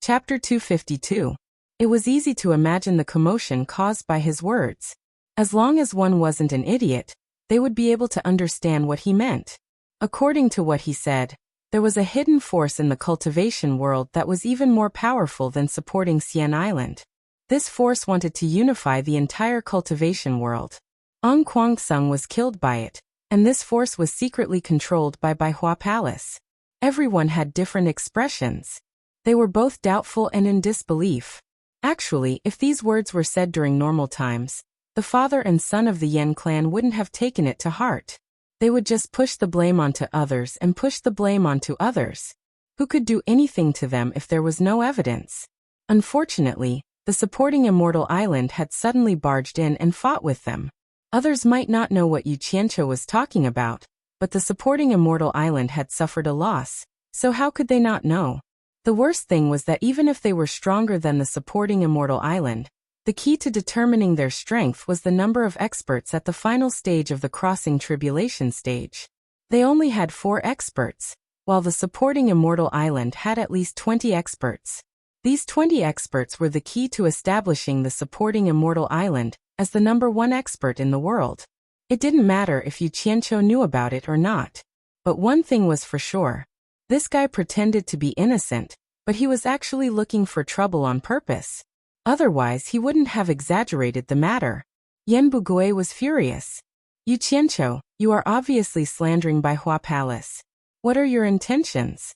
Chapter 252. It was easy to imagine the commotion caused by his words. As long as one wasn't an idiot, they would be able to understand what he meant. According to what he said, there was a hidden force in the cultivation world that was even more powerful than supporting Xian Island. This force wanted to unify the entire cultivation world. Ong Kwangsung was killed by it, and this force was secretly controlled by Baihua Palace. Everyone had different expressions. They were both doubtful and in disbelief. Actually, if these words were said during normal times, the father and son of the Yen clan wouldn't have taken it to heart. They would just push the blame onto others and push the blame onto others. Who could do anything to them if there was no evidence? Unfortunately, the supporting Immortal Island had suddenly barged in and fought with them. Others might not know what Yu Qianqiu was talking about, but the supporting Immortal Island had suffered a loss, so how could they not know? The worst thing was that even if they were stronger than the supporting Immortal Island, the key to determining their strength was the number of experts at the final stage of the crossing tribulation stage. They only had 4 experts, while the supporting Immortal Island had at least 20 experts. These 20 experts were the key to establishing the supporting Immortal Island as the #1 expert in the world. It didn't matter if Yu Qianqiu knew about it or not. But one thing was for sure. This guy pretended to be innocent, but he was actually looking for trouble on purpose. Otherwise, he wouldn't have exaggerated the matter. Yan Bugui was furious. Yu Qianqiu, you are obviously slandering Baihua Palace. What are your intentions?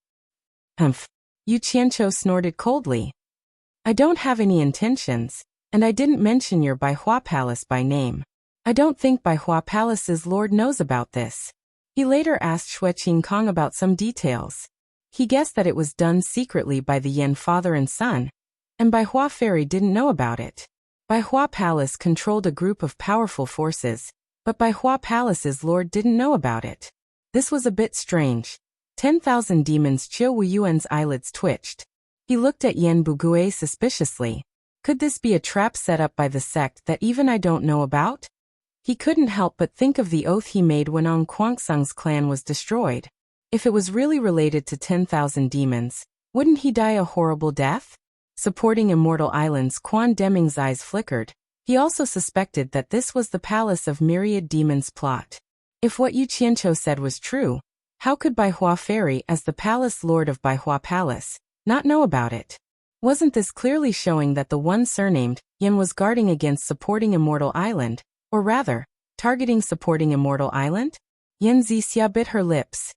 Humph. Yu Qianqiu snorted coldly. I don't have any intentions, and I didn't mention your Baihua Palace by name. I don't think Baihua Palace's lord knows about this. He later asked Shueqing Kong about some details. He guessed that it was done secretly by the Yen father and son, and Baihua Fairy didn't know about it. Baihua Palace controlled a group of powerful forces, but Baihua Palace's lord didn't know about it. This was a bit strange. 10,000 demons. Qiu Wuyuan's eyelids twitched. He looked at Yan Bugui suspiciously. Could this be a trap set up by the sect that even I don't know about? He couldn't help but think of the oath he made when Ong Kwangsung's clan was destroyed. If it was really related to 10,000 demons, wouldn't he die a horrible death? Supporting Immortal Island's Quan Deming's eyes flickered. He also suspected that this was the Palace of Myriad Demons plot. If what Yu Qianqiu said was true, how could Baihua Fairy, as the Palace Lord of Baihua Palace, not know about it? Wasn't this clearly showing that the one surnamed Yen was guarding against supporting Immortal Island, or rather, targeting supporting Immortal Island? Yan Zixia bit her lips.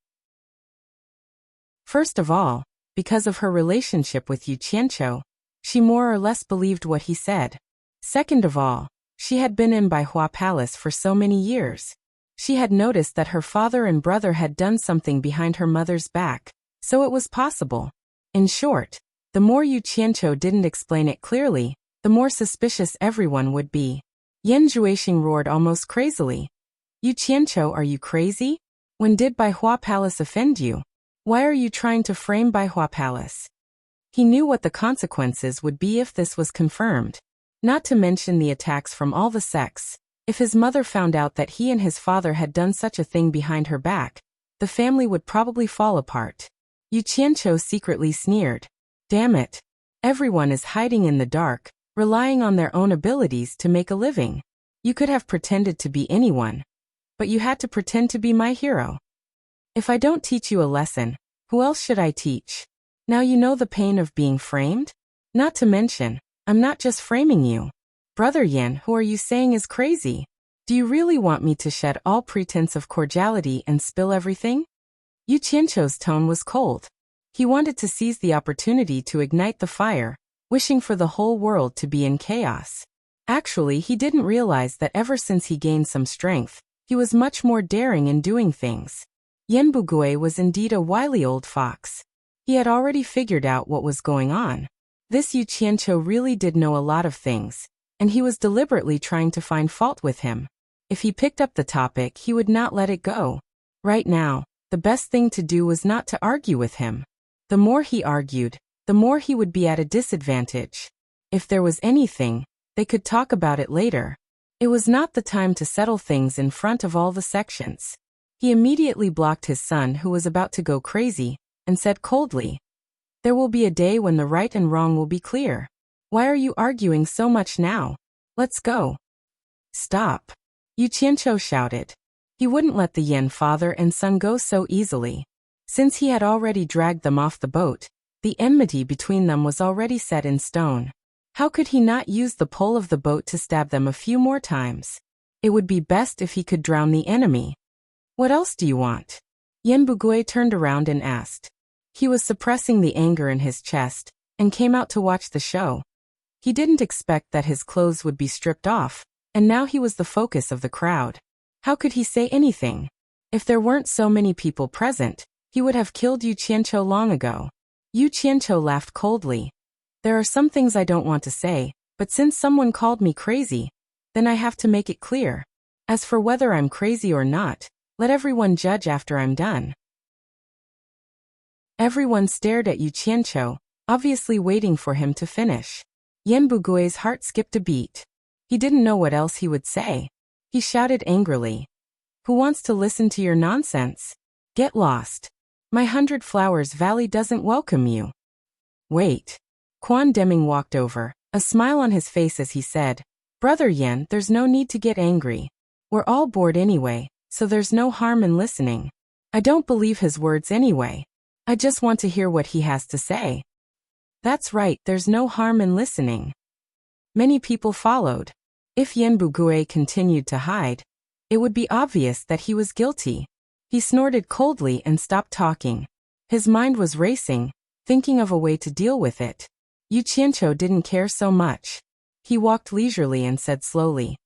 First of all, because of her relationship with Yu Qianqiu, she more or less believed what he said. Second of all, she had been in Baihua Palace for so many years. She had noticed that her father and brother had done something behind her mother's back, so it was possible. In short, the more Yu Qianqiu didn't explain it clearly, the more suspicious everyone would be. Yan Zhuixing roared almost crazily. Yu Qianqiu, are you crazy? When did Baihua Palace offend you? Why are you trying to frame Baihua Palace? He knew what the consequences would be if this was confirmed. Not to mention the attacks from all the sects. If his mother found out that he and his father had done such a thing behind her back, the family would probably fall apart. Yu Qianqiu secretly sneered. Damn it. Everyone is hiding in the dark, relying on their own abilities to make a living. You could have pretended to be anyone, but you had to pretend to be my hero. If I don't teach you a lesson, who else should I teach? Now you know the pain of being framed? Not to mention, I'm not just framing you. Brother Yan, who are you saying is crazy? Do you really want me to shed all pretense of cordiality and spill everything? Yu Qianqiu's tone was cold. He wanted to seize the opportunity to ignite the fire, wishing for the whole world to be in chaos. Actually, he didn't realize that ever since he gained some strength, he was much more daring in doing things. Yan Bugui was indeed a wily old fox. He had already figured out what was going on. This Yu Qianqiu really did know a lot of things, and he was deliberately trying to find fault with him. If he picked up the topic, he would not let it go. Right now, the best thing to do was not to argue with him. The more he argued, the more he would be at a disadvantage. If there was anything, they could talk about it later. It was not the time to settle things in front of all the sections. He immediately blocked his son, who was about to go crazy, and said coldly, There will be a day when the right and wrong will be clear. Why are you arguing so much now? Let's go. Stop. Yu Qianqiu shouted. He wouldn't let the Yin father and son go so easily. Since he had already dragged them off the boat, the enmity between them was already set in stone. How could he not use the pole of the boat to stab them a few more times? It would be best if he could drown the enemy. What else do you want? Yen Bugui turned around and asked. He was suppressing the anger in his chest, and came out to watch the show. He didn't expect that his clothes would be stripped off, and now he was the focus of the crowd. How could he say anything? If there weren't so many people present, he would have killed Yu Qianqiu long ago. Yu Qianqiu laughed coldly. There are some things I don't want to say, but since someone called me crazy, then I have to make it clear. As for whether I'm crazy or not, let everyone judge after I'm done. Everyone stared at Yu Qianqiu, obviously waiting for him to finish. Yen Bugui's heart skipped a beat. He didn't know what else he would say. He shouted angrily. Who wants to listen to your nonsense? Get lost. My 100 Flowers Valley doesn't welcome you. Wait. Quan Deming walked over, a smile on his face as he said, Brother Yen, there's no need to get angry. We're all bored anyway, so there's no harm in listening. I don't believe his words anyway. I just want to hear what he has to say. That's right, there's no harm in listening. Many people followed. If Yen Bugui continued to hide, it would be obvious that he was guilty. He snorted coldly and stopped talking. His mind was racing, thinking of a way to deal with it. Yu Qianqiu didn't care so much. He walked leisurely and said slowly.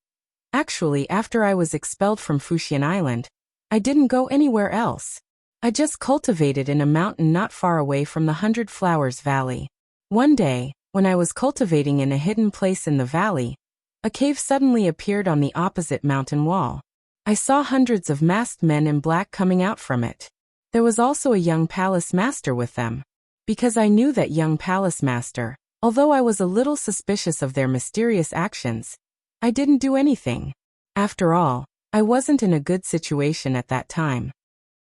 Actually, after I was expelled from Fuxian Island, I didn't go anywhere else. I just cultivated in a mountain not far away from the 100 Flowers Valley. One day, when I was cultivating in a hidden place in the valley, a cave suddenly appeared on the opposite mountain wall. I saw hundreds of masked men in black coming out from it. There was also a young palace master with them. Because I knew that young palace master, although I was a little suspicious of their mysterious actions, I didn't do anything. After all, I wasn't in a good situation at that time.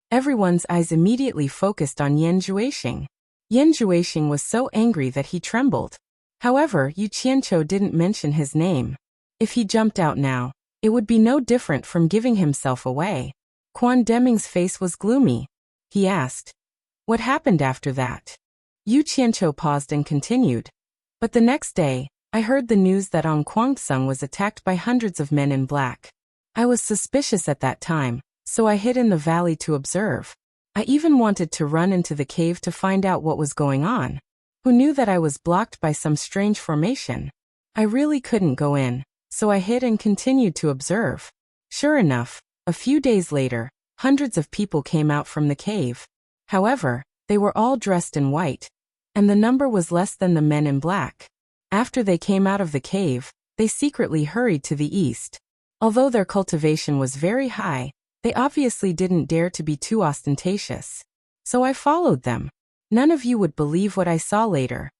Everyone's eyes immediately focused on Yan Zhuixing. Yan Zhuixing was so angry that he trembled. However, Yu Qianqiu didn't mention his name. If he jumped out now, it would be no different from giving himself away. Quan Deming's face was gloomy. He asked, What happened after that? Yu Qianqiu paused and continued. But the next day, I heard the news that Ong Guangsung was attacked by hundreds of men in black. I was suspicious at that time, so I hid in the valley to observe. I even wanted to run into the cave to find out what was going on. Who knew that I was blocked by some strange formation? I really couldn't go in, so I hid and continued to observe. Sure enough, a few days later, hundreds of people came out from the cave. However, they were all dressed in white, and the number was less than the men in black. After they came out of the cave, they secretly hurried to the east. Although their cultivation was very high, they obviously didn't dare to be too ostentatious. So I followed them. None of you would believe what I saw later.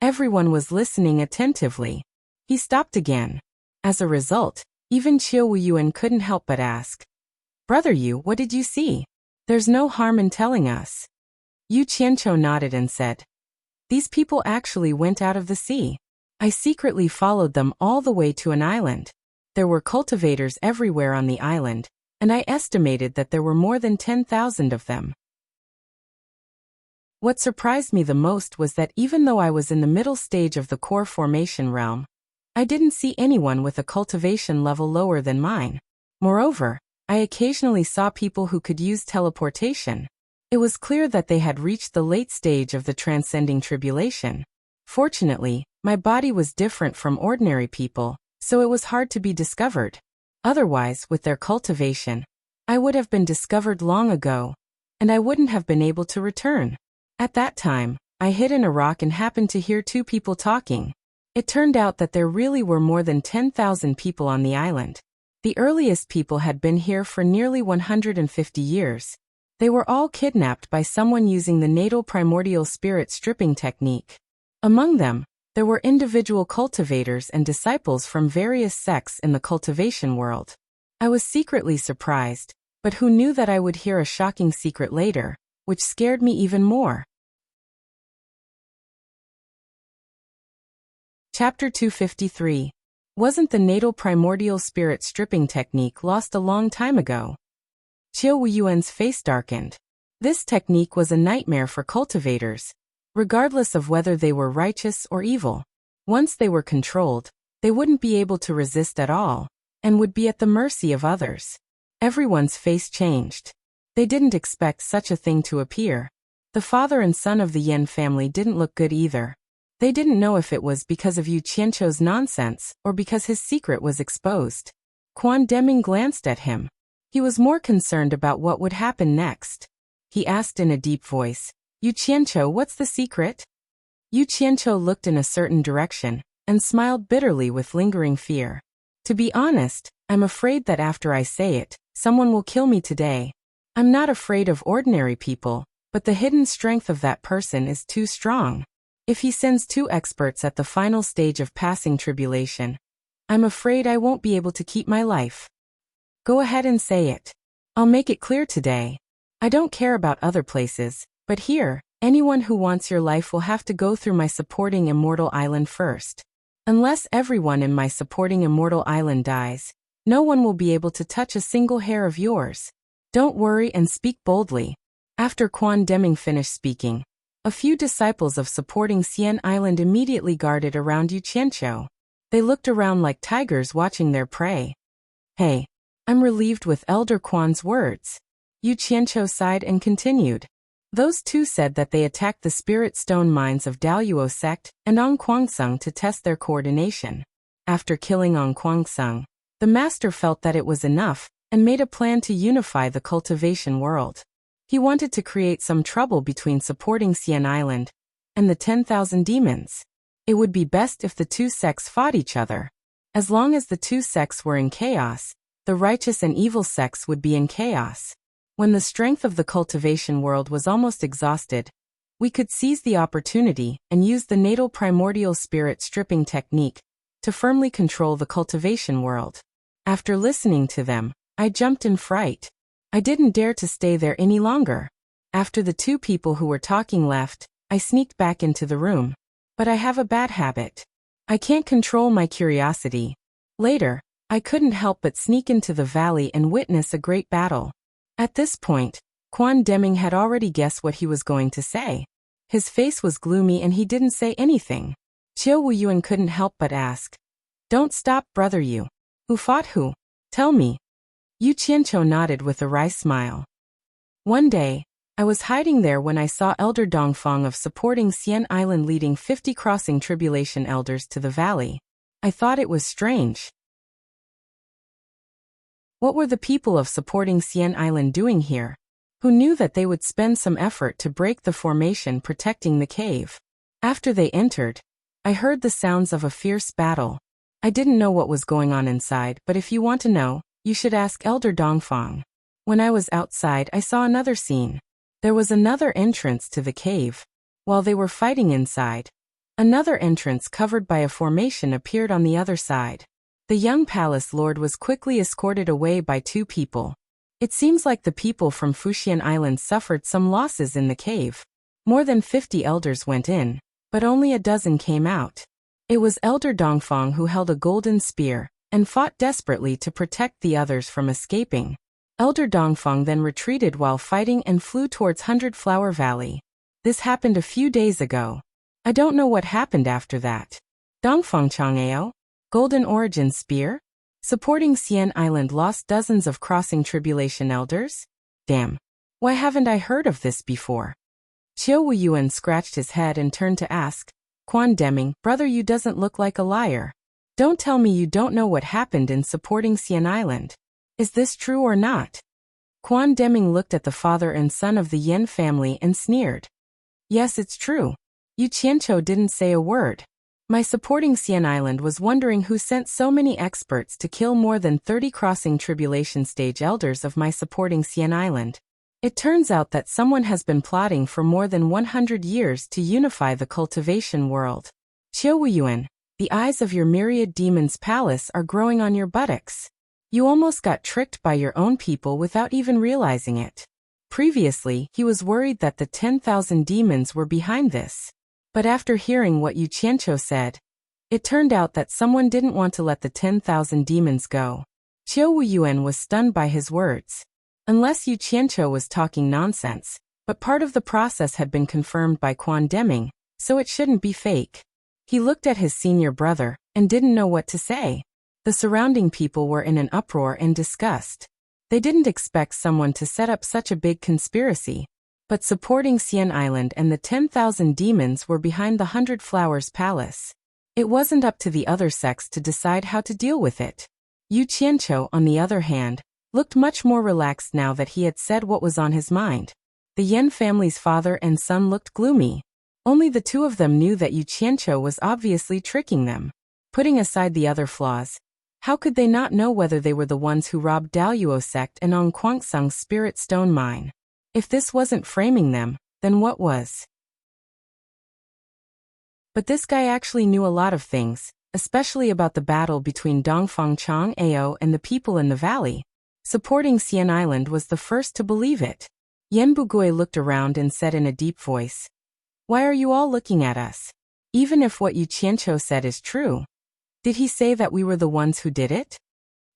Everyone was listening attentively. He stopped again. As a result, even Qiu Wuyuan couldn't help but ask, Brother Yu, what did you see? There's no harm in telling us. Yu Qianqiu nodded and said, These people actually went out of the sea. I secretly followed them all the way to an island. There were cultivators everywhere on the island, and I estimated that there were more than 10,000 of them. What surprised me the most was that even though I was in the middle stage of the core formation realm, I didn't see anyone with a cultivation level lower than mine. Moreover, I occasionally saw people who could use teleportation. It was clear that they had reached the late stage of the transcending tribulation. Fortunately, my body was different from ordinary people, so it was hard to be discovered. Otherwise, with their cultivation, I would have been discovered long ago, and I wouldn't have been able to return. At that time, I hid in a rock and happened to hear two people talking. It turned out that there really were more than 10,000 people on the island. The earliest people had been here for nearly 150 years. They were all kidnapped by someone using the natal primordial spirit stripping technique. Among them, there were individual cultivators and disciples from various sects in the cultivation world. I was secretly surprised, but who knew that I would hear a shocking secret later, which scared me even more. Chapter 253. Wasn't the natal primordial spirit stripping technique lost a long time ago? Qiu Wuyuan's face darkened. This technique was a nightmare for cultivators, regardless of whether they were righteous or evil. Once they were controlled, they wouldn't be able to resist at all, and would be at the mercy of others. Everyone's face changed. They didn't expect such a thing to appear. The father and son of the Yan family didn't look good either. They didn't know if it was because of Yu Qianqiu's nonsense or because his secret was exposed. Quan Deming glanced at him. He was more concerned about what would happen next. He asked in a deep voice, Yu Qianqiu, what's the secret? Yu Qianqiu looked in a certain direction and smiled bitterly with lingering fear. To be honest, I'm afraid that after I say it, someone will kill me today. I'm not afraid of ordinary people, but the hidden strength of that person is too strong. If he sends 2 experts at the final stage of passing tribulation, I'm afraid I won't be able to keep my life. Go ahead and say it. I'll make it clear today. I don't care about other places, but here, anyone who wants your life will have to go through my supporting Immortal Island first. Unless everyone in my supporting Immortal Island dies, no one will be able to touch a single hair of yours. Don't worry and speak boldly. After Quan Deming finished speaking, a few disciples of supporting Xian Island immediately guarded around Yu Qianqiu. They looked around like tigers watching their prey. Hey, I'm relieved with Elder Quan's words. Yu Qianqiu sighed and continued. Those 2 said that they attacked the spirit stone mines of Daoyuo sect and Ong Kwangsung to test their coordination. After killing Ong Kwangsung, the master felt that it was enough and made a plan to unify the cultivation world. He wanted to create some trouble between supporting Xian Island and the 10,000 demons. It would be best if the 2 sects fought each other. As long as the 2 sects were in chaos, the righteous and evil sects would be in chaos. When the strength of the cultivation world was almost exhausted, we could seize the opportunity and use the natal primordial spirit stripping technique to firmly control the cultivation world. After listening to them, I jumped in fright. I didn't dare to stay there any longer. After the 2 people who were talking left, I sneaked back into the room. But I have a bad habit. I can't control my curiosity. Later, I couldn't help but sneak into the valley and witness a great battle. At this point, Quan Deming had already guessed what he was going to say. His face was gloomy and he didn't say anything. Qiu Wuyuan couldn't help but ask, Don't stop, brother Yu. Who fought who? Tell me. Yu Qianqiu nodded with a wry smile. One day, I was hiding there when I saw Elder Dongfang of supporting Xian Island leading 50 crossing tribulation elders to the valley. I thought it was strange. What were the people of supporting Xian Island doing here? Who knew that they would spend some effort to break the formation protecting the cave? After they entered, I heard the sounds of a fierce battle. I didn't know what was going on inside, but if you want to know, you should ask Elder Dongfang. When I was outside, I saw another scene. There was another entrance to the cave. While they were fighting inside, another entrance covered by a formation appeared on the other side. The young palace lord was quickly escorted away by 2 people. It seems like the people from Fuxian Island suffered some losses in the cave. More than 50 elders went in, but only a dozen came out. It was Elder Dongfang who held a golden spear and fought desperately to protect the others from escaping. Elder Dongfang then retreated while fighting and flew towards 100 Flower Valley. This happened a few days ago. I don't know what happened after that. Dongfang Chang'eo? Golden Origin Spear? Supporting Xian Island lost dozens of crossing tribulation elders? Damn. Why haven't I heard of this before? Qiu Wuyuan scratched his head and turned to ask, Quan Deming, brother, you doesn't look like a liar. Don't tell me you don't know what happened in supporting Xian Island. Is this true or not? Quan Deming looked at the father and son of the Yen family and sneered. Yes, it's true. Yu Qianqiu didn't say a word. My supporting Xian Island was wondering who sent so many experts to kill more than 30 crossing tribulation stage elders of my supporting Xian Island. It turns out that someone has been plotting for more than 100 years to unify the cultivation world. Qiu Wuyuan, the eyes of your myriad demons palace are growing on your buttocks. You almost got tricked by your own people without even realizing it. Previously, he was worried that the 10,000 demons were behind this. But after hearing what Yu Qianqiu said, It turned out that someone didn't want to let the 10,000 demons go. Qiu Wuyuan was stunned by his words. Unless Yu Qianqiu was talking nonsense, but part of the process had been confirmed by Quan Deming, so it shouldn't be fake. He looked at his senior brother and didn't know what to say. The surrounding people were in an uproar and disgust. They didn't expect someone to set up such a big conspiracy. But supporting Xian Island and the 10,000 demons were behind the 100 Flowers Palace. It wasn't up to the other sects to decide how to deal with it. Yu Qianqiu, on the other hand, looked much more relaxed now that he had said what was on his mind. The Yan family's father and son looked gloomy. Only the two of them knew that Yu Qianqiu was obviously tricking them. Putting aside the other flaws, how could they not know whether they were the ones who robbed Daoyuo sect and on Kwangsung's spirit stone mine? If this wasn't framing them, then what was? But this guy actually knew a lot of things, especially about the battle between Dongfang Chang Ao and the people in the valley. Supporting Xian Island was the first to believe it. Yan Bugui looked around and said in a deep voice, "Why are you all looking at us? Even if what Yu Qianqiu said is true. Did he say that we were the ones who did it?"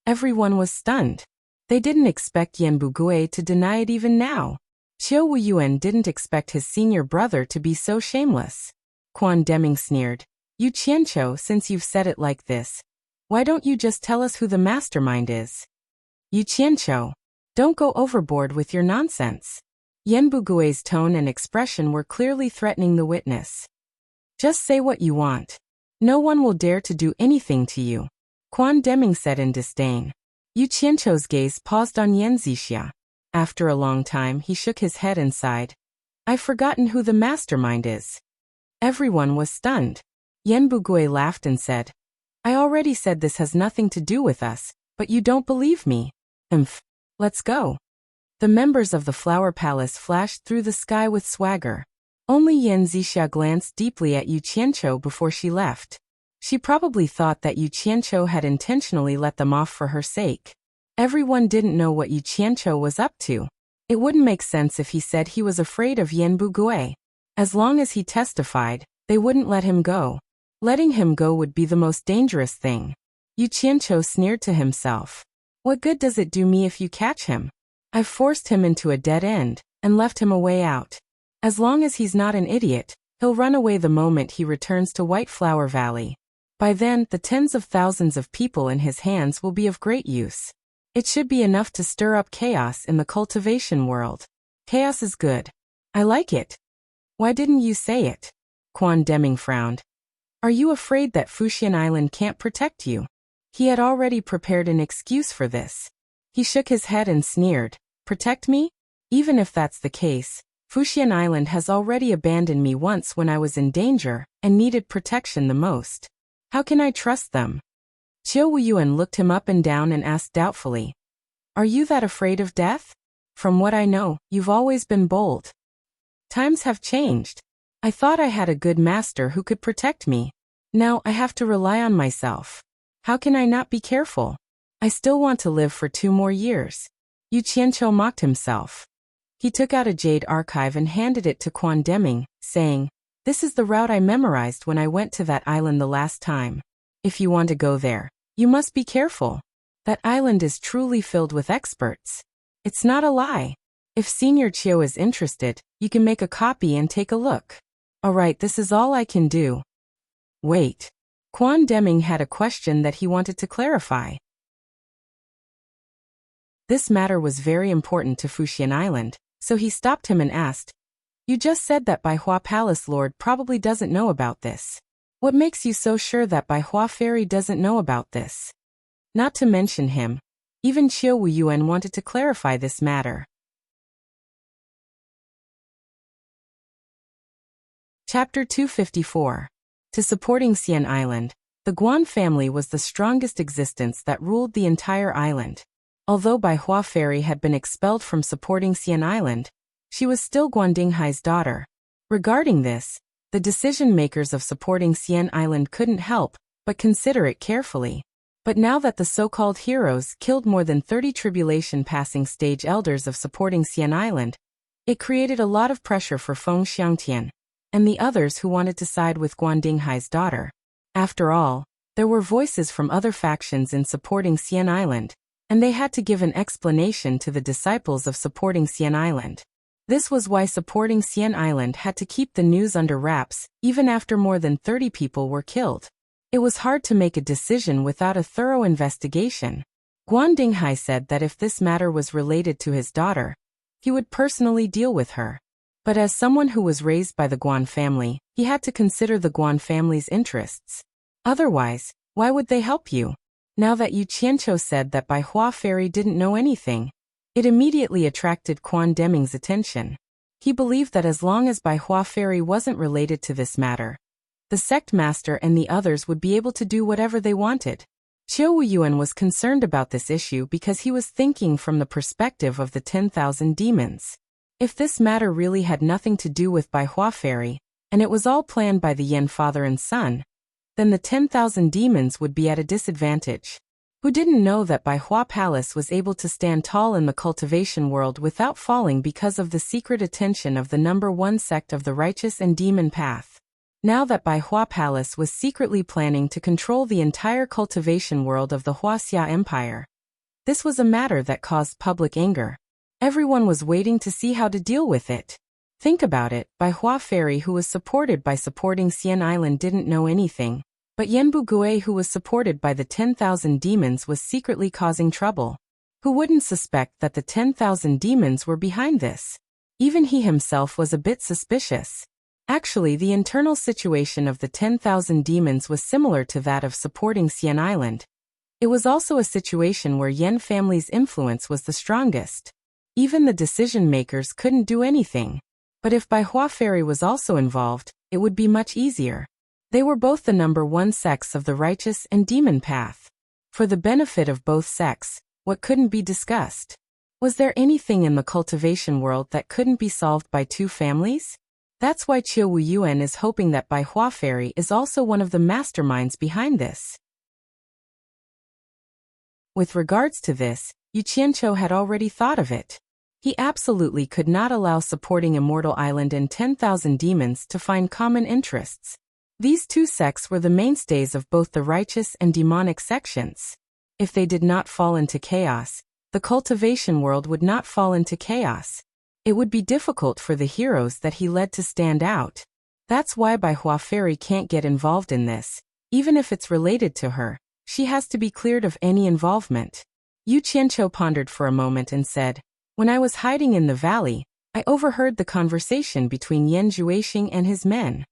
Everyone was stunned. They didn't expect Yan Bugui to deny it even now. Qiu Wuyuan didn't expect his senior brother to be so shameless. Quan Deming sneered, "Yu Qianqiu, since you've said it like this, why don't you just tell us who the mastermind is?" "Yu Qianqiu, don't go overboard with your nonsense." Yan Bugui's tone and expression were clearly threatening the witness. "Just say what you want. No one will dare to do anything to you," Quan Deming said in disdain. Yu Qianqiu's gaze paused on Yan Zixia. After a long time he shook his head and sighed. "I've forgotten who the mastermind is." Everyone was stunned. Yan Bugui laughed and said, "I already said this has nothing to do with us, but you don't believe me. Let's go." The members of the Flower Palace flashed through the sky with swagger. Only Yan Zixia glanced deeply at Yu Qianqiu before she left. She probably thought that Yu Qianqiu had intentionally let them off for her sake. Everyone didn't know what Yu Qianqiu was up to. It wouldn't make sense if he said he was afraid of Yan Bugui. As long as he testified, they wouldn't let him go. Letting him go would be the most dangerous thing. Yu Qianqiu sneered to himself. "What good does it do me if you catch him? I've forced him into a dead end and left him a way out. As long as he's not an idiot, he'll run away the moment he returns to White Flower Valley. By then, the tens of thousands of people in his hands will be of great use. It should be enough to stir up chaos in the cultivation world. Chaos is good. I like it. Why didn't you say it?" Quan Deming frowned. "Are you afraid that Fuxian Island can't protect you?" He had already prepared an excuse for this. He shook his head and sneered, "Protect me? Even if that's the case, Fuxian Island has already abandoned me once when I was in danger and needed protection the most. How can I trust them?" Qiu Wuyuan looked him up and down and asked doubtfully, "Are you that afraid of death? From what I know, you've always been bold. Times have changed. I thought I had a good master who could protect me. Now I have to rely on myself. How can I not be careful? I still want to live for 2 more years." Yu Qianqiu mocked himself. He took out a jade archive and handed it to Quan Deming, saying, "This is the route I memorized when I went to that island the last time. If you want to go there, you must be careful. That island is truly filled with experts. It's not a lie. If Senior Qiu is interested, you can make a copy and take a look." "Alright, this is all I can do." Wait. Quan Deming had a question that he wanted to clarify. This matter was very important to Fuxian Island, so he stopped him and asked, "You just said that Baihua Palace Lord probably doesn't know about this. What makes you so sure that Baihua Fairy doesn't know about this?" Not to mention him, even Qiu Wuyuan wanted to clarify this matter. Chapter 254. To supporting Xian Island, the Guan family was the strongest existence that ruled the entire island. Although Baihua Fairy had been expelled from supporting Xian Island, she was still Guandinghai's daughter. Regarding this, the decision-makers of supporting Xian Island couldn't help but consider it carefully. But now that the so-called heroes killed more than 30 tribulation-passing stage elders of supporting Xian Island, it created a lot of pressure for Feng Xiangtian and the others who wanted to side with Guandinghai's daughter. After all, there were voices from other factions in supporting Xian Island, and they had to give an explanation to the disciples of supporting Xian Island. This was why supporting Xian Island had to keep the news under wraps, even after more than 30 people were killed. It was hard to make a decision without a thorough investigation. Guan Dinghai said that if this matter was related to his daughter, he would personally deal with her. But as someone who was raised by the Guan family, he had to consider the Guan family's interests. Otherwise, why would they help you? Now that Yu Qianqiu said that Bai Hua Fairy didn't know anything, it immediately attracted Quan Deming's attention. He believed that as long as Bai Hua Fairy wasn't related to this matter, the sect master and the others would be able to do whatever they wanted. Qiu Wuyuan was concerned about this issue because he was thinking from the perspective of the 10,000 demons. If this matter really had nothing to do with Bai Hua Fairy, and it was all planned by the Yen father and son, then the 10,000 demons would be at a disadvantage. Who didn't know that Bai Hua Palace was able to stand tall in the cultivation world without falling because of the secret attention of the number one sect of the righteous and demon path? Now that Bai Hua Palace was secretly planning to control the entire cultivation world of the Huaxia Empire, this was a matter that caused public anger. Everyone was waiting to see how to deal with it. Think about it, Bai Hua Fairy, who was supported by supporting Xian Island, didn't know anything. But Yanbu Gui, who was supported by the 10,000 demons, was secretly causing trouble. Who wouldn't suspect that the 10,000 demons were behind this? Even he himself was a bit suspicious. Actually, the internal situation of the 10,000 demons was similar to that of supporting Xian Island. It was also a situation where Yen family's influence was the strongest. Even the decision-makers couldn't do anything. But if Bai Hua Fairy was also involved, it would be much easier. They were both the number one sects of the righteous and demon path. For the benefit of both sects, what couldn't be discussed? Was there anything in the cultivation world that couldn't be solved by two families? That's why Qiu Wuyuan is hoping that Bai Hua Fairy is also one of the masterminds behind this. With regards to this, Yu Qianqiu had already thought of it. He absolutely could not allow supporting Immortal Island and 10,000 demons to find common interests. These two sects were the mainstays of both the righteous and demonic sections. If they did not fall into chaos, the cultivation world would not fall into chaos. It would be difficult for the heroes that he led to stand out. That's why Bai Hua Fairy can't get involved in this. Even if it's related to her, she has to be cleared of any involvement. Yu Qianqiu pondered for a moment and said, "When I was hiding in the valley, I overheard the conversation between Yan Juexing and his men."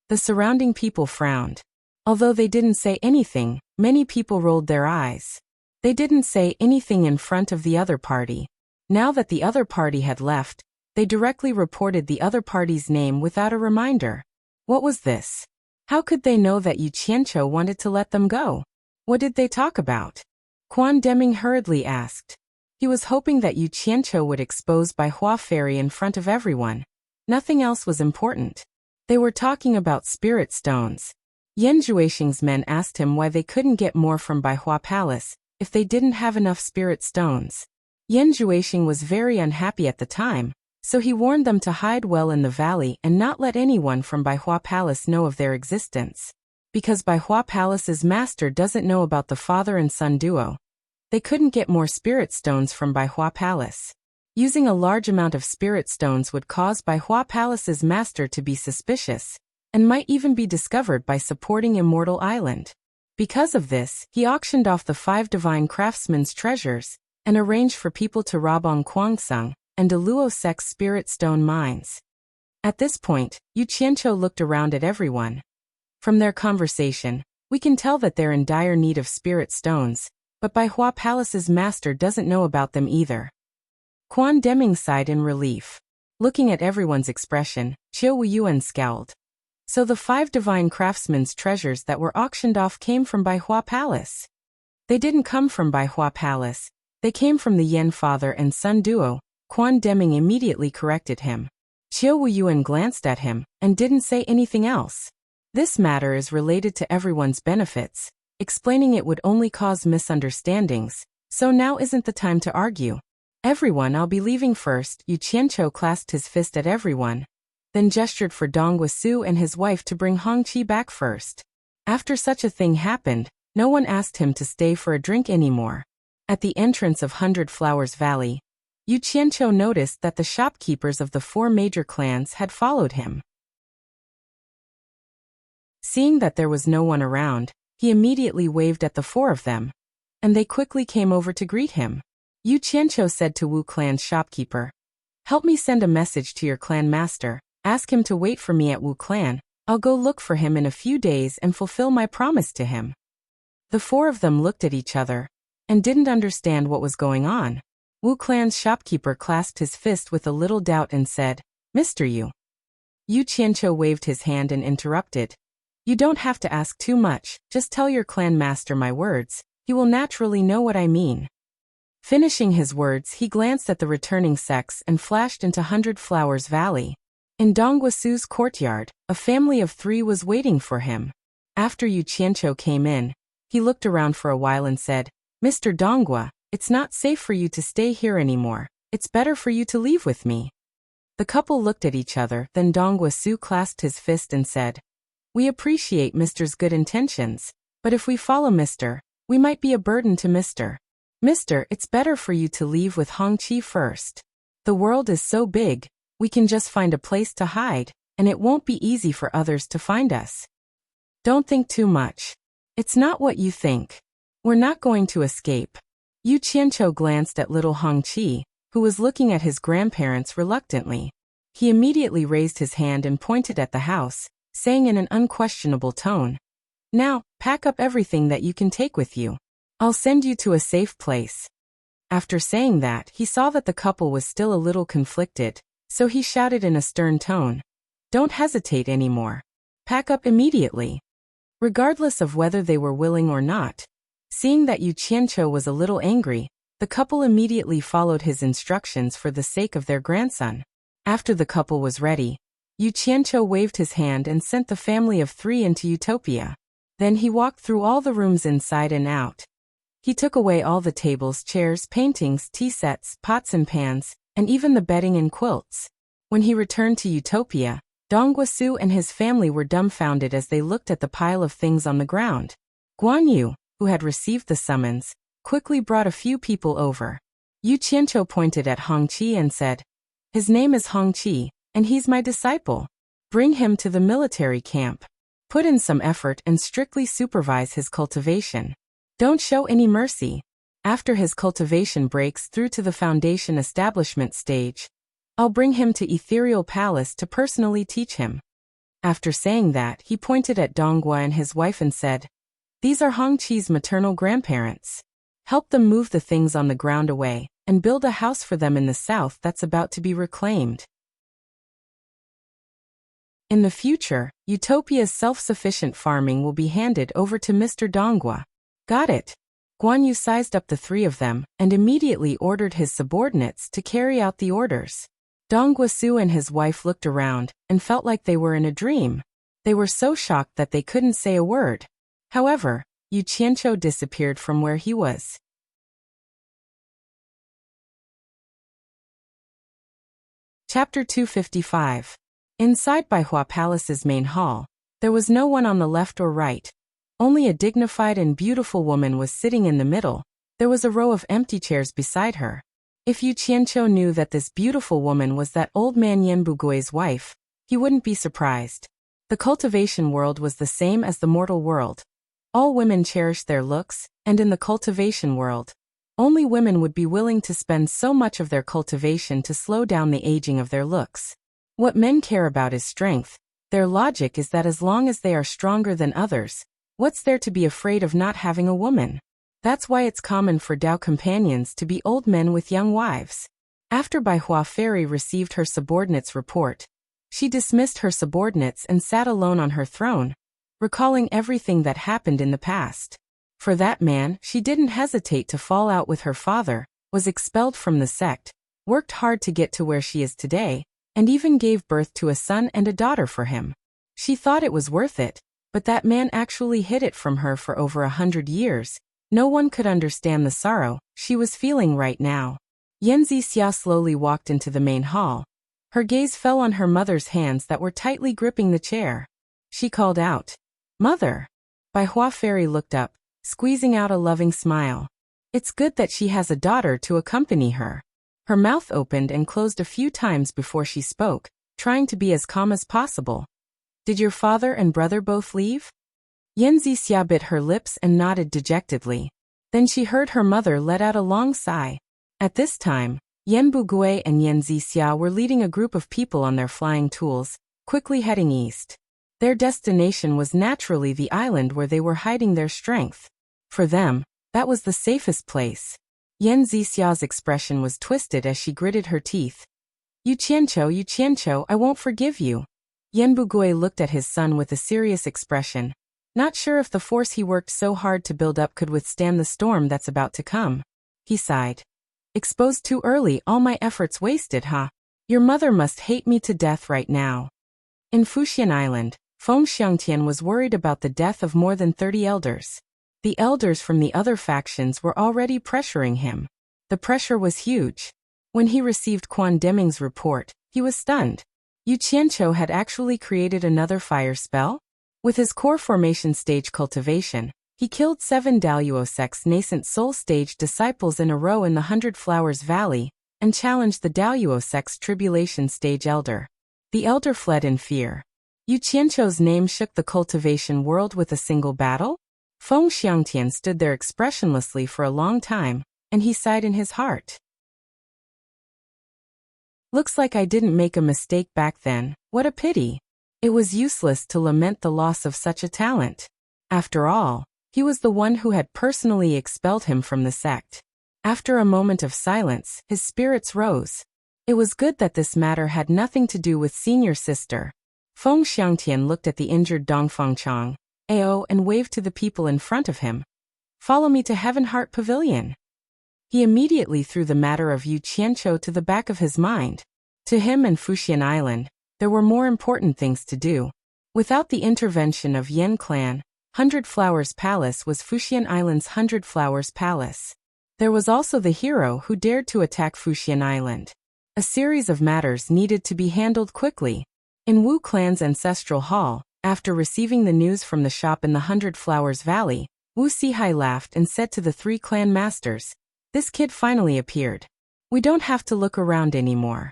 The surrounding people frowned. Although they didn't say anything, many people rolled their eyes. They didn't say anything in front of the other party. Now that the other party had left, they directly reported the other party's name without a reminder. What was this? How could they know that Yu Qianqiu wanted to let them go? What did they talk about? Quan Deming hurriedly asked. He was hoping that Yu Qianqiu would expose Bai Hua Fairy in front of everyone. Nothing else was important. They were talking about spirit stones. Yan Juexing's men asked him why they couldn't get more from Bai Hua Palace if they didn't have enough spirit stones. Yan Juexing was very unhappy at the time, so he warned them to hide well in the valley and not let anyone from Bai Hua Palace know of their existence. Because Bai Hua Palace's master doesn't know about the father and son duo, they couldn't get more spirit stones from Bai Hua Palace. Using a large amount of spirit stones would cause Bai Hua Palace's master to be suspicious, and might even be discovered by supporting Immortal Island. Because of this, he auctioned off the 5 divine craftsmen's treasures, and arranged for people to rob on Kwangsung and the Luo sect's spirit stone mines. At this point, Yu Qianqiu looked around at everyone. From their conversation, we can tell that they're in dire need of spirit stones, but Bai Hua Palace's master doesn't know about them either. Quan Deming sighed in relief. Looking at everyone's expression, Qiu Wuyuan scowled. So the 5 divine craftsmen's treasures that were auctioned off came from Bai Hua Palace. They didn't come from Bai Hua Palace. They came from the Yen father and son duo. Quan Deming immediately corrected him. Qiu Wuyuan glanced at him and didn't say anything else. This matter is related to everyone's benefits. Explaining it would only cause misunderstandings, so now isn't the time to argue. Everyone, I'll be leaving first. Yu Qianqiu clasped his fist at everyone, then gestured for Dong Guisu and his wife to bring Hongqi back first. After such a thing happened, no one asked him to stay for a drink anymore. At the entrance of Hundred Flowers Valley, Yu Qianqiu noticed that the shopkeepers of the 4 major clans had followed him. Seeing that there was no one around, he immediately waved at the 4 of them, and they quickly came over to greet him. Yu Qianqiu said to Wu clan's shopkeeper, "Help me send a message to your clan master. Ask him to wait for me at Wu clan. I'll go look for him in a few days and fulfill my promise to him." The 4 of them looked at each other and didn't understand what was going on. Wu clan's shopkeeper clasped his fist with a little doubt and said, "Mr. Yu." Yu Qianqiu waved his hand and interrupted, "You don't have to ask too much, just tell your clan master my words. He will naturally know what I mean." Finishing his words, he glanced at the returning sects and flashed into Hundred Flowers Valley. In Dongguosu's courtyard, a family of 3 was waiting for him. After Yu Qianqiu came in, he looked around for a while and said, "Mr. Donghua, it's not safe for you to stay here anymore. It's better for you to leave with me." The couple looked at each other, then Dongguosu clasped his fist and said, "We appreciate Mr.'s good intentions, but if we follow Mr., we might be a burden to Mr. Mr., it's better for you to leave with Hongqi first. The world is so big, we can just find a place to hide, and it won't be easy for others to find us. Don't think too much. It's not what you think. We're not going to escape." Yu Qianqiu glanced at little Hongqi, who was looking at his grandparents reluctantly. He immediately raised his hand and pointed at the house, saying in an unquestionable tone, "Now, pack up everything that you can take with you. I'll send you to a safe place." After saying that, he saw that the couple was still a little conflicted, so he shouted in a stern tone, "Don't hesitate anymore. Pack up immediately." Regardless of whether they were willing or not, seeing that Yu Qianqiu was a little angry, the couple immediately followed his instructions for the sake of their grandson. After the couple was ready, Yu Qianqiu waved his hand and sent the family of 3 into Utopia. Then he walked through all the rooms inside and out. He took away all the tables, chairs, paintings, tea sets, pots and pans, and even the bedding and quilts. When he returned to Utopia, Dongguosu and his family were dumbfounded as they looked at the pile of things on the ground. Guan Yu, who had received the summons, quickly brought a few people over. Yu Qianqiu pointed at Hongqi and said, "His name is Hongqi, and he's my disciple. Bring him to the military camp. Put in some effort and strictly supervise his cultivation. Don't show any mercy. After his cultivation breaks through to the foundation establishment stage, I'll bring him to Ethereal Palace to personally teach him." After saying that, he pointed at Donghua and his wife and said, "These are Hongqi's maternal grandparents. Help them move the things on the ground away, and build a house for them in the south that's about to be reclaimed." In the future, Utopia's self-sufficient farming will be handed over to Mr. Donghua. Got it. Guan Yu sized up the 3 of them and immediately ordered his subordinates to carry out the orders. Dongguosu and his wife looked around and felt like they were in a dream. They were so shocked that they couldn't say a word. However, Yu Qianqiu disappeared from where he was. Chapter 255. Inside Baihua Palace's main hall, there was no one on the left or right. Only a dignified and beautiful woman was sitting in the middle. There was a row of empty chairs beside her. If Yu Qianqiu knew that this beautiful woman was that old man Yan Bugui's wife, he wouldn't be surprised. The cultivation world was the same as the mortal world. All women cherished their looks, and in the cultivation world, only women would be willing to spend so much of their cultivation to slow down the aging of their looks. What men care about is strength. Their logic is that as long as they are stronger than others, what's there to be afraid of not having a woman? That's why it's common for Dao companions to be old men with young wives. After Baihua Fairy received her subordinate's report, she dismissed her subordinates and sat alone on her throne, recalling everything that happened in the past. For that man, she didn't hesitate to fall out with her father, was expelled from the sect, worked hard to get to where she is today, and even gave birth to a son and a daughter for him. She thought it was worth it, but that man actually hid it from her for over 100 years. No one could understand the sorrow she was feeling right now. Yan Zixia slowly walked into the main hall. Her gaze fell on her mother's hands that were tightly gripping the chair. She called out, "Mother!" Bai Hua Fairy looked up, squeezing out a loving smile. It's good that she has a daughter to accompany her. Her mouth opened and closed a few times before she spoke, trying to be as calm as possible. Did your father and brother both leave? Yan Zixia bit her lips and nodded dejectedly. Then she heard her mother let out a long sigh. At this time, Yan Bugui and Yan Zixia were leading a group of people on their flying tools, quickly heading east. Their destination was naturally the island where they were hiding their strength. For them, that was the safest place. Yan Zixia's expression was twisted as she gritted her teeth. You Qianqiu, I won't forgive you. Yan Bugui looked at his son with a serious expression, not sure if the force he worked so hard to build up could withstand the storm that's about to come. He sighed. Exposed too early, all my efforts wasted, huh? Your mother must hate me to death right now. In Fuxian Island, Feng Xiangtian was worried about the death of more than 30 elders. The elders from the other factions were already pressuring him. The pressure was huge. When he received Quan Deming's report, he was stunned. Yu Qianqiu had actually created another fire spell? With his core formation stage cultivation, he killed 7 Daluo sect's nascent soul stage disciples in a row in the 100 Flowers Valley, and challenged the Daluo sect's tribulation stage elder. The elder fled in fear. Yu Qianqiu's name shook the cultivation world with a single battle? Feng Xiangtian stood there expressionlessly for a long time, and he sighed in his heart. Looks like I didn't make a mistake back then. What a pity. It was useless to lament the loss of such a talent. After all, he was the one who had personally expelled him from the sect. After a moment of silence, his spirits rose. It was good that this matter had nothing to do with senior sister. Feng Xiangtian looked at the injured Dongfang Chang, AO, and waved to the people in front of him. Follow me to Heaven Heart Pavilion. He immediately threw the matter of Yu Qianqiu to the back of his mind. To him and Fuxian Island, there were more important things to do. Without the intervention of Yen Clan, 100 Flowers Palace was Fuxian Island's 100 Flowers Palace. There was also the hero who dared to attack Fuxian Island. A series of matters needed to be handled quickly. In Wu Clan's ancestral hall, after receiving the news from the shop in the 100 Flowers Valley, Wu Sihai laughed and said to the 3 clan masters, "This kid finally appeared. We don't have to look around anymore.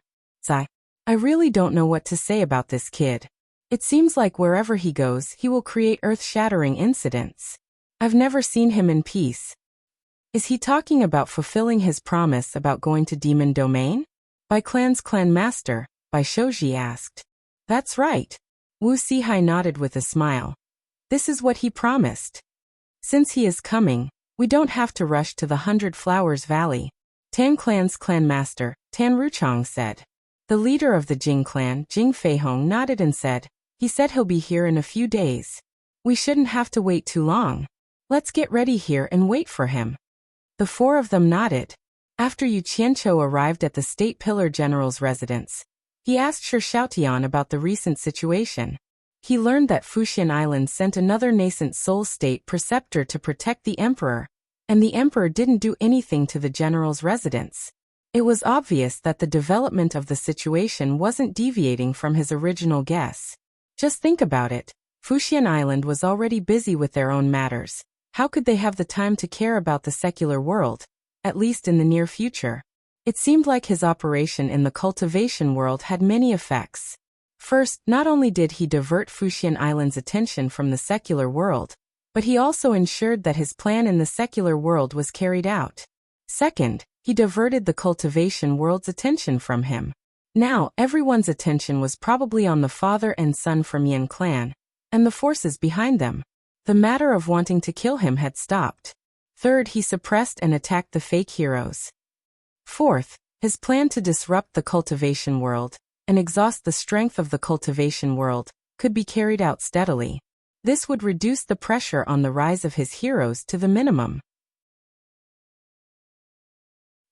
I really don't know what to say about this kid. It seems like wherever he goes, he will create earth-shattering incidents. I've never seen him in peace." Is he talking about fulfilling his promise about going to Demon Domain? Bai Clan's clan master, Bai Shouji asked. That's right. Wu Sihai nodded with a smile. This is what he promised. Since he is coming, we don't have to rush to the 100 Flowers Valley. Tan Clan's clan master, Tan Ruchang said. The leader of the Jing clan, Jing Feihong, nodded and said, he said he'll be here in a few days. We shouldn't have to wait too long. Let's get ready here and wait for him. The 4 of them nodded. After Yu Qianqiu arrived at the State Pillar General's residence, he asked Shi Xiaotian about the recent situation. He learned that Fuxian Island sent another nascent soul state preceptor to protect the emperor, and the emperor didn't do anything to the general's residence. It was obvious that the development of the situation wasn't deviating from his original guess. Just think about it. Fuxian Island was already busy with their own matters. How could they have the time to care about the secular world, at least in the near future? It seemed like his operation in the cultivation world had many effects. First, not only did he divert Fuxian Island's attention from the secular world, but he also ensured that his plan in the secular world was carried out. Second, he diverted the cultivation world's attention from him. Now, everyone's attention was probably on the father and son from Yin clan, and the forces behind them. The matter of wanting to kill him had stopped. Third, he suppressed and attacked the fake heroes. Fourth, his plan to disrupt the cultivation world and exhaust the strength of the cultivation world could be carried out steadily. This would reduce the pressure on the rise of his heroes to the minimum.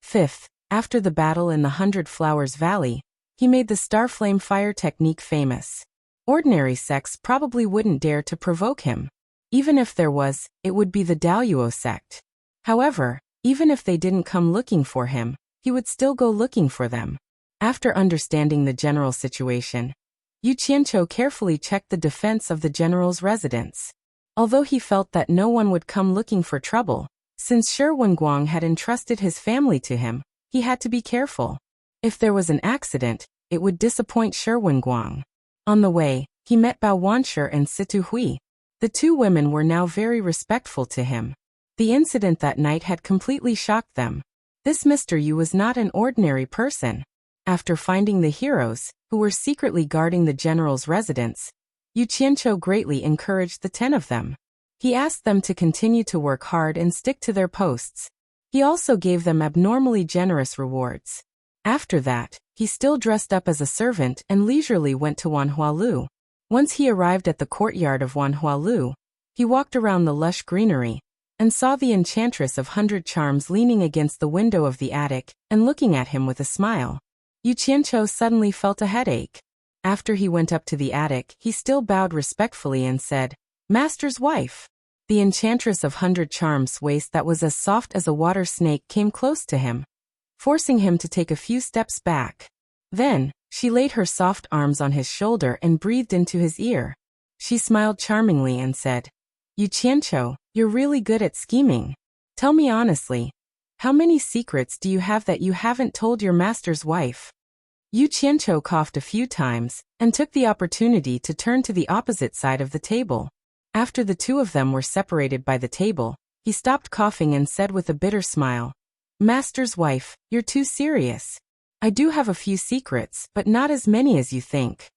Fifth, after the battle in the 100 Flowers Valley, he made the Starflame fire technique famous. Ordinary sects probably wouldn't dare to provoke him. Even if there was, it would be the Daluo sect. However, even if they didn't come looking for him, he would still go looking for them. After understanding the general situation, Yu Qianqiu carefully checked the defense of the general's residence. Although he felt that no one would come looking for trouble, since Shi Wenguang had entrusted his family to him, he had to be careful. If there was an accident, it would disappoint Shi Wenguang. On the way, he met Bao Wanshi and Situ Hui. The two women were now very respectful to him. The incident that night had completely shocked them. This Mr. Yu was not an ordinary person. After finding the heroes, who were secretly guarding the general's residence, Yu Qianqiu greatly encouraged the 10 of them. He asked them to continue to work hard and stick to their posts. He also gave them abnormally generous rewards. After that, he still dressed up as a servant and leisurely went to Wanhualu. Once he arrived at the courtyard of Wanhualu, he walked around the lush greenery and saw the enchantress of 100 Charms leaning against the window of the attic and looking at him with a smile. Yu Qianqiu suddenly felt a headache. After he went up to the attic, he still bowed respectfully and said, "Master's wife." The enchantress of 100 Charms' waist that was as soft as a water snake came close to him, forcing him to take a few steps back. Then, she laid her soft arms on his shoulder and breathed into his ear. She smiled charmingly and said, "Yu Qianqiu, you're really good at scheming. Tell me honestly, how many secrets do you have that you haven't told your master's wife?" Yu Qianqiu coughed a few times and took the opportunity to turn to the opposite side of the table. After the two of them were separated by the table, he stopped coughing and said with a bitter smile, "Master's wife, you're too serious. I do have a few secrets, but not as many as you think."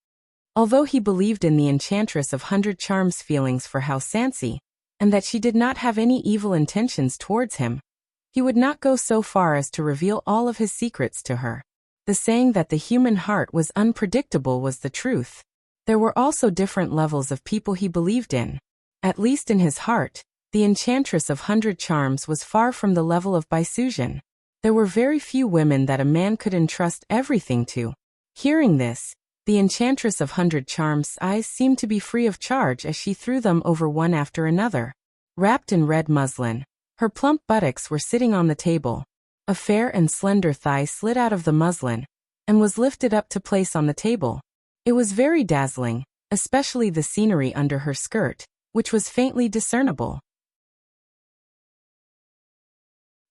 Although he believed in the enchantress of 100 Charms' feelings for Hao Sansi, and that she did not have any evil intentions towards him, he would not go so far as to reveal all of his secrets to her. The saying that the human heart was unpredictable was the truth. There were also different levels of people he believed in. At least in his heart, the enchantress of 100 Charms was far from the level of Baisujian. There were very few women that a man could entrust everything to. Hearing this, the enchantress of 100 Charms' eyes seemed to be free of charge as she threw them over one after another. Wrapped in red muslin, her plump buttocks were sitting on the table. A fair and slender thigh slid out of the muslin and was lifted up to place on the table. It was very dazzling, especially the scenery under her skirt, which was faintly discernible.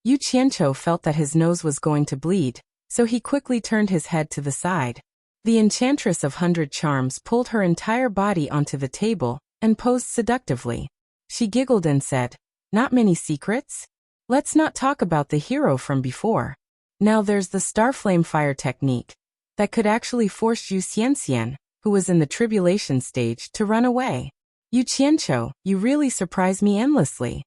Yu Qianqiu felt that his nose was going to bleed, so he quickly turned his head to the side. The enchantress of 100 Charms pulled her entire body onto the table and posed seductively. She giggled and said, "Not many secrets? Let's not talk about the hero from before. Now there's the Starflame Fire technique that could actually force Yu Xianxian, who was in the tribulation stage, to run away. Yu Qianqiu, you really surprise me endlessly."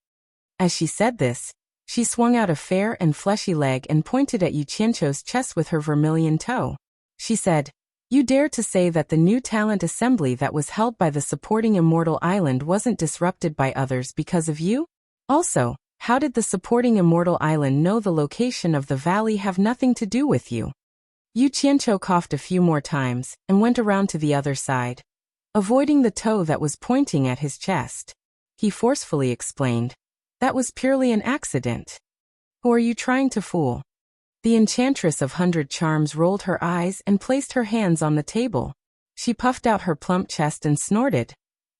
As she said this, she swung out a fair and fleshy leg and pointed at Yu Qianqiu's chest with her vermilion toe. She said, "You dare to say that the new talent assembly that was held by the supporting Immortal Island wasn't disrupted by others because of you? Also, how did the supporting Immortal Island know the location of the valley have nothing to do with you?" Yu Qianqiu coughed a few more times and went around to the other side, avoiding the toe that was pointing at his chest. He forcefully explained, "That was purely an accident. Who are you trying to fool?" The enchantress of 100 Charms rolled her eyes and placed her hands on the table. She puffed out her plump chest and snorted.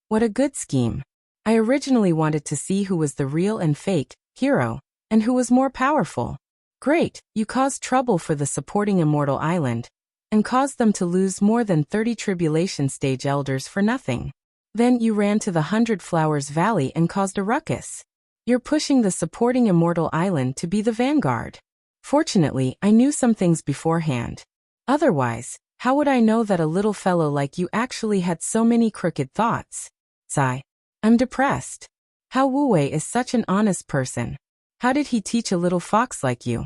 "What a good scheme. I originally wanted to see who was the real and fake hero, and who was more powerful. Great, you caused trouble for the supporting Immortal Island, and caused them to lose more than 30 tribulation stage elders for nothing. Then you ran to the 100 Flowers Valley and caused a ruckus. You're pushing the supporting Immortal Island to be the vanguard. Fortunately, I knew some things beforehand. Otherwise, how would I know that a little fellow like you actually had so many crooked thoughts? Sigh. I'm depressed. How Wu Wei is such an honest person. How did he teach a little fox like you?"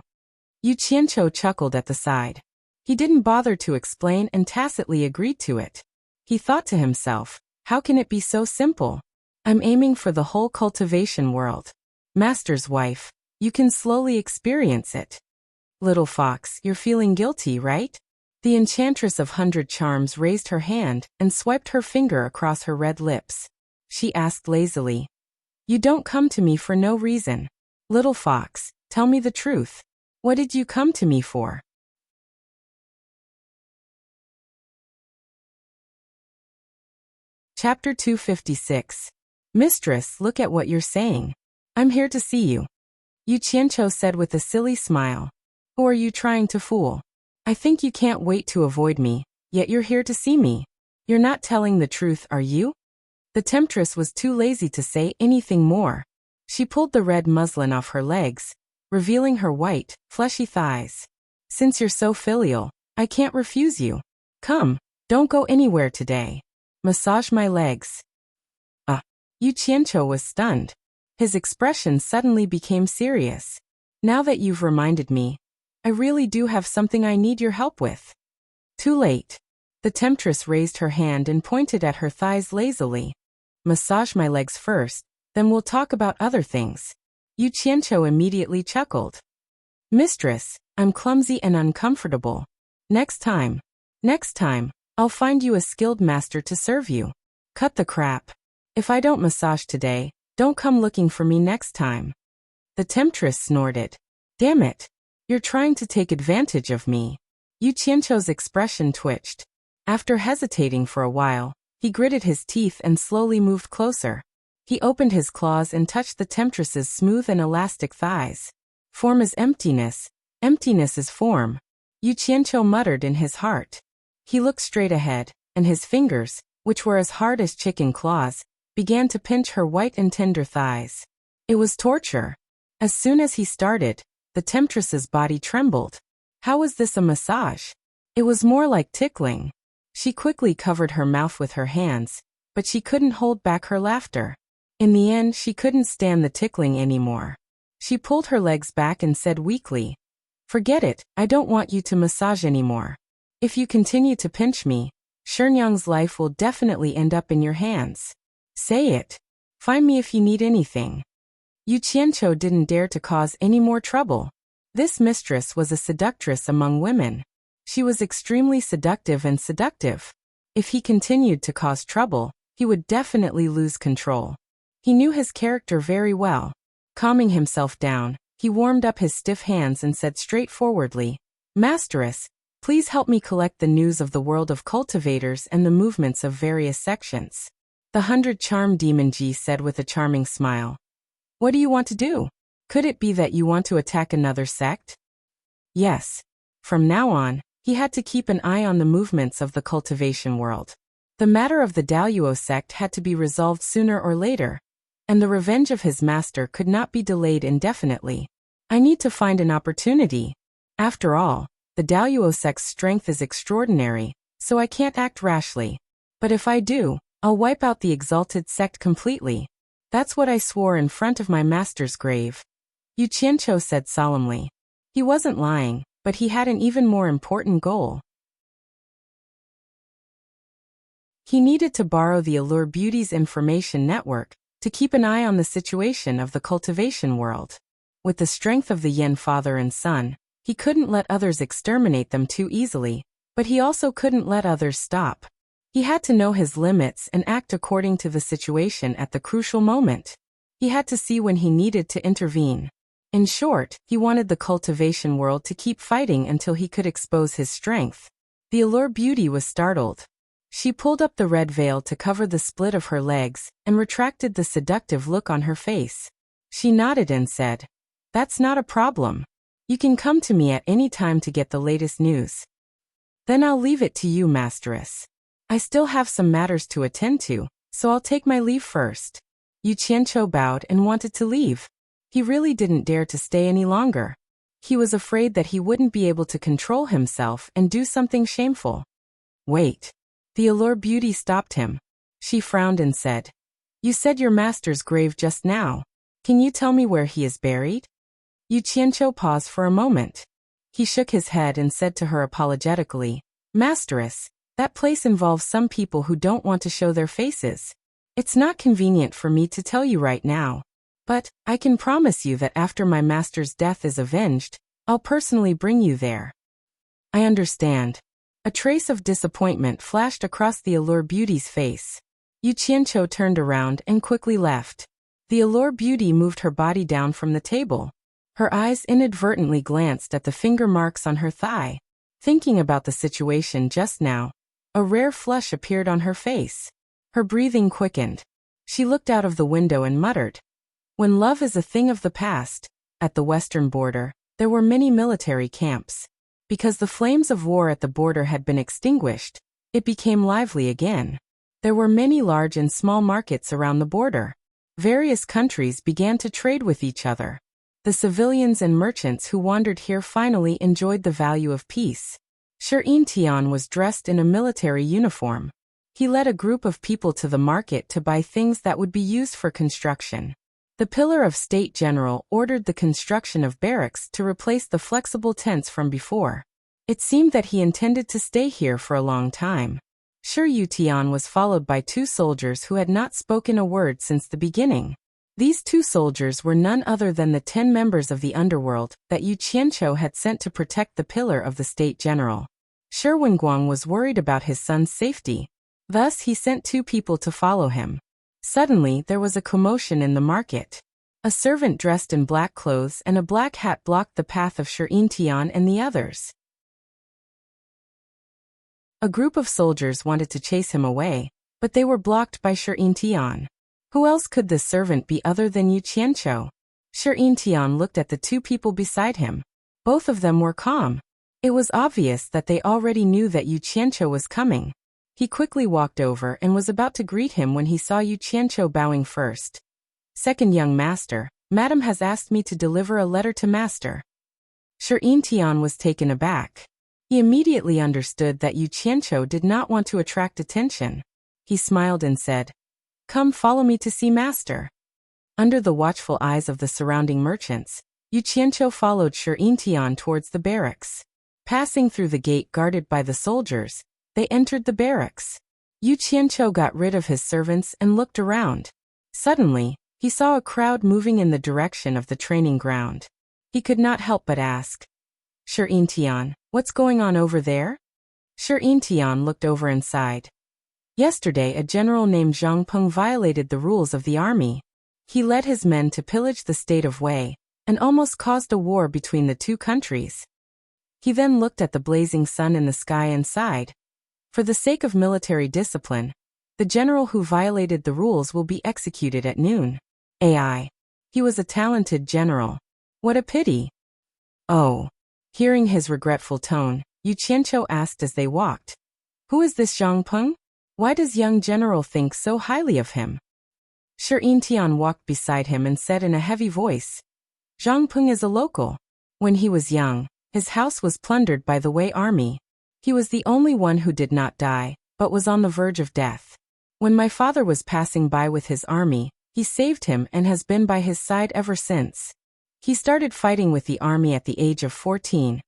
Yu Qianqiu chuckled at the side. He didn't bother to explain and tacitly agreed to it. He thought to himself, how can it be so simple? I'm aiming for the whole cultivation world. Master's wife, you can slowly experience it. Little fox, you're feeling guilty, right? The enchantress of 100 Charms raised her hand and swiped her finger across her red lips. She asked lazily, "You don't come to me for no reason. Little fox, tell me the truth. What did you come to me for?" Chapter 256. Mistress, look at what you're saying. I'm here to see you. Yu Qianqiu said with a silly smile. Who are you trying to fool? I think you can't wait to avoid me, yet you're here to see me. You're not telling the truth, are you? The temptress was too lazy to say anything more. She pulled the red muslin off her legs, revealing her white, fleshy thighs. Since you're so filial, I can't refuse you. Come, don't go anywhere today. Massage my legs. Yu Qianqiu was stunned. His expression suddenly became serious. Now that you've reminded me, I really do have something I need your help with. Too late. The temptress raised her hand and pointed at her thighs lazily. Massage my legs first, then we'll talk about other things. Yu Qianqiu immediately chuckled. Mistress, I'm clumsy and uncomfortable. Next time, I'll find you a skilled master to serve you. Cut the crap. If I don't massage today, don't come looking for me next time. The temptress snorted. Damn it. You're trying to take advantage of me. Yu Qianqiu's expression twitched. After hesitating for a while, he gritted his teeth and slowly moved closer. He opened his claws and touched the temptress's smooth and elastic thighs. Form is emptiness. Emptiness is form. Yu Qianqiu muttered in his heart. He looked straight ahead, and his fingers, which were as hard as chicken claws, began to pinch her white and tender thighs. It was torture. As soon as he started, the temptress's body trembled. How was this a massage? It was more like tickling. She quickly covered her mouth with her hands, but she couldn't hold back her laughter. In the end, she couldn't stand the tickling anymore. She pulled her legs back and said weakly, Forget it, I don't want you to massage anymore. If you continue to pinch me, Shenyang's life will definitely end up in your hands. Say it. Find me if you need anything. Yu Qianqiu didn't dare to cause any more trouble. This mistress was a seductress among women. She was extremely seductive and seductive. If he continued to cause trouble, he would definitely lose control. He knew his character very well. Calming himself down, he warmed up his stiff hands and said straightforwardly, Masteress, please help me collect the news of the world of cultivators and the movements of various sections. The 100 Charm Demon Ji said with a charming smile. What do you want to do? Could it be that you want to attack another sect? Yes. From now on, he had to keep an eye on the movements of the cultivation world. The matter of the Daluo sect had to be resolved sooner or later, and the revenge of his master could not be delayed indefinitely. I need to find an opportunity. After all, the Daluo sect's strength is extraordinary, so I can't act rashly. But if I do, I'll wipe out the exalted sect completely. That's what I swore in front of my master's grave. Yu Qianqiu said solemnly. He wasn't lying, but he had an even more important goal. He needed to borrow the Allure Beauty's information network to keep an eye on the situation of the cultivation world. With the strength of the Yin father and son, he couldn't let others exterminate them too easily, but he also couldn't let others stop. He had to know his limits and act according to the situation at the crucial moment. He had to see when he needed to intervene. In short, he wanted the cultivation world to keep fighting until he could expose his strength. The Allure Beauty was startled. She pulled up the red veil to cover the split of her legs and retracted the seductive look on her face. She nodded and said, That's not a problem. You can come to me at any time to get the latest news. Then I'll leave it to you, Masteress. I still have some matters to attend to, so I'll take my leave first. Yu Qianqiu bowed and wanted to leave. He really didn't dare to stay any longer. He was afraid that he wouldn't be able to control himself and do something shameful. Wait. The Allure Beauty stopped him. She frowned and said, You said your master's grave just now. Can you tell me where he is buried? Yu Qianqiu paused for a moment. He shook his head and said to her apologetically, Masteress, that place involves some people who don't want to show their faces. It's not convenient for me to tell you right now. But, I can promise you that after my master's death is avenged, I'll personally bring you there. I understand. A trace of disappointment flashed across the Allure Beauty's face. Yu Qianqiu turned around and quickly left. The Allure Beauty moved her body down from the table. Her eyes inadvertently glanced at the finger marks on her thigh. Thinking about the situation just now, a rare flush appeared on her face. Her breathing quickened. She looked out of the window and muttered, "When love is a thing of the past." At the western border, there were many military camps. Because the flames of war at the border had been extinguished, it became lively again. There were many large and small markets around the border. Various countries began to trade with each other. The civilians and merchants who wandered here finally enjoyed the value of peace. Tian was dressed in a military uniform. He led a group of people to the market to buy things that would be used for construction. The Pillar of State General ordered the construction of barracks to replace the flexible tents from before. It seemed that he intended to stay here for a long time. Tian was followed by 2 soldiers who had not spoken a word since the beginning. These 2 soldiers were none other than the 10 members of the underworld that Yu Qianqiu had sent to protect the Pillar of the State General. Wenguang was worried about his son's safety. Thus he sent 2 people to follow him. Suddenly there was a commotion in the market. A servant dressed in black clothes and a black hat blocked the path of Tian and the others. A group of soldiers wanted to chase him away, but they were blocked by Tian. Who else could this servant be other than Yu Qianqiu? Tian looked at the 2 people beside him. Both of them were calm. It was obvious that they already knew that Yu Qianqiu was coming. He quickly walked over and was about to greet him when he saw Yu Qianqiu bowing first. "Second young master, Madam has asked me to deliver a letter to master." Tian was taken aback. He immediately understood that Yu Qianqiu did not want to attract attention. He smiled and said, "Come follow me to see master." Under the watchful eyes of the surrounding merchants, Yu Qianqiu followed Tian towards the barracks. Passing through the gate guarded by the soldiers, they entered the barracks. Yu Qianqiu got rid of his servants and looked around. Suddenly, he saw a crowd moving in the direction of the training ground. He could not help but ask, "Tian, what's going on over there?" Tian looked over and sighed. Yesterday a general named Zhang Peng violated the rules of the army. He led his men to pillage the state of Wei, and almost caused a war between the 2 countries. He then looked at the blazing sun in the sky and sighed. For the sake of military discipline, the general who violated the rules will be executed at noon. He was a talented general. What a pity. Oh. Hearing his regretful tone, Yu Qianqiu asked as they walked, "Who is this Zhang Peng? Why does young general think so highly of him?" Tian walked beside him and said in a heavy voice, "Zhang Peng is a local. When he was young, his house was plundered by the Wei army. He was the only one who did not die, but was on the verge of death. When my father was passing by with his army, he saved him and has been by his side ever since. He started fighting with the army at the age of 14,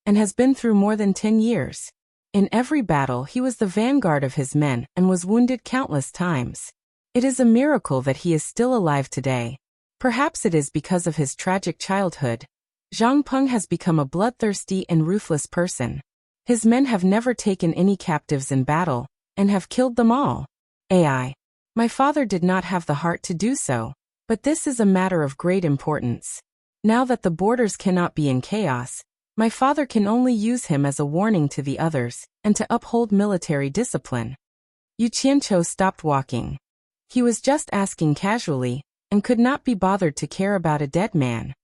and has been through more than 10 years. In every battle he was the vanguard of his men and was wounded countless times. It is a miracle that he is still alive today. Perhaps it is because of his tragic childhood. Zhang Peng has become a bloodthirsty and ruthless person. His men have never taken any captives in battle, and have killed them all. My father did not have the heart to do so, but this is a matter of great importance. Now that the borders cannot be in chaos, my father can only use him as a warning to the others, and to uphold military discipline." Yu Qianqiu stopped walking. He was just asking casually, and could not be bothered to care about a dead man.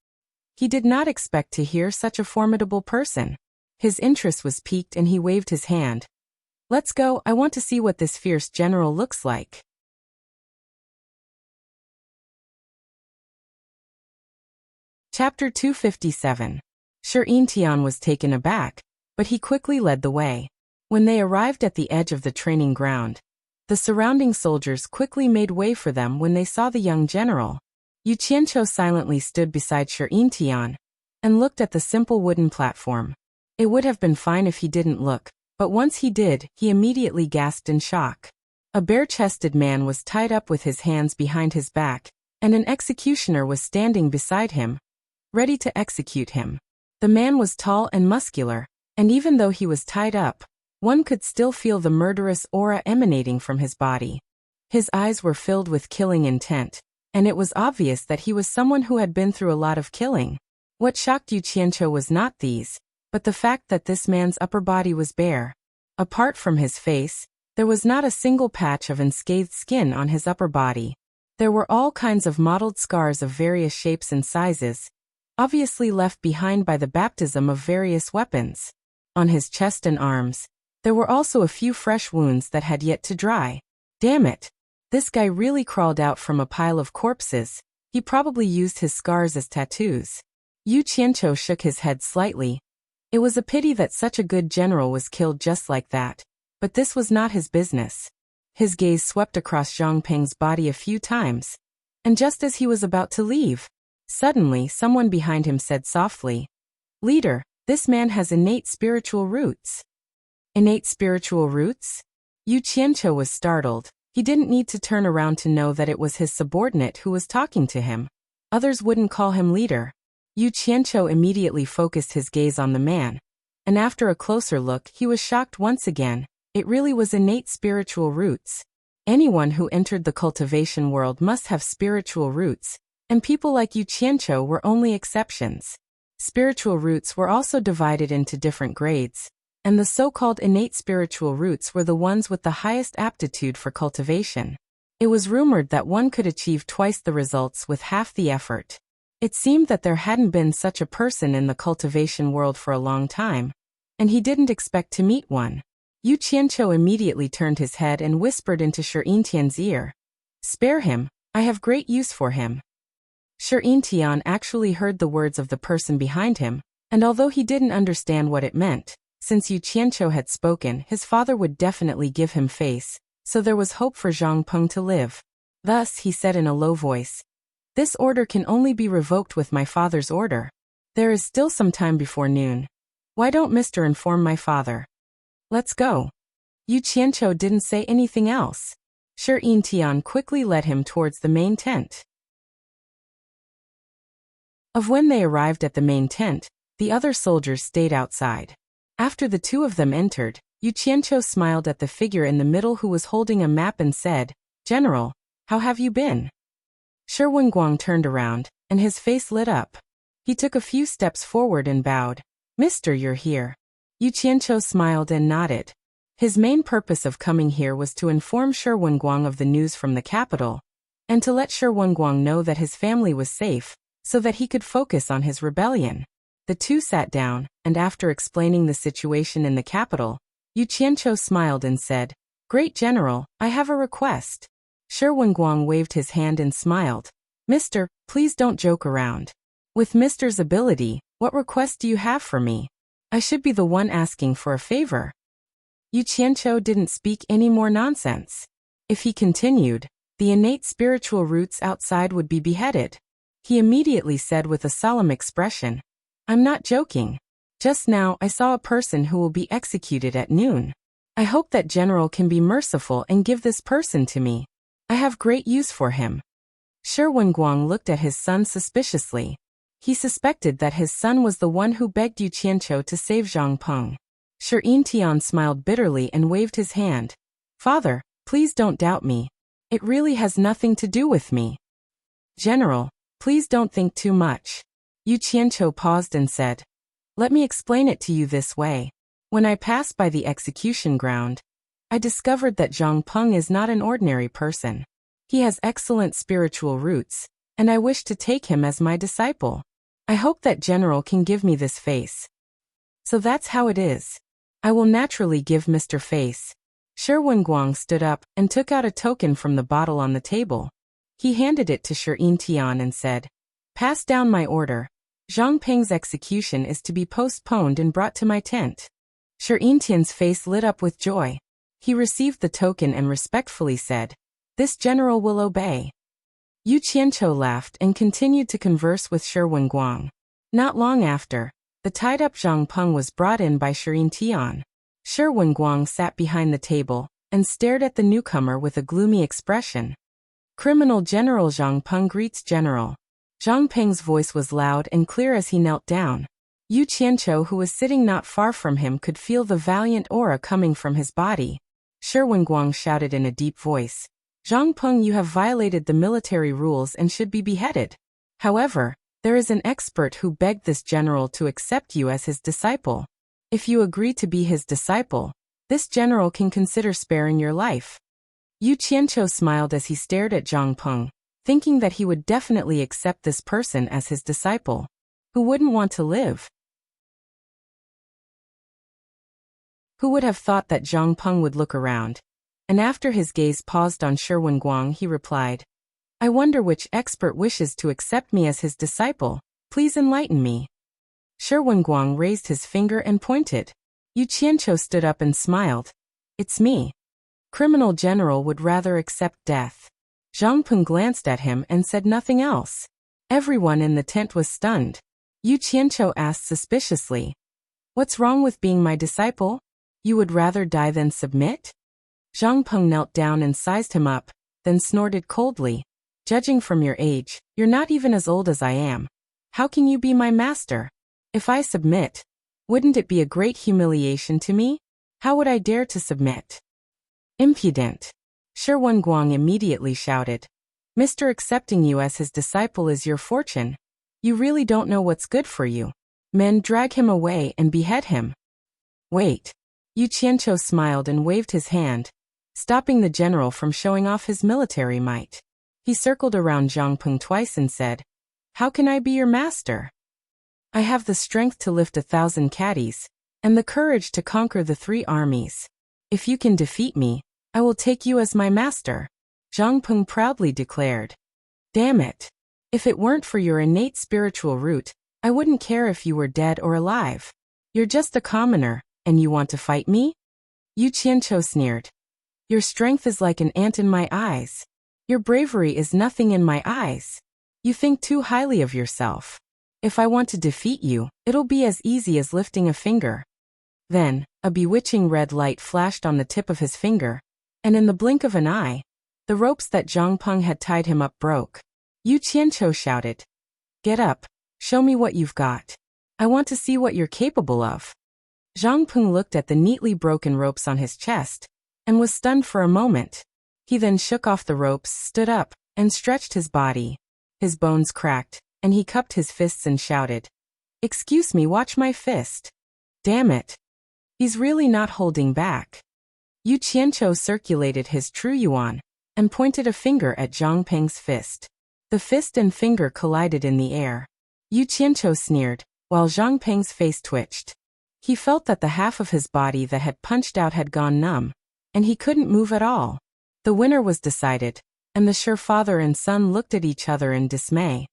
He did not expect to hear such a formidable person. His interest was piqued and he waved his hand. "Let's go, I want to see what this fierce general looks like." Chapter 257. Tian was taken aback, but he quickly led the way. When they arrived at the edge of the training ground, the surrounding soldiers quickly made way for them when they saw the young general. Yu Qianqiu silently stood beside Tian, and looked at the simple wooden platform. It would have been fine if he didn't look, but once he did, he immediately gasped in shock. A bare-chested man was tied up with his hands behind his back, and an executioner was standing beside him, ready to execute him. The man was tall and muscular, and even though he was tied up, one could still feel the murderous aura emanating from his body. His eyes were filled with killing intent, and it was obvious that he was someone who had been through a lot of killing. What shocked Yu Qianqiu was not these, but the fact that this man's upper body was bare. Apart from his face, there was not a single patch of unscathed skin on his upper body. There were all kinds of mottled scars of various shapes and sizes, obviously left behind by the baptism of various weapons. On his chest and arms, there were also a few fresh wounds that had yet to dry. Damn it! This guy really crawled out from a pile of corpses. He probably used his scars as tattoos. Yu Qianqiu shook his head slightly. It was a pity that such a good general was killed just like that, but this was not his business. His gaze swept across Zhang Peng's body a few times, and just as he was about to leave, suddenly someone behind him said softly, "Leader, this man has innate spiritual roots." Innate spiritual roots? Yu Qianqiu was startled. He didn't need to turn around to know that it was his subordinate who was talking to him. Others wouldn't call him leader. Yu Qianqiu immediately focused his gaze on the man, and after a closer look he was shocked once again. It really was innate spiritual roots. Anyone who entered the cultivation world must have spiritual roots, and people like Yu Qianqiu were only exceptions. Spiritual roots were also divided into different grades, and the so-called innate spiritual roots were the ones with the highest aptitude for cultivation. It was rumored that one could achieve twice the results with half the effort. It seemed that there hadn't been such a person in the cultivation world for a long time, and he didn't expect to meet one. Yu Qianqiu immediately turned his head and whispered into Shi Yintian's ear. "Spare him, I have great use for him." Shi Yintian actually heard the words of the person behind him, and although he didn't understand what it meant, since Yu Qianqiu had spoken, his father would definitely give him face, so there was hope for Zhang Peng to live. Thus, he said in a low voice, "This order can only be revoked with my father's order. There is still some time before noon. Why don't Mr. inform my father? Let's go." Yu Qianqiu didn't say anything else. Shi Yintian quickly led him towards the main tent. When they arrived at the main tent, the other soldiers stayed outside. After the two of them entered, Yu Qianqiu smiled at the figure in the middle who was holding a map and said, "General, how have you been?" Shi Wenguang turned around, and his face lit up. He took a few steps forward and bowed. "Mister, you're here." Yu Qianqiu smiled and nodded. His main purpose of coming here was to inform Shi Wenguang of the news from the capital, and to let Shi Wenguang know that his family was safe, so that he could focus on his rebellion. The two sat down, and after explaining the situation in the capital, Yu Qianqiu smiled and said, "Great General, I have a request." Shi Wenguang waved his hand and smiled. "Mister, please don't joke around. With Mister's ability, what request do you have for me? I should be the one asking for a favor." Yu Qianqiu didn't speak any more nonsense. If he continued, the innate spiritual roots outside would be beheaded. He immediately said with a solemn expression, "I'm not joking. Just now I saw a person who will be executed at noon. I hope that General can be merciful and give this person to me. I have great use for him." Shi Wenguang looked at his son suspiciously. He suspected that his son was the one who begged Yu Qianqiu to save Zhang Peng. Shi Yintian smiled bitterly and waved his hand. "Father, please don't doubt me. It really has nothing to do with me." "General, please don't think too much." Yu Qianqiu paused and said, "Let me explain it to you this way. When I passed by the execution ground, I discovered that Zhang Peng is not an ordinary person. He has excellent spiritual roots, and I wish to take him as my disciple. I hope that General can give me this face." "So that's how it is. I will naturally give Mr. Face." Shi Wenguang stood up and took out a token from the bottle on the table. He handed it to Shi Yintian and said, "Pass down my order. Zhang Peng's execution is to be postponed and brought to my tent." Shi Yintian's face lit up with joy. He received the token and respectfully said, "This general will obey." Yu Qianqiu laughed and continued to converse with Shi Wenguang. Not long after, the tied-up Zhang Peng was brought in by Shi Yintian. Shi Wenguang sat behind the table and stared at the newcomer with a gloomy expression. "Criminal General Zhang Peng greets General." Zhang Peng's voice was loud and clear as he knelt down. Yu Qianqiu, who was sitting not far from him, could feel the valiant aura coming from his body. Shi Wenguang shouted in a deep voice, "Zhang Peng, you have violated the military rules and should be beheaded. However, there is an expert who begged this general to accept you as his disciple. If you agree to be his disciple, this general can consider sparing your life." Yu Qianqiu smiled as he stared at Zhang Peng. thinking that he would definitely accept this person as his disciple. Who wouldn't want to live? Who would have thought that Zhang Peng would look around? And after his gaze paused on Shi Wenguang, he replied, I wonder which expert wishes to accept me as his disciple. Please enlighten me. Shi Wenguang raised his finger and pointed. Yu Qianqiu stood up and smiled. It's me. Criminal general would rather accept death. Zhang Peng glanced at him and said nothing else. Everyone in the tent was stunned. Yu Qianqiu asked suspiciously, What's wrong with being my disciple? You would rather die than submit? Zhang Peng knelt down and sized him up, then snorted coldly. Judging from your age, you're not even as old as I am. How can you be my master? If I submit, wouldn't it be a great humiliation to me? How would I dare to submit? Impudent. Shi Wenguang immediately shouted. Mr. Accepting you as his disciple is your fortune. You really don't know what's good for you. Men drag him away and behead him. Wait. Yu Qianqiu smiled and waved his hand, stopping the general from showing off his military might. He circled around Zhang Peng twice and said, How can I be your master? I have the strength to lift 1,000 caddies, and the courage to conquer the 3 armies. If you can defeat me, I will take you as my master, Zhang Peng proudly declared. Damn it. If it weren't for your innate spiritual root, I wouldn't care if you were dead or alive. You're just a commoner, and you want to fight me? Yu Qianqiu sneered. Your strength is like an ant in my eyes. Your bravery is nothing in my eyes. You think too highly of yourself. If I want to defeat you, it'll be as easy as lifting a finger. Then, a bewitching red light flashed on the tip of his finger, and in the blink of an eye, the ropes that Zhang Peng had tied him up broke. Yu Qianqiu shouted, Get up, show me what you've got. I want to see what you're capable of. Zhang Peng looked at the neatly broken ropes on his chest, and was stunned for a moment. He then shook off the ropes, stood up, and stretched his body. His bones cracked, and he cupped his fists and shouted, Excuse me, watch my fist. Damn it. He's really not holding back. Yu Qianqiu circulated his true yuan, and pointed a finger at Zhang Peng's fist. The fist and finger collided in the air. Yu Qianqiu sneered, while Zhang Peng's face twitched. He felt that the half of his body that had punched out had gone numb, and he couldn't move at all. The winner was decided, and the Shi father and son looked at each other in dismay.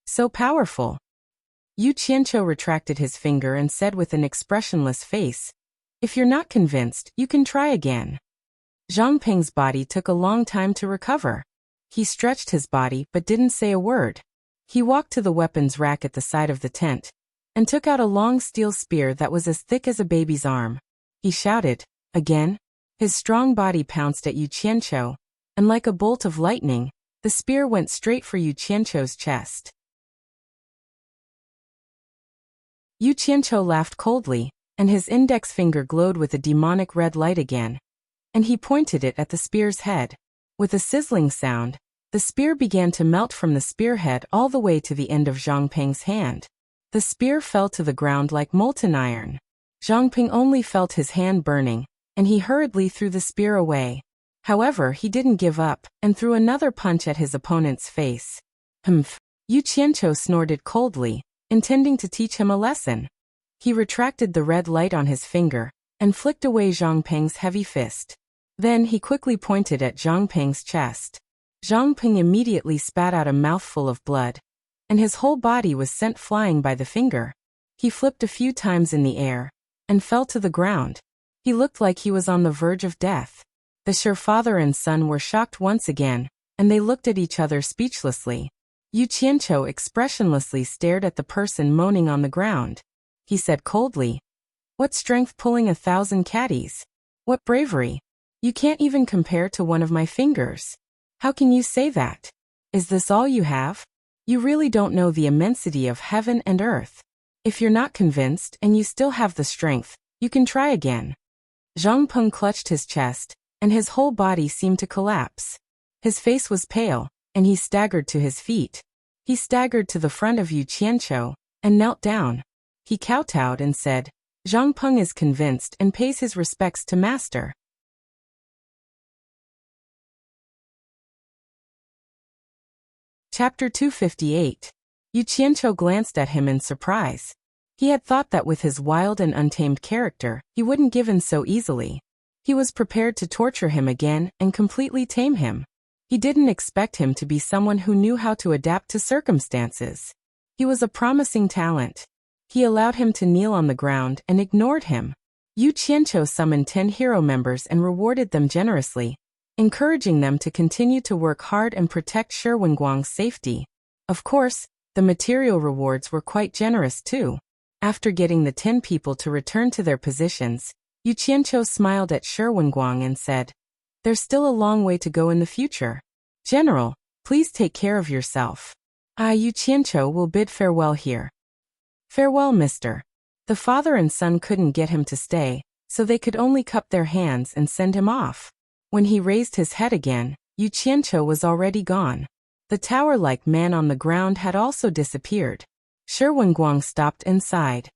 So powerful. Yu Qianqiu retracted his finger and said with an expressionless face, If you're not convinced, you can try again. Zhang Peng's body took a long time to recover. He stretched his body but didn't say a word. He walked to the weapons rack at the side of the tent, and took out a long steel spear that was as thick as a baby's arm. He shouted, Again? His strong body pounced at Yu Qianqiu, and like a bolt of lightning, the spear went straight for Yu Qianqiu's chest. Yu Qianqiu laughed coldly, and his index finger glowed with a demonic red light again, and he pointed it at the spear's head. With a sizzling sound, the spear began to melt from the spearhead all the way to the end of Zhang Peng's hand. The spear fell to the ground like molten iron. Zhang Peng only felt his hand burning, and he hurriedly threw the spear away. However, he didn't give up, and threw another punch at his opponent's face. Humph! Yu Qianqiu snorted coldly, intending to teach him a lesson. He retracted the red light on his finger, and flicked away Zhang Peng's heavy fist. Then he quickly pointed at Zhang Peng's chest. Zhang Peng immediately spat out a mouthful of blood, and his whole body was sent flying by the finger. He flipped a few times in the air, and fell to the ground. He looked like he was on the verge of death. The Shi father and son were shocked once again, and they looked at each other speechlessly. Yu Qianqiu expressionlessly stared at the person moaning on the ground. He said coldly, What strength pulling 1,000 caddies? What bravery! You can't even compare to one of my fingers. How can you say that? Is this all you have? You really don't know the immensity of heaven and earth. If you're not convinced and you still have the strength, you can try again. Zhang Peng clutched his chest, and his whole body seemed to collapse. His face was pale, and he staggered to his feet. He staggered to the front of Yu Qianqiu, and knelt down. He kowtowed and said, Zhang Peng is convinced and pays his respects to master. Chapter 258. Yu Qianqiu glanced at him in surprise. He had thought that with his wild and untamed character, he wouldn't give in so easily. He was prepared to torture him again and completely tame him. He didn't expect him to be someone who knew how to adapt to circumstances. He was a promising talent. He allowed him to kneel on the ground and ignored him. Yu Qianqiu summoned 10 hero members and rewarded them generously, encouraging them to continue to work hard and protect Shi Wenguang's safety. Of course, the material rewards were quite generous too. After getting the 10 people to return to their positions, Yu Qianqiu smiled at Shi Wenguang and said, "There's still a long way to go in the future. General, please take care of yourself. I, Yu Qianqiu, will bid farewell here." "Farewell, mister." The father and son couldn't get him to stay, so they could only cup their hands and send him off. When he raised his head again, Yu Qianqiu was already gone. The tower-like man on the ground had also disappeared. Shi Wenguang stopped and sighed.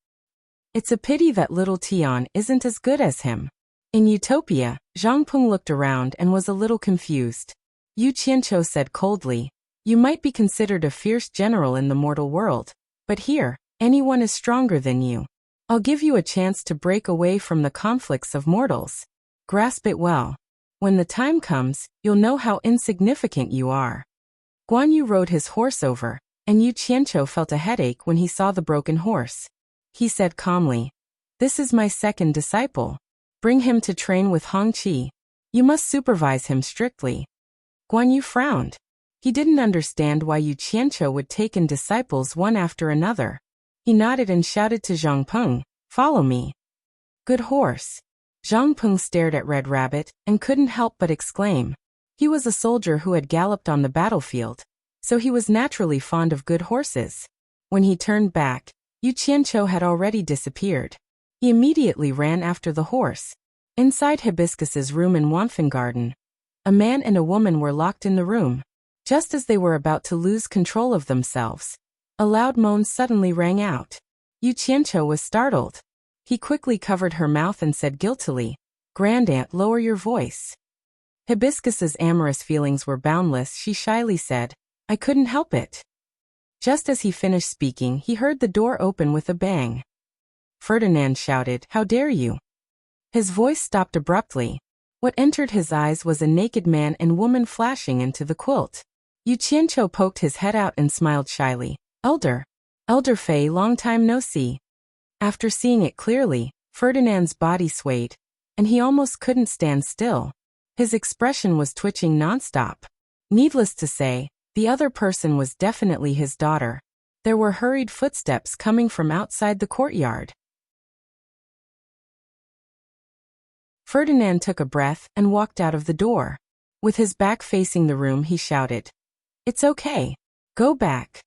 It's a pity that little Tian isn't as good as him. In Utopia, Zhang Peng looked around and was a little confused. Yu Qianqiu said coldly, "You might be considered a fierce general in the mortal world, but here, anyone is stronger than you. I'll give you a chance to break away from the conflicts of mortals. Grasp it well. When the time comes, you'll know how insignificant you are." Guan Yu rode his horse over, and Yu Qianqiu felt a headache when he saw the broken horse. He said calmly, "This is my second disciple. Bring him to train with Hongqi. You must supervise him strictly." Guan Yu frowned. He didn't understand why Yu Qianqiu would take in disciples one after another. He nodded and shouted to Zhang Peng, "Follow me." "Good horse." Zhang Peng stared at Red Rabbit and couldn't help but exclaim. He was a soldier who had galloped on the battlefield, so he was naturally fond of good horses. When he turned back, Yu Qianqiu had already disappeared. He immediately ran after the horse. Inside Hibiscus's room in Wanfen a man and a woman were locked in the room. Just as they were about to lose control of themselves, a loud moan suddenly rang out. Yu Qianqiu was startled. He quickly covered her mouth and said guiltily, "Grandaunt, lower your voice." Hibiscus's amorous feelings were boundless. She shyly said, "I couldn't help it." Just as he finished speaking, he heard the door open with a bang. Ferdinand shouted, "How dare you!" His voice stopped abruptly. What entered his eyes was a naked man and woman flashing into the quilt. Yu Qianqiu poked his head out and smiled shyly. Elder Fei, long time no see." After seeing it clearly, Ferdinand's body swayed, and he almost couldn't stand still. His expression was twitching nonstop. Needless to say, the other person was definitely his daughter. There were hurried footsteps coming from outside the courtyard. Ferdinand took a breath and walked out of the door. With his back facing the room, he shouted, "It's okay. Go back."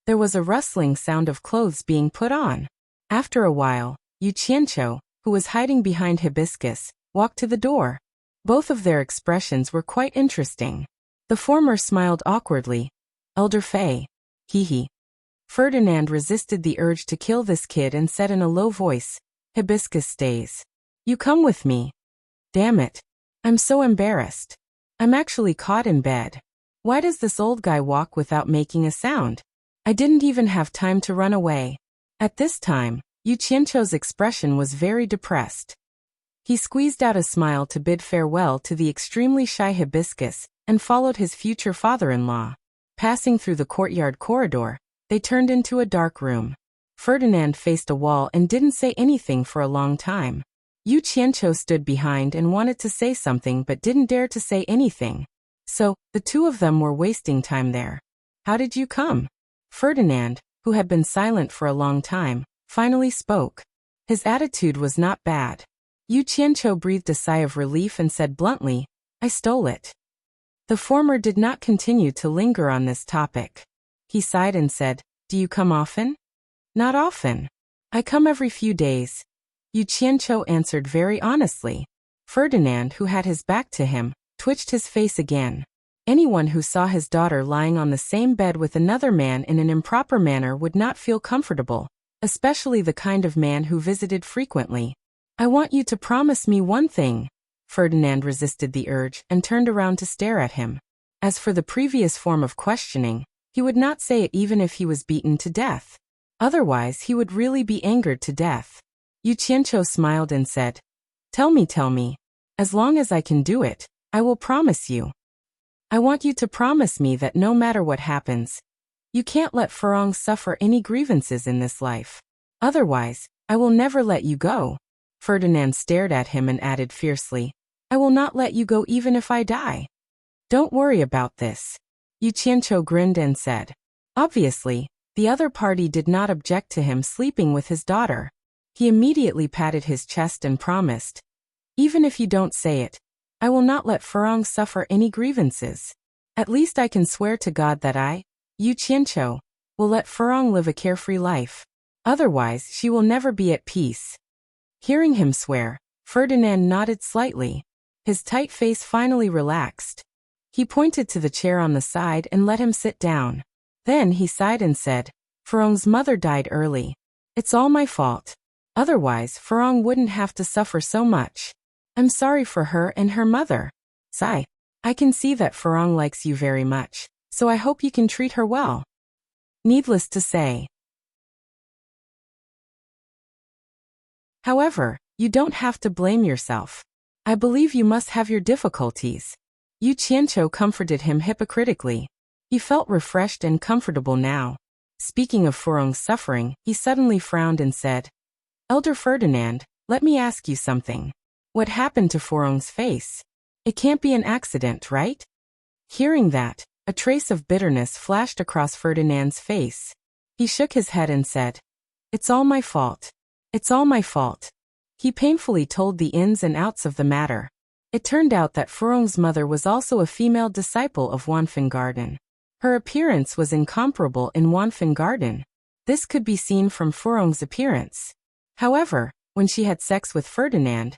There was a rustling sound of clothes being put on. After a while, Yu Qianqiu, who was hiding behind Hibiscus, walked to the door. Both of their expressions were quite interesting. The former smiled awkwardly. "Elder Fei. Hee." Ferdinand resisted the urge to kill this kid and said in a low voice, "Hibiscus stays. You come with me." "Damn it. I'm so embarrassed. I'm actually caught in bed. Why does this old guy walk without making a sound? I didn't even have time to run away." At this time, Yu Qianqiu's expression was very depressed. He squeezed out a smile to bid farewell to the extremely shy Hibiscus and followed his future father-in-law. Passing through the courtyard corridor, they turned into a dark room. Ferdinand faced a wall and didn't say anything for a long time. Yu Qianqiu stood behind and wanted to say something but didn't dare to say anything. So, the two of them were wasting time there. "How did you come?" Ferdinand, who had been silent for a long time, finally spoke. His attitude was not bad. Yu Qianqiu breathed a sigh of relief and said bluntly, "I stole it." The former did not continue to linger on this topic. He sighed and said, "Do you come often?" "Not often. I come every few days." Yu Qianqiu answered very honestly. Ferdinand, who had his back to him, twitched his face again. Anyone who saw his daughter lying on the same bed with another man in an improper manner would not feel comfortable, especially the kind of man who visited frequently. "I want you to promise me one thing." Ferdinand resisted the urge and turned around to stare at him. As for the previous form of questioning, He would not say it even if he was beaten to death. Otherwise, he would really be angered to death. Yu Qianqiu smiled and said, tell me. As long as I can do it, I will promise you. I want you to promise me that no matter what happens, you can't let Furong suffer any grievances in this life. Otherwise, I will never let you go. Ferdinand stared at him and added fiercely, I will not let you go even if I die. Don't worry about this. Yu Qianqiu grinned and said. Obviously, the other party did not object to him sleeping with his daughter. He immediately patted his chest and promised, even if you don't say it, I will not let Furong suffer any grievances. At least I can swear to God that I, Yu Qianqiu, will let Furong live a carefree life. Otherwise, she will never be at peace. Hearing him swear, Ferdinand nodded slightly. His tight face finally relaxed. He pointed to the chair on the side and let him sit down. Then he sighed and said, Furong's mother died early. It's all my fault. Otherwise, Furong wouldn't have to suffer so much. I'm sorry for her and her mother. Sigh. I can see that Furong likes you very much, so I hope you can treat her well. Needless to say. However, you don't have to blame yourself. I believe you must have your difficulties. Yu Qianqiu comforted him hypocritically. He felt refreshed and comfortable now. Speaking of Furong's suffering, he suddenly frowned and said, Elder Ferdinand, let me ask you something. What happened to Furong's face? It can't be an accident, right? Hearing that, a trace of bitterness flashed across Ferdinand's face. He shook his head and said, It's all my fault. It's all my fault. He painfully told the ins and outs of the matter. It turned out that Furong's mother was also a female disciple of Wanfen Garden. Her appearance was incomparable in Wanfen Garden. This could be seen from Furong's appearance. However, when she had sex with Ferdinand,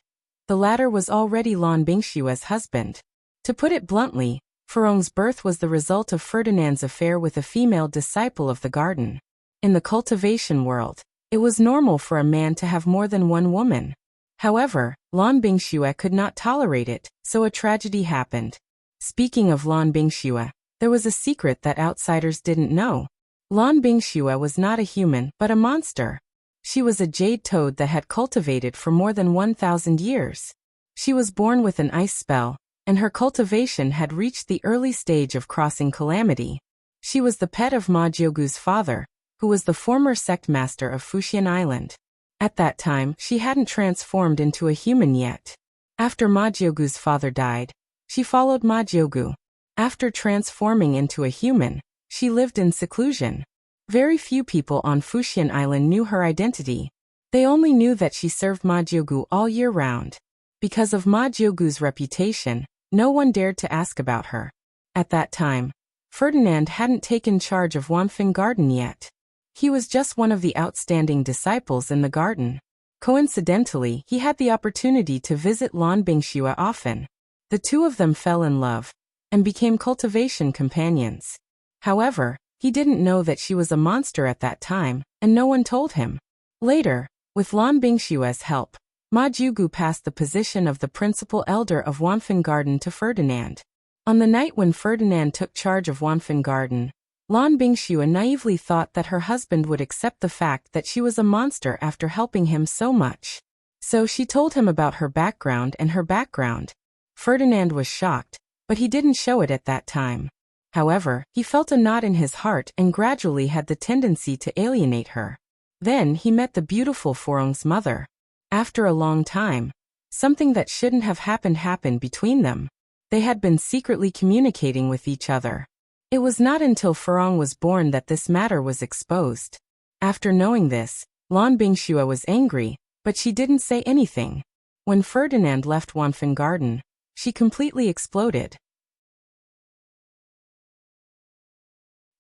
the latter was already Lan Bingshua's husband. To put it bluntly, Furong's birth was the result of Ferdinand's affair with a female disciple of the garden. In the cultivation world, it was normal for a man to have more than one woman. However, Lan Bingxue could not tolerate it, so a tragedy happened. Speaking of Lan Bingxue, there was a secret that outsiders didn't know. Lan Bingxue was not a human, but a monster. She was a jade toad that had cultivated for more than 1,000 years. She was born with an ice spell, and her cultivation had reached the early stage of crossing calamity. She was the pet of Ma Jiugu's father, who was the former sect master of Fuxian Island. At that time, she hadn't transformed into a human yet. After Ma Jiugu's father died, she followed Ma Jiugu. After transforming into a human, she lived in seclusion. Very few people on Fuxian Island knew her identity. They only knew that she served Ma Jiugu all year round. Because of Ma Jiugu's reputation, no one dared to ask about her. At that time, Ferdinand hadn't taken charge of Wanfen Garden yet. He was just one of the outstanding disciples in the garden. Coincidentally, he had the opportunity to visit Lan Bingxue often. The two of them fell in love and became cultivation companions. However, he didn't know that she was a monster at that time, and no one told him. Later, with Lan Bingxue's help, Ma Jiugu passed the position of the principal elder of Wanfen Garden to Ferdinand. On the night when Ferdinand took charge of Wanfen Garden, Lan Bingxue naively thought that her husband would accept the fact that she was a monster after helping him so much. So she told him about her background and her background. Ferdinand was shocked, but he didn't show it at that time. However, he felt a knot in his heart and gradually had the tendency to alienate her. Then he met the beautiful Furong's mother. After a long time, something that shouldn't have happened between them. They had been secretly communicating with each other. It was not until Furong was born that this matter was exposed. After knowing this, Lan Bingxue was angry, but she didn't say anything. When Ferdinand left Wanfen Garden, she completely exploded.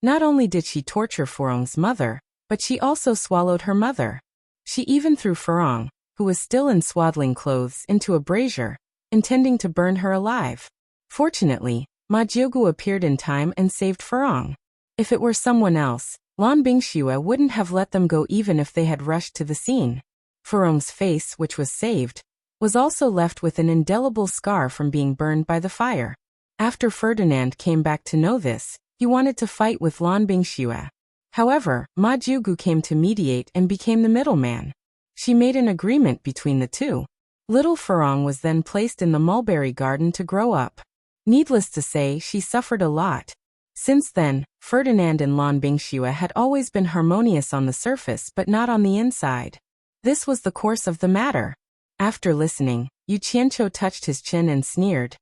Not only did she torture Furong's mother, but she also swallowed her mother. She even threw Furong, who was still in swaddling clothes, into a brazier, intending to burn her alive. Fortunately, Ma Jiugu appeared in time and saved Furong. If it were someone else, Lan Bingxue wouldn't have let them go even if they had rushed to the scene. Furong's face, which was saved, was also left with an indelible scar from being burned by the fire. After Ferdinand came back to know this, He wanted to fight with Lan Bingxue. However, Ma Jugu came to mediate and became the middleman. She made an agreement between the two. Little Furong was then placed in the mulberry garden to grow up. Needless to say, she suffered a lot. Since then, Ferdinand and Lan Bingxue had always been harmonious on the surface but not on the inside. This was the course of the matter. After listening, Yu Qianqiu touched his chin and sneered.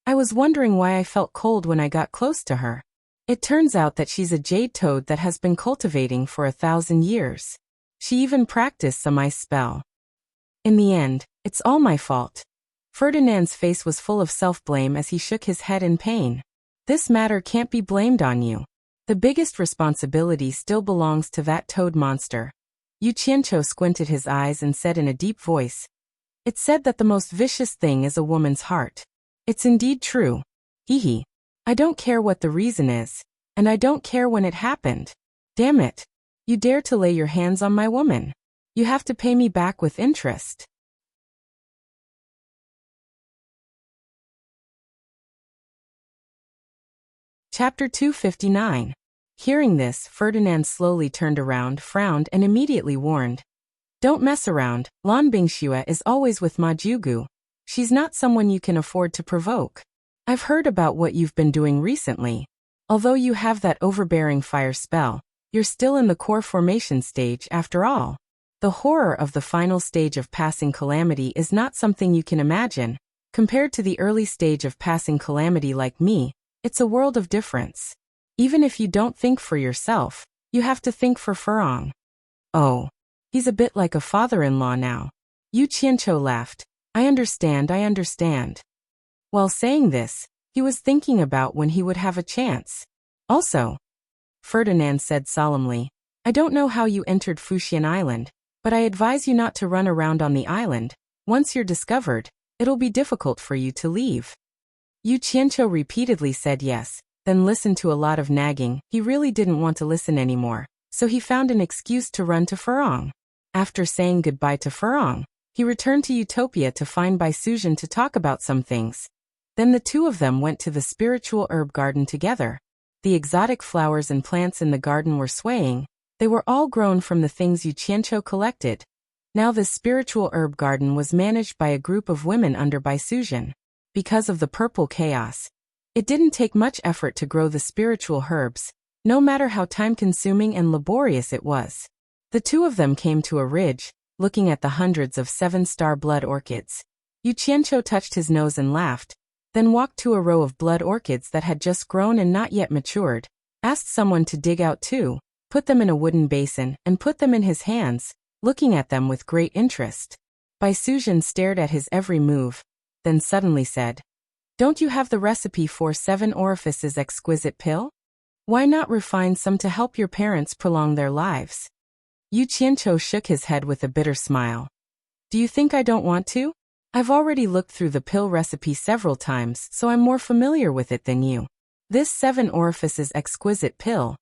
I was wondering why I felt cold when I got close to her. It turns out that she's a jade toad that has been cultivating for 1,000 years. She even practiced some ice spell. In the end, it's all my fault. Ferdinand's face was full of self-blame as he shook his head in pain. This matter can't be blamed on you. The biggest responsibility still belongs to that toad monster. Yu Qianqiu squinted his eyes and said in a deep voice. It's said that the most vicious thing is a woman's heart. It's indeed true. Hee. I don't care what the reason is, and I don't care when it happened. Damn it. You dare to lay your hands on my woman. You have to pay me back with interest. Chapter 259. Hearing this, Ferdinand slowly turned around, frowned, and immediately warned. Don't mess around. Lan Bingxue is always with Ma Jugu. She's not someone you can afford to provoke. I've heard about what you've been doing recently. Although you have that overbearing fire spell, you're still in the core formation stage after all. The horror of the final stage of passing calamity is not something you can imagine. Compared to the early stage of passing calamity like me, it's a world of difference. Even if you don't think for yourself, you have to think for Furong. Oh. He's a bit like a father-in-law now. Yu Qianqiu laughed. I understand. While saying this, he was thinking about when he would have a chance. Also, Ferdinand said solemnly, I don't know how you entered Fuxian Island, but I advise you not to run around on the island. Once you're discovered, it'll be difficult for you to leave. Yu Qianqiu repeatedly said yes, then listened to a lot of nagging. He really didn't want to listen anymore, so he found an excuse to run to Furong. After saying goodbye to Furong, he returned to Utopia to find Bai Suzhen to talk about some things. Then the two of them went to the spiritual herb garden together. The exotic flowers and plants in the garden were swaying. They were all grown from the things Yu Qianqiu collected. Now the spiritual herb garden was managed by a group of women under Bai Suzhen. Because of the purple chaos, it didn't take much effort to grow the spiritual herbs, no matter how time-consuming and laborious it was. The two of them came to a ridge, looking at the hundreds of 7-star blood orchids. Yu Qianqiu touched his nose and laughed, then walked to a row of blood orchids that had just grown and not yet matured, asked someone to dig out 2, put them in a wooden basin, and put them in his hands, looking at them with great interest. Bai Suzhen stared at his every move, then suddenly said, Don't you have the recipe for 7 orifices exquisite pill? Why not refine some to help your parents prolong their lives? Yu Qianqiu shook his head with a bitter smile. Do you think I don't want to? I've already looked through the pill recipe several times, so I'm more familiar with it than you. This 7 orifices exquisite pill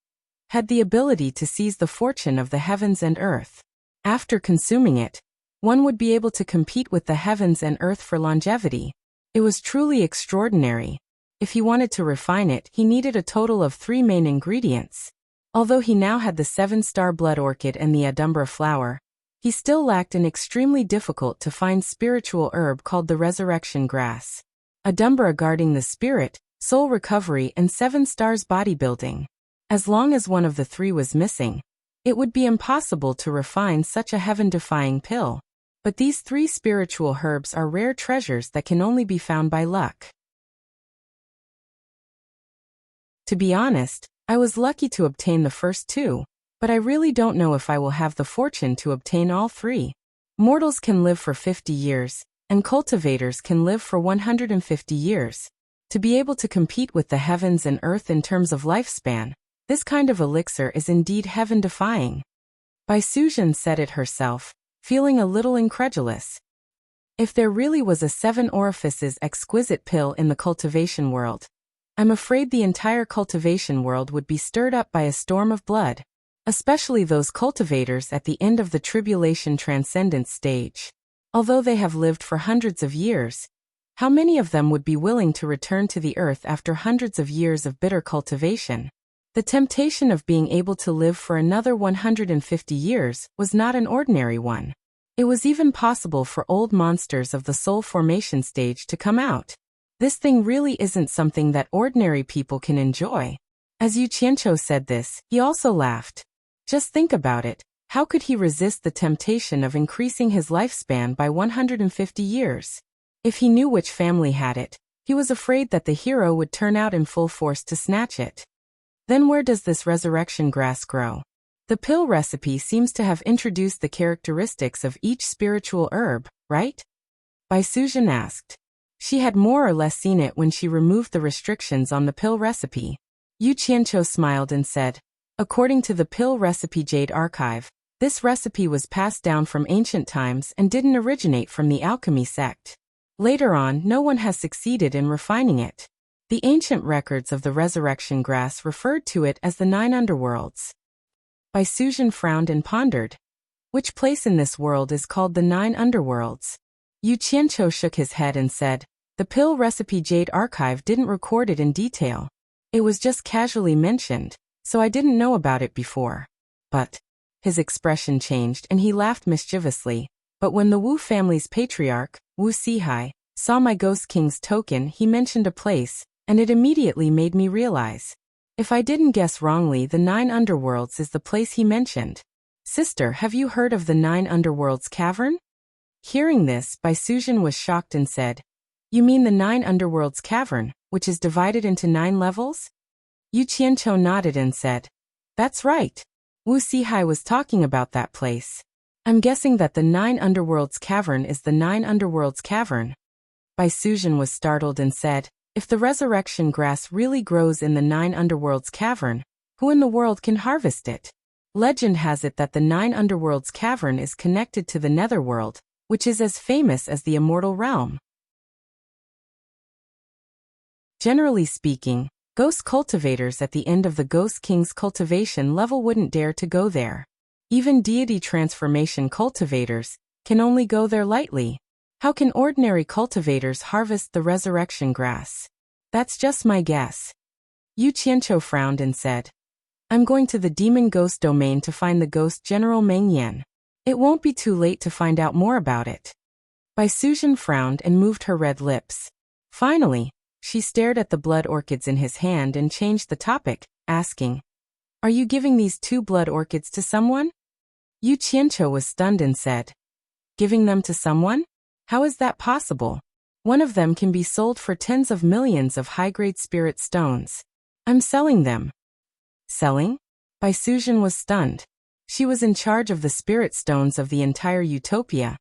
had the ability to seize the fortune of the heavens and earth. After consuming it, one would be able to compete with the heavens and earth for longevity. It was truly extraordinary. If he wanted to refine it, he needed a total of 3 main ingredients. Although he now had the 7-star blood orchid and the adumbra flower, he still lacked an extremely difficult to find spiritual herb called the resurrection grass. Adumbra guarding the spirit, soul recovery, and 7 stars bodybuilding. As long as one of the 3 was missing, it would be impossible to refine such a heaven-defying pill. But these 3 spiritual herbs are rare treasures that can only be found by luck. To be honest, I was lucky to obtain the first 2, but I really don't know if I will have the fortune to obtain all 3. Mortals can live for 50 years, and cultivators can live for 150 years. To be able to compete with the heavens and earth in terms of lifespan, this kind of elixir is indeed heaven-defying. Bai Suzhen said it herself, feeling a little incredulous. If there really was a 7 orifices exquisite pill in the cultivation world, I'm afraid the entire cultivation world would be stirred up by a storm of blood, especially those cultivators at the end of the tribulation transcendence stage. Although they have lived for hundreds of years, how many of them would be willing to return to the earth after hundreds of years of bitter cultivation? The temptation of being able to live for another 150 years was not an ordinary one. It was even possible for old monsters of the soul formation stage to come out. This thing really isn't something that ordinary people can enjoy. As Yu Qianqiu said this, he also laughed. Just think about it. How could he resist the temptation of increasing his lifespan by 150 years? If he knew which family had it, he was afraid that the hero would turn out in full force to snatch it. Then where does this resurrection grass grow? The pill recipe seems to have introduced the characteristics of each spiritual herb, right? Bai Suzhen asked. She had more or less seen it when she removed the restrictions on the pill recipe. Yu Qianqiu smiled and said, according to the pill recipe Jade Archive, this recipe was passed down from ancient times and didn't originate from the alchemy sect. Later on, no one has succeeded in refining it. The ancient records of the resurrection grass referred to it as the 9 underworlds. Bai Suzhen frowned and pondered. Which place in this world is called the 9 underworlds? Yu Qianqiu shook his head and said, the pill recipe Jade Archive didn't record it in detail. It was just casually mentioned, so I didn't know about it before. But, his expression changed and he laughed mischievously. But when the Wu family's patriarch, Wuxia, saw my Ghost King's token, he mentioned a place, and it immediately made me realize. If I didn't guess wrongly, the 9 underworlds is the place he mentioned. Sister, have you heard of the 9 underworlds cavern? Hearing this, Bai Suzhen was shocked and said, you mean the 9 underworlds cavern, which is divided into 9 levels? Yu Qianqiu nodded and said, that's right. Wuxia was talking about that place. I'm guessing that the 9 underworlds cavern is the 9 underworlds cavern. Bai Suzhen was startled and said, if the resurrection grass really grows in the 9 underworlds cavern, who in the world can harvest it? Legend has it that the 9 underworlds cavern is connected to the netherworld, which is as famous as the immortal realm. Generally speaking, ghost cultivators at the end of the Ghost King's cultivation level wouldn't dare to go there. Even deity transformation cultivators can only go there lightly. How can ordinary cultivators harvest the resurrection grass? That's just my guess. Yu Qianqiu frowned and said, I'm going to the demon ghost domain to find the ghost General Meng Yan. It won't be too late to find out more about it. Bai Suzhen frowned and moved her red lips. Finally, she stared at the blood orchids in his hand and changed the topic, asking, are you giving these 2 blood orchids to someone? Yu Qianqiu was stunned and said, giving them to someone? How is that possible? One of them can be sold for tens of millions of high-grade spirit stones. I'm selling them. Selling? Bai Suzhen was stunned. She was in charge of the spirit stones of the entire Utopia,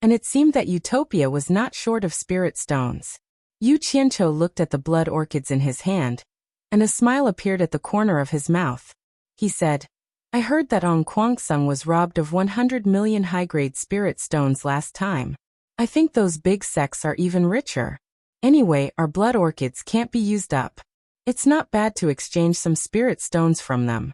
and it seemed that Utopia was not short of spirit stones. Yu Qianqiu looked at the blood orchids in his hand, and a smile appeared at the corner of his mouth. He said, I heard that Ong Kwangsung was robbed of 100 million high-grade spirit stones last time. I think those big sects are even richer. Anyway, our blood orchids can't be used up. It's not bad to exchange some spirit stones from them.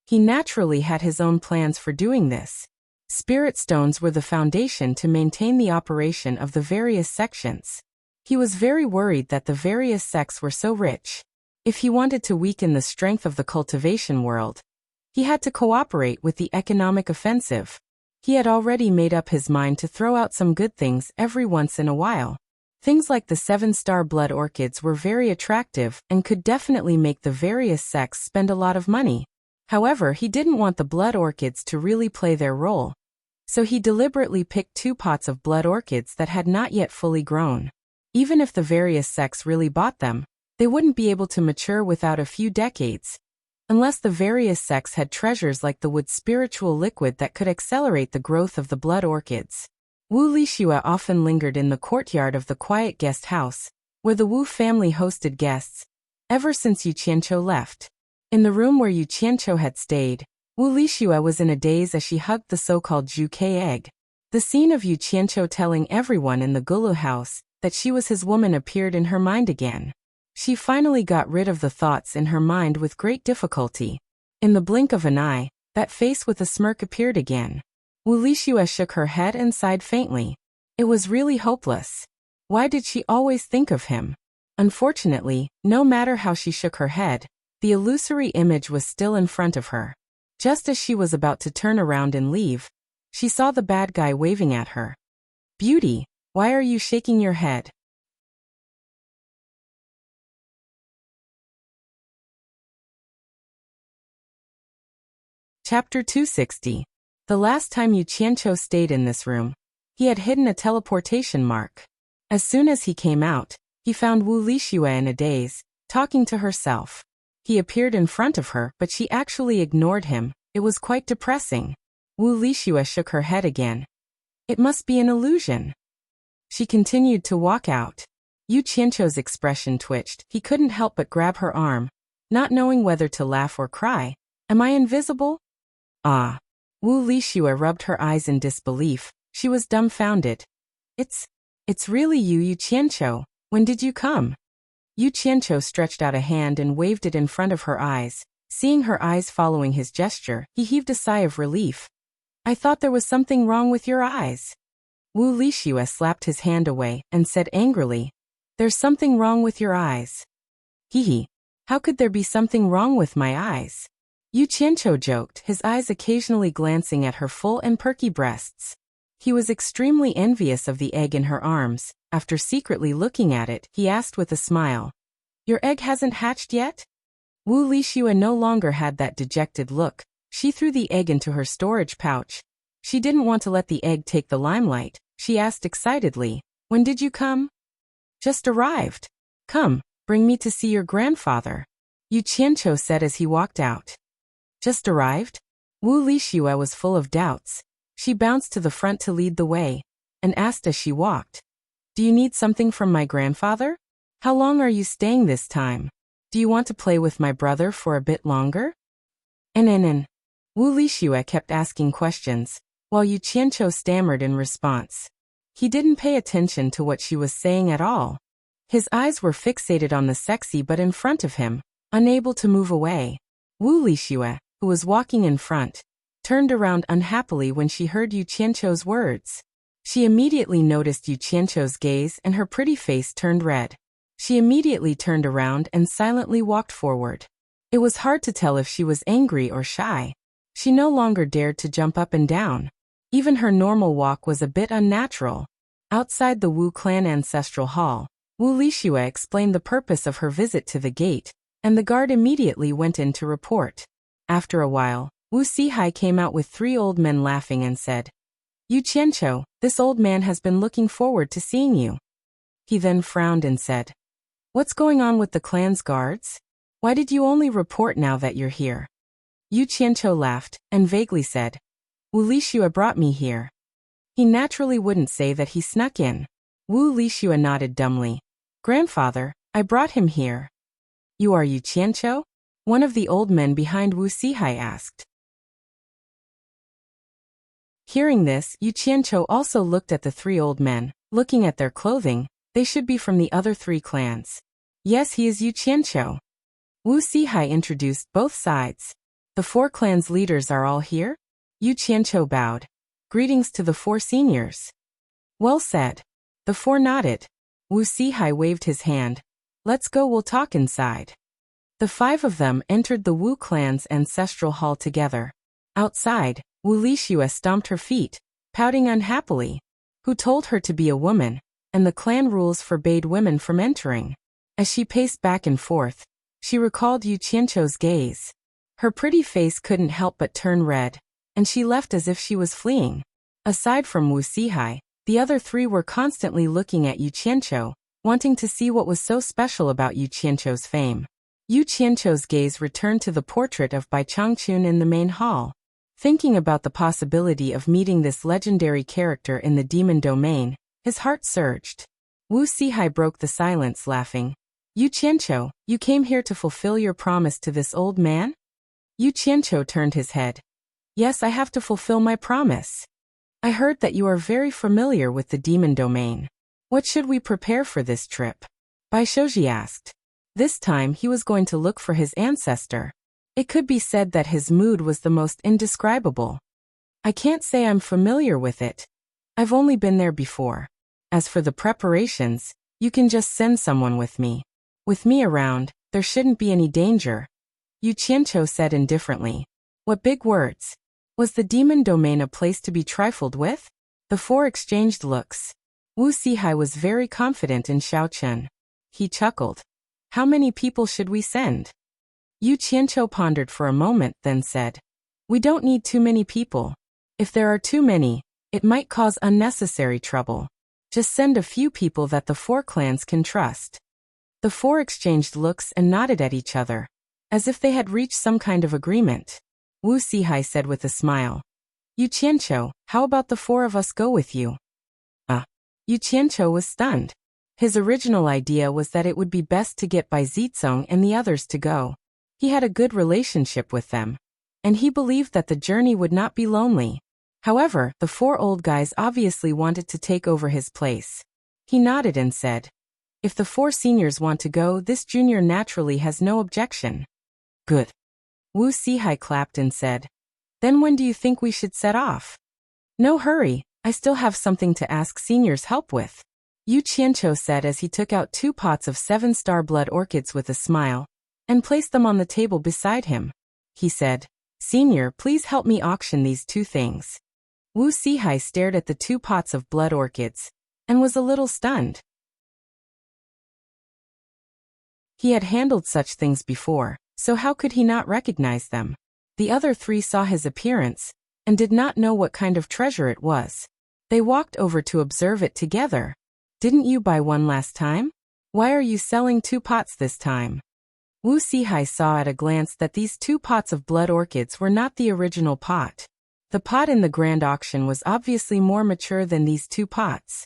He naturally had his own plans for doing this. Spirit stones were the foundation to maintain the operation of the various sections. He was very worried that the various sects were so rich. If he wanted to weaken the strength of the cultivation world, he had to cooperate with the economic offensive. He had already made up his mind to throw out some good things every once in a while. Things like the 7-star blood orchids were very attractive and could definitely make the various sects spend a lot of money. However, he didn't want the blood orchids to really play their role. So he deliberately picked 2 pots of blood orchids that had not yet fully grown. Even if the various sects really bought them, they wouldn't be able to mature without a few decades. Unless the various sects had treasures like the wood spiritual liquid that could accelerate the growth of the blood orchids. Wu Lixue often lingered in the courtyard of the quiet guest house, where the Wu family hosted guests, ever since Yu Qianqiu left. In the room where Yu Qianqiu had stayed, Wu Lixue was in a daze as she hugged the so-called Zhuke egg. The scene of Yu Qianqiu telling everyone in the Gulu house that she was his woman appeared in her mind again. She finally got rid of the thoughts in her mind with great difficulty. In the blink of an eye, that face with a smirk appeared again. Wu Lixue shook her head and sighed faintly. It was really hopeless. Why did she always think of him? Unfortunately, no matter how she shook her head, The illusory image was still in front of her. Just as she was about to turn around and leave, she saw the bad guy waving at her. Beauty, why are you shaking your head? Chapter 260. The last time Yu Qianqiu stayed in this room, he had hidden a teleportation mark. As soon as he came out, he found Wu Lixue in a daze, talking to herself. He appeared in front of her, but she actually ignored him. It was quite depressing. Wu Lixue shook her head again. It must be an illusion. She continued to walk out. Yu Qianqiu's expression twitched. He couldn't help but grab her arm, not knowing whether to laugh or cry. Am I invisible? Ah. Wu Lixue rubbed her eyes in disbelief. She was dumbfounded. It's really you, Yu Qianqiu. When did you come? Yu Qianqiu stretched out a hand and waved it in front of her eyes. Seeing her eyes following his gesture, he heaved a sigh of relief. I thought there was something wrong with your eyes. Wu Lixue slapped his hand away and said angrily, There's something wrong with your eyes. Hee. How could there be something wrong with my eyes? Yu Qianqiu joked, his eyes occasionally glancing at her full and perky breasts. He was extremely envious of the egg in her arms. After secretly looking at it, he asked with a smile, Your egg hasn't hatched yet? Wu Lixue no longer had that dejected look. She threw the egg into her storage pouch. She didn't want to let the egg take the limelight. She asked excitedly, When did you come? Just arrived. Come, bring me to see your grandfather. Yu Qianqiu said as he walked out. Just arrived? Wu Lixue was full of doubts. She bounced to the front to lead the way, and asked as she walked, Do you need something from my grandfather? How long are you staying this time? Do you want to play with my brother for a bit longer? Wu Lixue kept asking questions, while Yu Qianqiu stammered in response. He didn't pay attention to what she was saying at all. His eyes were fixated on the sexy butt in front of him, unable to move away. Wu Lixue, who was walking in front, turned around unhappily when she heard Yu Qianqiu's words. She immediately noticed Yu Qianqiu's gaze and her pretty face turned red. She immediately turned around and silently walked forward. It was hard to tell if she was angry or shy. She no longer dared to jump up and down. Even her normal walk was a bit unnatural. Outside the Wu clan ancestral hall, Wu Lixue explained the purpose of her visit to the gate, and the guard immediately went in to report. After a while, Wu Sihai came out with 3 old men laughing and said, Yu Qianqiu, this old man has been looking forward to seeing you. He then frowned and said, What's going on with the clan's guards? Why did you only report now that you're here? Yu Qianqiu laughed, and vaguely said, Wu Lixue brought me here. He naturally wouldn't say that he snuck in. Wu Lixue nodded dumbly. Grandfather, I brought him here. You are Yu Qianqiu? One of the old men behind Wu Sihai asked. Hearing this, Yu Qianqiu also looked at the 3 old men. Looking at their clothing, they should be from the other 3 clans. Yes, he is Yu Qianqiu. Wu Sihai introduced both sides. The 4 clans' leaders are all here? Yu Qianqiu bowed. Greetings to the 4 seniors. Well said. The 4 nodded. Wu Sihai waved his hand. Let's go, we'll talk inside. The 5 of them entered the Wu clan's ancestral hall together. Outside, Wu Lixue stomped her feet, pouting unhappily. Who told her to be a woman, and the clan rules forbade women from entering. As she paced back and forth, she recalled Yu Qianqiu's gaze. Her pretty face couldn't help but turn red, and she left as if she was fleeing. Aside from Wu Sihai, the other 3 were constantly looking at Yu Qianqiu, wanting to see what was so special about Yu Qianqiu's fame. Yu Qianqiu's gaze returned to the portrait of Bai Changchun in the main hall. Thinking about the possibility of meeting this legendary character in the demon domain, his heart surged. Wu Sihai broke the silence, laughing. Yu Qianqiu, you came here to fulfill your promise to this old man? Yu Qianqiu turned his head. Yes, I have to fulfill my promise. I heard that you are very familiar with the demon domain. What should we prepare for this trip? Bai Shouji asked. This time he was going to look for his ancestor. It could be said that his mood was the most indescribable. I can't say I'm familiar with it. I've only been there before. As for the preparations, you can just send someone with me. With me around, there shouldn't be any danger. Yu Qianqiu said indifferently. What big words. Was the demon domain a place to be trifled with? The four exchanged looks. Wu Sihai was very confident in Xiaochen. He chuckled. How many people should we send? Yu Qianqiu pondered for a moment, then said. We don't need too many people. If there are too many, it might cause unnecessary trouble. Just send a few people that the four clans can trust. The four exchanged looks and nodded at each other, as if they had reached some kind of agreement. Wu Sihai said with a smile. Yu Qianqiu, how about the four of us go with you? Yu Qianqiu was stunned. His original idea was that it would be best to get Bai Zizong and the others to go. He had a good relationship with them, and he believed that the journey would not be lonely. However, the four old guys obviously wanted to take over his place. He nodded and said, if the four seniors want to go, this junior naturally has no objection. Good. Wu Sihai clapped and said, then when do you think we should set off? No hurry, I still have something to ask seniors' help with. Yu Qianqiu said as he took out 2 pots of 7-star blood orchids with a smile, and placed them on the table beside him. He said, Senior, please help me auction these 2 things. Wu Sihai stared at the 2 pots of blood orchids, and was a little stunned. He had handled such things before, so how could he not recognize them? The other 3 saw his appearance, and did not know what kind of treasure it was. They walked over to observe it together. Didn't you buy one last time? Why are you selling 2 pots this time? Wu Sihai saw at a glance that these 2 pots of blood orchids were not the original pot. The pot in the grand auction was obviously more mature than these 2 pots.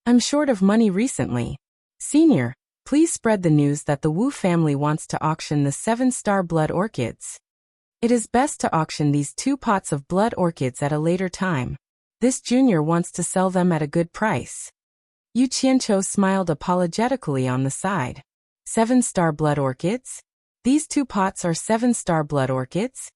I'm short of money recently. Senior, please spread the news that the Wu family wants to auction the 7-star blood orchids. It is best to auction these 2 pots of blood orchids at a later time. This junior wants to sell them at a good price. Yu Qianqiu smiled apologetically on the side. 7-star blood orchids? These 2 pots are 7-star blood orchids?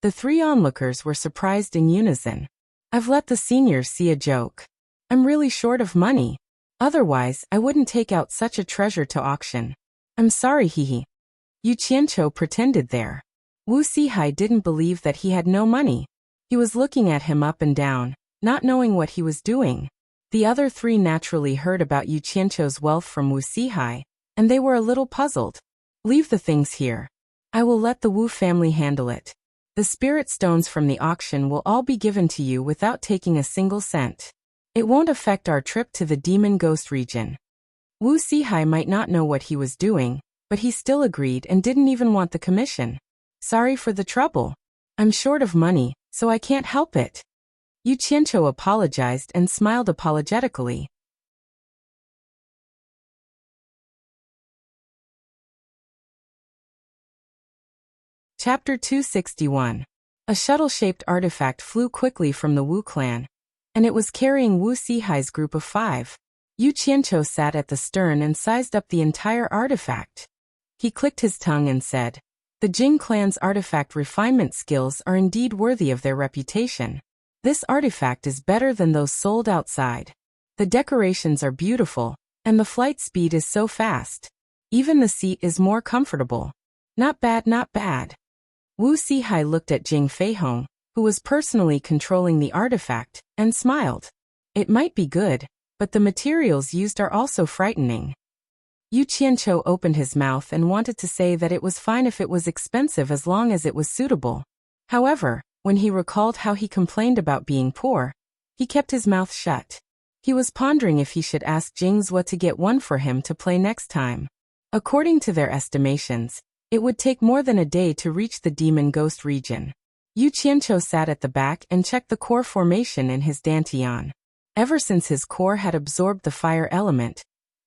The 3 onlookers were surprised in unison. I've let the seniors see a joke. I'm really short of money. Otherwise, I wouldn't take out such a treasure to auction. I'm sorry, Yu Qianqiu pretended there. Wu Sihai didn't believe that he had no money. He was looking at him up and down, not knowing what he was doing. The other 3 naturally heard about Yu Qianqiu's wealth from Wu Sihai, and they were a little puzzled. Leave the things here. I will let the Wu family handle it. The spirit stones from the auction will all be given to you without taking a single cent. It won't affect our trip to the Demon Ghost region. Wu Sihai might not know what he was doing, but he still agreed and didn't even want the commission. Sorry for the trouble. I'm short of money, so I can't help it. Yu Qianqiu apologized and smiled apologetically. Chapter 261. A shuttle-shaped artifact flew quickly from the Wu clan, and it was carrying Wu Sihai's group of 5. Yu Qianqiu sat at the stern and sized up the entire artifact. He clicked his tongue and said, the Jing clan's artifact refinement skills are indeed worthy of their reputation. This artifact is better than those sold outside. The decorations are beautiful, and the flight speed is so fast. Even the seat is more comfortable. Not bad, not bad. Wu Sihai looked at Jing Feihong, who was personally controlling the artifact, and smiled. It might be good, but the materials used are also frightening. Yu Qianqiu opened his mouth and wanted to say that it was fine if it was expensive as long as it was suitable. However, when he recalled how he complained about being poor, he kept his mouth shut. He was pondering if he should ask Jingzhua to get one for him to play next time. According to their estimations, it would take more than a day to reach the Demon Ghost region. Yu Qianqiu sat at the back and checked the core formation in his dantian. Ever since his core had absorbed the fire element,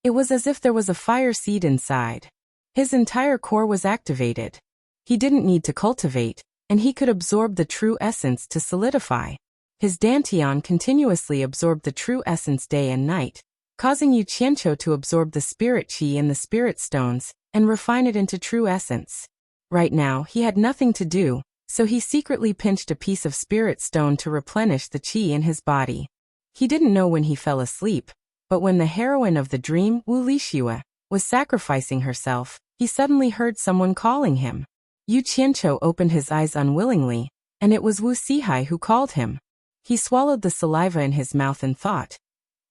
it was as if there was a fire seed inside. His entire core was activated. He didn't need to cultivate, and he could absorb the true essence to solidify. His dantian continuously absorbed the true essence day and night, causing Yu Qianqiu to absorb the spirit qi in the spirit stones and refine it into true essence. Right now, he had nothing to do, so he secretly pinched a piece of spirit stone to replenish the qi in his body. He didn't know when he fell asleep, but when the heroine of the dream, Wu Lixue, was sacrificing herself, he suddenly heard someone calling him. Yu Qianqiu opened his eyes unwillingly, and it was Wu Sihai who called him. He swallowed the saliva in his mouth and thought,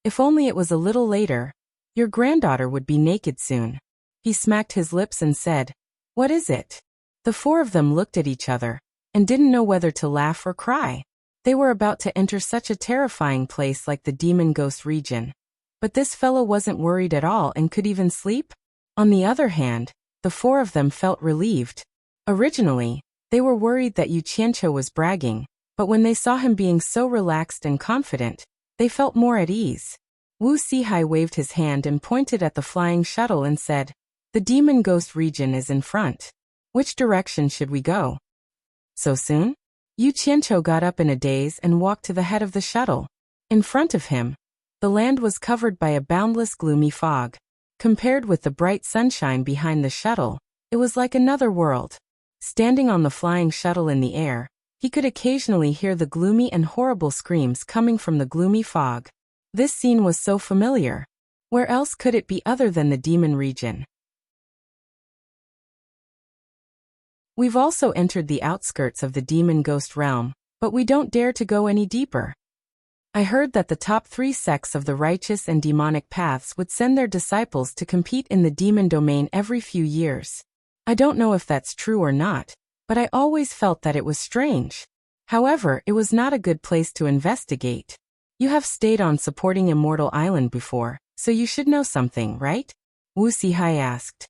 if only it was a little later, your granddaughter would be naked soon. He smacked his lips and said, what is it? The four of them looked at each other, and didn't know whether to laugh or cry. They were about to enter such a terrifying place like the demon ghost region. But this fellow wasn't worried at all and could even sleep? On the other hand, the four of them felt relieved. Originally, they were worried that Yu Qianqiu was bragging, but when they saw him being so relaxed and confident, they felt more at ease. Wu Sihai waved his hand and pointed at the flying shuttle and said, the demon ghost region is in front. Which direction should we go? So soon? Yu Qianqiu got up in a daze and walked to the head of the shuttle. In front of him, the land was covered by a boundless gloomy fog. Compared with the bright sunshine behind the shuttle, it was like another world. Standing on the flying shuttle in the air, he could occasionally hear the gloomy and horrible screams coming from the gloomy fog. This scene was so familiar. Where else could it be other than the demon region? We've also entered the outskirts of the demon ghost realm, but we don't dare to go any deeper. I heard that the top 3 sects of the righteous and demonic paths would send their disciples to compete in the demon domain every few years. I don't know if that's true or not, but I always felt that it was strange. However, it was not a good place to investigate. You have stayed on supporting Immortal Island before, so you should know something, right? Wu Sihai asked.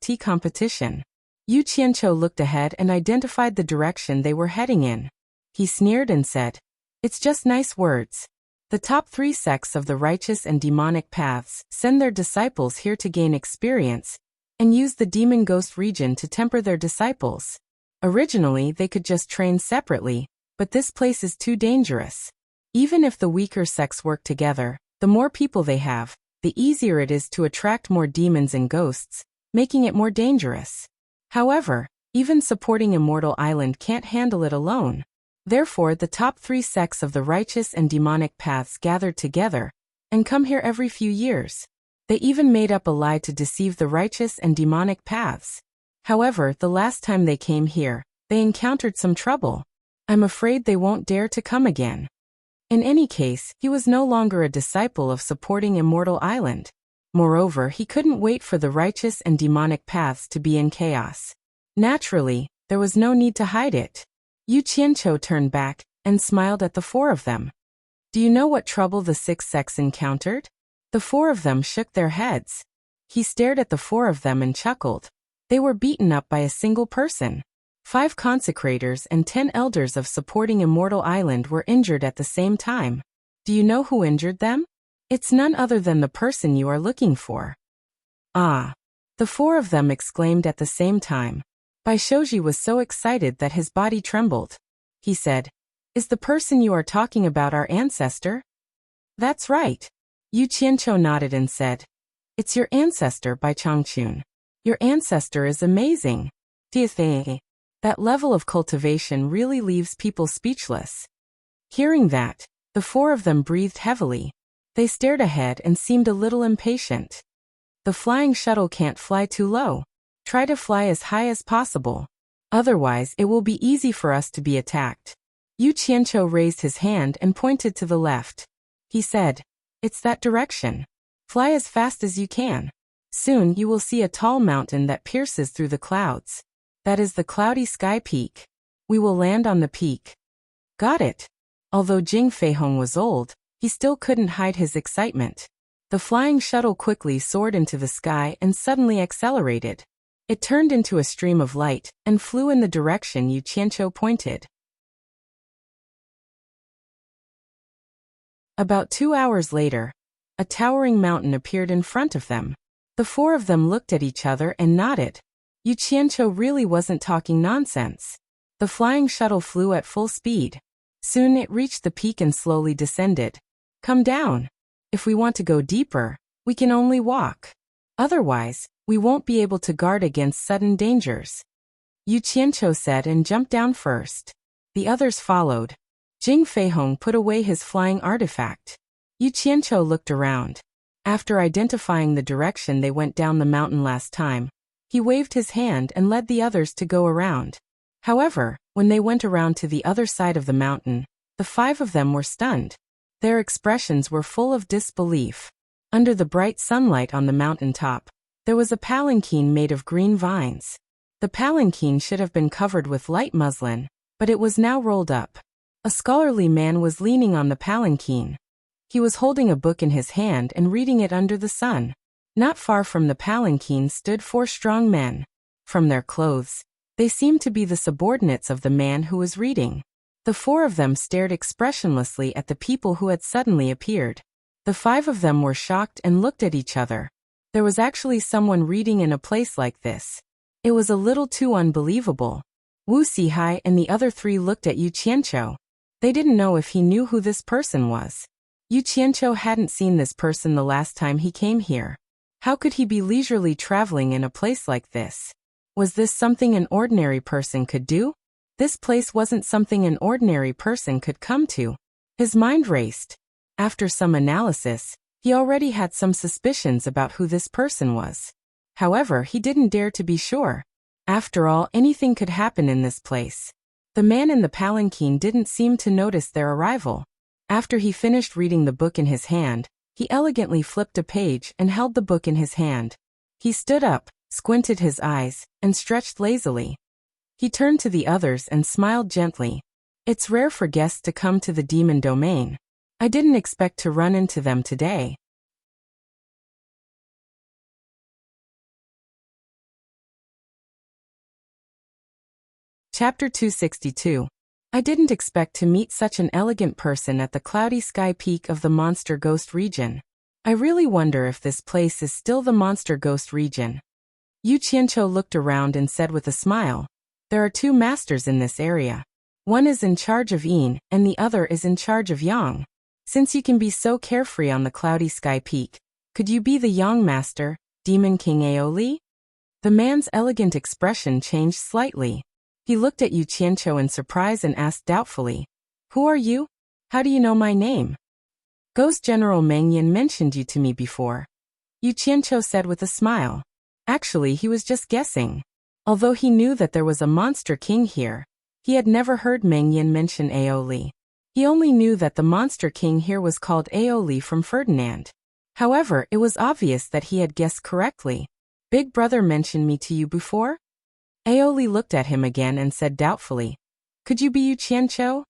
T competition. Yu Qianqiu looked ahead and identified the direction they were heading in. He sneered and said, it's just nice words. The top 3 sects of the righteous and demonic paths send their disciples here to gain experience and use the demon ghost region to temper their disciples. Originally, they could just train separately, but this place is too dangerous. Even if the weaker sects work together, the more people they have, the easier it is to attract more demons and ghosts, making it more dangerous. However, even supporting Immortal Island can't handle it alone. Therefore, the top 3 sects of the righteous and demonic paths gathered together and come here every few years. They even made up a lie to deceive the righteous and demonic paths. However, the last time they came here, they encountered some trouble. I'm afraid they won't dare to come again. In any case, he was no longer a disciple of supporting Immortal Island. Moreover, he couldn't wait for the righteous and demonic paths to be in chaos. Naturally, there was no need to hide it. Yu Qianqiu turned back and smiled at the four of them. Do you know what trouble the 6 sects encountered? The four of them shook their heads. He stared at the four of them and chuckled. They were beaten up by a single person. 5 consecrators and 10 elders of supporting Immortal Island were injured at the same time. Do you know who injured them? It's none other than the person you are looking for. Ah! The 4 of them exclaimed at the same time. Bai Shoji was so excited that his body trembled. He said, is the person you are talking about our ancestor? That's right. Yu Qianqiu nodded and said, it's your ancestor Bai Changchun. Your ancestor is amazing. That level of cultivation really leaves people speechless. Hearing that, the 4 of them breathed heavily. They stared ahead and seemed a little impatient. The flying shuttle can't fly too low. Try to fly as high as possible. Otherwise, it will be easy for us to be attacked. Yu Qianqiu raised his hand and pointed to the left. He said, it's that direction. Fly as fast as you can. Soon you will see a tall mountain that pierces through the clouds. That is the cloudy sky peak. We will land on the peak. Got it. Although Jing Feihong was old, he still couldn't hide his excitement. The flying shuttle quickly soared into the sky and suddenly accelerated. It turned into a stream of light and flew in the direction Yu Qianqiu pointed. About 2 hours later, a towering mountain appeared in front of them. The 4 of them looked at each other and nodded. Yu Qianqiu really wasn't talking nonsense. The flying shuttle flew at full speed. Soon it reached the peak and slowly descended. Come down. If we want to go deeper, we can only walk. Otherwise, we won't be able to guard against sudden dangers. Yu Qianqiu said and jumped down first. The others followed. Jing Feihong put away his flying artifact. Yu Qianqiu looked around. After identifying the direction they went down the mountain last time, he waved his hand and led the others to go around. However, when they went around to the other side of the mountain, the 5 of them were stunned. Their expressions were full of disbelief. Under the bright sunlight on the mountain top, there was a palanquin made of green vines. The palanquin should have been covered with light muslin, but it was now rolled up. A scholarly man was leaning on the palanquin. He was holding a book in his hand and reading it under the sun. Not far from the palanquin stood 4 strong men. From their clothes, they seemed to be the subordinates of the man who was reading. The 4 of them stared expressionlessly at the people who had suddenly appeared. The 5 of them were shocked and looked at each other. There was actually someone reading in a place like this. It was a little too unbelievable. Wuxia and the other 3 looked at Yu Qianqiu. They didn't know if he knew who this person was. Yu Qianqiu hadn't seen this person the last time he came here. How could he be leisurely traveling in a place like this? Was this something an ordinary person could do? This place wasn't something an ordinary person could come to. His mind raced. After some analysis, he already had some suspicions about who this person was. However, he didn't dare to be sure. After all, anything could happen in this place. The man in the palanquin didn't seem to notice their arrival. After he finished reading the book in his hand, he elegantly flipped a page and held the book in his hand. He stood up, squinted his eyes, and stretched lazily. He turned to the others and smiled gently. It's rare for guests to come to the demon domain. I didn't expect to run into them today. Chapter 262. I didn't expect to meet such an elegant person at the cloudy sky peak of the Monster Ghost region. I really wonder if this place is still the Monster Ghost region. Yu Qianqiu looked around and said with a smile, there are 2 masters in this area. One is in charge of Yin, and the other is in charge of Yang. Since you can be so carefree on the cloudy sky peak, could you be the Yang master, Demon King Aoli? The man's elegant expression changed slightly. He looked at Yu Qianqiu in surprise and asked doubtfully, who are you? How do you know my name? Ghost General Meng Yan mentioned you to me before. Yu Qianqiu said with a smile. Actually, he was just guessing. Although he knew that there was a monster king here, he had never heard Meng Yan mention Aoli. He only knew that the monster king here was called Aoli from Ferdinand. However, it was obvious that he had guessed correctly. Big brother mentioned me to you before? Aoli looked at him again and said doubtfully, could you be Yu Qianqiu?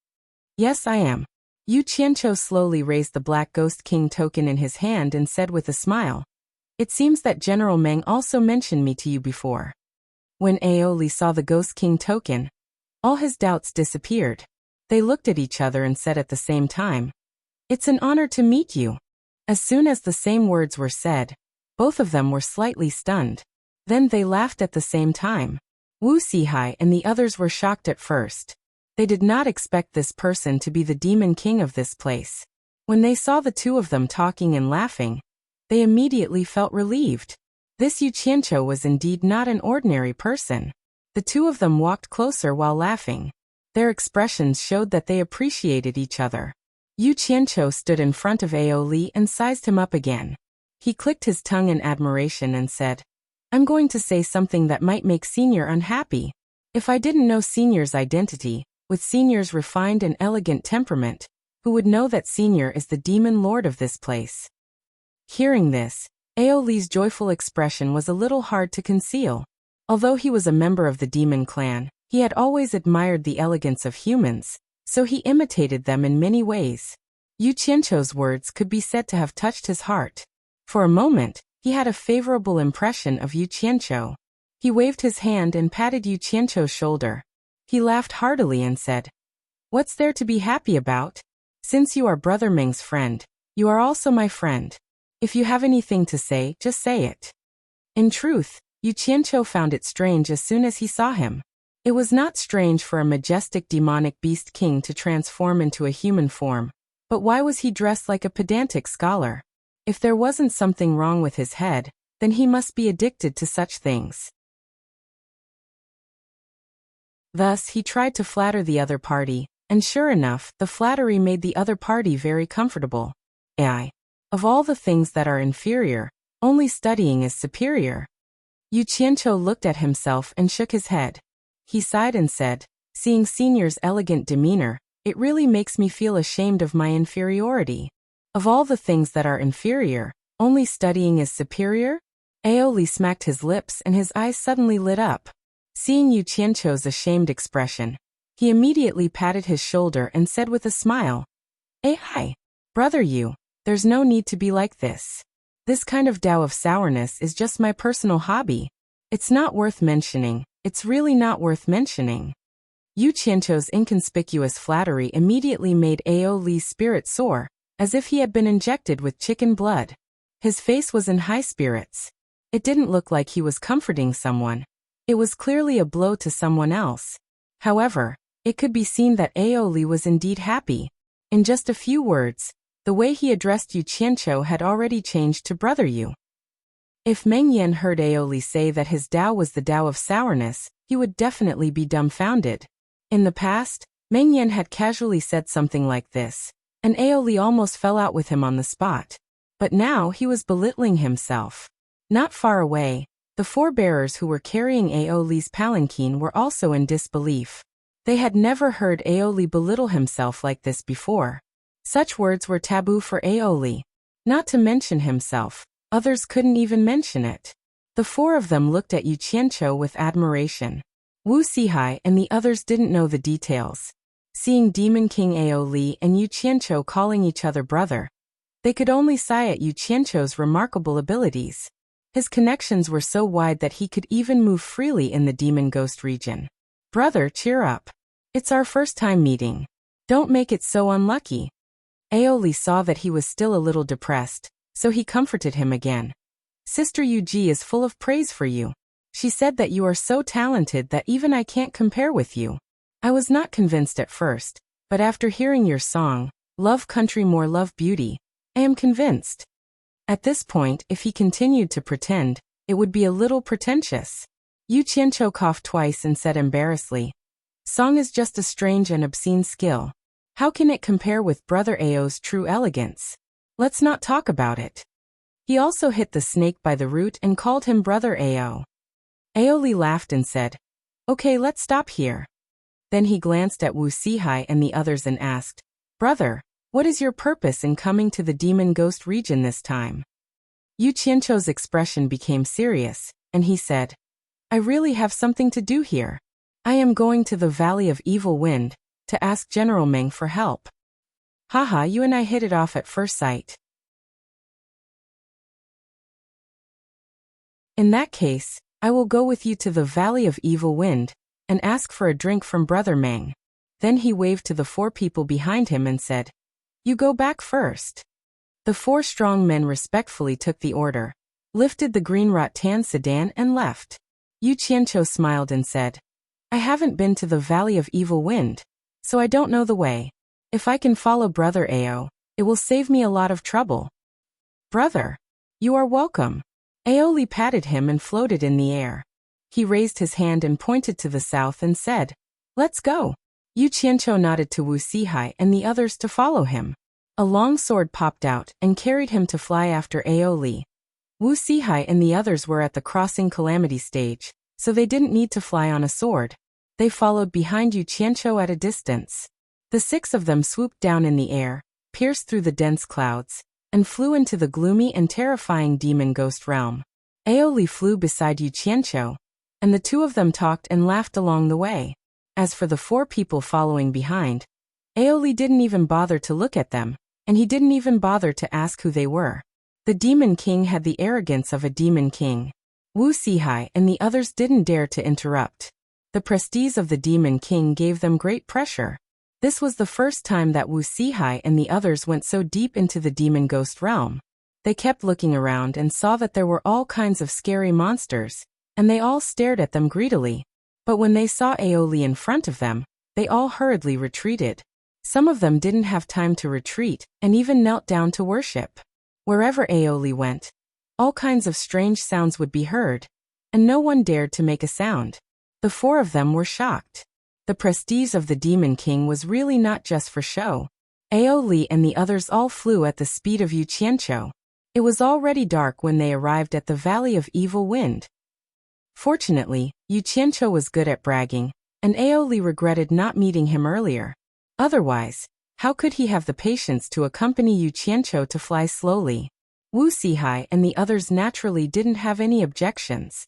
Yes, I am. Yu Qianqiu slowly raised the Black Ghost King token in his hand and said with a smile, it seems that General Meng also mentioned me to you before. When Aoli saw the Ghost King token, all his doubts disappeared. They looked at each other and said at the same time, it's an honor to meet you. As soon as the same words were said, both of them were slightly stunned. Then they laughed at the same time. Wuxia and the others were shocked at first. They did not expect this person to be the demon king of this place. When they saw the 2 of them talking and laughing, they immediately felt relieved. This Yu Qianqiu was indeed not an ordinary person. The 2 of them walked closer while laughing. Their expressions showed that they appreciated each other. Yu Qianqiu stood in front of Aoli and sized him up again. He clicked his tongue in admiration and said, I'm going to say something that might make Senior unhappy. If I didn't know Senior's identity, with Senior's refined and elegant temperament, who would know that Senior is the demon lord of this place? Hearing this, Aoli's joyful expression was a little hard to conceal. Although he was a member of the demon clan, he had always admired the elegance of humans, so he imitated them in many ways. Yu Qianqiu's words could be said to have touched his heart. For a moment, he had a favorable impression of Yu Qianqiu. He waved his hand and patted Yu Qianqiu's shoulder. He laughed heartily and said, what's there to be happy about? Since you are Brother Meng's friend, you are also my friend. If you have anything to say, just say it. In truth, Yu Qianqiu found it strange as soon as he saw him. It was not strange for a majestic demonic beast king to transform into a human form, but why was he dressed like a pedantic scholar? If there wasn't something wrong with his head, then he must be addicted to such things. Thus, he tried to flatter the other party, and sure enough, the flattery made the other party very comfortable. Of all the things that are inferior, only studying is superior. Yu Qianqiu looked at himself and shook his head. He sighed and said, seeing Senior's elegant demeanor, it really makes me feel ashamed of my inferiority. Of all the things that are inferior, only studying is superior? Aoli smacked his lips and his eyes suddenly lit up. Seeing Yu Qianqiu's ashamed expression, he immediately patted his shoulder and said with a smile, hi, brother Yu, there's no need to be like this. This kind of Tao of sourness is just my personal hobby. It's not worth mentioning, it's really not worth mentioning. Yu Qianqiu's inconspicuous flattery immediately made Aoli's spirit soar, as if he had been injected with chicken blood. His face was in high spirits. It didn't look like he was comforting someone. It was clearly a blow to someone else. However, it could be seen that Aoli was indeed happy. In just a few words, the way he addressed Yu Qianqiu had already changed to Brother Yu. If Meng Yan heard Aoli say that his Tao was the Tao of sourness, he would definitely be dumbfounded. In the past, Meng Yan had casually said something like this, and Aoli almost fell out with him on the spot. But now he was belittling himself. Not far away, the four bearers who were carrying Aoli's palanquin were also in disbelief. They had never heard Aoli belittle himself like this before. Such words were taboo for Aoli. Not to mention himself, others couldn't even mention it. The four of them looked at Yu Qianqiu with admiration. Wuxia and the others didn't know the details. Seeing Demon King Aoli and Yu Qianqiu calling each other brother, they could only sigh at Yu Qianqiu's remarkable abilities. His connections were so wide that he could even move freely in the demon ghost region. Brother, cheer up. It's our first time meeting. Don't make it so unlucky. Aoli saw that he was still a little depressed, so he comforted him again. Sister Yuji is full of praise for you. She said that you are so talented that even I can't compare with you. I was not convinced at first, but after hearing your song, Love Country More Love Beauty, I am convinced. At this point, if he continued to pretend, it would be a little pretentious. Yu Qianqiu coughed twice and said embarrassedly, song is just a strange and obscene skill. How can it compare with Brother Ao's true elegance? Let's not talk about it. He also hit the snake by the root and called him Brother Ao. Aoli laughed and said, okay, let's stop here. Then he glanced at Wuxia and the others and asked, brother, what is your purpose in coming to the demon ghost region this time? Yu Qianqiu's expression became serious, and he said, I really have something to do here. I am going to the Valley of Evil Wind, to ask General Meng for help. Haha, you and I hit it off at first sight. In that case, I will go with you to the Valley of Evil Wind, and ask for a drink from Brother Meng. Then he waved to the four people behind him and said, you go back first. The four strong men respectfully took the order, lifted the green rattan sedan and left. Yu Qianqiu smiled and said, I haven't been to the Valley of Evil Wind, so I don't know the way. If I can follow Brother Ao, it will save me a lot of trouble. Brother, you are welcome. Aoli patted him and floated in the air. He raised his hand and pointed to the south and said, let's go. Yu Qianqiu nodded to Wuxia and the others to follow him. A long sword popped out and carried him to fly after Aoli. Wuxia and the others were at the crossing calamity stage, so they didn't need to fly on a sword. They followed behind Yu Qianqiu at a distance. The six of them swooped down in the air, pierced through the dense clouds, and flew into the gloomy and terrifying demon ghost realm. Aoli flew beside Yu Qianqiu, and the two of them talked and laughed along the way. As for the four people following behind, Aoli didn't even bother to look at them, and he didn't even bother to ask who they were. The Demon King had the arrogance of a demon king. Wuxia and the others didn't dare to interrupt. The prestige of the Demon King gave them great pressure. This was the first time that Wuxia and the others went so deep into the demon ghost realm. They kept looking around and saw that there were all kinds of scary monsters, and they all stared at them greedily. But when they saw Aoli in front of them, they all hurriedly retreated. Some of them didn't have time to retreat, and even knelt down to worship. Wherever Aoli went, all kinds of strange sounds would be heard, and no one dared to make a sound. The four of them were shocked. The prestige of the Demon King was really not just for show. Aoli and the others all flew at the speed of Yu Qianqiu. It was already dark when they arrived at the Valley of Evil Wind. Fortunately, Yu Qianqiu was good at bragging, and Aoli regretted not meeting him earlier. Otherwise, how could he have the patience to accompany Yu Qianqiu to fly slowly? Wuxia and the others naturally didn't have any objections.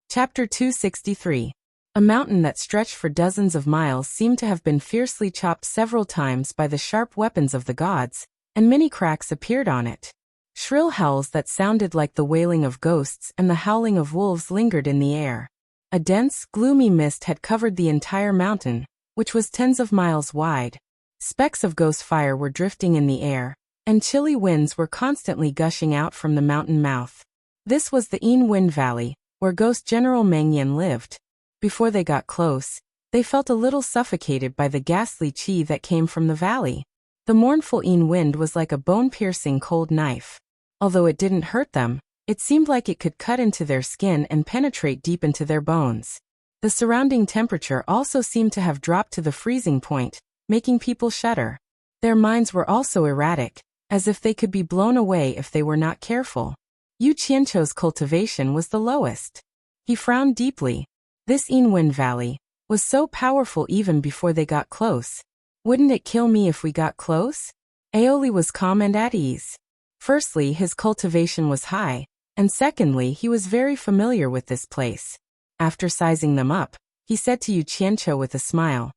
Chapter 263. A mountain that stretched for dozens of miles seemed to have been fiercely chopped several times by the sharp weapons of the gods, and many cracks appeared on it. Shrill howls that sounded like the wailing of ghosts and the howling of wolves lingered in the air. A dense, gloomy mist had covered the entire mountain, which was tens of miles wide. Specks of ghost fire were drifting in the air, and chilly winds were constantly gushing out from the mountain mouth. This was the Yin Wind Valley, where Ghost General Meng Yan lived. Before they got close, they felt a little suffocated by the ghastly qi that came from the valley. The mournful Yin wind was like a bone-piercing cold knife. Although it didn't hurt them, it seemed like it could cut into their skin and penetrate deep into their bones. The surrounding temperature also seemed to have dropped to the freezing point, making people shudder. Their minds were also erratic, as if they could be blown away if they were not careful. Yu Qianqiu's cultivation was the lowest. He frowned deeply. This Yin Wind Valley was so powerful even before they got close. Wouldn't it kill me if we got close? Aoli was calm and at ease. Firstly, his cultivation was high, and secondly, he was very familiar with this place. After sizing them up, he said to Yu Qianqiu with a smile,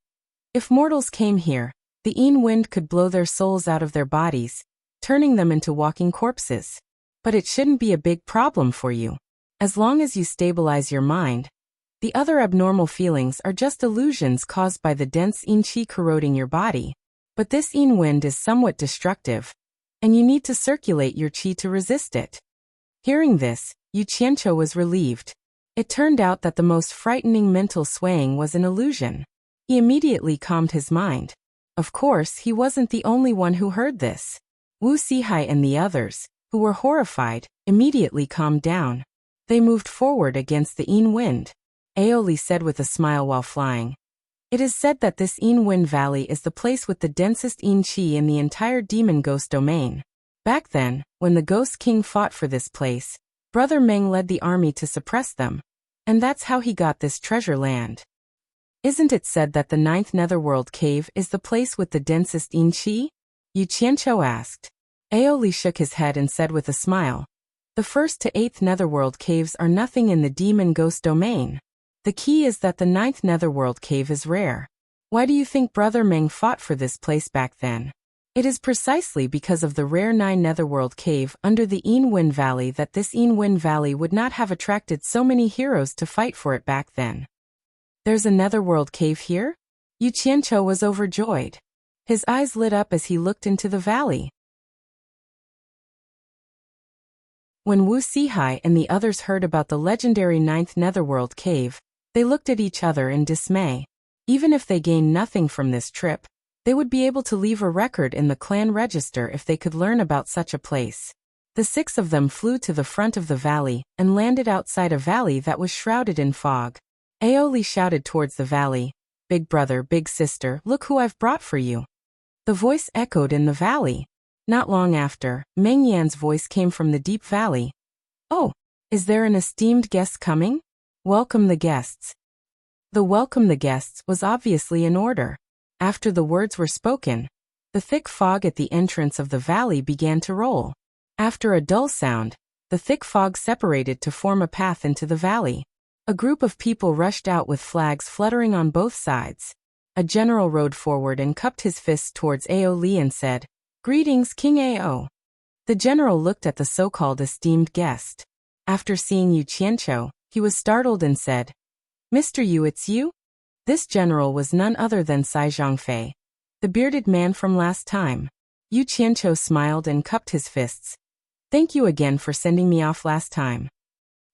"If mortals came here, the Yin wind could blow their souls out of their bodies, turning them into walking corpses. But it shouldn't be a big problem for you. As long as you stabilize your mind. The other abnormal feelings are just illusions caused by the dense Yin qi corroding your body. But this Yin wind is somewhat destructive, and you need to circulate your qi to resist it." Hearing this, Yu Qianqiu was relieved. It turned out that the most frightening mental swaying was an illusion. He immediately calmed his mind. Of course, he wasn't the only one who heard this. Wuxia and the others, who were horrified, immediately calmed down. They moved forward against the Yin wind. Aoli said with a smile while flying, "It is said that this Yin Wind Valley is the place with the densest Yin Qi in the entire demon ghost domain. Back then, when the Ghost King fought for this place, Brother Meng led the army to suppress them, and that's how he got this treasure land. Isn't it said that the 9th Netherworld Cave is the place with the densest Yin Qi?" Yu Qianqiu asked. Aoli shook his head and said with a smile, "The 1st to 8th Netherworld Caves are nothing in the demon ghost domain. The key is that the 9th Netherworld Cave is rare. Why do you think Brother Meng fought for this place back then? It is precisely because of the rare 9 Netherworld Cave under the Yin Wind Valley that this Yin Wind Valley would not have attracted so many heroes to fight for it back then." "There's a Netherworld Cave here?" Yu Qianqiu was overjoyed. His eyes lit up as he looked into the valley. When Wuxia and the others heard about the legendary 9th Netherworld Cave, they looked at each other in dismay. Even if they gained nothing from this trip, they would be able to leave a record in the clan register if they could learn about such a place. The 6 of them flew to the front of the valley and landed outside a valley that was shrouded in fog. Aoli shouted towards the valley, "Big brother, big sister, look who I've brought for you." The voice echoed in the valley. Not long after, Meng Yan's voice came from the deep valley. "Oh, is there an esteemed guest coming? Welcome the guests." The welcome the guests was obviously in order. After the words were spoken, the thick fog at the entrance of the valley began to roll. After a dull sound, the thick fog separated to form a path into the valley. A group of people rushed out with flags fluttering on both sides. A general rode forward and cupped his fists towards Aoli and said, "Greetings, King Ao." The general looked at the so-called esteemed guest. After seeing Yu Qianqiu, he was startled and said, "Mr. Yu, it's you?" This general was none other than Sai Zhangfei, the bearded man from last time. Yu Qianqiu smiled and cupped his fists. "Thank you again for sending me off last time.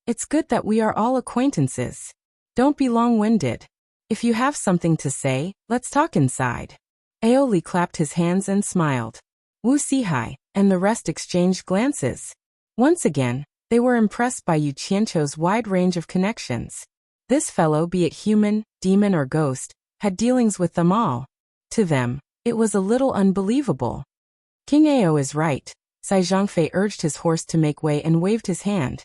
It's good that we are all acquaintances. Don't be long-winded. If you have something to say, let's talk inside." Aoli clapped his hands and smiled. Wuxia and the rest exchanged glances. Once again, they were impressed by Yu Qianqiu's wide range of connections. This fellow, be it human, demon or ghost, had dealings with them all. To them, it was a little unbelievable. King Ao is right, Sai Zhangfei urged his horse to make way and waved his hand.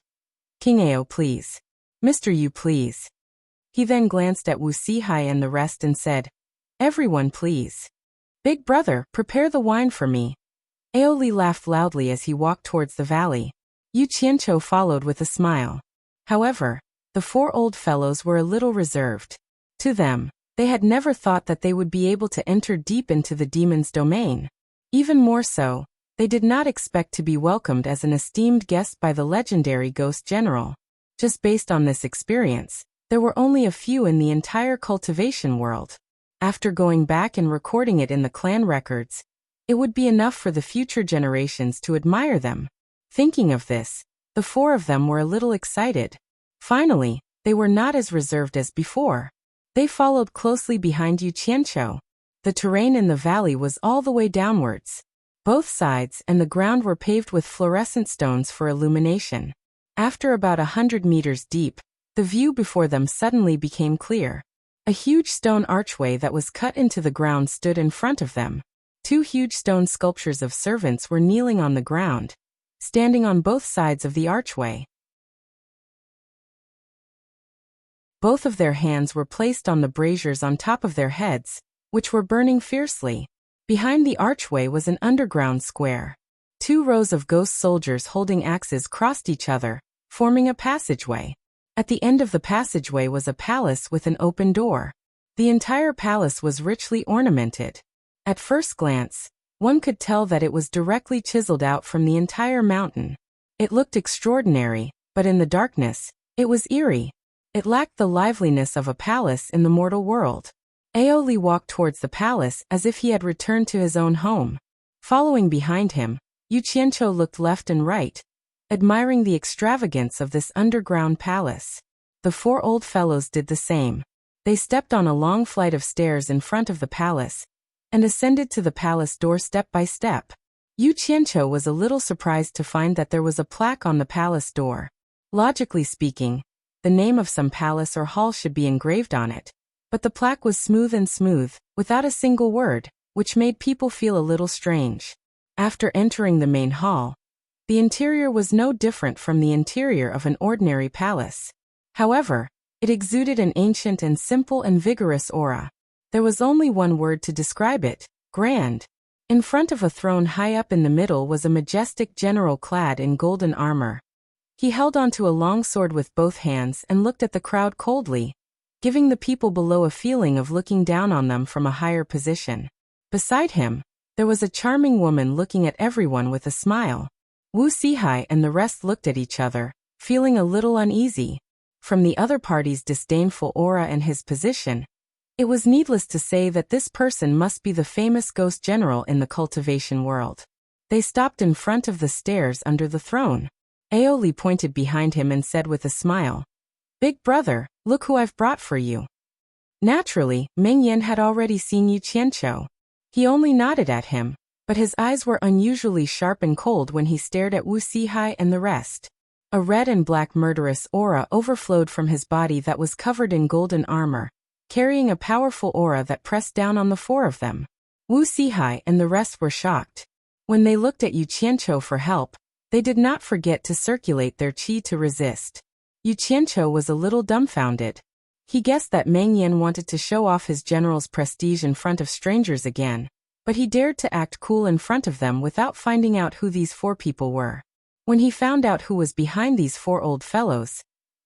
King Ao, please. Mr. Yu, please. He then glanced at Wuxia and the rest and said, everyone please. Big brother, prepare the wine for me. Ao Li laughed loudly as he walked towards the valley. Yu Qianqiu followed with a smile. However, the four old fellows were a little reserved. To them, they had never thought that they would be able to enter deep into the demon's domain. Even more so, they did not expect to be welcomed as an esteemed guest by the legendary Ghost General. Just based on this experience, there were only a few in the entire cultivation world. After going back and recording it in the clan records, it would be enough for the future generations to admire them. Thinking of this, the four of them were a little excited. Finally, they were not as reserved as before. They followed closely behind Yu Qianqiu. The terrain in the valley was all the way downwards. Both sides and the ground were paved with fluorescent stones for illumination. After about 100 meters deep, the view before them suddenly became clear. A huge stone archway that was cut into the ground stood in front of them. Two huge stone sculptures of servants were kneeling on the ground, standing on both sides of the archway. Both of their hands were placed on the braziers on top of their heads, which were burning fiercely. Behind the archway was an underground square. Two rows of ghost soldiers holding axes crossed each other, forming a passageway. At the end of the passageway was a palace with an open door. The entire palace was richly ornamented. At first glance, one could tell that it was directly chiseled out from the entire mountain. It looked extraordinary, but in the darkness, it was eerie. It lacked the liveliness of a palace in the mortal world. Ao Li walked towards the palace as if he had returned to his own home. Following behind him, Yu Qianqiu looked left and right, admiring the extravagance of this underground palace. The four old fellows did the same. They stepped on a long flight of stairs in front of the palace, and ascended to the palace door step by step. Yu Qianqiu was a little surprised to find that there was a plaque on the palace door. Logically speaking, the name of some palace or hall should be engraved on it. But the plaque was smooth, without a single word, which made people feel a little strange. After entering the main hall, the interior was no different from the interior of an ordinary palace. However, it exuded an ancient and simple and vigorous aura. There was only one word to describe it: grand. In front of a throne high up in the middle was a majestic general clad in golden armor. He held onto a long sword with both hands and looked at the crowd coldly, giving the people below a feeling of looking down on them from a higher position. Beside him, there was a charming woman looking at everyone with a smile. Wuxia and the rest looked at each other, feeling a little uneasy. From the other party's disdainful aura and his position, it was needless to say that this person must be the famous ghost general in the cultivation world. They stopped in front of the stairs under the throne. Ao Li pointed behind him and said with a smile, "Big brother, look who I've brought for you." Naturally, Meng Yan had already seen Yu Qianqiu. He only nodded at him, but his eyes were unusually sharp and cold when he stared at Wuxia and the rest. A red and black murderous aura overflowed from his body that was covered in golden armor, carrying a powerful aura that pressed down on the four of them. Wuxia and the rest were shocked. When they looked at Yu Qianqiu for help, they did not forget to circulate their qi to resist. Yu Qianqiu was a little dumbfounded. He guessed that Meng Yan wanted to show off his general's prestige in front of strangers again, but he dared to act cool in front of them without finding out who these four people were. When he found out who was behind these four old fellows,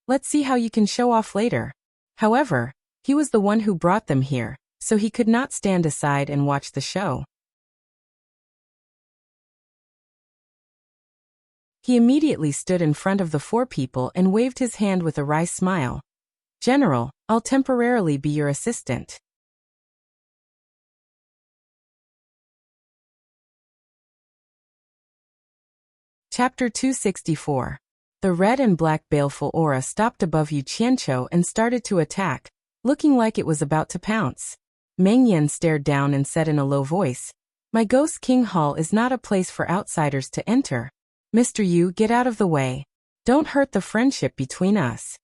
"Let's see how you can show off later." However, he was the one who brought them here, so he could not stand aside and watch the show. He immediately stood in front of the four people and waved his hand with a wry smile. "General, I'll temporarily be your assistant." Chapter 264. The red and black baleful aura stopped above Yu Qianqiu and started to attack, looking like it was about to pounce. Meng Yan stared down and said in a low voice, "My Ghost King Hall is not a place for outsiders to enter. Mr. Yu, get out of the way. Don't hurt the friendship between us."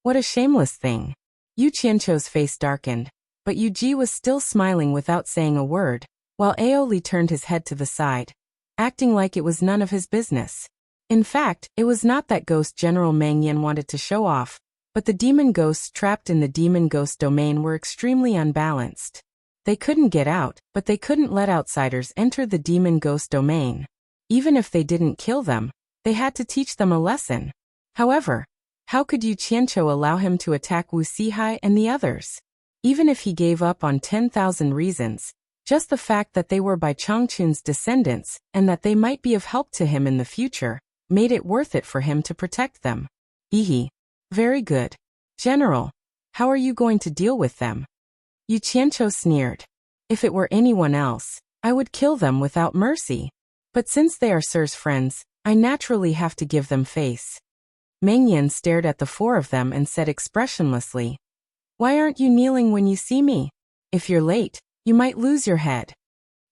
What a shameless thing. Yu Qianqiu's face darkened, but Yu Ji was still smiling without saying a word, while Aoli turned his head to the side, acting like it was none of his business. In fact, it was not that Ghost General Meng Yan wanted to show off, but the demon ghosts trapped in the demon ghost domain were extremely unbalanced. They couldn't get out, but they couldn't let outsiders enter the demon ghost domain. Even if they didn't kill them, they had to teach them a lesson. However, how could Yu Qianqiu allow him to attack Wuxia and the others? Even if he gave up on 10,000 reasons, just the fact that they were Bai Changchun's descendants and that they might be of help to him in the future made it worth it for him to protect them. Ehe. Very good. General, how are you going to deal with them? Yu Qianqiu sneered. If it were anyone else, I would kill them without mercy. But since they are Sir's friends, I naturally have to give them face. Meng Yan stared at the four of them and said expressionlessly, "Why aren't you kneeling when you see me? If you're late, you might lose your head."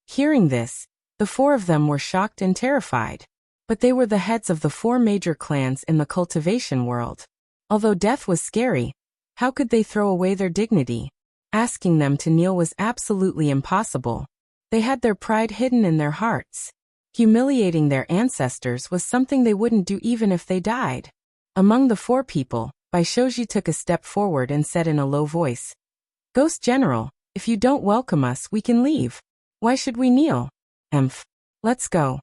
Hearing this, the four of them were shocked and terrified. But they were the heads of the four major clans in the cultivation world. Although death was scary, how could they throw away their dignity? Asking them to kneel was absolutely impossible. They had their pride hidden in their hearts. Humiliating their ancestors was something they wouldn't do even if they died. Among the four people, Bai Shouji took a step forward and said in a low voice, "Ghost General, if you don't welcome us, we can leave. Why should we kneel? Let's go."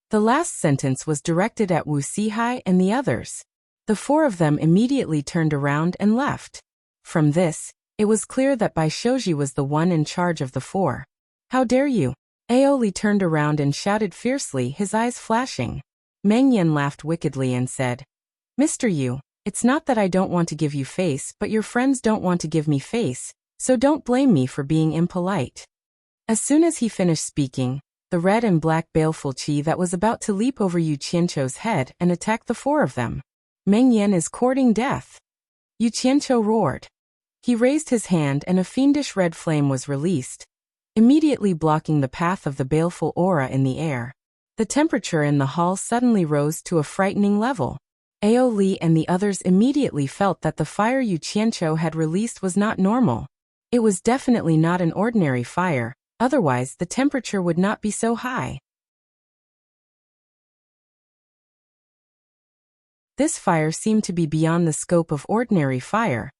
The last sentence was directed at Wu Sihai and the others. The four of them immediately turned around and left. From this, it was clear that Bai Shouji was the one in charge of the four. "How dare you?" Aoli turned around and shouted fiercely, his eyes flashing. Meng Yan laughed wickedly and said, "Mr. Yu, it's not that I don't want to give you face, but your friends don't want to give me face, so don't blame me for being impolite." As soon as he finished speaking, the red and black baleful chi that was about to leap over Yu Qianqiu's head and attack the four of them. Meng Yan is courting death. Yu Qianqiu roared. He raised his hand and a fiendish red flame was released, immediately blocking the path of the baleful aura in the air. The temperature in the hall suddenly rose to a frightening level. Ao Li and the others immediately felt that the fire Yu Qianqiu had released was not normal. It was definitely not an ordinary fire, otherwise the temperature would not be so high. This fire seemed to be beyond the scope of ordinary fire,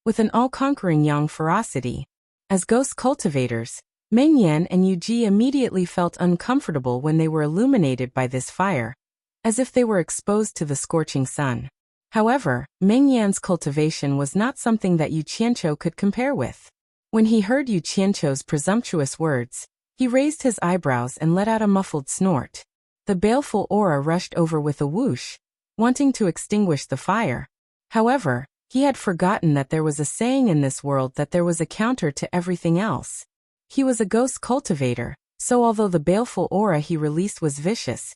with an all-conquering yang ferocity. As ghost cultivators, Meng Yan and Yu Ji immediately felt uncomfortable when they were illuminated by this fire, as if they were exposed to the scorching sun. However, Meng Yan's cultivation was not something that Yu Qianqiu could compare with. When he heard Yu Qianqiu's presumptuous words, he raised his eyebrows and let out a muffled snort. The baleful aura rushed over with a whoosh, wanting to extinguish the fire. However, he had forgotten that there was a saying in this world that there was a counter to everything else. He was a ghost cultivator, so although the baleful aura he released was vicious,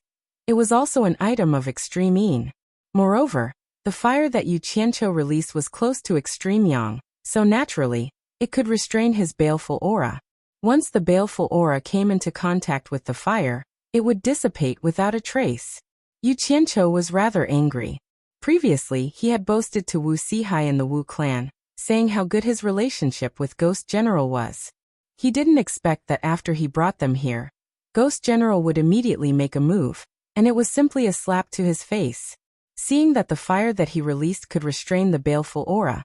it was also an item of extreme yin. Moreover, the fire that Yu Qianqiu released was close to extreme yang, so naturally, it could restrain his baleful aura. Once the baleful aura came into contact with the fire, it would dissipate without a trace. Yu Qianqiu was rather angry. Previously, he had boasted to Wu Sihai and the Wu clan, saying how good his relationship with Ghost General was. He didn't expect that after he brought them here, Ghost General would immediately make a move, and it was simply a slap to his face. Seeing that the fire that he released could restrain the baleful aura,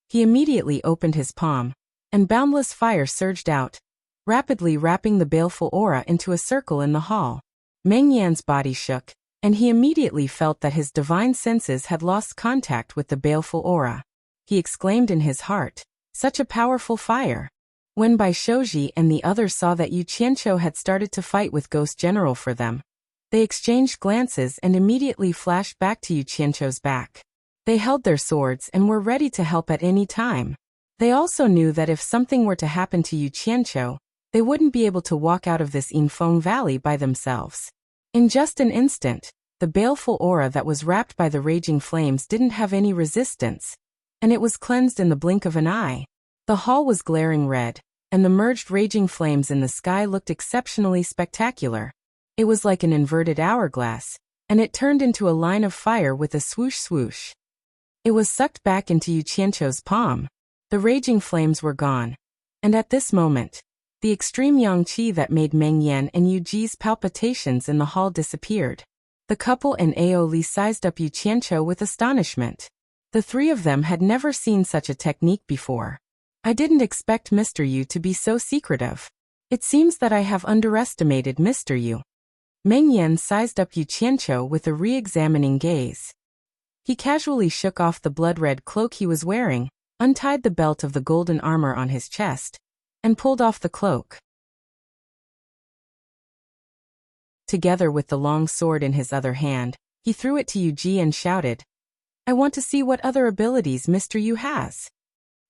he immediately opened his palm, and boundless fire surged out, rapidly wrapping the baleful aura into a circle in the hall. Meng Yan's body shook, and he immediately felt that his divine senses had lost contact with the baleful aura. He exclaimed in his heart, "Such a powerful fire!" When Bai Shouji and the others saw that Yu Qianqiu had started to fight with Ghost General for them, they exchanged glances and immediately flashed back to Yu Qianqiu's back. They held their swords and were ready to help at any time. They also knew that if something were to happen to Yu Qianqiu, they wouldn't be able to walk out of this Yinfeng Valley by themselves. In just an instant, the baleful aura that was wrapped by the raging flames didn't have any resistance, and it was cleansed in the blink of an eye. The hall was glaring red, and the merged raging flames in the sky looked exceptionally spectacular. It was like an inverted hourglass, and it turned into a line of fire with a swoosh swoosh. It was sucked back into Yu Qianqiu's palm. The raging flames were gone. And at this moment, the extreme yang qi that made Meng Yan and Yu Ji's palpitations in the hall disappeared. The couple and Ao Li sized up Yu Qianqiu with astonishment. The three of them had never seen such a technique before. I didn't expect Mr. Yu to be so secretive. It seems that I have underestimated Mr. Yu. Meng Yan sized up Yu Qianqiu with a re-examining gaze. He casually shook off the blood-red cloak he was wearing, untied the belt of the golden armor on his chest, and pulled off the cloak. Together with the long sword in his other hand, he threw it to Yu Ji and shouted, "I want to see what other abilities Mr. Yu has.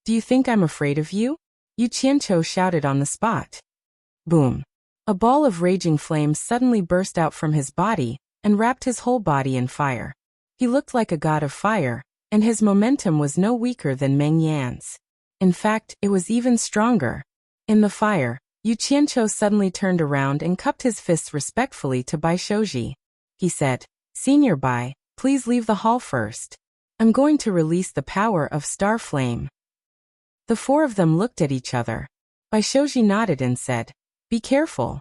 Do you think I'm afraid of you?" Yu Qianqiu shouted on the spot. Boom. A ball of raging flames suddenly burst out from his body and wrapped his whole body in fire. He looked like a god of fire, and his momentum was no weaker than Meng Yan's. In fact, it was even stronger. In the fire, Yu Qianqiu suddenly turned around and cupped his fists respectfully to Bai Shouji. He said, "Senior Bai, please leave the hall first. I'm going to release the power of Star Flame." The four of them looked at each other. Bai Shouji nodded and said, "Be careful."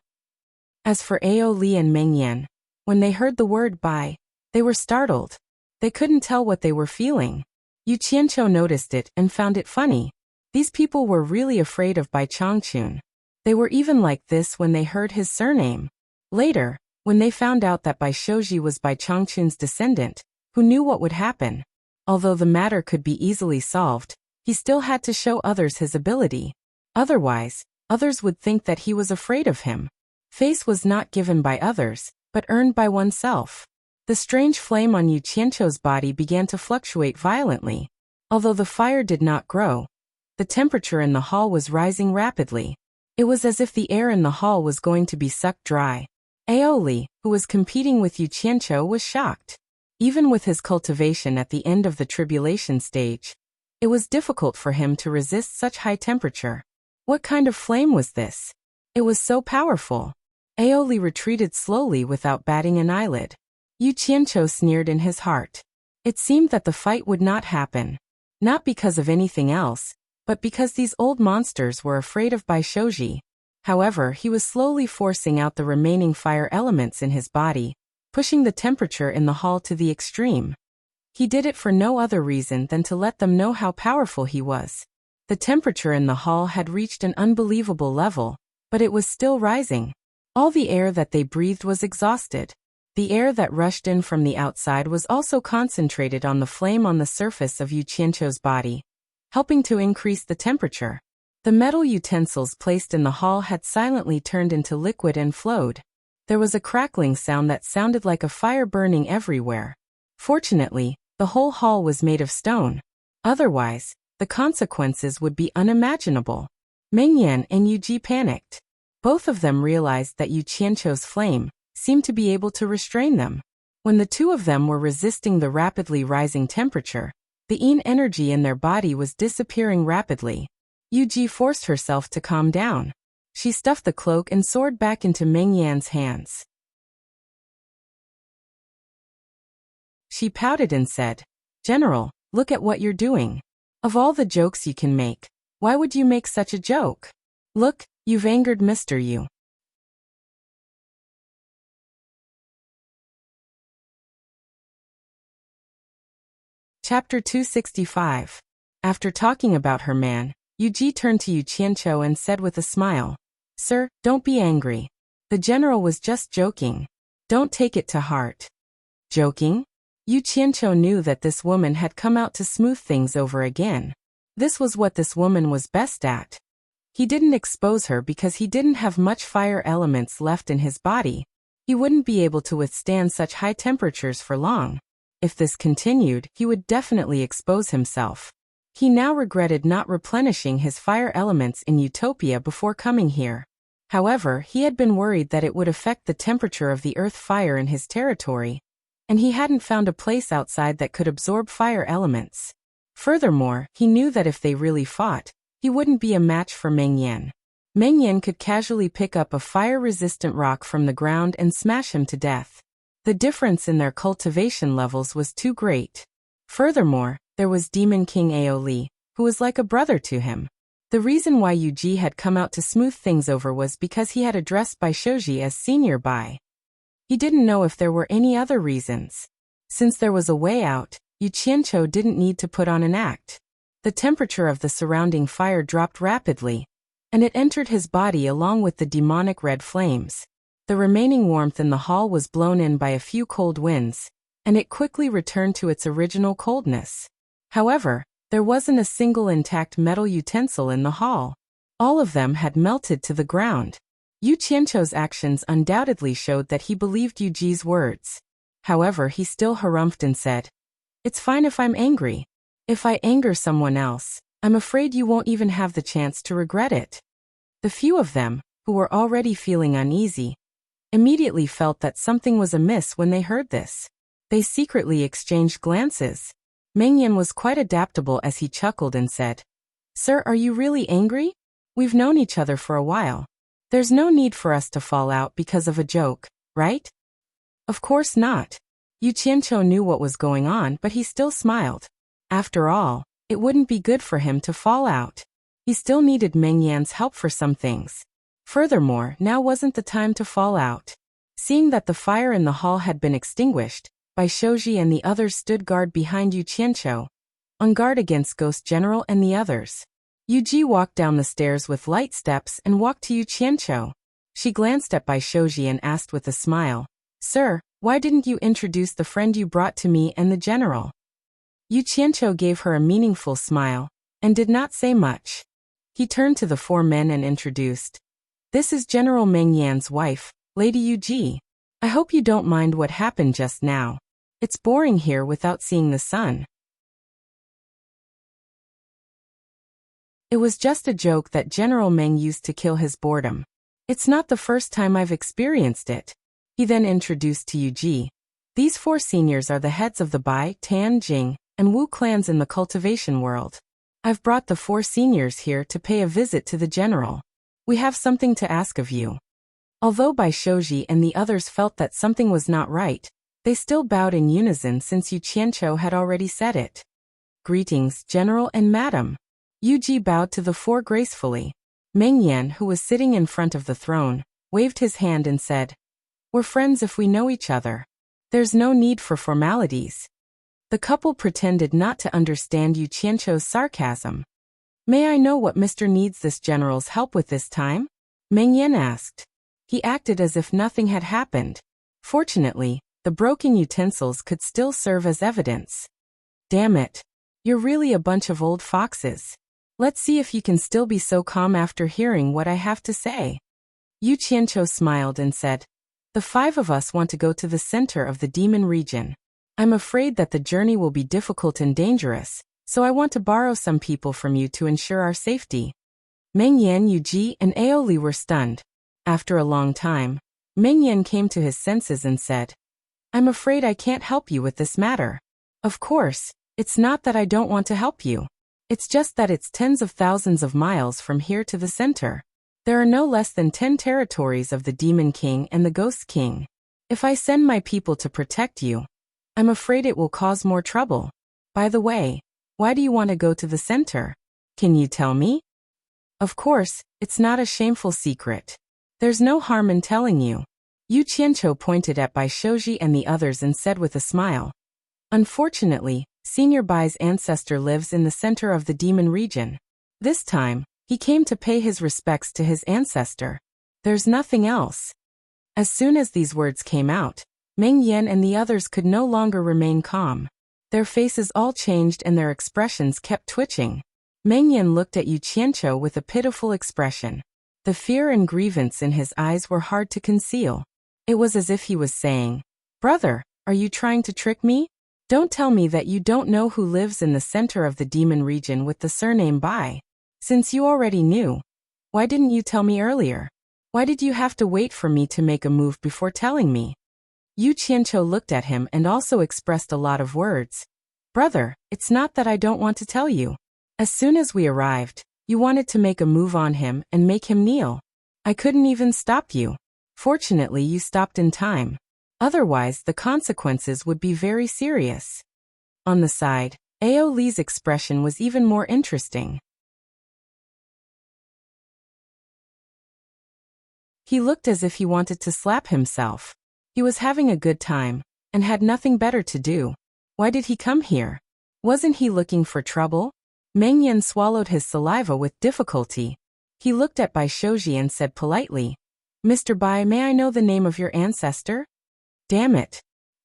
As for Ao Li and Meng Yan, when they heard the word Bai, they were startled. They couldn't tell what they were feeling. Yu Qianqiu noticed it and found it funny. These people were really afraid of Bai Changchun. They were even like this when they heard his surname. Later, when they found out that Bai Shouji was Bai Changchun's descendant, who knew what would happen? Although the matter could be easily solved, he still had to show others his ability. Otherwise, others would think that he was afraid of him. Face was not given by others, but earned by oneself. The strange flame on Yu Qianqiu's body began to fluctuate violently. Although the fire did not grow, the temperature in the hall was rising rapidly. It was as if the air in the hall was going to be sucked dry. Ao Li, who was competing with Yu Qianqiu, was shocked. Even with his cultivation at the end of the tribulation stage, it was difficult for him to resist such high temperature. What kind of flame was this? It was so powerful. Ao Li retreated slowly without batting an eyelid. Yu Qianqiu sneered in his heart. It seemed that the fight would not happen. Not because of anything else, but because these old monsters were afraid of Bai Shouji. However, he was slowly forcing out the remaining fire elements in his body, pushing the temperature in the hall to the extreme. He did it for no other reason than to let them know how powerful he was. The temperature in the hall had reached an unbelievable level, but it was still rising. All the air that they breathed was exhausted. The air that rushed in from the outside was also concentrated on the flame on the surface of Yu Qianqiu's body, helping to increase the temperature. The metal utensils placed in the hall had silently turned into liquid and flowed. There was a crackling sound that sounded like a fire burning everywhere. Fortunately, the whole hall was made of stone. Otherwise, the consequences would be unimaginable. Meng Yan and Yu Ji panicked. Both of them realized that Yu Qianqiu's flame seemed to be able to restrain them. When the two of them were resisting the rapidly rising temperature, the yin energy in their body was disappearing rapidly. Yu Ji forced herself to calm down. She stuffed the cloak and sword back into Meng Yan's hands. She pouted and said, "General, look at what you're doing. Of all the jokes you can make, why would you make such a joke? Look, you've angered Mr. Yu." Chapter 265. After talking about her man, Yu Ji turned to Yu Qianqiu and said with a smile, "Sir, don't be angry. The general was just joking. Don't take it to heart." Joking? Yu Qianqiu knew that this woman had come out to smooth things over again. This was what this woman was best at. He didn't expose her because he didn't have much fire elements left in his body. He wouldn't be able to withstand such high temperatures for long. If this continued, he would definitely expose himself. He now regretted not replenishing his fire elements in Utopia before coming here. However, he had been worried that it would affect the temperature of the earth fire in his territory, and he hadn't found a place outside that could absorb fire elements. Furthermore, he knew that if they really fought, he wouldn't be a match for Meng Yan. Meng Yan could casually pick up a fire-resistant rock from the ground and smash him to death. The difference in their cultivation levels was too great. Furthermore, there was Demon King Aoli, who was like a brother to him. The reason why Yuji had come out to smooth things over was because he had addressed Bai Shoji as Senior Bai. He didn't know if there were any other reasons. Since there was a way out, Yu Qianqiu didn't need to put on an act. The temperature of the surrounding fire dropped rapidly, and it entered his body along with the demonic red flames. The remaining warmth in the hall was blown in by a few cold winds, and it quickly returned to its original coldness. However, there wasn't a single intact metal utensil in the hall. All of them had melted to the ground. Yu Qianqiu's actions undoubtedly showed that he believed Yuji's words. However, he still harumphed and said, "It's fine if I'm angry. If I anger someone else, I'm afraid you won't even have the chance to regret it." The few of them, who were already feeling uneasy, immediately felt that something was amiss when they heard this. They secretly exchanged glances. Mengyan was quite adaptable as he chuckled and said, "Sir, are you really angry? We've known each other for a while. There's no need for us to fall out because of a joke, right?" Of course not. Yu Qianqiu knew what was going on, but he still smiled. After all, it wouldn't be good for him to fall out. He still needed Mengyan's help for some things. Furthermore, now wasn't the time to fall out. Seeing that the fire in the hall had been extinguished, Bai Shoji and the others stood guard behind Yu Qianqiu, on guard against Ghost General and the others. Yuji walked down the stairs with light steps and walked to Yu Qianqiu. She glanced at Bai Shoji and asked with a smile, "Sir, why didn't you introduce the friend you brought to me and the general?" Yu Qianqiu gave her a meaningful smile, and did not say much. He turned to the four men and introduced, "This is General Mengyan's wife, Lady Yuji. I hope you don't mind what happened just now. It's boring here without seeing the sun." It was just a joke that General Meng used to kill his boredom. "It's not the first time I've experienced it." He then introduced to Yuji, "These four seniors are the heads of the Bai, Tan, Jing, and Wu clans in the cultivation world. I've brought the four seniors here to pay a visit to the general. We have something to ask of you." Although Bai Shoji and the others felt that something was not right, they still bowed in unison since Yu Qianqiu had already said it. "Greetings, General and Madam." Yuji bowed to the four gracefully. Mengyan, who was sitting in front of the throne, waved his hand and said, "We're friends if we know each other. There's no need for formalities." The couple pretended not to understand Yu Qianqiu's sarcasm. "May I know what Mr. needs this general's help with this time?" Mengyan asked. He acted as if nothing had happened. Fortunately, the broken utensils could still serve as evidence. "Damn it. You're really a bunch of old foxes. Let's see if you can still be so calm after hearing what I have to say." Yu Qianqiu smiled and said, "The five of us want to go to the center of the demon region. I'm afraid that the journey will be difficult and dangerous, so I want to borrow some people from you to ensure our safety." Mengyan, Yuji, and Aoli were stunned. After a long time, Mengyan came to his senses and said, "I'm afraid I can't help you with this matter. Of course, it's not that I don't want to help you. It's just that it's tens of thousands of miles from here to the center. There are no less than 10 territories of the Demon King and the Ghost King. If I send my people to protect you, I'm afraid it will cause more trouble. By the way, why do you want to go to the center? Can you tell me?" "Of course, it's not a shameful secret. There's no harm in telling you." Yu Qianqiu pointed at Bai Shoji and the others and said with a smile, "Unfortunately, Senior Bai's ancestor lives in the center of the demon region. This time, he came to pay his respects to his ancestor. There's nothing else." As soon as these words came out, Meng Yan and the others could no longer remain calm. Their faces all changed and their expressions kept twitching. Meng Yan looked at Yu Qianqiu with a pitiful expression. The fear and grievance in his eyes were hard to conceal. It was as if he was saying, "Brother, are you trying to trick me? Don't tell me that you don't know who lives in the center of the demon region with the surname Bai. Since you already knew, why didn't you tell me earlier? Why did you have to wait for me to make a move before telling me?" Yu Qianqiu looked at him and also expressed a lot of words. "Brother, it's not that I don't want to tell you. As soon as we arrived, you wanted to make a move on him and make him kneel. I couldn't even stop you. Fortunately, you stopped in time. Otherwise, the consequences would be very serious." On the side, Ao Li's expression was even more interesting. He looked as if he wanted to slap himself. He was having a good time, and had nothing better to do. Why did he come here? Wasn't he looking for trouble? Meng Yan swallowed his saliva with difficulty. He looked at Bai Shoji and said politely, "Mr. Bai, may I know the name of your ancestor?" Damn it.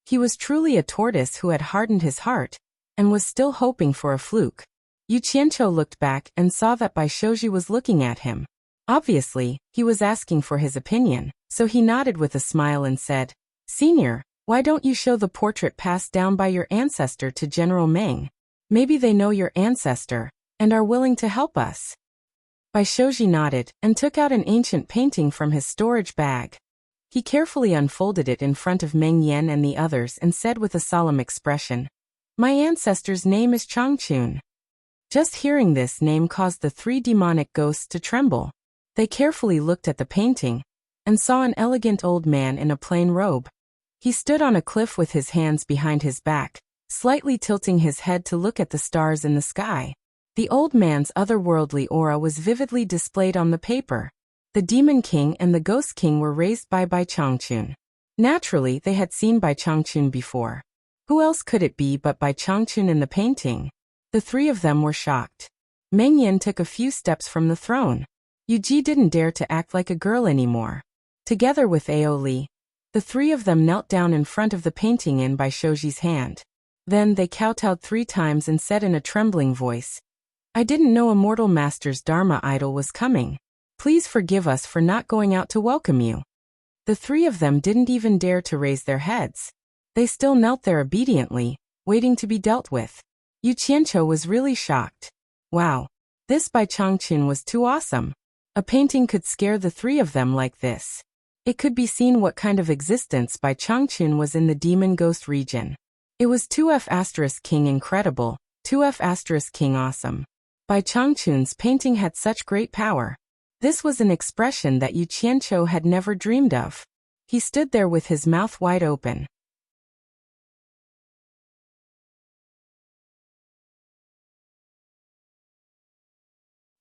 He was truly a tortoise who had hardened his heart, and was still hoping for a fluke. Yu Qianqiu looked back and saw that Bai Shoji was looking at him. Obviously, he was asking for his opinion, so he nodded with a smile and said, "Senior, why don't you show the portrait passed down by your ancestor to General Meng? Maybe they know your ancestor, and are willing to help us." Bai Shoji nodded, and took out an ancient painting from his storage bag. He carefully unfolded it in front of Meng Yan and the others and said with a solemn expression, "My ancestor's name is Changchun." Just hearing this name caused the three demonic ghosts to tremble. They carefully looked at the painting, and saw an elegant old man in a plain robe. He stood on a cliff with his hands behind his back, slightly tilting his head to look at the stars in the sky. The old man's otherworldly aura was vividly displayed on the paper. The Demon King and the Ghost King were raised by Bai Changchun. Naturally, they had seen Bai Changchun before. Who else could it be but Bai Changchun in the painting? The three of them were shocked. Meng Yan took a few steps from the throne. Yu Ji didn't dare to act like a girl anymore. Together with Ao Li, the three of them knelt down in front of the painting in Bai Shoji's hand. Then they kowtowed 3 times and said in a trembling voice, "I didn't know Immortal Master's Dharma idol was coming. Please forgive us for not going out to welcome you." The three of them didn't even dare to raise their heads. They still knelt there obediently, waiting to be dealt with. Yu Qianqiu was really shocked. Wow. This Bai Changchun was too awesome. A painting could scare the three of them like this. It could be seen what kind of existence Bai Changchun was in the demon ghost region. It was 2F** King incredible, 2F** King awesome. Bai Changchun's painting had such great power. This was an expression that Yu Qianqiu had never dreamed of. He stood there with his mouth wide open.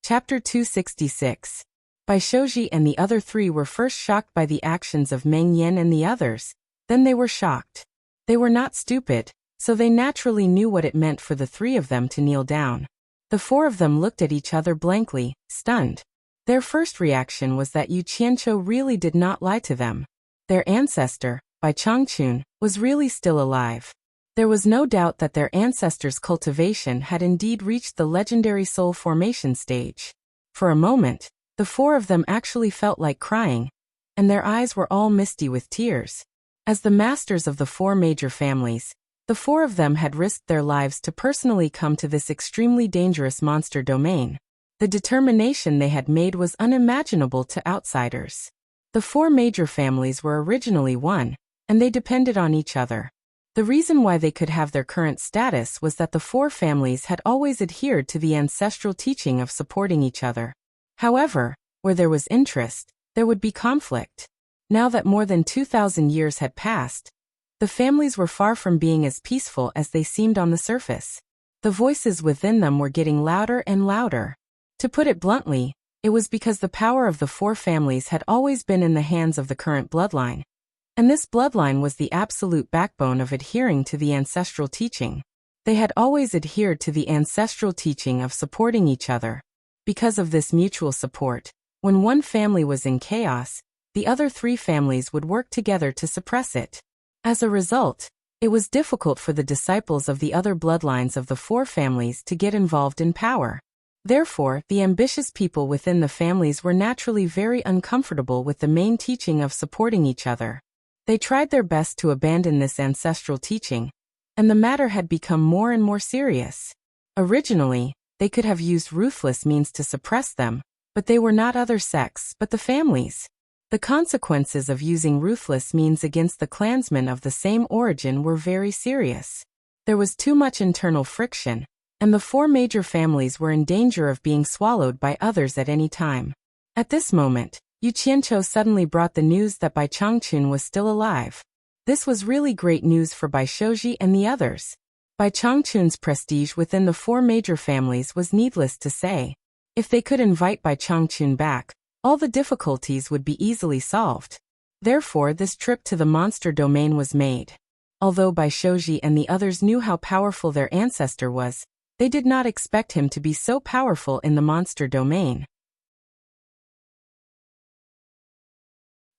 Chapter 266. Bai Shoji and the other three were first shocked by the actions of Meng Yan and the others, then they were shocked. They were not stupid, so they naturally knew what it meant for the three of them to kneel down. The four of them looked at each other blankly, stunned. Their first reaction was that Yu Qianqiu really did not lie to them. Their ancestor, Bai Changchun, was really still alive. There was no doubt that their ancestor's cultivation had indeed reached the legendary soul formation stage. For a moment, the four of them actually felt like crying, and their eyes were all misty with tears. As the masters of the 4 major families, the 4 of them had risked their lives to personally come to this extremely dangerous monster domain. The determination they had made was unimaginable to outsiders. The 4 major families were originally one, and they depended on each other. The reason why they could have their current status was that the 4 families had always adhered to the ancestral teaching of supporting each other. However, where there was interest, there would be conflict. Now that more than 2,000 years had passed, the families were far from being as peaceful as they seemed on the surface. The voices within them were getting louder and louder. To put it bluntly, it was because the power of the 4 families had always been in the hands of the current bloodline. And this bloodline was the absolute backbone of adhering to the ancestral teaching. They had always adhered to the ancestral teaching of supporting each other. Because of this mutual support, when one family was in chaos, the other 3 families would work together to suppress it. As a result, it was difficult for the disciples of the other bloodlines of the 4 families to get involved in power. Therefore, the ambitious people within the families were naturally very uncomfortable with the main teaching of supporting each other. They tried their best to abandon this ancestral teaching, and the matter had become more and more serious. Originally, they could have used ruthless means to suppress them, but they were not other sects but the families. The consequences of using ruthless means against the clansmen of the same origin were very serious. There was too much internal friction, and the 4 major families were in danger of being swallowed by others at any time. At this moment, Yu Qianqiu suddenly brought the news that Bai Changchun was still alive. This was really great news for Bai Shoji and the others. Bai Changchun's prestige within the four major families was needless to say. If they could invite Bai Changchun back, all the difficulties would be easily solved. Therefore, this trip to the monster domain was made. Although Bai Shouji and the others knew how powerful their ancestor was, they did not expect him to be so powerful in the monster domain.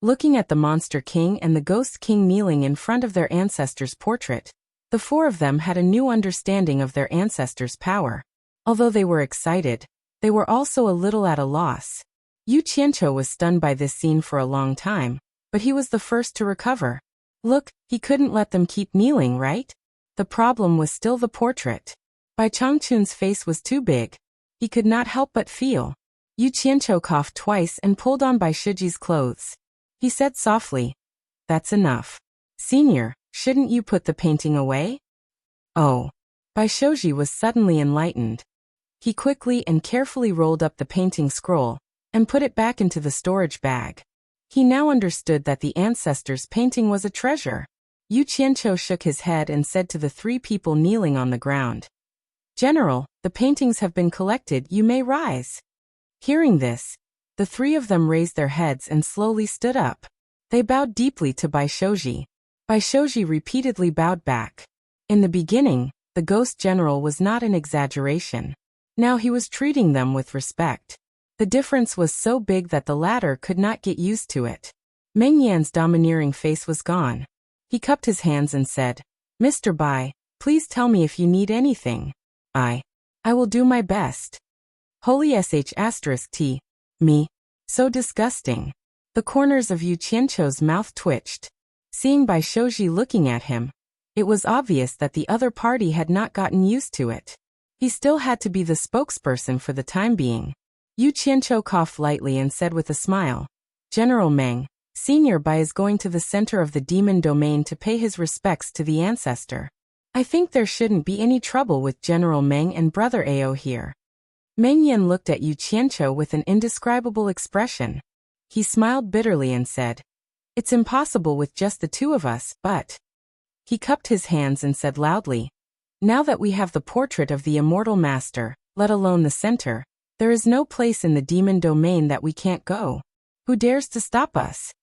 Looking at the Monster King and the Ghost King kneeling in front of their ancestor's portrait, the four of them had a new understanding of their ancestor's power. Although they were excited, they were also a little at a loss. Yu Qianqiu was stunned by this scene for a long time, but he was the first to recover. Look, he couldn't let them keep kneeling, right? The problem was still the portrait. Bai Changchun's face was too big. He could not help but feel. Yu Qianqiu coughed twice and pulled on Bai Shiji's clothes. He said softly, "That's enough. Senior, shouldn't you put the painting away?" Oh. Bai Shouji was suddenly enlightened. He quickly and carefully rolled up the painting scroll and put it back into the storage bag. He now understood that the ancestor's painting was a treasure. Yu Qianqiu shook his head and said to the three people kneeling on the ground, "General, the paintings have been collected, you may rise." Hearing this, the three of them raised their heads and slowly stood up. They bowed deeply to Bai Shouji. Bai Shouji repeatedly bowed back. In the beginning, the ghost general was not an exaggeration. Now he was treating them with respect. The difference was so big that the latter could not get used to it. Meng Yan's domineering face was gone. He cupped his hands and said, "Mr. Bai, please tell me if you need anything. I will do my best." Holy sh*t. Me. So disgusting. The corners of Yu Qianqiu's mouth twitched. Seeing Bai Shouji looking at him, it was obvious that the other party had not gotten used to it. He still had to be the spokesperson for the time being. Yu Qianqiu coughed lightly and said with a smile, "General Meng, Senior Bai is going to the center of the demon domain to pay his respects to the ancestor. I think there shouldn't be any trouble with General Meng and Brother Ao here." Meng Yan looked at Yu Qianqiu with an indescribable expression. He smiled bitterly and said, "It's impossible with just the two of us, but..." He cupped his hands and said loudly, "Now that we have the portrait of the Immortal Master, let alone the center, there is no place in the demon domain that we can't go. Who dares to stop us?"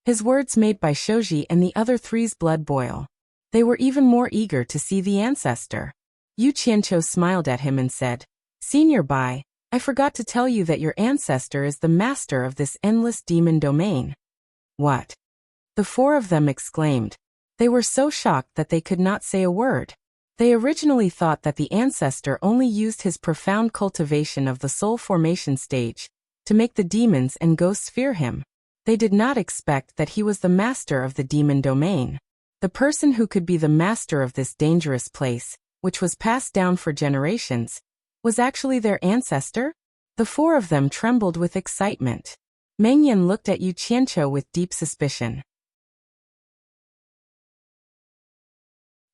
His words made Bai Shouji and the other three's blood boil. They were even more eager to see the ancestor. Yu Qianqiu smiled at him and said, "Senior Bai, I forgot to tell you that your ancestor is the master of this endless demon domain." "What?" the four of them exclaimed. They were so shocked that they could not say a word. They originally thought that the ancestor only used his profound cultivation of the soul formation stage to make the demons and ghosts fear him. They did not expect that he was the master of the demon domain. The person who could be the master of this dangerous place, which was passed down for generations, was actually their ancestor? The four of them trembled with excitement. Meng Yan looked at Yu Qianqiu with deep suspicion.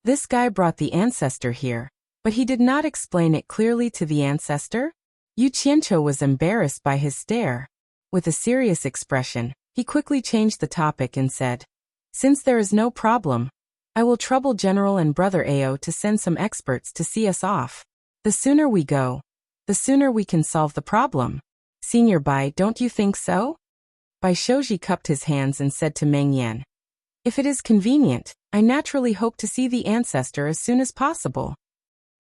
This guy brought the ancestor here, but he did not explain it clearly to the ancestor? Yu Qianqiu was embarrassed by his stare. With a serious expression, he quickly changed the topic and said, "Since there is no problem, I will trouble General and Brother Ao to send some experts to see us off. The sooner we go, the sooner we can solve the problem. Senior Bai, don't you think so?" Bai Shouji cupped his hands and said to Meng Yan, "If it is convenient, I naturally hope to see the ancestor as soon as possible."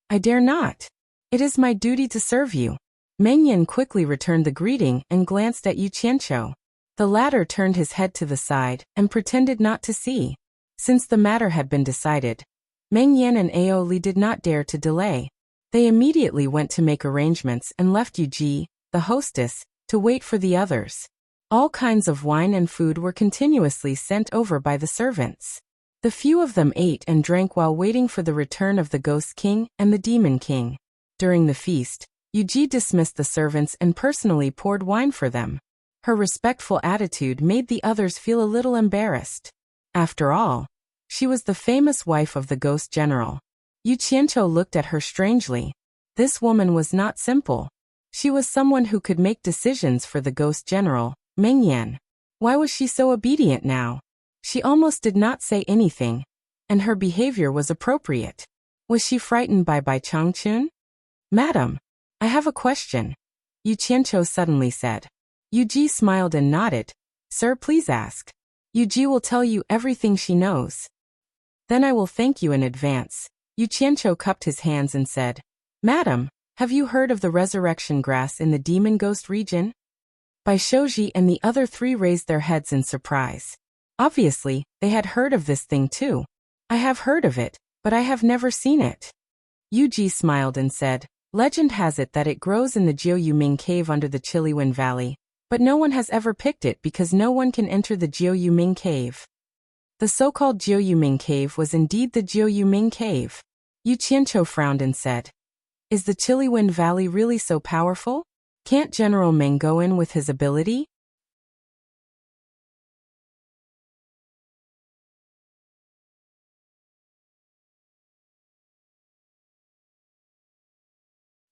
"I dare not. It is my duty to serve you." Meng Yan quickly returned the greeting and glanced at Yu Qianqiu. The latter turned his head to the side and pretended not to see. Since the matter had been decided, Meng Yan and Ao Li did not dare to delay. They immediately went to make arrangements and left Yu Ji, the hostess, to wait for the others. All kinds of wine and food were continuously sent over by the servants. The few of them ate and drank while waiting for the return of the Ghost King and the Demon King. During the feast, Yu Ji dismissed the servants and personally poured wine for them. Her respectful attitude made the others feel a little embarrassed. After all, she was the famous wife of the Ghost General. Yu Qianqiu looked at her strangely. This woman was not simple. She was someone who could make decisions for the Ghost General, Meng Yan. Why was she so obedient now? She almost did not say anything, and her behavior was appropriate. Was she frightened by Bai Changchun? Madam, I have a question, Yu Qianqiu suddenly said. Yu Ji smiled and nodded. Sir, please ask. Yu Ji will tell you everything she knows. Then I will thank you in advance. Yu Qianqiu cupped his hands and said, Madam, have you heard of the resurrection grass in the demon ghost region? Bai Shouji and the other three raised their heads in surprise. Obviously, they had heard of this thing too. I have heard of it, but I have never seen it. Yu Ji smiled and said, Legend has it that it grows in the Jiuyuming cave under the Chiliwen Valley, but no one has ever picked it because no one can enter the Jiuyuming cave. The so-called Jiuyuming cave was indeed the Jiuyuming cave. Yu Qianqiu frowned and said, Is the Chiliwen Valley really so powerful? Can't General Meng go in with his ability?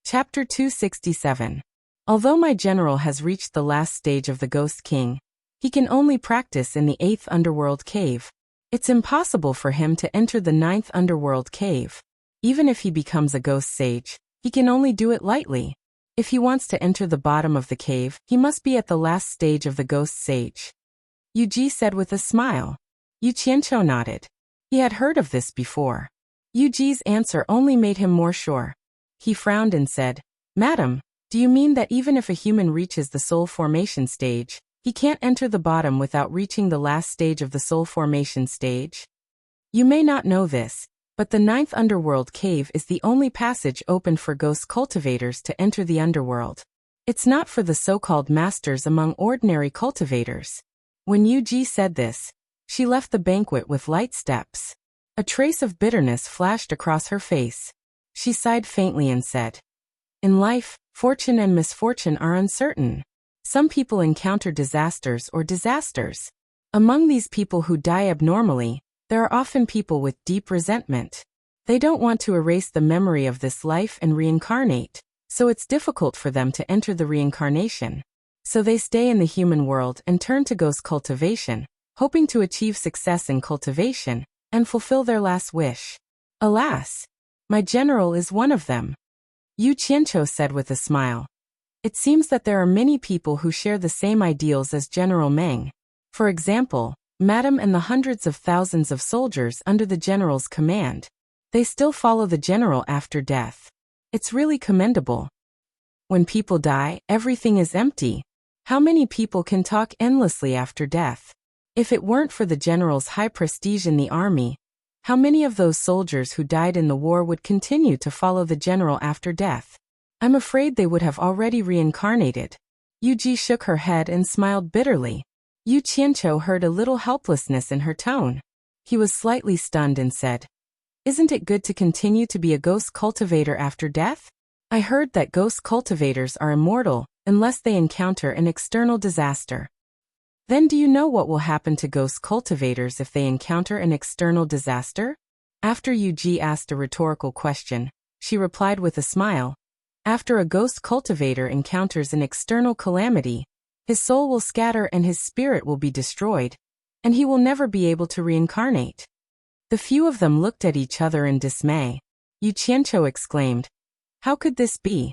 Chapter 267. Although my general has reached the last stage of the Ghost King, he can only practice in the 8th underworld cave. It's impossible for him to enter the 9th underworld cave. Even if he becomes a ghost sage, he can only do it lightly. If he wants to enter the bottom of the cave, he must be at the last stage of the ghost sage. Yu Ji said with a smile. Yu Qianqiu nodded. He had heard of this before. Yu Ji's answer only made him more sure. He frowned and said, Madam, do you mean that even if a human reaches the soul formation stage, he can't enter the bottom without reaching the last stage of the soul formation stage? You may not know this, but the 9th underworld cave is the only passage open for ghost cultivators to enter the underworld. It's not for the so-called masters among ordinary cultivators. When Yu Ji said this, she left the banquet with light steps. A trace of bitterness flashed across her face. She sighed faintly and said, In life, fortune and misfortune are uncertain. Some people encounter disasters or disasters. Among these people who die abnormally, there are often people with deep resentment. They don't want to erase the memory of this life and reincarnate, so it's difficult for them to enter the reincarnation. So they stay in the human world and turn to ghost cultivation, hoping to achieve success in cultivation and fulfill their last wish. Alas! My general is one of them. Yu Qianqiu said with a smile. It seems that there are many people who share the same ideals as General Meng. For example, Madam and the hundreds of thousands of soldiers under the general's command. They still follow the general after death. It's really commendable. When people die, everything is empty. How many people can talk endlessly after death? If it weren't for the general's high prestige in the army, how many of those soldiers who died in the war would continue to follow the general after death? I'm afraid they would have already reincarnated. Yu Ji shook her head and smiled bitterly. Yu Qianqiu heard a little helplessness in her tone. He was slightly stunned and said, Isn't it good to continue to be a ghost cultivator after death? I heard that ghost cultivators are immortal unless they encounter an external disaster. Then do you know what will happen to ghost cultivators if they encounter an external disaster? After Yu Ji asked a rhetorical question, she replied with a smile. After a ghost cultivator encounters an external calamity, his soul will scatter and his spirit will be destroyed, and he will never be able to reincarnate. The few of them looked at each other in dismay. Yu Qianqiu exclaimed, How could this be?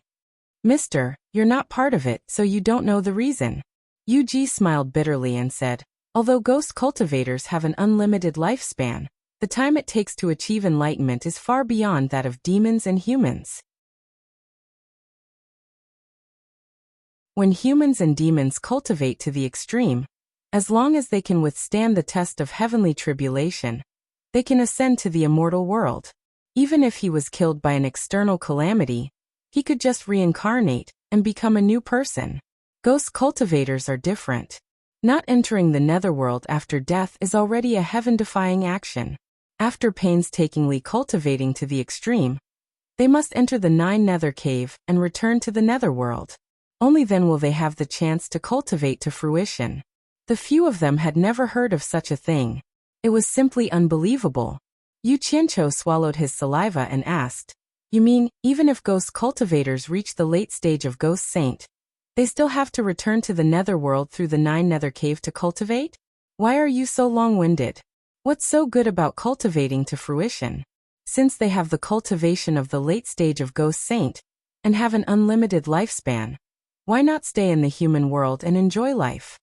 Mister, you're not part of it, so you don't know the reason. Yu Ji smiled bitterly and said, Although ghost cultivators have an unlimited lifespan, the time it takes to achieve enlightenment is far beyond that of demons and humans. When humans and demons cultivate to the extreme, as long as they can withstand the test of heavenly tribulation, they can ascend to the immortal world. Even if he was killed by an external calamity, he could just reincarnate and become a new person. Ghost cultivators are different. Not entering the netherworld after death is already a heaven-defying action. After painstakingly cultivating to the extreme, they must enter the 9 nether cave and return to the netherworld. Only then will they have the chance to cultivate to fruition. The few of them had never heard of such a thing. It was simply unbelievable. Yu Qianqiu swallowed his saliva and asked, You mean, even if ghost cultivators reach the late stage of ghost saint, they still have to return to the netherworld through the 9 nether cave to cultivate? Why are you so long-winded? What's so good about cultivating to fruition? Since they have the cultivation of the late stage of Ghost Saint, and have an unlimited lifespan, why not stay in the human world and enjoy life?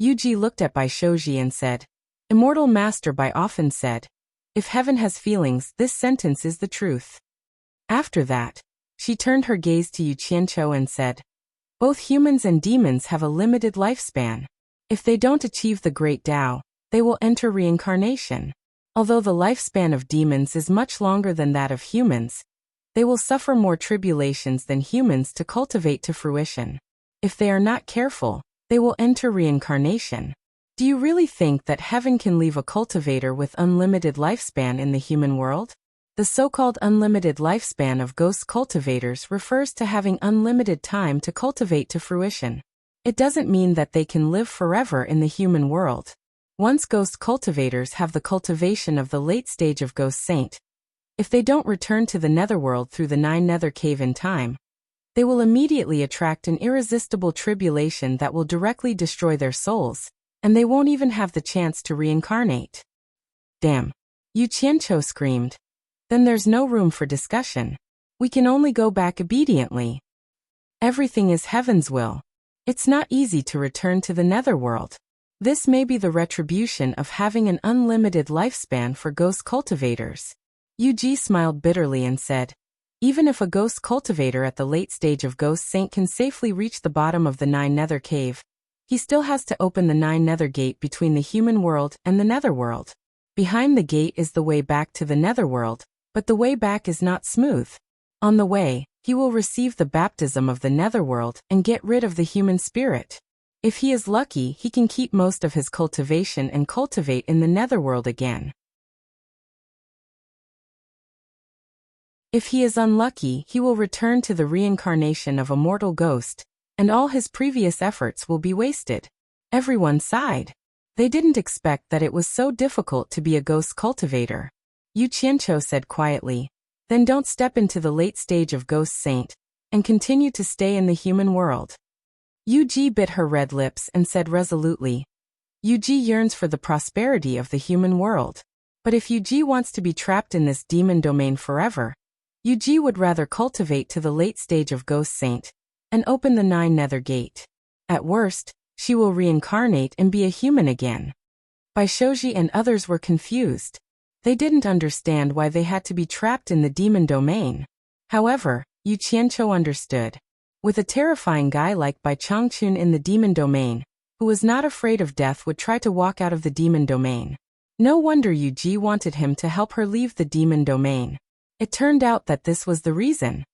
Yuji looked at Bai Shoji and said, Immortal Master Bai often said, if heaven has feelings, this sentence is the truth. After that, she turned her gaze to Yu Qianqiu and said, both humans and demons have a limited lifespan. If they don't achieve the great Tao, they will enter reincarnation. Although the lifespan of demons is much longer than that of humans, they will suffer more tribulations than humans to cultivate to fruition. If they are not careful, they will enter reincarnation. Do you really think that heaven can leave a cultivator with unlimited lifespan in the human world? The so-called unlimited lifespan of ghost cultivators refers to having unlimited time to cultivate to fruition. It doesn't mean that they can live forever in the human world. Once ghost cultivators have the cultivation of the late stage of Ghost Saint, if they don't return to the netherworld through the 9 nether cave in time, they will immediately attract an irresistible tribulation that will directly destroy their souls, and they won't even have the chance to reincarnate. Damn! Yu Qianqiu screamed. Then there's no room for discussion. We can only go back obediently. Everything is heaven's will. It's not easy to return to the netherworld. This may be the retribution of having an unlimited lifespan for ghost cultivators. Yuji smiled bitterly and said, even if a ghost cultivator at the late stage of Ghost Saint can safely reach the bottom of the 9 nether cave, he still has to open the 9 nether gate between the human world and the netherworld. Behind the gate is the way back to the netherworld, but the way back is not smooth. On the way, he will receive the baptism of the netherworld and get rid of the human spirit. If he is lucky, he can keep most of his cultivation and cultivate in the netherworld again. If he is unlucky, he will return to the reincarnation of a mortal ghost, and all his previous efforts will be wasted. Everyone sighed. They didn't expect that it was so difficult to be a ghost cultivator. Yu Qianqiu said quietly, then don't step into the late stage of Ghost Saint, and continue to stay in the human world. Yuji bit her red lips and said resolutely, Yuji yearns for the prosperity of the human world. But if Yuji wants to be trapped in this demon domain forever, Yuji would rather cultivate to the late stage of Ghost Saint, and open the 9 nether gate. At worst, she will reincarnate and be a human again. Bai Shoji and others were confused. They didn't understand why they had to be trapped in the demon domain. However, Yu Qianqiu understood. With a terrifying guy like Bai Changchun in the demon domain, who was not afraid of death, would try to walk out of the demon domain. No wonder Yuji wanted him to help her leave the demon domain. It turned out that this was the reason.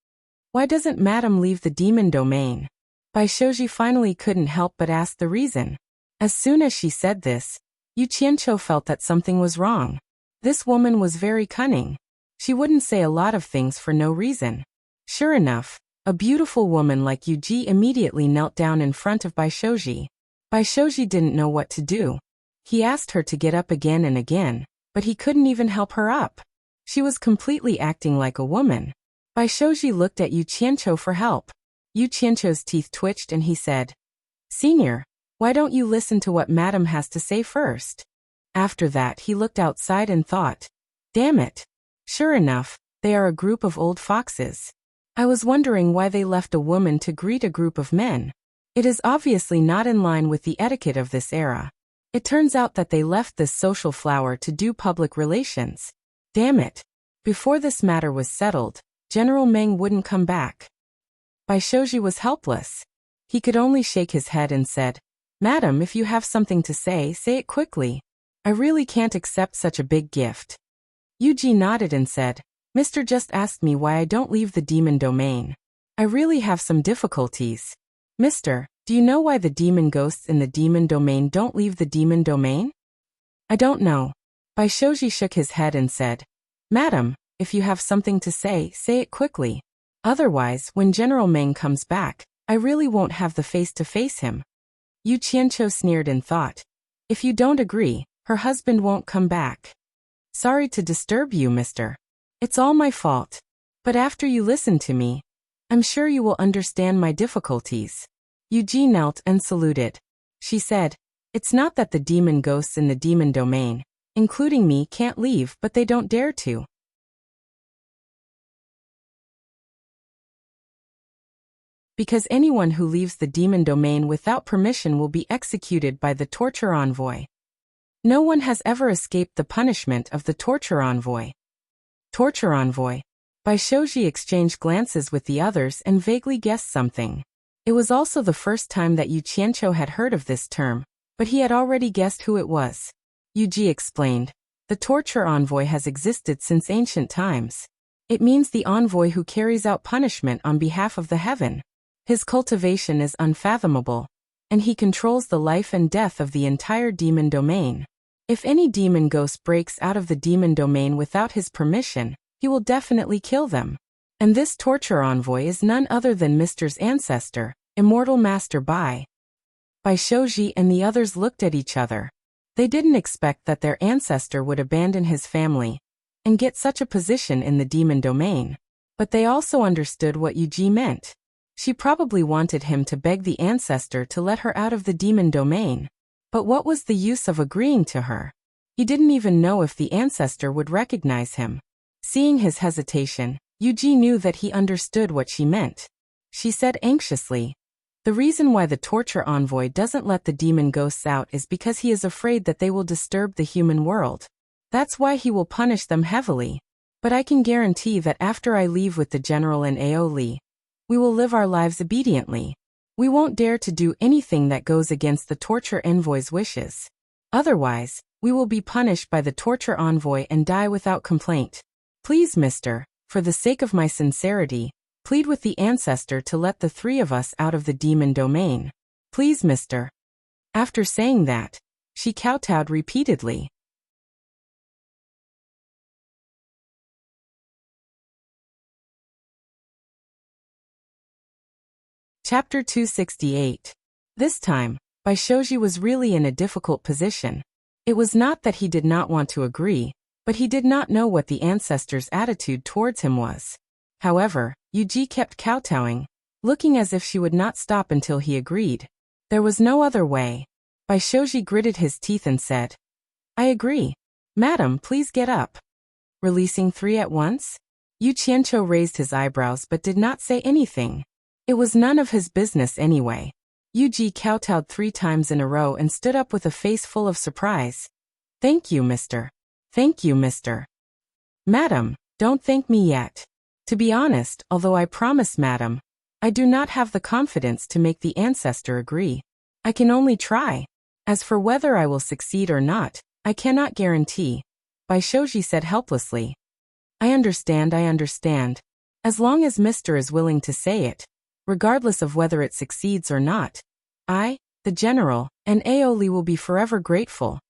Why doesn't Madame leave the demon domain? Bai Shoji finally couldn't help but ask the reason. As soon as she said this, Yu Qianqiu felt that something was wrong. This woman was very cunning. She wouldn't say a lot of things for no reason. Sure enough, a beautiful woman like Yuji immediately knelt down in front of Bai Shoji. Bai Shoji didn't know what to do. He asked her to get up again and again, but he couldn't even help her up. She was completely acting like a woman. Bai Shoji looked at Yu Qianqiu for help. Yu Qianqiu's teeth twitched and he said, Senior, why don't you listen to what Madam has to say first? After that he looked outside and thought, damn it. Sure enough, they are a group of old foxes. I was wondering why they left a woman to greet a group of men. It is obviously not in line with the etiquette of this era. It turns out that they left this social flower to do public relations. Damn it. Before this matter was settled, General Meng wouldn't come back. Bai Shoji was helpless. He could only shake his head and said, Madam, if you have something to say it quickly. I really can't accept such a big gift. Yuji nodded and said, Mr. just asked me why I don't leave the demon domain. I really have some difficulties. Mister, do you know why the demon ghosts in the demon domain don't leave the demon domain? I don't know. Bai Shoji shook his head and said, Madam, if you have something to say it quickly. Otherwise, when General Meng comes back, I really won't have the face to face him. Yu Qianqiu sneered and thought, if you don't agree, her husband won't come back. Sorry to disturb you, mister. It's all my fault. But after you listen to me, I'm sure you will understand my difficulties. Yuji knelt and saluted. She said, it's not that the demon ghosts in the demon domain, including me, can't leave, but they don't dare to. because anyone who leaves the demon domain without permission will be executed by the torture envoy. No one has ever escaped the punishment of the torture envoy. Torture envoy. Baishoji exchanged glances with the others and vaguely guessed something. It was also the first time that Yu Qianqiu had heard of this term, but he had already guessed who it was. Yuji explained. The torture envoy has existed since ancient times. It means the envoy who carries out punishment on behalf of the heaven. His cultivation is unfathomable, and he controls the life and death of the entire demon domain. If any demon ghost breaks out of the demon domain without his permission, he will definitely kill them. And this torture envoy is none other than Mr.'s ancestor, Immortal Master Bai. Baishoji and the others looked at each other. They didn't expect that their ancestor would abandon his family and get such a position in the demon domain. But they also understood what Yuji meant. She probably wanted him to beg the ancestor to let her out of the demon domain. But what was the use of agreeing to her? He didn't even know if the ancestor would recognize him. Seeing his hesitation, Yuji knew that he understood what she meant. She said anxiously, "The reason why the torture envoy doesn't let the demon ghosts out is because he is afraid that they will disturb the human world. That's why he will punish them heavily. But I can guarantee that after I leave with the general and Aoli, we will live our lives obediently. We won't dare to do anything that goes against the torture envoy's wishes. Otherwise, we will be punished by the torture envoy and die without complaint. Please, mister, for the sake of my sincerity, plead with the ancestor to let the three of us out of the demon domain. Please, mister." After saying that, she kowtowed repeatedly. Chapter 268. This time, Baishoji was really in a difficult position. It was not that he did not want to agree, but he did not know what the ancestor's attitude towards him was. However, Yuji kept kowtowing, looking as if she would not stop until he agreed. There was no other way. Baishoji gritted his teeth and said, "I agree. Madam, please get up." Releasing three at once? Yu Qianqiu raised his eyebrows but did not say anything. It was none of his business anyway. Yuji kowtowed 3 times in a row and stood up with a face full of surprise. "Thank you, mister. Thank you, mister." "Madam, don't thank me yet. To be honest, although I promise, madam, I do not have the confidence to make the ancestor agree. I can only try. As for whether I will succeed or not, I cannot guarantee," Baishoji said helplessly. I understand. As long as mister is willing to say it, regardless of whether it succeeds or not, I, the general, and Aoli will be forever grateful,"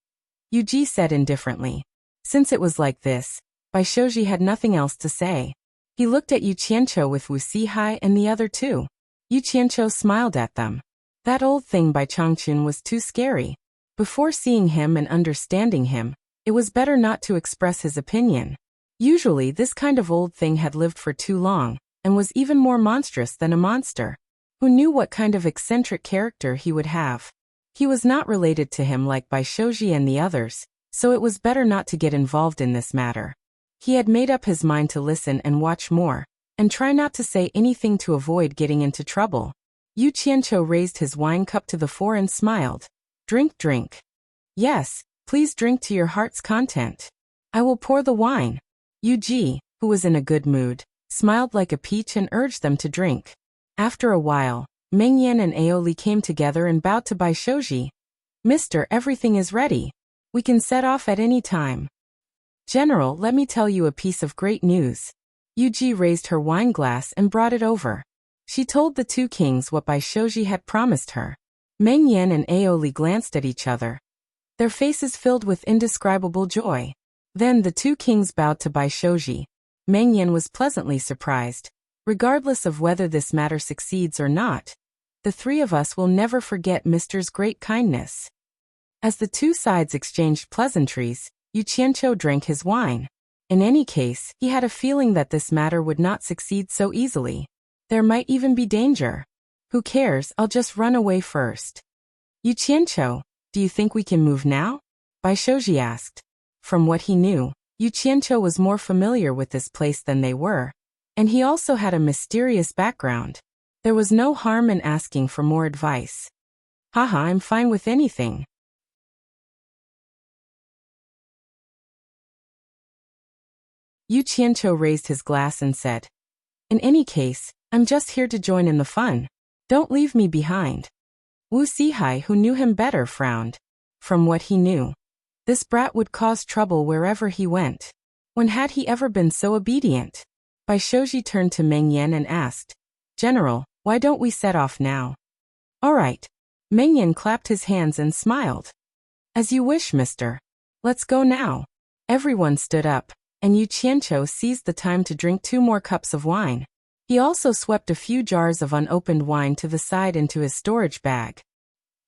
Yuji said indifferently. Since it was like this, Baishoji had nothing else to say. He looked at Yu Qianqiu with Wuxia and the other two. Yu Qianqiu smiled at them. That old thing by Changchun was too scary. Before seeing him and understanding him, it was better not to express his opinion. Usually this kind of old thing had lived for too long, and was even more monstrous than a monster. Who knew what kind of eccentric character he would have? He was not related to him like Baishoji and the others, so it was better not to get involved in this matter. He had made up his mind to listen and watch more, and try not to say anything to avoid getting into trouble. Yu Qianqiu raised his wine cup to the fore and smiled. "Drink, drink." "Yes, please drink to your heart's content. I will pour the wine." Yuji, who was in a good mood, smiled like a peach and urged them to drink. After a while, Mengyan and Aoli came together and bowed to Baishoji. "Mister, everything is ready. We can set off at any time." "General, let me tell you a piece of great news." Yuji raised her wine glass and brought it over. She told the 2 kings what Baishoji had promised her. Mengyan and Aoli glanced at each other, their faces filled with indescribable joy. Then the 2 kings bowed to Baishoji. Mengyan was pleasantly surprised. "Regardless of whether this matter succeeds or not, the 3 of us will never forget Mister's great kindness." As the 2 sides exchanged pleasantries, Yu Qianqiu drank his wine. In any case, he had a feeling that this matter would not succeed so easily. There might even be danger. "Who cares, I'll just run away first." "Yu Qianqiu, do you think we can move now?" Baishoji asked. From what he knew, Yu Qianqiu was more familiar with this place than they were, and he also had a mysterious background. There was no harm in asking for more advice. Haha, I'm fine with anything. Yu Qianqiu raised his glass and said, "In any case, I'm just here to join in the fun. Don't leave me behind." Wu Sihai, who knew him better, frowned. From what he knew, this brat would cause trouble wherever he went. When had he ever been so obedient? Bai Shouji turned to Meng Yan and asked, "General, why don't we set off now?" "All right." Meng Yan clapped his hands and smiled. "As you wish, mister. Let's go now." Everyone stood up, and Yu Qianqiu seized the time to drink 2 more cups of wine. He also swept a few jars of unopened wine to the side into his storage bag.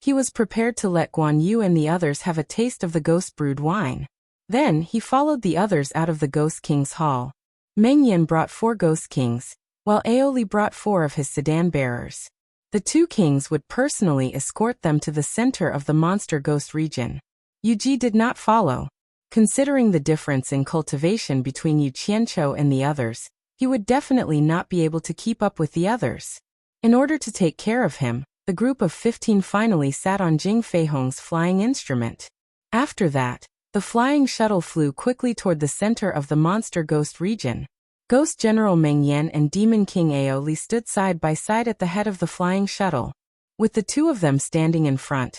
He was prepared to let Guan Yu and the others have a taste of the ghost-brewed wine. Then he followed the others out of the Ghost King's hall. Meng Yan brought 4 Ghost Kings, while Aoli brought 4 of his sedan bearers. The 2 kings would personally escort them to the center of the monster ghost region. Yu Ji did not follow. Considering the difference in cultivation between Yu Qianqiu and the others, he would definitely not be able to keep up with the others. In order to take care of him, the group of 15 finally sat on Jing Feihong's flying instrument. After that, the flying shuttle flew quickly toward the center of the monster ghost region. Ghost General Meng Yan and Demon King Aoli stood side by side at the head of the flying shuttle, with the 2 of them standing in front.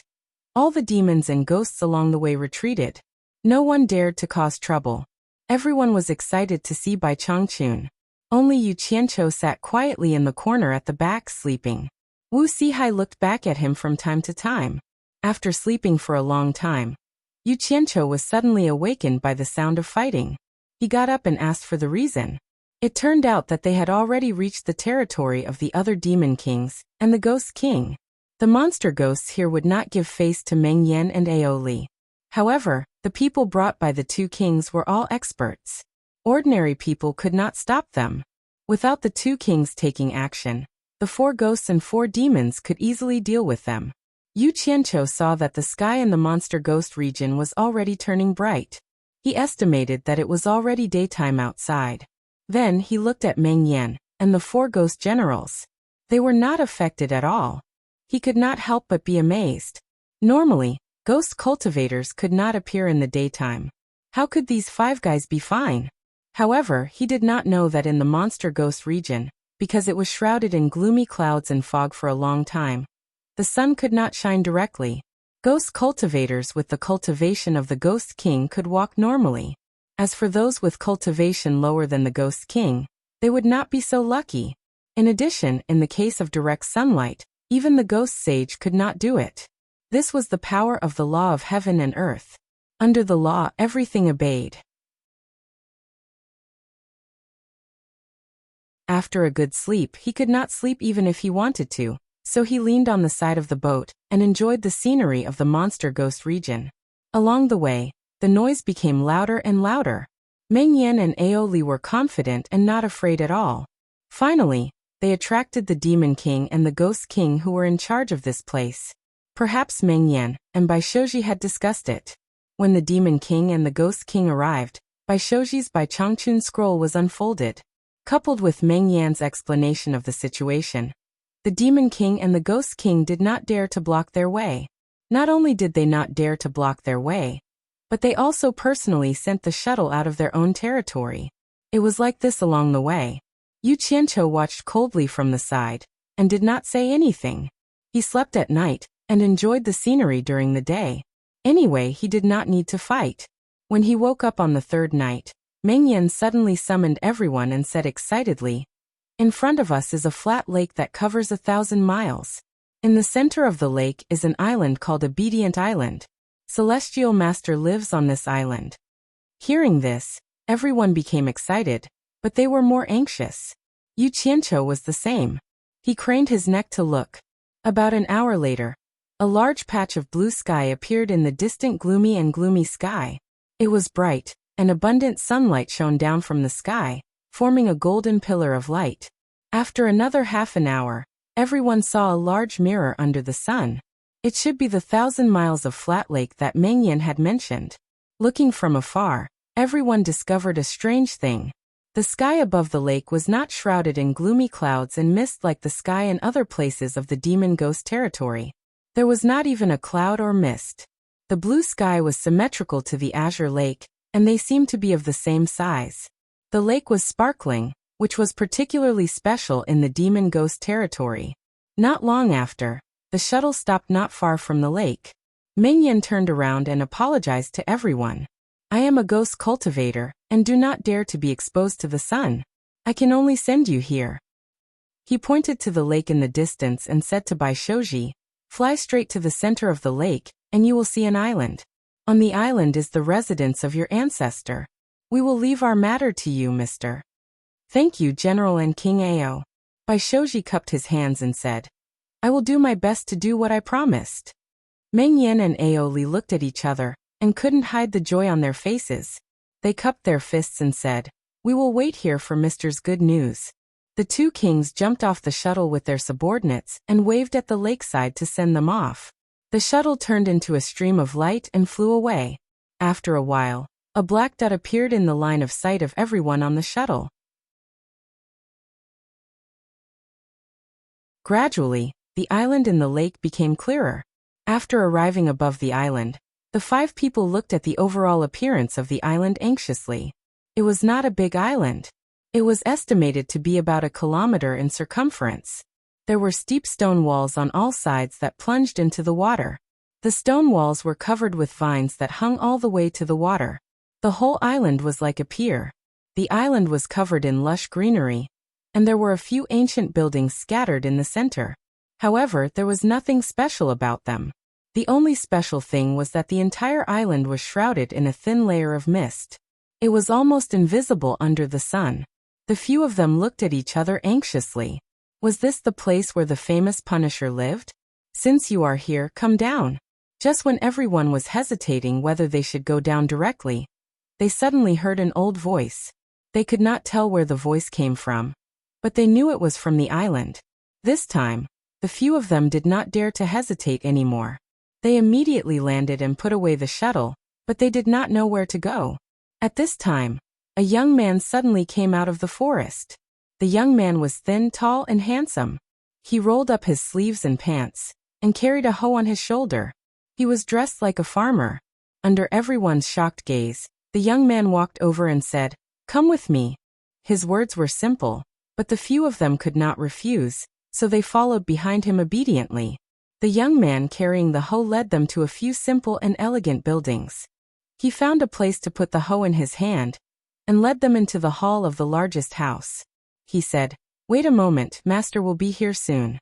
All the demons and ghosts along the way retreated. No one dared to cause trouble. Everyone was excited to see Bai Changchun. Only Yu Qianqiu sat quietly in the corner at the back sleeping. Wu Sihai looked back at him from time to time. After sleeping for a long time, Yu Qianqiu was suddenly awakened by the sound of fighting. He got up and asked for the reason. It turned out that they had already reached the territory of the other demon kings and the Ghost King. The monster ghosts here would not give face to Meng Yan and Aoli. However, the people brought by the 2 kings were all experts. Ordinary people could not stop them. Without the 2 kings taking action, the 4 ghosts and 4 demons could easily deal with them. Yu Qianqiu saw that the sky in the monster ghost region was already turning bright. He estimated that it was already daytime outside. Then he looked at Meng Yan and the 4 ghost generals. They were not affected at all. He could not help but be amazed. Normally, ghost cultivators could not appear in the daytime. How could these 5 guys be fine? However, he did not know that in the monster ghost region, because it was shrouded in gloomy clouds and fog for a long time, the sun could not shine directly. Ghost cultivators with the cultivation of the Ghost King could walk normally. As for those with cultivation lower than the Ghost King, they would not be so lucky. In addition, in the case of direct sunlight, even the Ghost Sage could not do it. This was the power of the law of heaven and earth. Under the law, everything obeyed. After a good sleep, he could not sleep even if he wanted to, so he leaned on the side of the boat and enjoyed the scenery of the monster ghost region. Along the way, the noise became louder and louder. Meng Yan and Aoli were confident and not afraid at all. Finally, they attracted the Demon King and the Ghost King who were in charge of this place. Perhaps Meng Yan and Bai Shouji had discussed it. When the Demon King and the Ghost King arrived, Bai Shouji's Bai Changchun scroll was unfolded. Coupled with Meng Yan's explanation of the situation, the Demon King and the Ghost King did not dare to block their way. Not only did they not dare to block their way, but they also personally sent the shuttle out of their own territory. It was like this along the way. Yu Qianqiu watched coldly from the side, and did not say anything. He slept at night, and enjoyed the scenery during the day. Anyway, he did not need to fight. When he woke up on the 3rd night, Meng Yan suddenly summoned everyone and said excitedly, "In front of us is a flat lake that covers 1,000 miles. In the center of the lake is an island called Obedient Island. Celestial Master lives on this island." Hearing this, everyone became excited, but they were more anxious. Yu Qianqiu was the same. He craned his neck to look. About an hour later, a large patch of blue sky appeared in the distant gloomy sky. It was bright, and abundant sunlight shone down from the sky, forming a golden pillar of light. After another half an hour, everyone saw a large mirror under the sun. It should be the 1,000 miles of flat lake that Meng Yan had mentioned. Looking from afar, everyone discovered a strange thing. The sky above the lake was not shrouded in gloomy clouds and mist like the sky in other places of the demon ghost territory. There was not even a cloud or mist. The blue sky was symmetrical to the azure lake, and they seemed to be of the same size. The lake was sparkling, which was particularly special in the demon ghost territory. Not long after, the shuttle stopped not far from the lake. Mingyan turned around and apologized to everyone. I am a ghost cultivator, and do not dare to be exposed to the sun. I can only send you here. He pointed to the lake in the distance and said to Bai Shoji, fly straight to the center of the lake, and you will see an island. On the island is the residence of your ancestor. We will leave our matter to you, Mr. Thank you, General and King Ao. Bai Shoji cupped his hands and said, I will do my best to do what I promised. Meng Yan and Aoli looked at each other, and couldn't hide the joy on their faces. They cupped their fists and said, we will wait here for Mr.'s good news. The two kings jumped off the shuttle with their subordinates and waved at the lakeside to send them off. The shuttle turned into a stream of light and flew away. After a while, a black dot appeared in the line of sight of everyone on the shuttle. Gradually, the island in the lake became clearer. After arriving above the island, the 5 people looked at the overall appearance of the island anxiously. It was not a big island. It was estimated to be about 1 kilometer in circumference. There were steep stone walls on all sides that plunged into the water. The stone walls were covered with vines that hung all the way to the water. The whole island was like a pier. The island was covered in lush greenery, and there were a few ancient buildings scattered in the center. However, there was nothing special about them. The only special thing was that the entire island was shrouded in a thin layer of mist. It was almost invisible under the sun. The few of them looked at each other anxiously. Was this the place where the famous Punisher lived? Since you are here, come down. Just when everyone was hesitating whether they should go down directly, they suddenly heard an old voice. They could not tell where the voice came from, but they knew it was from the island. This time, the few of them did not dare to hesitate anymore. They immediately landed and put away the shuttle, but they did not know where to go. At this time, a young man suddenly came out of the forest. The young man was thin, tall, and handsome. He rolled up his sleeves and pants, and carried a hoe on his shoulder. He was dressed like a farmer. Under everyone's shocked gaze, the young man walked over and said, "Come with me." His words were simple, but the few of them could not refuse, so they followed behind him obediently. The young man carrying the hoe led them to a few simple and elegant buildings. He found a place to put the hoe in his hand, and led them into the hall of the largest house. He said, "Wait a moment, master will be here soon."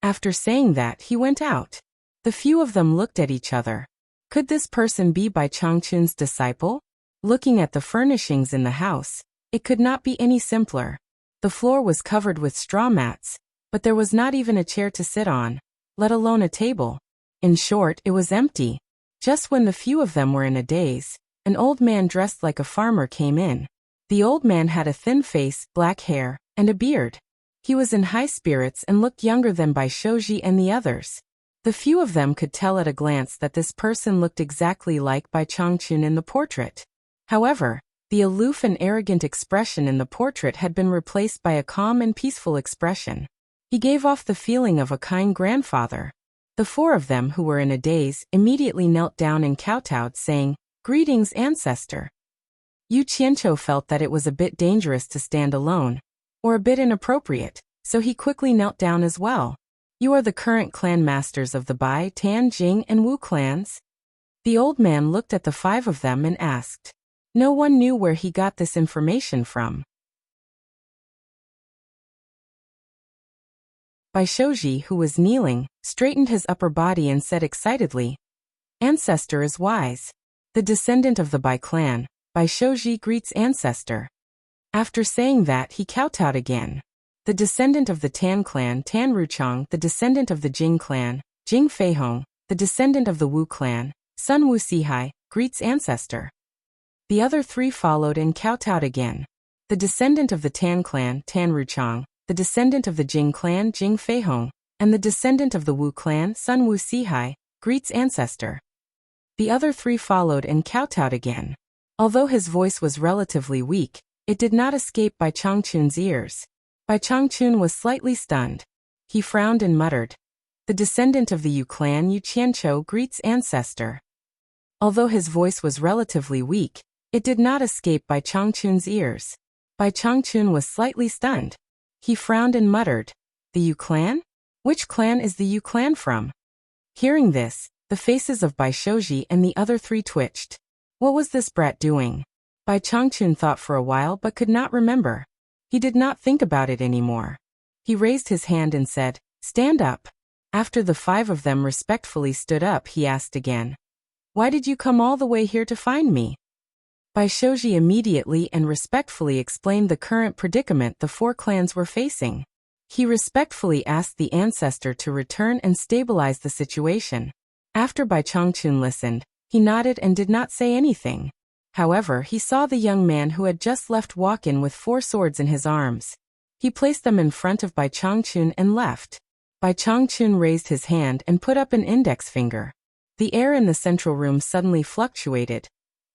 After saying that, he went out. The few of them looked at each other. Could this person be Bai Changchun's disciple? Looking at the furnishings in the house, it could not be any simpler. The floor was covered with straw mats, but there was not even a chair to sit on, let alone a table. In short, it was empty. Just when the few of them were in a daze, an old man dressed like a farmer came in. The old man had a thin face, black hair, and a beard. He was in high spirits and looked younger than Bai Shoji and the others. The few of them could tell at a glance that this person looked exactly like Bai Changchun in the portrait. However, the aloof and arrogant expression in the portrait had been replaced by a calm and peaceful expression. He gave off the feeling of a kind grandfather. The 4 of them, who were in a daze, immediately knelt down and kowtowed, saying, "Greetings, ancestor." Yu Qianqiu felt that it was a bit dangerous to stand alone, or a bit inappropriate, so he quickly knelt down as well. "You are the current clan masters of the Bai, Tan, Jing, and Wu clans?" The old man looked at the 5 of them and asked. No one knew where he got this information from. Bai Shoji, who was kneeling, straightened his upper body and said excitedly, "Ancestor is wise. The descendant of the Bai clan, Bai Shoji greets ancestor." After saying that, he kowtowed again. "The descendant of the Tan clan, Tan Ruchang, the descendant of the Jing clan, Jing Feihong, the descendant of the Wu clan, Sun Wu Sihai, greets ancestor." The other 3 followed and kowtowed again. "The descendant of the Tan clan, Tan Ruchang, the descendant of the Jing clan, Jing Feihong, and the descendant of the Wu clan, Sun Wu Sihai, greets ancestor." The other 3 followed and kowtowed again. Although his voice was relatively weak, It did not escape Bai Changchun's ears. Bai Changchun was slightly stunned. He frowned and muttered, "The descendant of the Yu clan Yu Qianqiu greets ancestor." Although his voice was relatively weak, it did not escape Bai Changchun's ears. Bai Changchun was slightly stunned. He frowned and muttered, "The Yu clan? Which clan is the Yu clan from?" Hearing this, the faces of Bai Shouji and the other three twitched. What was this brat doing? Bai Changchun thought for a while but could not remember. He did not think about it anymore. He raised his hand and said, "Stand up." After the five of them respectfully stood up, he asked again, "Why did you come all the way here to find me?" Bai Shouji immediately and respectfully explained the current predicament the four clans were facing. He respectfully asked the ancestor to return and stabilize the situation. After Bai Changchun listened, he nodded and did not say anything. However, he saw the young man who had just left walk in with 4 swords in his arms. He placed them in front of Bai Changchun and left. Bai Changchun raised his hand and put up an index finger. The air in the central room suddenly fluctuated,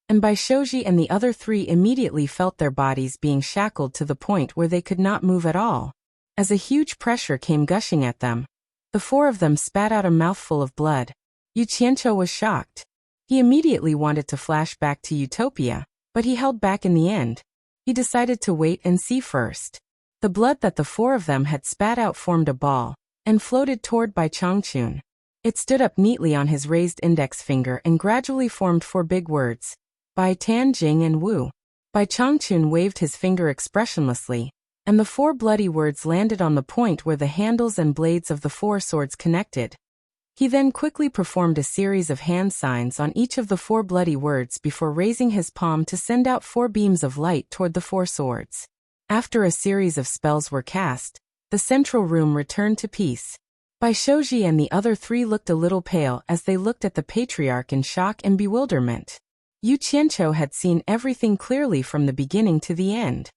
and Bai Shouji and the other 3 immediately felt their bodies being shackled to the point where they could not move at all. As a huge pressure came gushing at them, the 4 of them spat out a mouthful of blood. Yu Qianqiu was shocked. He immediately wanted to flash back to Utopia, but he held back in the end. He decided to wait and see first. The blood that the 4 of them had spat out formed a ball and floated toward Bai Changchun. It stood up neatly on his raised index finger and gradually formed 4 big words: Bai Tan Jing and Wu. Bai Changchun waved his finger expressionlessly, and the 4 bloody words landed on the point where the handles and blades of the 4 swords connected. He then quickly performed a series of hand signs on each of the 4 bloody words before raising his palm to send out 4 beams of light toward the 4 swords. After a series of spells were cast, the central room returned to peace. Bai Shouji and the other 3 looked a little pale as they looked at the patriarch in shock and bewilderment. Yu Qianqiu had seen everything clearly from the beginning to the end.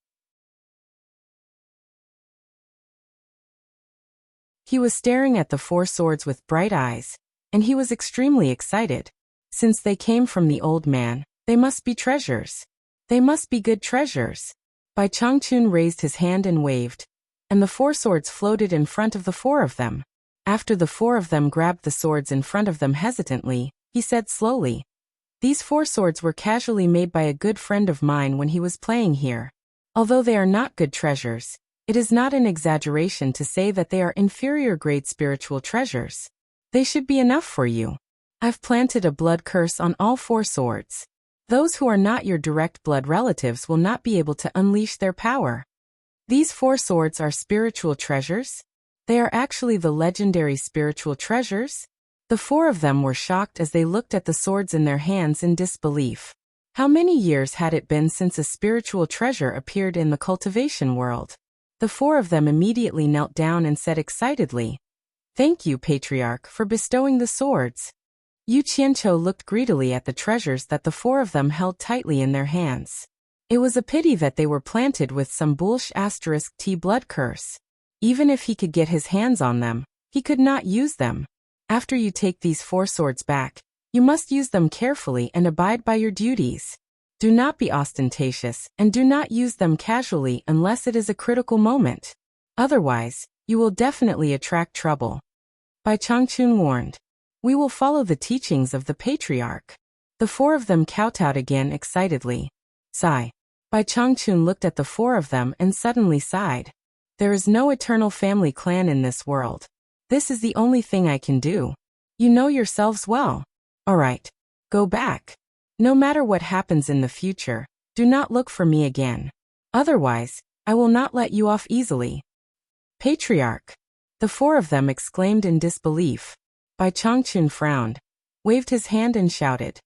He was staring at the 4 swords with bright eyes, and he was extremely excited. Since they came from the old man, they must be treasures. They must be good treasures. Bai Changchun raised his hand and waved, and the 4 swords floated in front of the 4 of them. After the 4 of them grabbed the swords in front of them hesitantly, he said slowly, "These 4 swords were casually made by a good friend of mine when he was playing here. Although they are not good treasures, it is not an exaggeration to say that they are inferior grade spiritual treasures. They should be enough for you. I've planted a blood curse on all 4 swords. Those who are not your direct blood relatives will not be able to unleash their power. These 4 swords are spiritual treasures? They are actually the legendary spiritual treasures?" The 4 of them were shocked as they looked at the swords in their hands in disbelief. How many years had it been since a spiritual treasure appeared in the cultivation world? The 4 of them immediately knelt down and said excitedly, "Thank you, Patriarch, for bestowing the swords." Yu Qianqiu looked greedily at the treasures that the 4 of them held tightly in their hands. It was a pity that they were planted with some *T blood curse. Even if he could get his hands on them, he could not use them. After you take these 4 swords back, you must use them carefully and abide by your duties. Do not be ostentatious, and do not use them casually unless it is a critical moment. Otherwise, you will definitely attract trouble. Bai Changchun warned. We will follow the teachings of the patriarch. The 4 of them kowtowed again excitedly. Sigh. Bai Changchun looked at the 4 of them and suddenly sighed. There is no eternal family clan in this world. This is the only thing I can do. You know yourselves well. All right. Go back. No matter what happens in the future, do not look for me again. Otherwise, I will not let you off easily. Patriarch. The 4 of them exclaimed in disbelief. Bai Changchun frowned, waved his hand and shouted,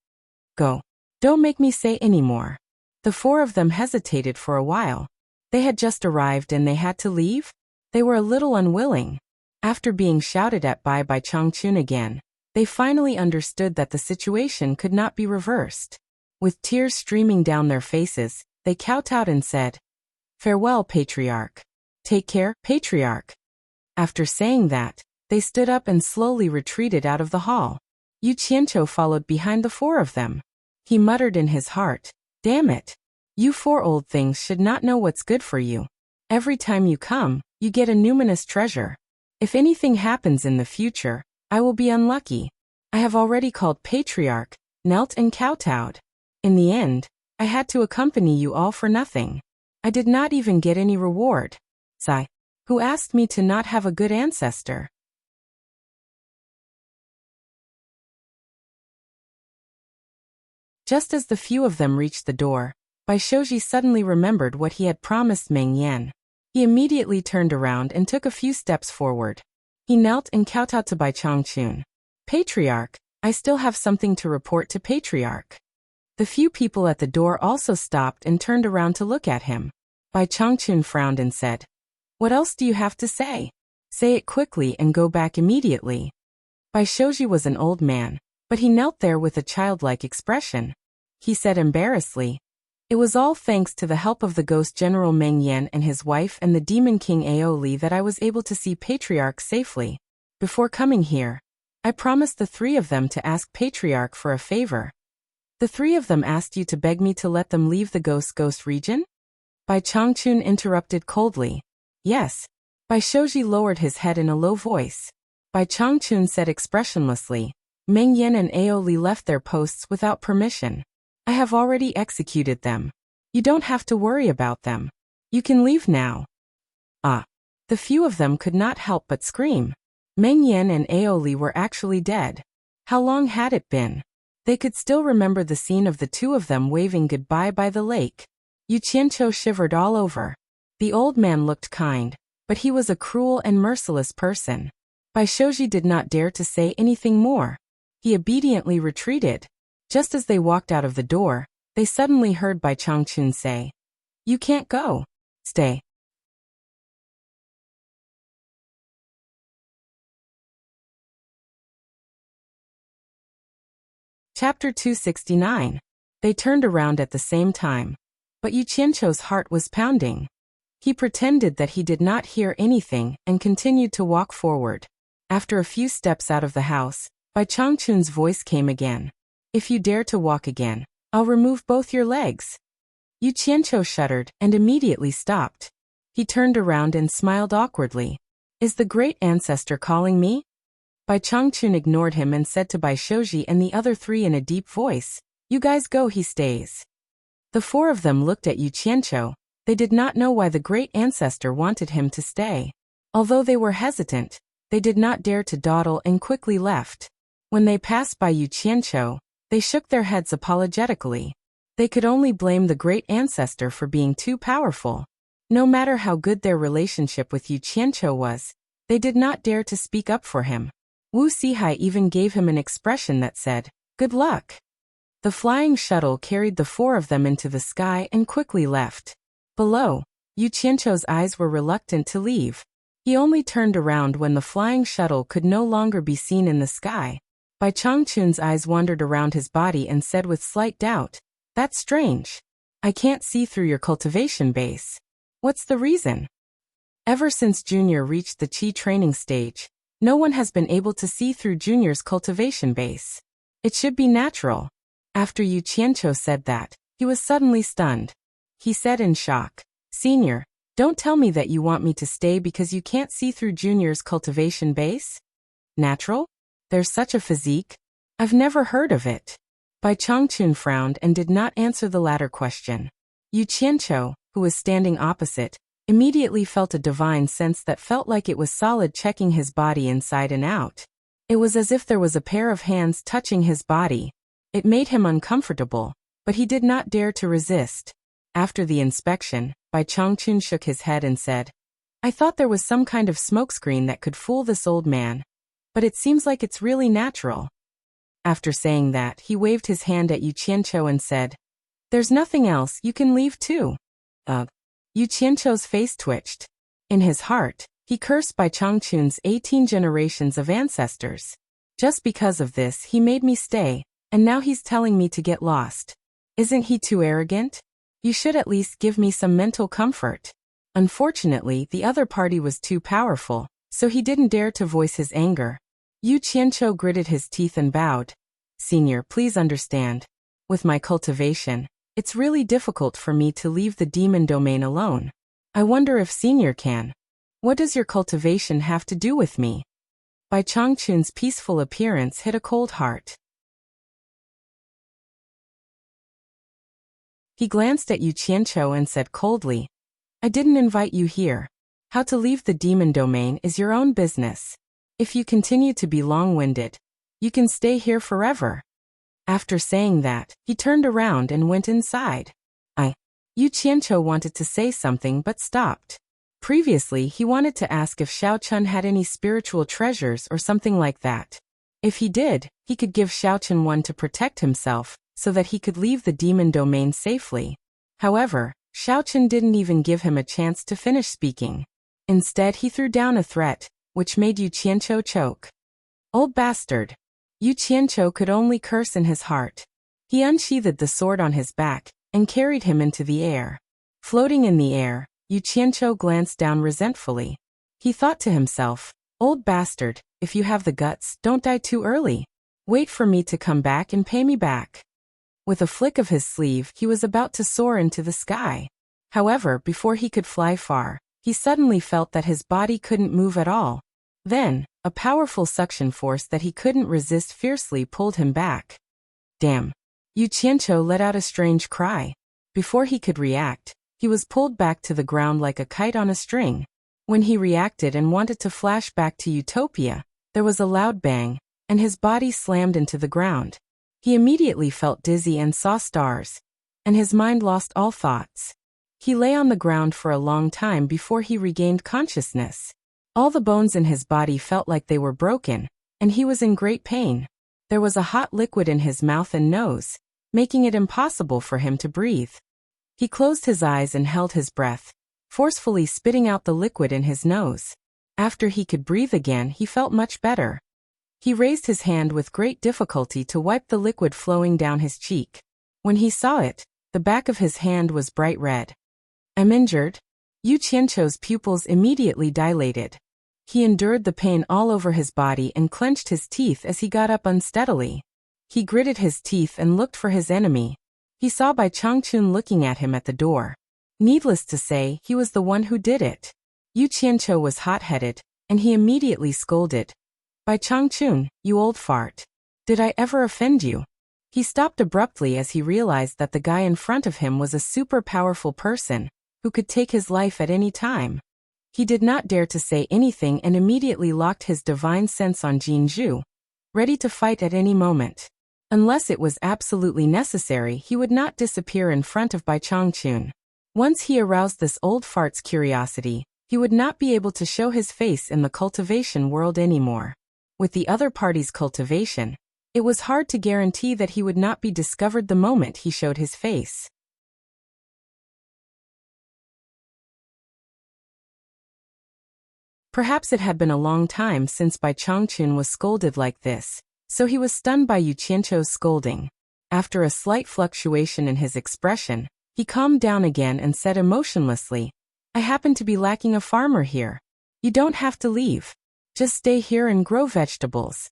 "Go. Don't make me say any more." The 4 of them hesitated for a while. They had just arrived and they had to leave? They were a little unwilling. After being shouted at by Bai Changchun again, they finally understood that the situation could not be reversed. With tears streaming down their faces, they kowtowed and said, "Farewell, Patriarch. Take care, Patriarch." After saying that, they stood up and slowly retreated out of the hall. Yu Qianqiu followed behind the 4 of them. He muttered in his heart, "Damn it. You 4 old things should not know what's good for you. Every time you come, you get a numinous treasure. If anything happens in the future, I will be unlucky. I have already called Patriarch, knelt and kowtowed. In the end, I had to accompany you all for nothing. I did not even get any reward. Sai, who asked me to not have a good ancestor. Just as the few of them reached the door, Bai Shouji suddenly remembered what he had promised Meng Yan. He immediately turned around and took a few steps forward. He knelt and kowtowed to Bai Changchun. Patriarch, I still have something to report to Patriarch. The few people at the door also stopped and turned around to look at him. Bai Changchun frowned and said, What else do you have to say? Say it quickly and go back immediately. Bai Shouji was an old man, but he knelt there with a childlike expression. He said embarrassedly, It was all thanks to the help of the ghost General Meng Yan and his wife and the Demon King Aoli that I was able to see Patriarch safely. Before coming here, I promised the 3 of them to ask Patriarch for a favor. The 3 of them asked you to beg me to let them leave the ghost region? Bai Changchun interrupted coldly. Yes. Bai Shouji lowered his head in a low voice. Bai Changchun said expressionlessly, Meng Yan and Aoli left their posts without permission. I have already executed them. You don't have to worry about them. You can leave now. Ah. The few of them could not help but scream. Meng Yan and Aoli were actually dead. How long had it been? They could still remember the scene of the 2 of them waving goodbye by the lake. Yu Qianqiu shivered all over. The old man looked kind, but he was a cruel and merciless person. Bai Shouji did not dare to say anything more. He obediently retreated. Just as they walked out of the door, they suddenly heard Bai Changchun say, You can't go. Stay. Chapter 269. They turned around at the same time. But Yu Qianqiu's heart was pounding. He pretended that he did not hear anything and continued to walk forward. After a few steps out of the house, Bai Changchun's voice came again. If you dare to walk again, I'll remove both your legs. Yu Qianqiu shuddered and immediately stopped. He turned around and smiled awkwardly. Is the great ancestor calling me? Bai Changchun ignored him and said to Bai Shouji and the other 3 in a deep voice, You guys go, he stays. The 4 of them looked at Yu Qianqiu. They did not know why the great ancestor wanted him to stay. Although they were hesitant, they did not dare to dawdle and quickly left. When they passed by Yu Qianqiu, they shook their heads apologetically. They could only blame the great ancestor for being too powerful. No matter how good their relationship with Yu Qianqiu was, they did not dare to speak up for him. Wu Sihai even gave him an expression that said, Good luck. The flying shuttle carried the 4 of them into the sky and quickly left. Below, Yu Qianqiu's eyes were reluctant to leave. He only turned around when the flying shuttle could no longer be seen in the sky. Bai Changchun's eyes wandered around his body and said with slight doubt, That's strange. I can't see through your cultivation base. What's the reason? Ever since Junior reached the Qi training stage, no one has been able to see through Junior's cultivation base. It should be natural. After Yu Qianqiu said that, he was suddenly stunned. He said in shock, Senior, don't tell me that you want me to stay because you can't see through Junior's cultivation base? Natural? There's such a physique? I've never heard of it. Bai Changchun frowned and did not answer the latter question. Yu Qianqiu, who was standing opposite, immediately felt a divine sense that felt like it was solid, checking his body inside and out. It was as if there was a pair of hands touching his body. It made him uncomfortable, but he did not dare to resist. After the inspection, Bai Changchun shook his head and said, I thought there was some kind of smokescreen that could fool this old man. But it seems like it's really natural. After saying that, he waved his hand at Yu Qianqiu and said, There's nothing else, you can leave too. Yu Qianqiu's face twitched. In his heart, he cursed Bai Changchun's 18 generations of ancestors. Just because of this he made me stay, and now he's telling me to get lost. Isn't he too arrogant? You should at least give me some mental comfort. Unfortunately, the other party was too powerful, so he didn't dare to voice his anger. Yu Qianqiu gritted his teeth and bowed. Senior, please understand. With my cultivation, It's really difficult for me to leave the demon domain alone. I wonder if Senior can. What does your cultivation have to do with me? Bai Changchun's peaceful appearance hit a cold heart. He glanced at Yu Qianqiu and said coldly, I didn't invite you here. How to leave the demon domain is your own business. If you continue to be long-winded, you can stay here forever. After saying that, he turned around and went inside. Yu Qianqiu wanted to say something but stopped. Previously, he wanted to ask if Xiao Chun had any spiritual treasures or something like that. If he did, he could give Xiao Chun one to protect himself, so that he could leave the demon domain safely. However, Xiao Chun didn't even give him a chance to finish speaking. Instead, he threw down a threat, which made Yu Qianqiu choke. Old bastard! Yu Qianqiu could only curse in his heart. He unsheathed the sword on his back and carried him into the air. Floating in the air, Yu Qianqiu glanced down resentfully. He thought to himself, old bastard, if you have the guts, don't die too early. Wait for me to come back and pay me back. With a flick of his sleeve, he was about to soar into the sky. However, before he could fly far, he suddenly felt that his body couldn't move at all. Then, a powerful suction force that he couldn't resist fiercely pulled him back. Damn! Yu Qianqiu let out a strange cry. Before he could react, he was pulled back to the ground like a kite on a string. When he reacted and wanted to flash back to Utopia, there was a loud bang, and his body slammed into the ground. He immediately felt dizzy and saw stars, and his mind lost all thoughts. He lay on the ground for a long time before he regained consciousness. All the bones in his body felt like they were broken, and he was in great pain. There was a hot liquid in his mouth and nose, making it impossible for him to breathe. He closed his eyes and held his breath, forcefully spitting out the liquid in his nose. After he could breathe again, he felt much better. He raised his hand with great difficulty to wipe the liquid flowing down his cheek. When he saw it, the back of his hand was bright red. I'm injured. Yu Qianqiu's pupils immediately dilated. He endured the pain all over his body and clenched his teeth as he got up unsteadily. He gritted his teeth and looked for his enemy. He saw Bai Changchun looking at him at the door. Needless to say, he was the one who did it. Yu Qianqiu was hot-headed, and he immediately scolded. Bai Changchun, you old fart. Did I ever offend you? He stopped abruptly as he realized that the guy in front of him was a super powerful person, who could take his life at any time. He did not dare to say anything and immediately locked his divine sense on Jinzhu, ready to fight at any moment. Unless it was absolutely necessary, he would not disappear in front of Bai Changchun. Once he aroused this old fart's curiosity, he would not be able to show his face in the cultivation world anymore. With the other party's cultivation, it was hard to guarantee that he would not be discovered the moment he showed his face. Perhaps it had been a long time since Bai Changchun was scolded like this, so he was stunned by Yu Qianqiu's scolding. After a slight fluctuation in his expression, he calmed down again and said emotionlessly, I happen to be lacking a farmer here. You don't have to leave. Just stay here and grow vegetables.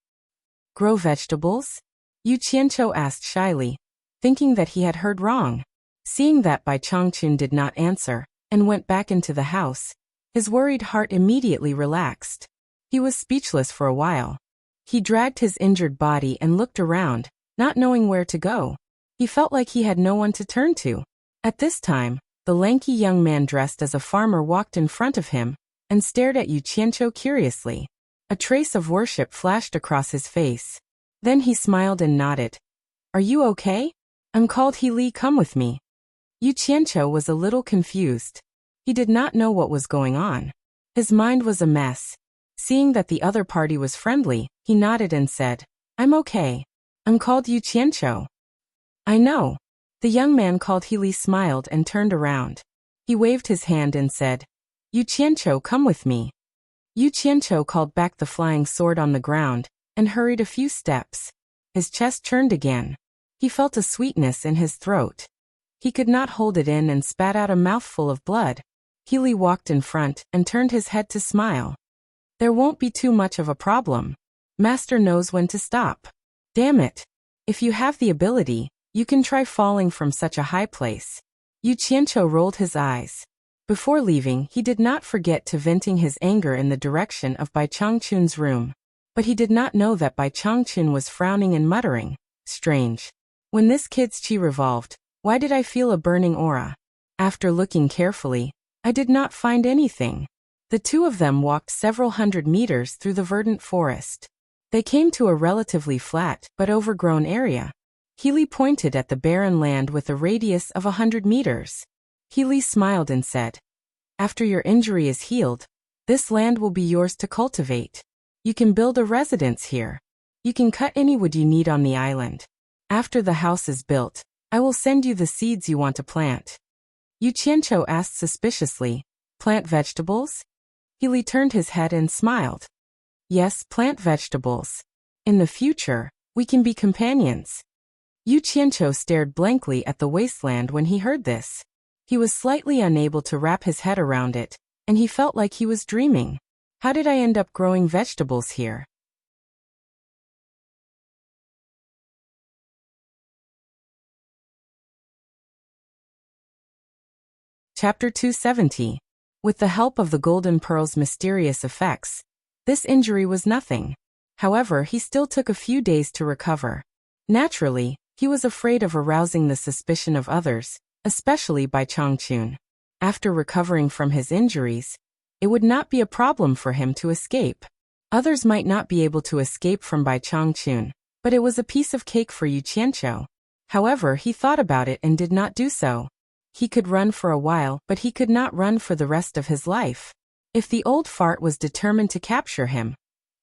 Grow vegetables? Yu Qianqiu asked shyly, thinking that he had heard wrong. Seeing that Bai Changchun did not answer, and went back into the house, his worried heart immediately relaxed. He was speechless for a while. He dragged his injured body and looked around, not knowing where to go. He felt like he had no one to turn to. At this time, the lanky young man dressed as a farmer walked in front of him, and stared at Yu Qianqiu curiously. A trace of worship flashed across his face. Then he smiled and nodded. Are you okay? I'm called He Li, come with me. Yu Qianqiu was a little confused. He did not know what was going on. His mind was a mess. Seeing that the other party was friendly, he nodded and said, I'm okay. I'm called Yu Qianqiu. I know. The young man called He Li smiled and turned around. He waved his hand and said, Yu Qianqiu, come with me. Yu Qianqiu called back the flying sword on the ground, and hurried a few steps. His chest churned again. He felt a sweetness in his throat. He could not hold it in and spat out a mouthful of blood. He Li walked in front and turned his head to smile. There won't be too much of a problem. Master knows when to stop. Damn it. If you have the ability, You can try falling from such a high place. Yu Qianqiu rolled his eyes. Before leaving, he did not forget to venting his anger in the direction of Bai Changchun's room. But he did not know that Bai Changchun was frowning and muttering, "Strange. When this kid's qi revolved, why did I feel a burning aura?" After looking carefully, I did not find anything. The two of them walked several hundred meters through the verdant forest. They came to a relatively flat but overgrown area. Healy pointed at the barren land with a radius of 100 meters. Healy smiled and said, "After your injury is healed, this land will be yours to cultivate. You can build a residence here. You can cut any wood you need on the island. After the house is built, I will send you the seeds you want to plant." Yu Qianqiu asked suspiciously, "Plant vegetables?" Healy turned his head and smiled. "Yes, plant vegetables. In the future, we can be companions." Yu Qianqiu stared blankly at the wasteland when he heard this. He was slightly unable to wrap his head around it, and he felt like he was dreaming. How did I end up growing vegetables here? Chapter 270. With the help of the golden pearl's mysterious effects, this injury was nothing. However, he still took a few days to recover. Naturally, he was afraid of arousing the suspicion of others, especially by Changchun. After recovering from his injuries, it would not be a problem for him to escape. Others might not be able to escape from Bai Changchun, but it was a piece of cake for Yu Qianqiu. However, he thought about it and did not do so. He could run for a while, but he could not run for the rest of his life. If the old fart was determined to capture him,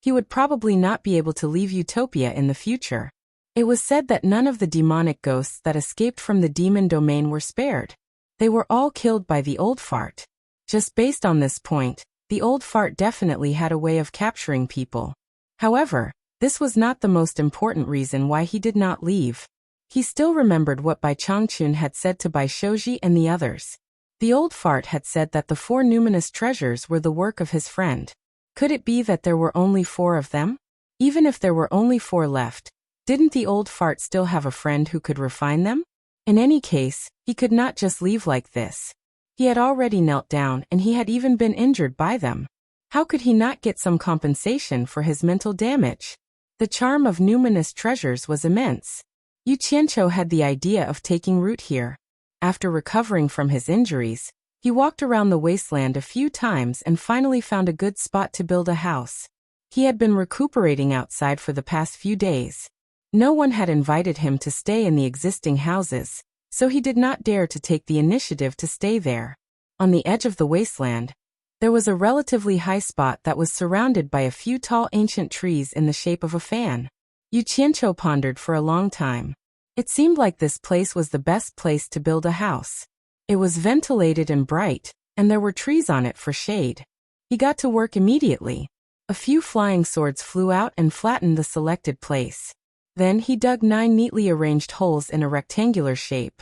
he would probably not be able to leave Utopia in the future. It was said that none of the demonic ghosts that escaped from the demon domain were spared. They were all killed by the old fart. Just based on this point, the old fart definitely had a way of capturing people. However, this was not the most important reason why he did not leave. He still remembered what Bai Changchun had said to Bai Shouji and the others. The old fart had said that the 4 numinous treasures were the work of his friend. Could it be that there were only 4 of them? Even if there were only 4 left, didn't the old fart still have a friend who could refine them? In any case, he could not just leave like this. He had already knelt down and he had even been injured by them. How could he not get some compensation for his mental damage? The charm of numinous treasures was immense. Yu Qianqiu had the idea of taking root here. After recovering from his injuries, he walked around the wasteland a few times and finally found a good spot to build a house. He had been recuperating outside for the past few days. No one had invited him to stay in the existing houses, so he did not dare to take the initiative to stay there. On the edge of the wasteland, there was a relatively high spot that was surrounded by a few tall ancient trees in the shape of a fan. Yu Qianqiu pondered for a long time. It seemed like this place was the best place to build a house. It was ventilated and bright, and there were trees on it for shade. He got to work immediately. A few flying swords flew out and flattened the selected place. Then he dug 9 neatly arranged holes in a rectangular shape.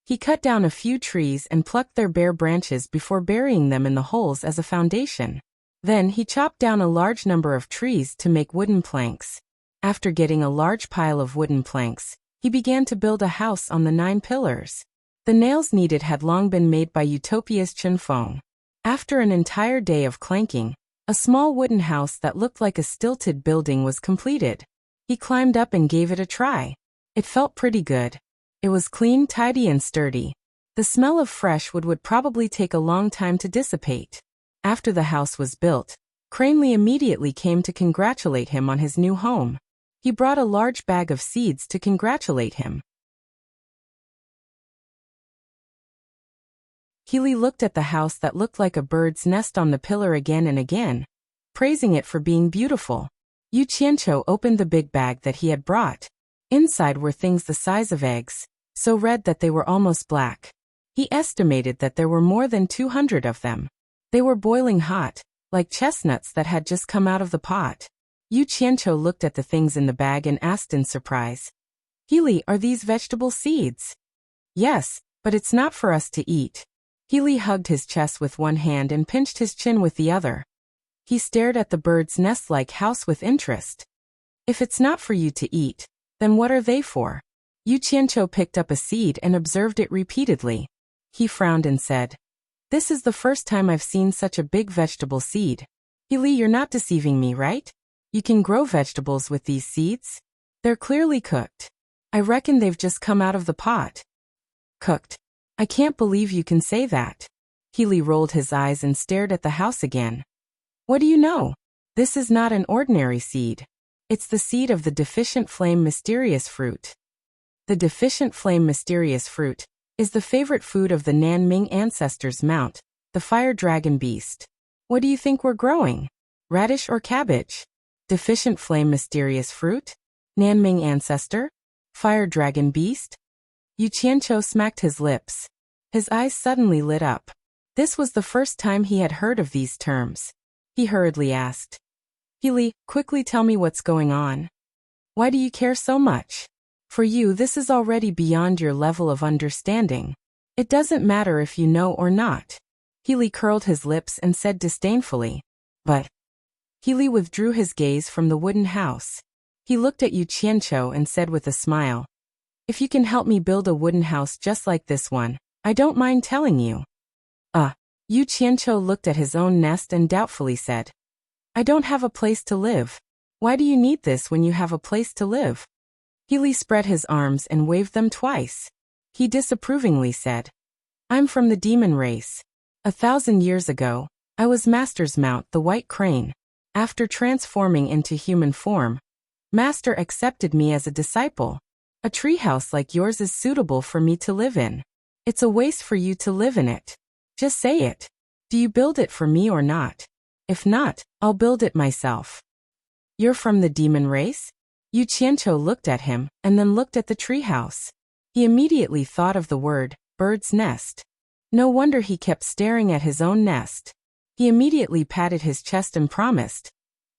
He cut down a few trees and plucked their bare branches before burying them in the holes as a foundation. Then he chopped down a large number of trees to make wooden planks. After getting a large pile of wooden planks, he began to build a house on the 9 pillars. The nails needed had long been made by Utopia's Chunfeng. After an entire day of clanking, a small wooden house that looked like a stilted building was completed. He climbed up and gave it a try. It felt pretty good. It was clean, tidy, and sturdy. The smell of fresh wood would probably take a long time to dissipate. After the house was built, Cranley immediately came to congratulate him on his new home. He brought a large bag of seeds to congratulate him. Healy looked at the house that looked like a bird's nest on the pillar again and again, praising it for being beautiful. Yu Qianqiu opened the big bag that he had brought. Inside were things the size of eggs, so red that they were almost black. He estimated that there were more than 200 of them. They were boiling hot, like chestnuts that had just come out of the pot. Yu Qianqiu looked at the things in the bag and asked in surprise, "Healy, are these vegetable seeds?" "Yes, but it's not for us to eat." Healy hugged his chest with one hand and pinched his chin with the other. He stared at the bird's nest-like house with interest. "If it's not for you to eat, then what are they for?" Yu Qianqiu picked up a seed and observed it repeatedly. He frowned and said, "This is the first time I've seen such a big vegetable seed. Healy, you're not deceiving me, right? You can grow vegetables with these seeds? They're clearly cooked. I reckon they've just come out of the pot." "Cooked? I can't believe you can say that." Healy rolled his eyes and stared at the house again. "What do you know? This is not an ordinary seed. It's the seed of the deficient flame mysterious fruit." The deficient flame mysterious fruit is the favorite food of the Nanming ancestors' mount, the fire dragon beast. What do you think we're growing? Radish or cabbage? Deficient flame mysterious fruit? Nanming ancestor? Fire dragon beast? Yu Qianqiu smacked his lips. His eyes suddenly lit up. This was the first time he had heard of these terms. He hurriedly asked, "Healy, quickly tell me what's going on. Why do you care so much? For you, this is already beyond your level of understanding. It doesn't matter if you know or not." Healy curled his lips and said disdainfully, "But..." Healy withdrew his gaze from the wooden house. He looked at Yu Qianqiu and said with a smile, "If you can help me build a wooden house just like this one, I don't mind telling you." Yu Qianqiu looked at his own nest and doubtfully said, "I don't have a place to live. Why do you need this when you have a place to live?" Healy spread his arms and waved them twice. He disapprovingly said, "I'm from the demon race. 1,000 years ago, I was Master's mount, the White Crane. After transforming into human form, Master accepted me as a disciple. A treehouse like yours is suitable for me to live in. It's a waste for you to live in it. Just say it. Do you build it for me or not? If not, I'll build it myself." "You're from the demon race?" Yu Qianqiu looked at him and then looked at the treehouse. He immediately thought of the word, bird's nest. No wonder he kept staring at his own nest. He immediately patted his chest and promised,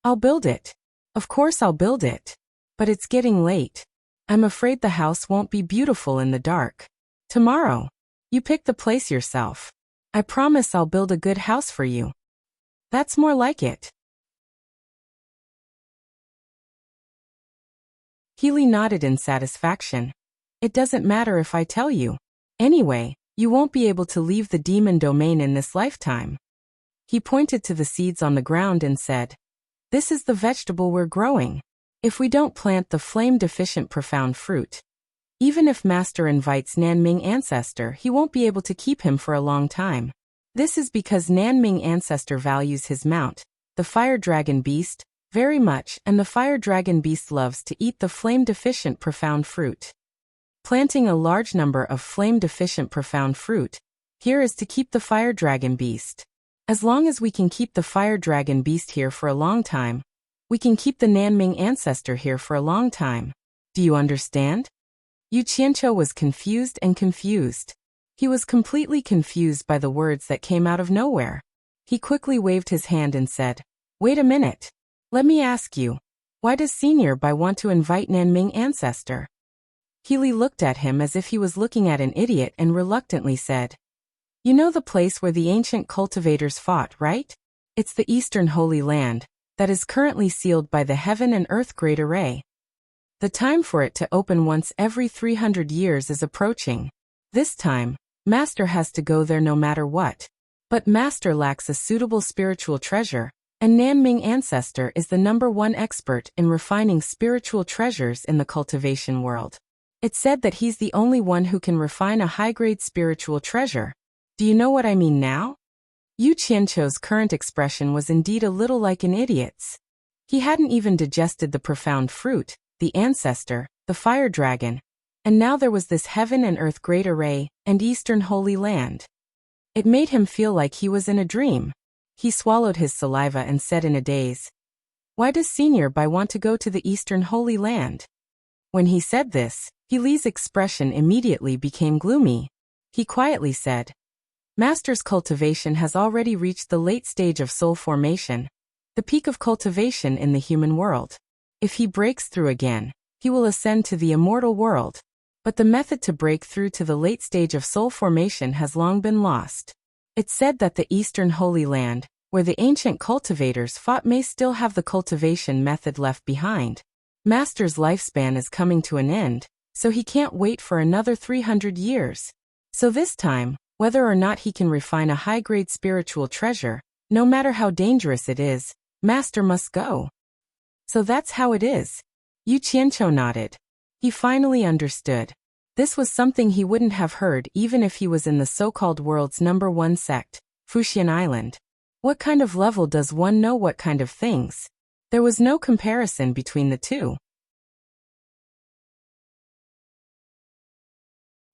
"I'll build it. Of course I'll build it. But it's getting late. I'm afraid the house won't be beautiful in the dark. Tomorrow, you pick the place yourself. I promise I'll build a good house for you." "That's more like it." Healy nodded in satisfaction. "It doesn't matter if I tell you. Anyway, you won't be able to leave the demon domain in this lifetime." He pointed to the seeds on the ground and said, "This is the vegetable we're growing. If we don't plant the flame-deficient profound fruit, even if Master invites Nanming Ancestor, he won't be able to keep him for a long time. This is because Nanming Ancestor values his mount, the fire dragon beast, very much, and the fire dragon beast loves to eat the flame-deficient profound fruit. Planting a large number of flame-deficient profound fruit here is to keep the fire dragon beast. As long as we can keep the fire dragon beast here for a long time, we can keep the Nanming Ancestor here for a long time. Do you understand?" Yu Qianqiu was confused and confused. He was completely confused by the words that came out of nowhere. He quickly waved his hand and said, "Wait a minute. Let me ask you, why does Senior Bai want to invite Nanming Ancestor?" Healy looked at him as if he was looking at an idiot and reluctantly said, "You know the place where the ancient cultivators fought, right? It's the Eastern Holy Land that is currently sealed by the Heaven and Earth Great Array. The time for it to open once every 300 years is approaching. This time, Master has to go there no matter what. But Master lacks a suitable spiritual treasure, and Nanming Ancestor is the #1 expert in refining spiritual treasures in the cultivation world. It's said that he's the only one who can refine a high-grade spiritual treasure. Do you know what I mean now?" Yu Qianqiu's current expression was indeed a little like an idiot's. He hadn't even digested the profound fruit, the ancestor, the fire dragon, and now there was this Heaven and Earth Great Array and Eastern Holy Land. It made him feel like he was in a dream. He swallowed his saliva and said in a daze, "Why does Senior Bai want to go to the Eastern Holy Land?" When he said this, Healy's expression immediately became gloomy. He quietly said, "Master's cultivation has already reached the late stage of soul formation, the peak of cultivation in the human world. If he breaks through again, he will ascend to the immortal world. But the method to break through to the late stage of soul formation has long been lost. It's said that the Eastern Holy Land, where the ancient cultivators fought, may still have the cultivation method left behind. Master's lifespan is coming to an end, so he can't wait for another 300 years. So this time, whether or not he can refine a high-grade spiritual treasure, no matter how dangerous it is, Master must go. So that's how it is. Yu Qianqiu nodded. He finally understood. This was something he wouldn't have heard even if he was in the so-called world's #1 sect, Fuxian Island. What kind of level does one know what kind of things? There was no comparison between the two.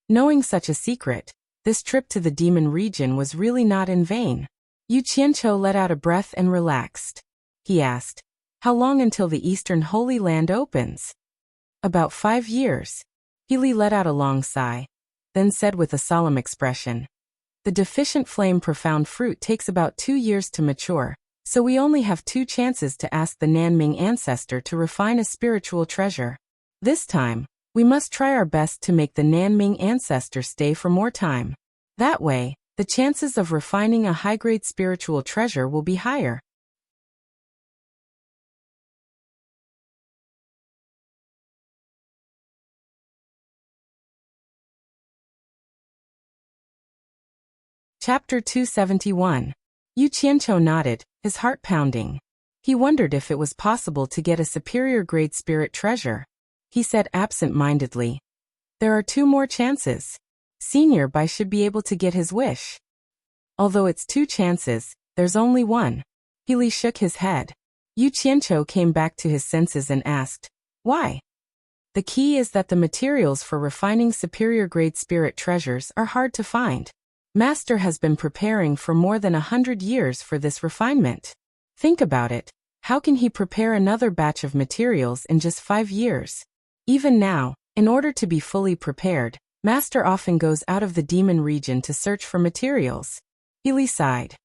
Knowing such a secret, this trip to the demon region was really not in vain. Yu Qianqiu let out a breath and relaxed. He asked, "How long until the Eastern Holy Land opens?" "About 5 years. He let out a long sigh, then said with a solemn expression, "The deficient flame profound fruit takes about 2 years to mature, so we only have 2 chances to ask the Nanming ancestor to refine a spiritual treasure. This time, we must try our best to make the Nanming ancestor stay for more time. That way, the chances of refining a high-grade spiritual treasure will be higher." Chapter 271. Yu Qianqiu nodded, his heart pounding. He wondered if it was possible to get a superior grade spirit treasure. He said absent-mindedly, "There are 2 more chances. Senior Bai should be able to get his wish." "Although it's 2 chances, there's only 1. He shook his head. Yu Qianqiu came back to his senses and asked, "Why?" "The key is that the materials for refining superior grade spirit treasures are hard to find. Master has been preparing for more than 100 years for this refinement. Think about it, how can he prepare another batch of materials in just 5 years? Even now, in order to be fully prepared, Master often goes out of the demon region to search for materials." He sighed.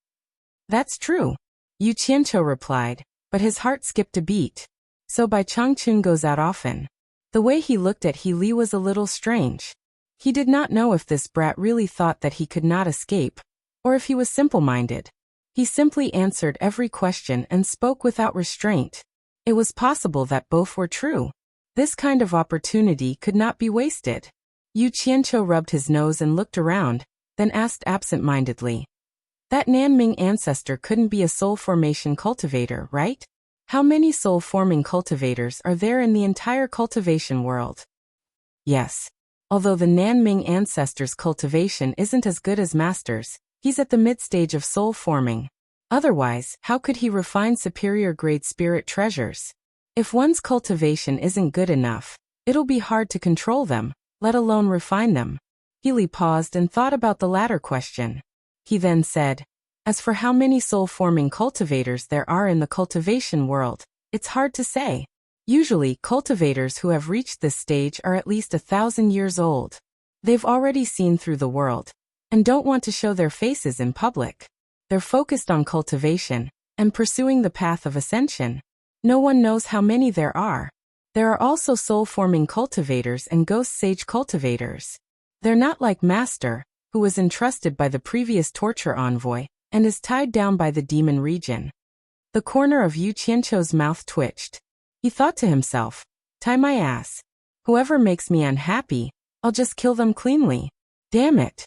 "That's true," Yu Qianqiu replied, but his heart skipped a beat. "So Bai Changchun goes out often." The way he looked at He Li was a little strange. He did not know if this brat really thought that he could not escape, or if he was simple-minded. He simply answered every question and spoke without restraint. It was possible that both were true. This kind of opportunity could not be wasted. Yu Qianqiu rubbed his nose and looked around, then asked absent-mindedly, "That Nanming ancestor couldn't be a soul formation cultivator, right? How many soul-forming cultivators are there in the entire cultivation world?" "Yes. Although the Nanming ancestor's cultivation isn't as good as Master's, he's at the mid-stage of soul forming. Otherwise, how could he refine superior grade spirit treasures? If one's cultivation isn't good enough, it'll be hard to control them, let alone refine them." He paused and thought about the latter question. He then said, "As for how many soul-forming cultivators there are in the cultivation world, it's hard to say. Usually, cultivators who have reached this stage are at least 1,000 years old. They've already seen through the world, and don't want to show their faces in public. They're focused on cultivation, and pursuing the path of ascension. No one knows how many there are. There are also soul-forming cultivators and ghost sage cultivators. They're not like Master, who was entrusted by the previous torture envoy, and is tied down by the demon region." The corner of Yu Qianqiu's mouth twitched. He thought to himself, "Tie my ass. Whoever makes me unhappy, I'll just kill them cleanly. Damn it."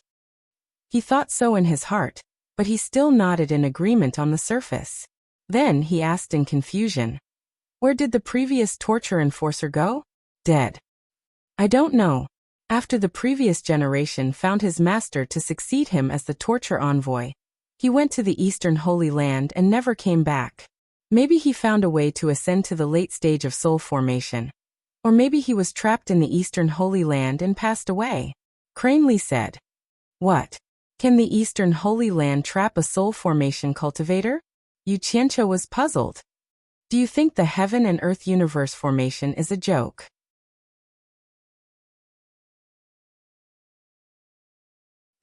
He thought so in his heart, but he still nodded in agreement on the surface. Then he asked in confusion, "Where did the previous torture enforcer go?" "Dead." "I don't know. After the previous generation found his master to succeed him as the torture envoy, he went to the Eastern Holy Land and never came back. Maybe he found a way to ascend to the late stage of soul formation. Or maybe he was trapped in the Eastern Holy Land and passed away." Cranley said. "What? Can the Eastern Holy Land trap a soul formation cultivator?" Yu Qianqiu was puzzled. "Do you think the heaven and earth universe formation is a joke?"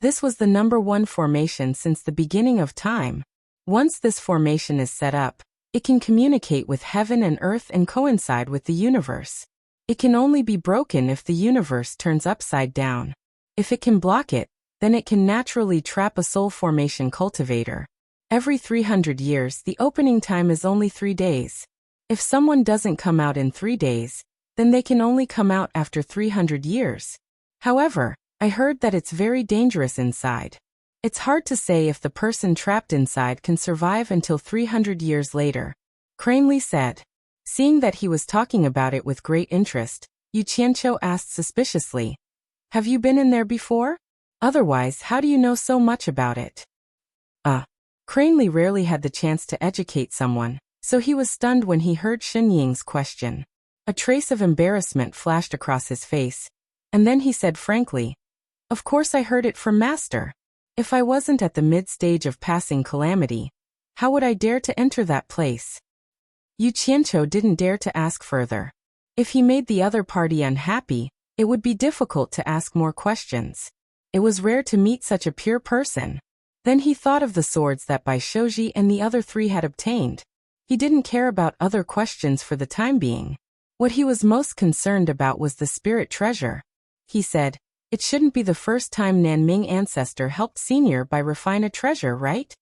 This was the #1 formation since the beginning of time. Once this formation is set up, it can communicate with heaven and earth and coincide with the universe. It can only be broken if the universe turns upside down. If it can block it, then it can naturally trap a soul formation cultivator. Every 300 years, the opening time is only 3 days. If someone doesn't come out in 3 days, then they can only come out after 300 years. However, I heard that it's very dangerous inside. It's hard to say if the person trapped inside can survive until 300 years later, Cranley said. Seeing that he was talking about it with great interest, Yu Qianqiu asked suspiciously, "Have you been in there before? Otherwise, how do you know so much about it?" Cranley rarely had the chance to educate someone, so he was stunned when he heard Shen Ying's question. A trace of embarrassment flashed across his face, and then he said frankly, "Of course I heard it from Master. If I wasn't at the mid-stage of passing calamity, how would I dare to enter that place?" Yu Qianqiu didn't dare to ask further. If he made the other party unhappy, it would be difficult to ask more questions. It was rare to meet such a pure person. Then he thought of the swords that Bai Shouji and the other three had obtained. He didn't care about other questions for the time being. What he was most concerned about was the spirit treasure. He said, "It shouldn't be the first time Nanming ancestor helped senior by refine a treasure, right?"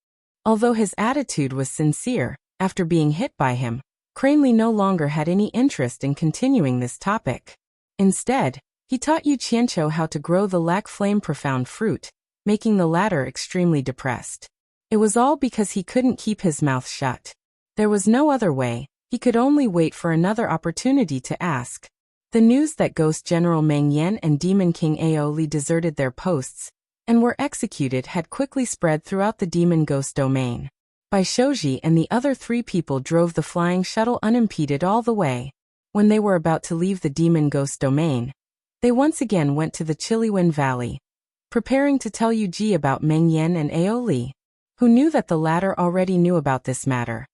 Although his attitude was sincere, after being hit by him, Cranley no longer had any interest in continuing this topic. Instead, he taught Yu Qianqiu how to grow the lac flame profound fruit, making the latter extremely depressed. It was all because he couldn't keep his mouth shut. There was no other way, he could only wait for another opportunity to ask. The news that Ghost General Meng Yan and Demon King Ao Li deserted their posts and were executed had quickly spread throughout the Demon Ghost domain. Bai Shouji and the other three people drove the flying shuttle unimpeded all the way. When they were about to leave the Demon Ghost domain, they once again went to the Chiliwen Valley, preparing to tell Yu Ji about Meng Yan and Ao Li, who knew that the latter already knew about this matter,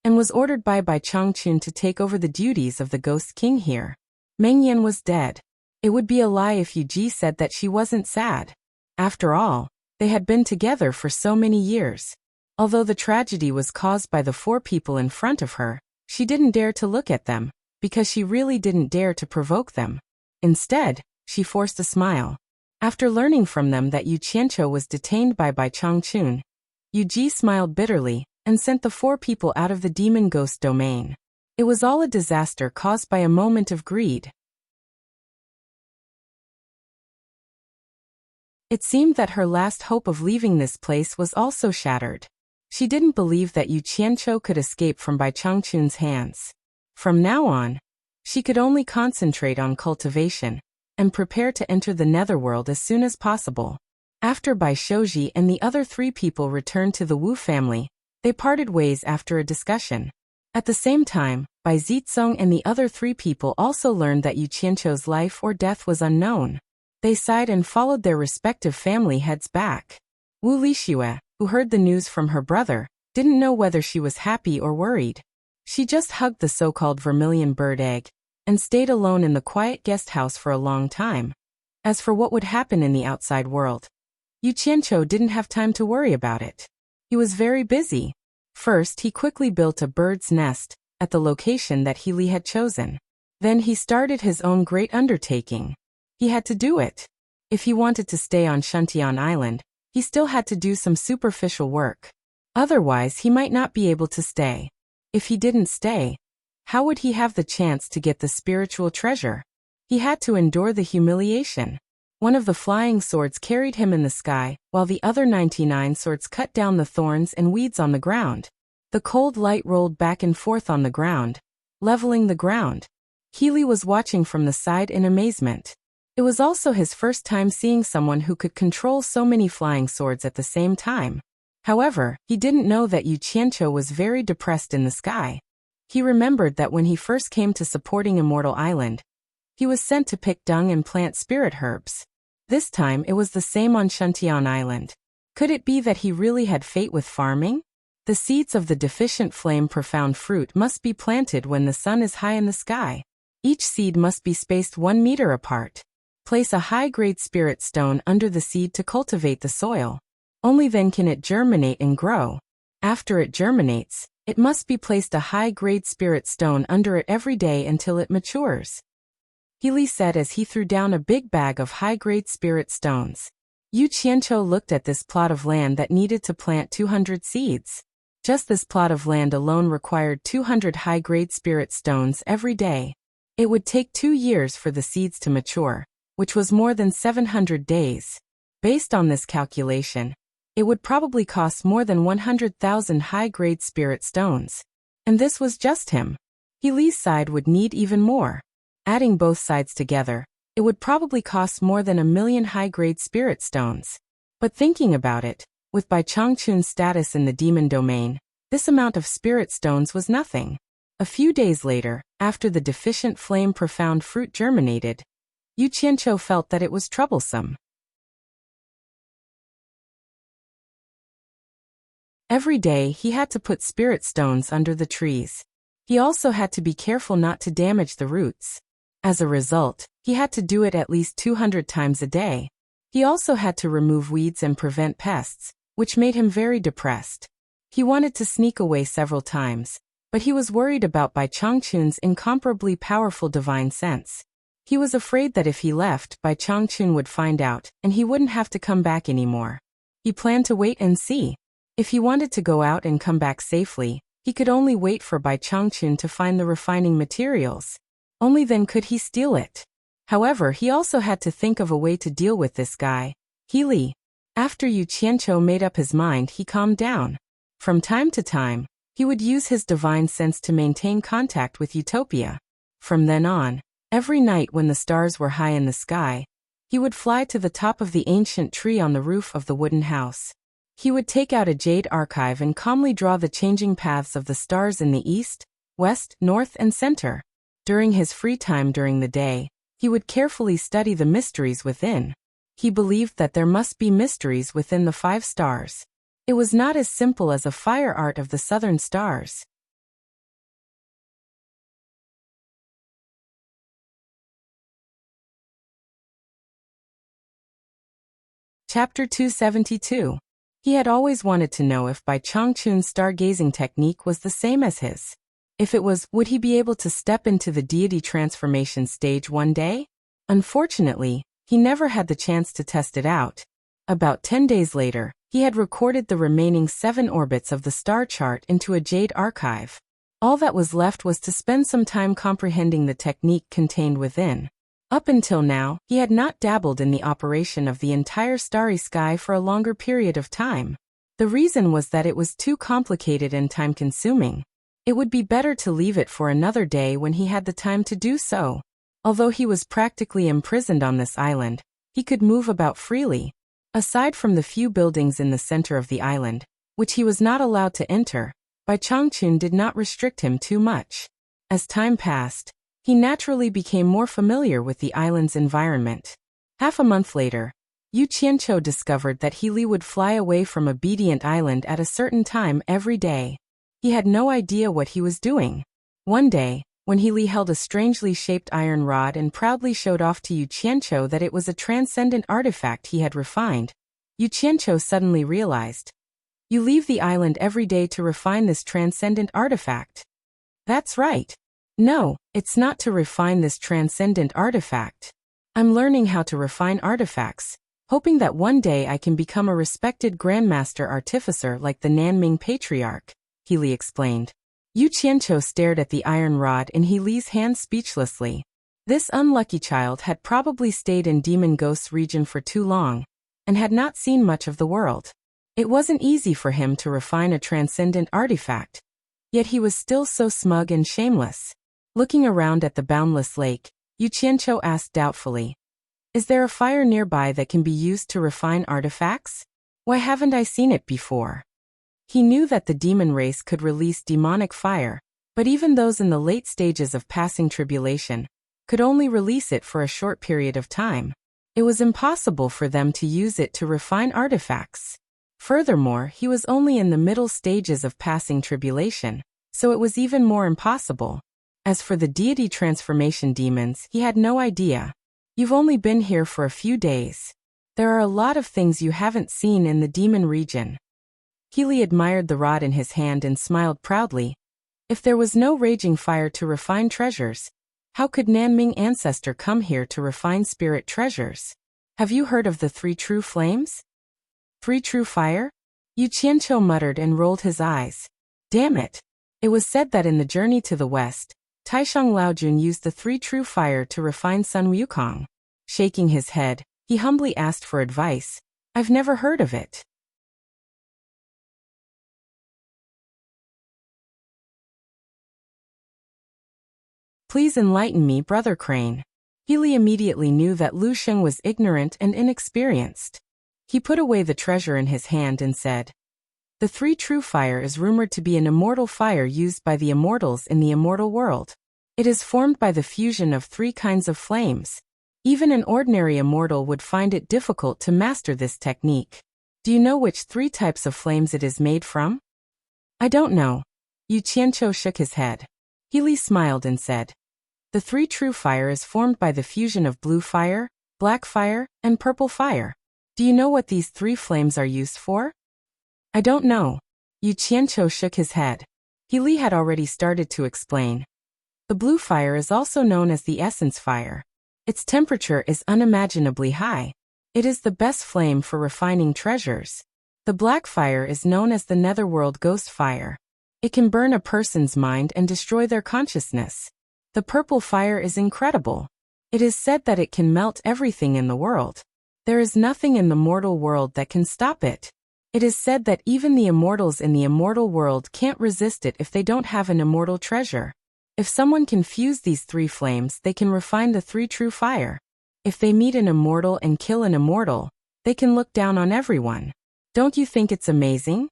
and was ordered by Bai Changchun to take over the duties of the Ghost King here. Meng Yan was dead. It would be a lie if Yu Ji said that she wasn't sad. After all, they had been together for so many years. Although the tragedy was caused by the four people in front of her, she didn't dare to look at them, because she really didn't dare to provoke them. Instead, she forced a smile. After learning from them that Yu Qianqiu was detained by Bai Changchun, Yu Ji smiled bitterly and sent the four people out of the Demon Ghost domain. It was all a disaster caused by a moment of greed. It seemed that her last hope of leaving this place was also shattered. She didn't believe that Yu Qianqiu could escape from Bai Changchun's hands. From now on, she could only concentrate on cultivation and prepare to enter the netherworld as soon as possible. After Bai Shouji and the other three people returned to the Wu family, they parted ways after a discussion. At the same time, Bai Zizong and the other three people also learned that Yu Qianqiu's life or death was unknown. They sighed and followed their respective family heads back. Wu Lixue, who heard the news from her brother, didn't know whether she was happy or worried. She just hugged the so-called vermilion bird egg and stayed alone in the quiet guest house for a long time. As for what would happen in the outside world, Yu Qianqiu didn't have time to worry about it. He was very busy. First, he quickly built a bird's nest at the location that He Li had chosen. Then he started his own great undertaking. He had to do it. If he wanted to stay on Shuntian Island, he still had to do some superficial work. Otherwise, he might not be able to stay. If he didn't stay, how would he have the chance to get the spiritual treasure? He had to endure the humiliation. One of the flying swords carried him in the sky, while the other 99 swords cut down the thorns and weeds on the ground. The cold light rolled back and forth on the ground, leveling the ground. He Li was watching from the side in amazement. It was also his first time seeing someone who could control so many flying swords at the same time. However, he didn't know that Yu Qianqiu was very depressed in the sky. He remembered that when he first came to supporting Immortal Island, he was sent to pick dung and plant spirit herbs. This time it was the same on Shuntian Island. Could it be that he really had fate with farming? The seeds of the deficient flame profound fruit must be planted when the sun is high in the sky. Each seed must be spaced 1 meter apart. Place a high-grade spirit stone under the seed to cultivate the soil. Only then can it germinate and grow. After it germinates, it must be placed a high-grade spirit stone under it every day until it matures. He Li said as he threw down a big bag of high-grade spirit stones. Yu Qianqiu looked at this plot of land that needed to plant 200 seeds. Just this plot of land alone required 200 high-grade spirit stones every day. It would take 2 years for the seeds to mature, which was more than 700 days. Based on this calculation, it would probably cost more than 100,000 high-grade spirit stones. And this was just him. Healy's side would need even more. Adding both sides together, it would probably cost more than 1,000,000 high-grade spirit stones. But thinking about it, with Bai Changchun's status in the demon domain, this amount of spirit stones was nothing. A few days later, after the deficient flame profound fruit germinated, Yu Qianqiu felt that it was troublesome. Every day he had to put spirit stones under the trees. He also had to be careful not to damage the roots. As a result, he had to do it at least 200 times a day. He also had to remove weeds and prevent pests, which made him very depressed. He wanted to sneak away several times, but he was worried about Bai Changchun's incomparably powerful divine sense. He was afraid that if he left, Bai Changchun would find out, and he wouldn't have to come back anymore. He planned to wait and see. If he wanted to go out and come back safely, he could only wait for Bai Changchun to find the refining materials. Only then could he steal it. However, he also had to think of a way to deal with this guy, Healy. After Yu Qianqiu made up his mind, he calmed down. From time to time, he would use his divine sense to maintain contact with Utopia. From then on, every night when the stars were high in the sky, he would fly to the top of the ancient tree on the roof of the wooden house. He would take out a jade archive and calmly draw the changing paths of the stars in the east, west, north, and center. During his free time during the day, he would carefully study the mysteries within. He believed that there must be mysteries within the 5 stars. It was not as simple as a fire art of the southern stars. Chapter 272. He had always wanted to know if Bai Changchun's stargazing technique was the same as his. If it was, would he be able to step into the deity transformation stage one day? Unfortunately, he never had the chance to test it out. About 10 days later, he had recorded the remaining 7 orbits of the star chart into a jade archive. All that was left was to spend some time comprehending the technique contained within. Up until now, he had not dabbled in the operation of the entire starry sky for a longer period of time. The reason was that it was too complicated and time-consuming. It would be better to leave it for another day when he had the time to do so. Although he was practically imprisoned on this island, he could move about freely. Aside from the few buildings in the center of the island, which he was not allowed to enter, Bai Changchun did not restrict him too much. As time passed, he naturally became more familiar with the island's environment. Half a month later, Yu Qianqiu discovered that Healy would fly away from Obedient Island at a certain time every day. He had no idea what he was doing. One day, when Healy held a strangely shaped iron rod and proudly showed off to Yu Qianqiu that it was a transcendent artifact he had refined, Yu Qianqiu suddenly realized. You leave the island every day to refine this transcendent artifact. That's right. No, it's not to refine this transcendent artifact. I'm learning how to refine artifacts, hoping that one day I can become a respected Grandmaster Artificer like the Nanming Patriarch, Healy explained. Yu Qianqiu stared at the iron rod in Healy's hand speechlessly. This unlucky child had probably stayed in Demon Ghost's region for too long, and had not seen much of the world. It wasn't easy for him to refine a transcendent artifact, yet he was still so smug and shameless. Looking around at the boundless lake, Yu Qianqiu asked doubtfully, "Is there a fire nearby that can be used to refine artifacts? Why haven't I seen it before?" He knew that the demon race could release demonic fire, but even those in the late stages of passing tribulation could only release it for a short period of time. It was impossible for them to use it to refine artifacts. Furthermore, he was only in the middle stages of passing tribulation, so it was even more impossible. As for the deity transformation demons, he had no idea. You've only been here for a few days. There are a lot of things you haven't seen in the demon region. Healy admired the rod in his hand and smiled proudly. If there was no raging fire to refine treasures, how could Nanming Ancestor come here to refine spirit treasures? Have you heard of the 3 true flames? 3 true fire? Yu Qianqiu muttered and rolled his eyes. Damn it! It was said that in the journey to the west, Taishang Laojun used the three true fire to refine Sun Wukong. Shaking his head, he humbly asked for advice. I've never heard of it. Please enlighten me, Brother Crane. Healy immediately knew that Lu Sheng was ignorant and inexperienced. He put away the treasure in his hand and said, the three true fire is rumored to be an immortal fire used by the immortals in the immortal world. It is formed by the fusion of three kinds of flames. Even an ordinary immortal would find it difficult to master this technique. Do you know which three types of flames it is made from? I don't know. Yu Qianqiu shook his head. Healy smiled and said, the three true fire is formed by the fusion of blue fire, black fire, and purple fire. Do you know what these three flames are used for? I don't know. Yu Qianqiu shook his head. Healy had already started to explain. The blue fire is also known as the essence fire. Its temperature is unimaginably high. It is the best flame for refining treasures. The black fire is known as the netherworld ghost fire. It can burn a person's mind and destroy their consciousness. The purple fire is incredible. It is said that it can melt everything in the world. There is nothing in the mortal world that can stop it. It is said that even the immortals in the immortal world can't resist it if they don't have an immortal treasure. If someone can fuse these three flames, they can refine the three true fire. If they meet an immortal and kill an immortal, they can look down on everyone. Don't you think it's amazing?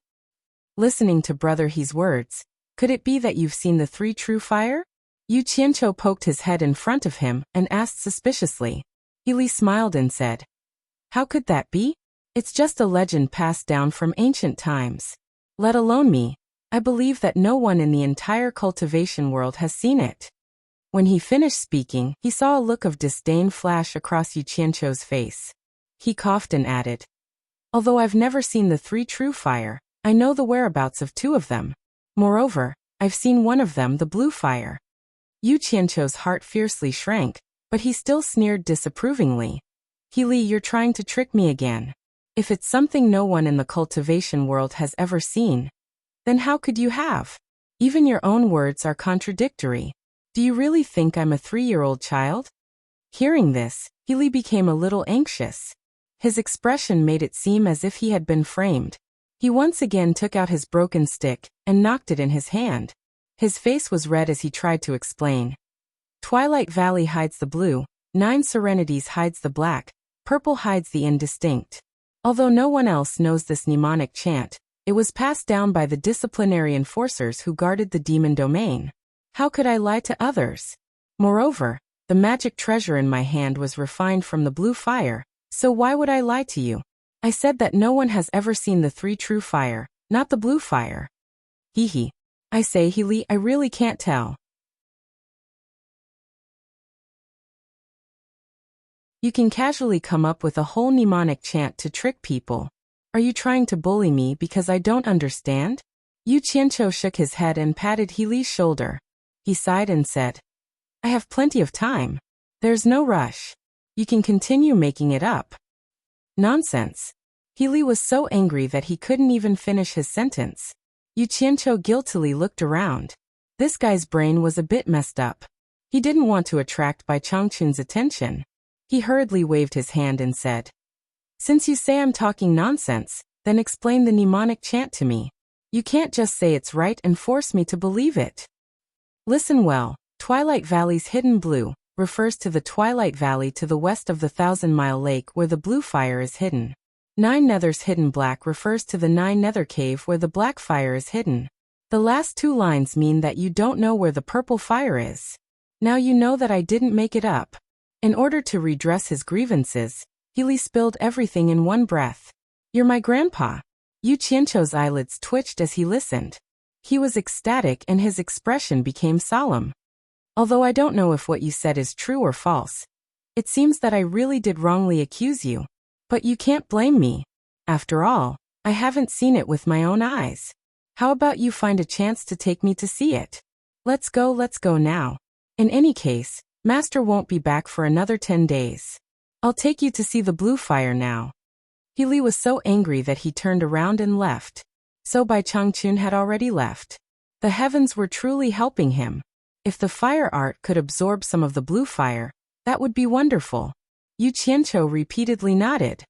Listening to Brother He's words, could it be that you've seen the three true fire? Yu Qianqiu poked his head in front of him and asked suspiciously. Healy smiled and said, how could that be? It's just a legend passed down from ancient times. Let alone me, I believe that no one in the entire cultivation world has seen it. When he finished speaking, he saw a look of disdain flash across Yu Qianqiu's face. He coughed and added, although I've never seen the three true fire, I know the whereabouts of two of them. Moreover, I've seen one of them, the blue fire. Yu Qianqiu's heart fiercely shrank, but he still sneered disapprovingly. Healy, you're trying to trick me again. If it's something no one in the cultivation world has ever seen, then how could you have? Even your own words are contradictory. Do you really think I'm a 3-year-old child? Hearing this, Healy became a little anxious. His expression made it seem as if he had been framed. He once again took out his broken stick and knocked it in his hand. His face was red as he tried to explain. Twilight Valley hides the blue, 9 Serenities hides the black, purple hides the indistinct. Although no one else knows this mnemonic chant, it was passed down by the disciplinary enforcers who guarded the demon domain. How could I lie to others? Moreover, the magic treasure in my hand was refined from the blue fire, so why would I lie to you? I said that no one has ever seen the three true fire, not the blue fire. Hee. I say, Healy, I really can't tell. You can casually come up with a whole mnemonic chant to trick people. Are you trying to bully me because I don't understand? Yu Qianqiu shook his head and patted Healy's shoulder. He sighed and said, I have plenty of time. There's no rush. You can continue making it up. Nonsense. Healy was so angry that he couldn't even finish his sentence. Yu Qianqiu guiltily looked around. This guy's brain was a bit messed up. He didn't want to attract Bai Changchun's attention. He hurriedly waved his hand and said, since you say I'm talking nonsense, then explain the mnemonic chant to me. You can't just say it's right and force me to believe it. Listen well. Twilight Valley's hidden blue refers to the Twilight Valley to the west of the 1,000-mile lake where the blue fire is hidden. 9 Nether's hidden black refers to the 9 Nether cave where the black fire is hidden. The last 2 lines mean that you don't know where the purple fire is. Now you know that I didn't make it up. In order to redress his grievances, Healy spilled everything in one breath. You're my grandpa. Yu Qianqiu's eyelids twitched as he listened. He was ecstatic and his expression became solemn. Although I don't know if what you said is true or false, it seems that I really did wrongly accuse you. But you can't blame me. After all, I haven't seen it with my own eyes. How about you find a chance to take me to see it? Let's go now. In any case, Master won't be back for another 10 days. I'll take you to see the blue fire now. Healy was so angry that he turned around and left. So Bai Changchun had already left. The heavens were truly helping him. If the fire art could absorb some of the blue fire, that would be wonderful. Yu Qianqiu repeatedly nodded.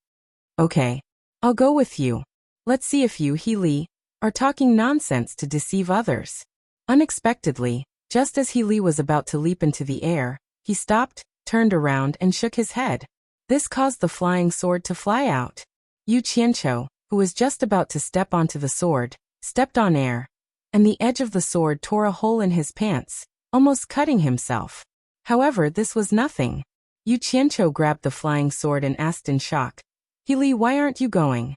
Okay. I'll go with you. Let's see if you, He Li, are talking nonsense to deceive others. Unexpectedly, just as He Li was about to leap into the air, he stopped, turned around and shook his head. This caused the flying sword to fly out. Yu Qianqiu, who was just about to step onto the sword, stepped on air, and the edge of the sword tore a hole in his pants, almost cutting himself. However, this was nothing. Yu Qianqiu grabbed the flying sword and asked in shock, He Li, why aren't you going?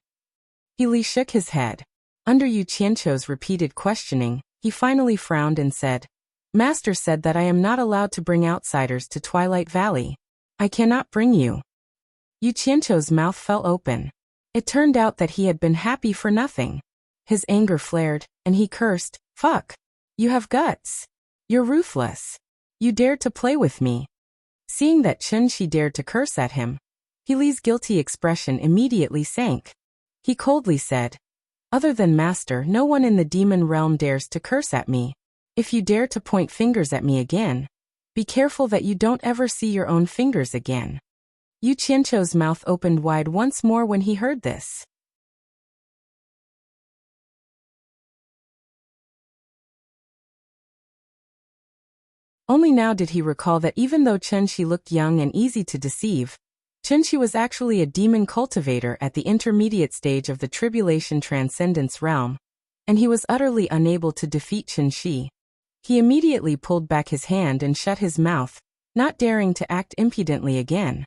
He Li shook his head. Under Yu Qianqiu's repeated questioning, he finally frowned and said, Master said that I am not allowed to bring outsiders to Twilight Valley. I cannot bring you. Yu Qianqiu's mouth fell open. It turned out that he had been happy for nothing. His anger flared, and he cursed, Fuck! You have guts. You're ruthless. You dared to play with me. Seeing that Chen Shi dared to curse at him, He Li's guilty expression immediately sank. He coldly said, Other than Master, no one in the demon realm dares to curse at me. If you dare to point fingers at me again, be careful that you don't ever see your own fingers again. Yu Qianqiu's mouth opened wide once more when he heard this. Only now did he recall that even though Chen Shi looked young and easy to deceive, Chen Shi was actually a demon cultivator at the intermediate stage of the Tribulation Transcendence realm, and he was utterly unable to defeat Chen Shi. He immediately pulled back his hand and shut his mouth, not daring to act impudently again.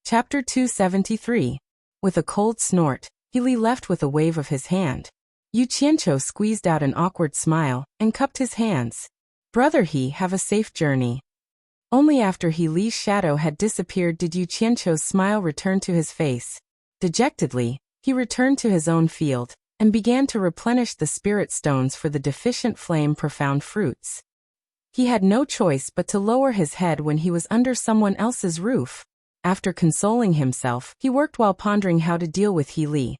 Chapter 273. With a cold snort, He Li left with a wave of his hand. Yu Qianqiu squeezed out an awkward smile and cupped his hands. Brother He, have a safe journey. Only after He Li's shadow had disappeared did Yu Qianqiu's smile return to his face. Dejectedly, he returned to his own field and began to replenish the spirit stones for the deficient flame profound fruits. He had no choice but to lower his head when he was under someone else's roof. After consoling himself, he worked while pondering how to deal with He Li.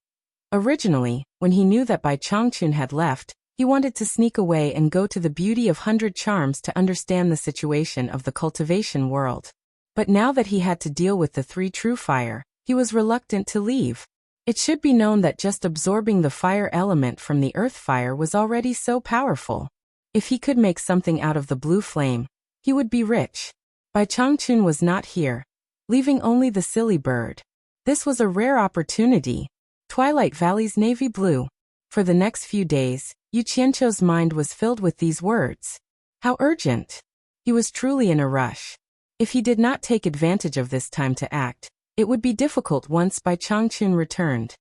Originally, when he knew that Bai Changchun had left, he wanted to sneak away and go to the Beauty of 100 Charms to understand the situation of the cultivation world. But now that he had to deal with the three true fire, he was reluctant to leave. It should be known that just absorbing the fire element from the earth fire was already so powerful. If he could make something out of the blue flame, he would be rich. Bai Changchun was not here, leaving only the silly bird. This was a rare opportunity. Twilight Valley's navy blue. For the next few days, Yu Qianqiu's mind was filled with these words. How urgent! He was truly in a rush. If he did not take advantage of this time to act, it would be difficult once Bai Changchun returned.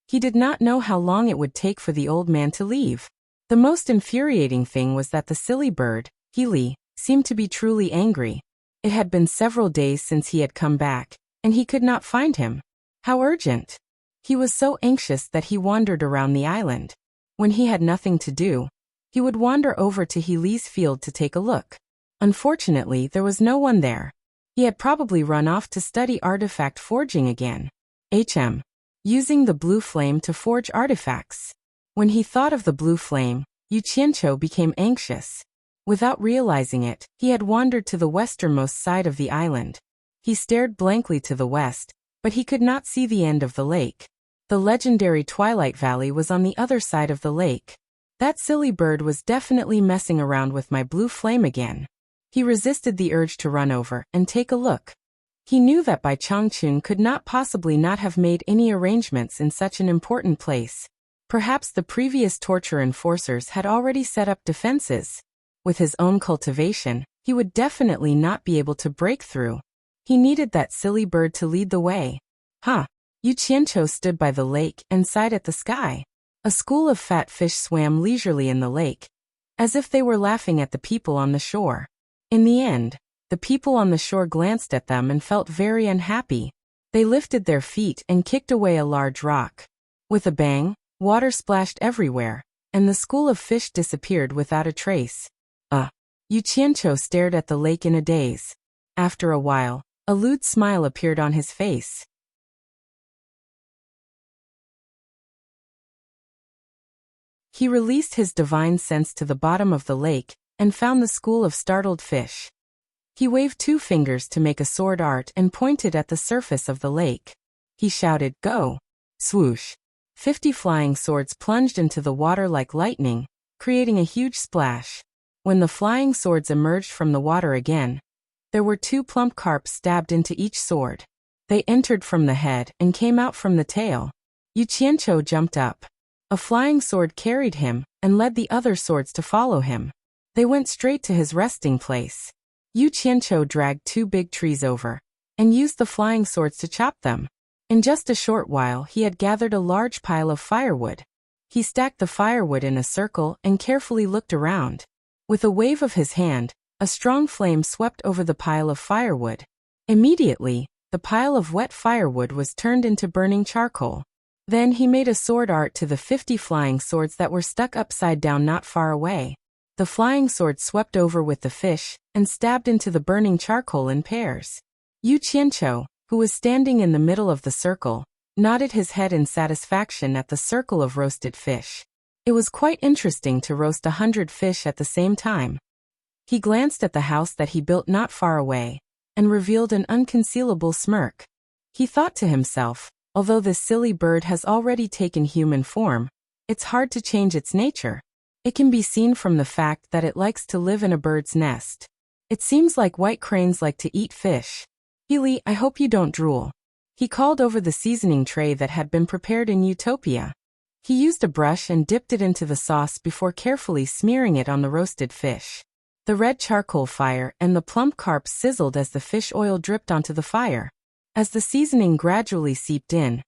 He did not know how long it would take for the old man to leave. The most infuriating thing was that the silly bird, He Li, seemed to be truly angry. It had been several days since he had come back, and he could not find him. How urgent! He was so anxious that he wandered around the island. When he had nothing to do, he would wander over to He Li's field to take a look. Unfortunately, there was no one there. He had probably run off to study artifact forging again. Using the blue flame to forge artifacts. When he thought of the blue flame, Yu Qianqiu became anxious. Without realizing it, he had wandered to the westernmost side of the island. He stared blankly to the west, but he could not see the end of the lake. The legendary Twilight Valley was on the other side of the lake. That silly bird was definitely messing around with my blue flame again. He resisted the urge to run over and take a look. He knew that Bai Changchun could not possibly not have made any arrangements in such an important place. Perhaps the previous torture enforcers had already set up defenses. With his own cultivation, he would definitely not be able to break through. He needed that silly bird to lead the way. Yu Qianqiu stood by the lake and sighed at the sky. A school of fat fish swam leisurely in the lake, as if they were laughing at the people on the shore. In the end, the people on the shore glanced at them and felt very unhappy. They lifted their feet and kicked away a large rock. With a bang, water splashed everywhere, and the school of fish disappeared without a trace. Yu Qianqiu stared at the lake in a daze. After a while, A lewd smile appeared on his face. He released his divine sense to the bottom of the lake and found the school of startled fish. He waved 2 fingers to make a sword art and pointed at the surface of the lake. He shouted, "Go!" Swoosh! 50 flying swords plunged into the water like lightning, creating a huge splash. When the flying swords emerged from the water again, there were 2 plump carps stabbed into each sword. They entered from the head and came out from the tail. Yu Qianqiu jumped up. A flying sword carried him and led the other swords to follow him. They went straight to his resting place. Yu Qianqiu dragged 2 big trees over and used the flying swords to chop them. In just a short while he had gathered a large pile of firewood. He stacked the firewood in a circle and carefully looked around. With a wave of his hand, a strong flame swept over the pile of firewood. Immediately, the pile of wet firewood was turned into burning charcoal. Then he made a sword art to the 50 flying swords that were stuck upside down not far away. The flying sword swept over with the fish and stabbed into the burning charcoal in pairs. Yu Qianqiu, who was standing in the middle of the circle, nodded his head in satisfaction at the circle of roasted fish. It was quite interesting to roast 100 fish at the same time. He glanced at the house that he built not far away and revealed an unconcealable smirk. He thought to himself, although this silly bird has already taken human form, it's hard to change its nature. It can be seen from the fact that it likes to live in a bird's nest. It seems like white cranes like to eat fish. Healy, I hope you don't drool. He called over the seasoning tray that had been prepared in Utopia. He used a brush and dipped it into the sauce before carefully smearing it on the roasted fish. The red charcoal fire and the plump carp sizzled as the fish oil dripped onto the fire. As the seasoning gradually seeped in,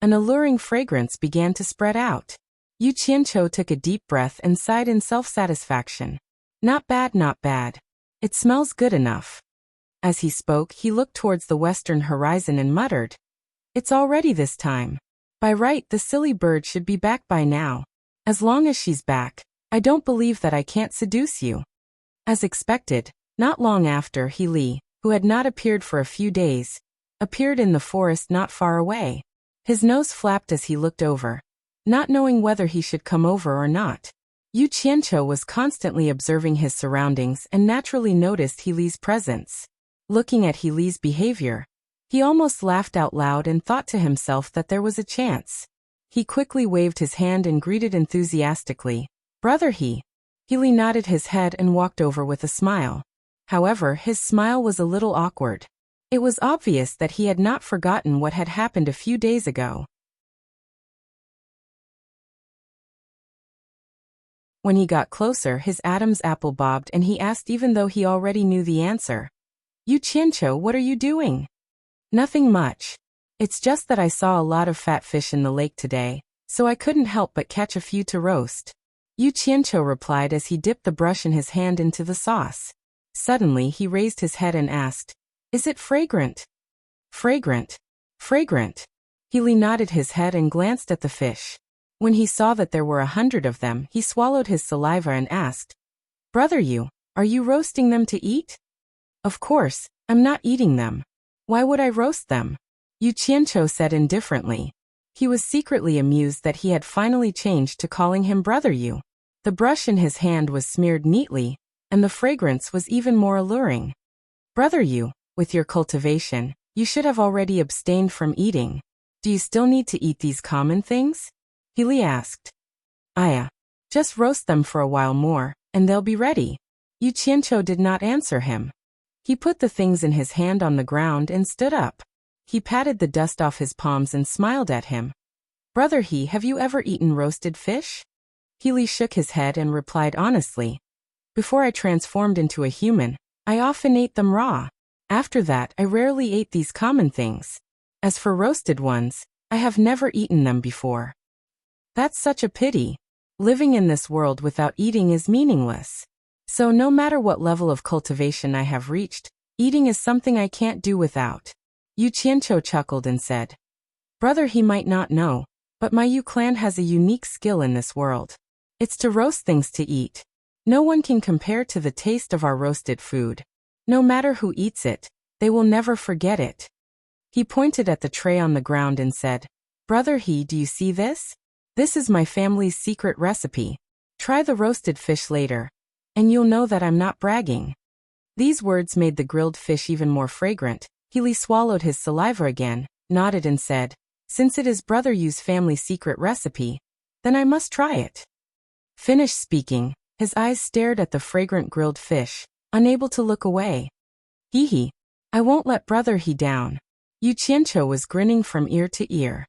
an alluring fragrance began to spread out. Yu Qianqiu took a deep breath and sighed in self-satisfaction. Not bad, not bad. It smells good enough. As he spoke, he looked towards the western horizon and muttered, "It's already this time. By right, the silly bird should be back by now. As long as she's back, I don't believe that I can't seduce you." As expected, not long after, Li, who had not appeared for a few days, appeared in the forest not far away. His nose flapped as he looked over, not knowing whether he should come over or not. Yu Qianqiu was constantly observing his surroundings and naturally noticed Li's presence. Looking at Li's behavior, he almost laughed out loud and thought to himself that there was a chance. He quickly waved his hand and greeted enthusiastically, "Brother He." Li nodded his head and walked over with a smile. However, his smile was a little awkward. It was obvious that he had not forgotten what had happened a few days ago. When he got closer, his Adam's apple bobbed and he asked even though he already knew the answer. "Yu Qianqiu, what are you doing?" "Nothing much. It's just that I saw a lot of fat fish in the lake today, so I couldn't help but catch a few to roast." Yu Qianqiu replied as he dipped the brush in his hand into the sauce. Suddenly he raised his head and asked, "Is it fragrant?" "Fragrant? Fragrant?" Li nodded his head and glanced at the fish. When he saw that there were 100 of them, he swallowed his saliva and asked, "Brother Yu, are you roasting them to eat?" "Of course, I'm not eating them. Why would I roast them?" Yu Qianqiu said indifferently. He was secretly amused that he had finally changed to calling him Brother Yu. The brush in his hand was smeared neatly, and the fragrance was even more alluring. "Brother Yu, with your cultivation, you should have already abstained from eating. Do you still need to eat these common things?" Li asked. Just roast them for a while more, and they'll be ready." Yu Qianqiu did not answer him. He put the things in his hand on the ground and stood up. He patted the dust off his palms and smiled at him. "Brother He, have you ever eaten roasted fish?" Li shook his head and replied honestly, "Before I transformed into a human, I often ate them raw. After that, I rarely ate these common things. As for roasted ones, I have never eaten them before." "That's such a pity. Living in this world without eating is meaningless. So no matter what level of cultivation I have reached, eating is something I can't do without." Yu Qianqiu chuckled and said, "Brother He might not know, but my Yu clan has a unique skill in this world. It's to roast things to eat. No one can compare to the taste of our roasted food. No matter who eats it, They will never forget it. He pointed at the tray on the ground and said, Brother He, do you see this? This is my family's secret recipe. Try the roasted fish later, and you'll know that I'm not bragging. These words made the grilled fish even more fragrant. He swallowed his saliva again, nodded and said, Since it is Brother Yu's family secret recipe, then I must try it. Finished speaking, his eyes stared at the fragrant grilled fish, unable to look away. Hee, I won't let Brother He down. Yu Qianqiu was grinning from ear to ear.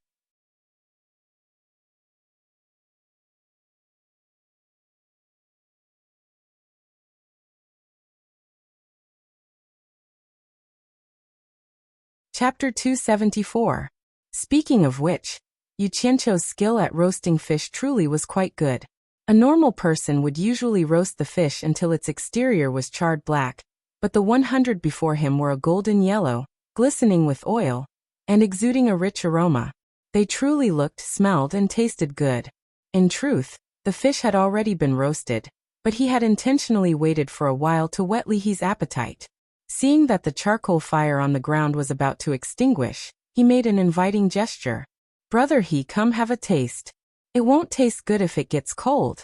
Chapter 274. Speaking of which, Yu Qianqiu's skill at roasting fish truly was quite good. A normal person would usually roast the fish until its exterior was charred black, but the 100 before him were a golden yellow, glistening with oil, and exuding a rich aroma. They truly looked, smelled, and tasted good. In truth, the fish had already been roasted, but he had intentionally waited for a while to whet Li He's appetite. Seeing that the charcoal fire on the ground was about to extinguish, he made an inviting gesture. Brother He, come have a taste. It won't taste good if it gets cold.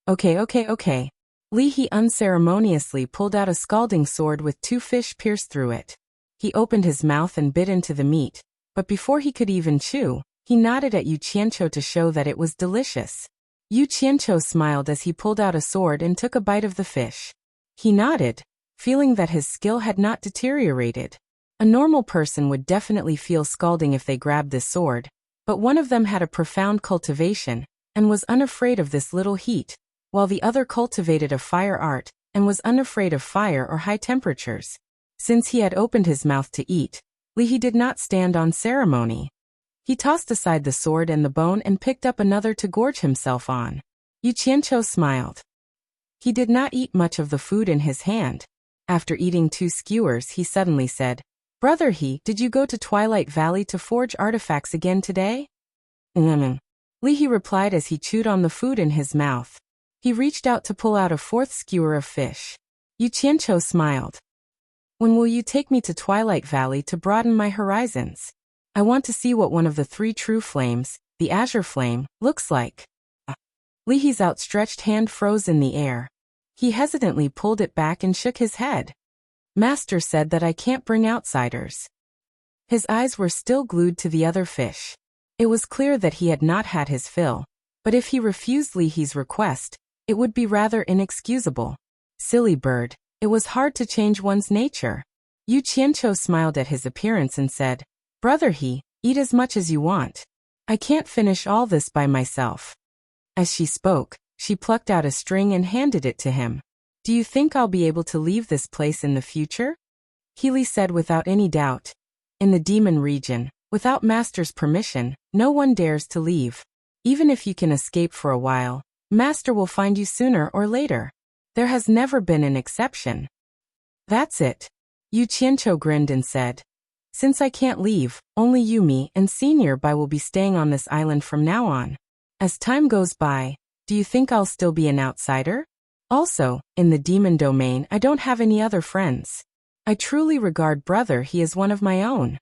Okay. Li He unceremoniously pulled out a scalding sword with 2 fish pierced through it. He opened his mouth and bit into the meat, but before he could even chew, he nodded at Yu Qianqiu to show that it was delicious. Yu Qianqiu smiled as he pulled out a sword and took a bite of the fish. He nodded, feeling that his skill had not deteriorated. A normal person would definitely feel scalding if they grabbed this sword, but one of them had a profound cultivation, and was unafraid of this little heat, while the other cultivated a fire art, and was unafraid of fire or high temperatures. Since he had opened his mouth to eat, Li He did not stand on ceremony. He tossed aside the sword and the bone and picked up another to gorge himself on. Yu Qianqiu smiled. He did not eat much of the food in his hand. After eating 2 skewers, he suddenly said, Brother He, did you go to Twilight Valley to forge artifacts again today? Li He replied as he chewed on the food in his mouth. He reached out to pull out a 4th skewer of fish. Yu Qianqiu smiled. When will you take me to Twilight Valley to broaden my horizons? I want to see what one of the 3 true flames, the azure flame, looks like. Li He's outstretched hand froze in the air. He hesitantly pulled it back and shook his head. Master said that I can't bring outsiders. His eyes were still glued to the other fish. It was clear that he had not had his fill, but if he refused Li He's request, it would be rather inexcusable. Silly bird, it was hard to change one's nature. Yu Qianqiu smiled at his appearance and said, Brother He, eat as much as you want. I can't finish all this by myself. As she spoke, she plucked out a string and handed it to him. Do you think I'll be able to leave this place in the future? Healy said without any doubt. In the demon region, without Master's permission, no one dares to leave. Even if you can escape for a while, Master will find you sooner or later. There has never been an exception. That's it. Yu Qianqiu grinned and said, Since I can't leave, only Yumi and Senior Bai will be staying on this island from now on. As time goes by, do you think I'll still be an outsider? Also, in the demon domain I don't have any other friends. I truly regard Brother He as one of my own.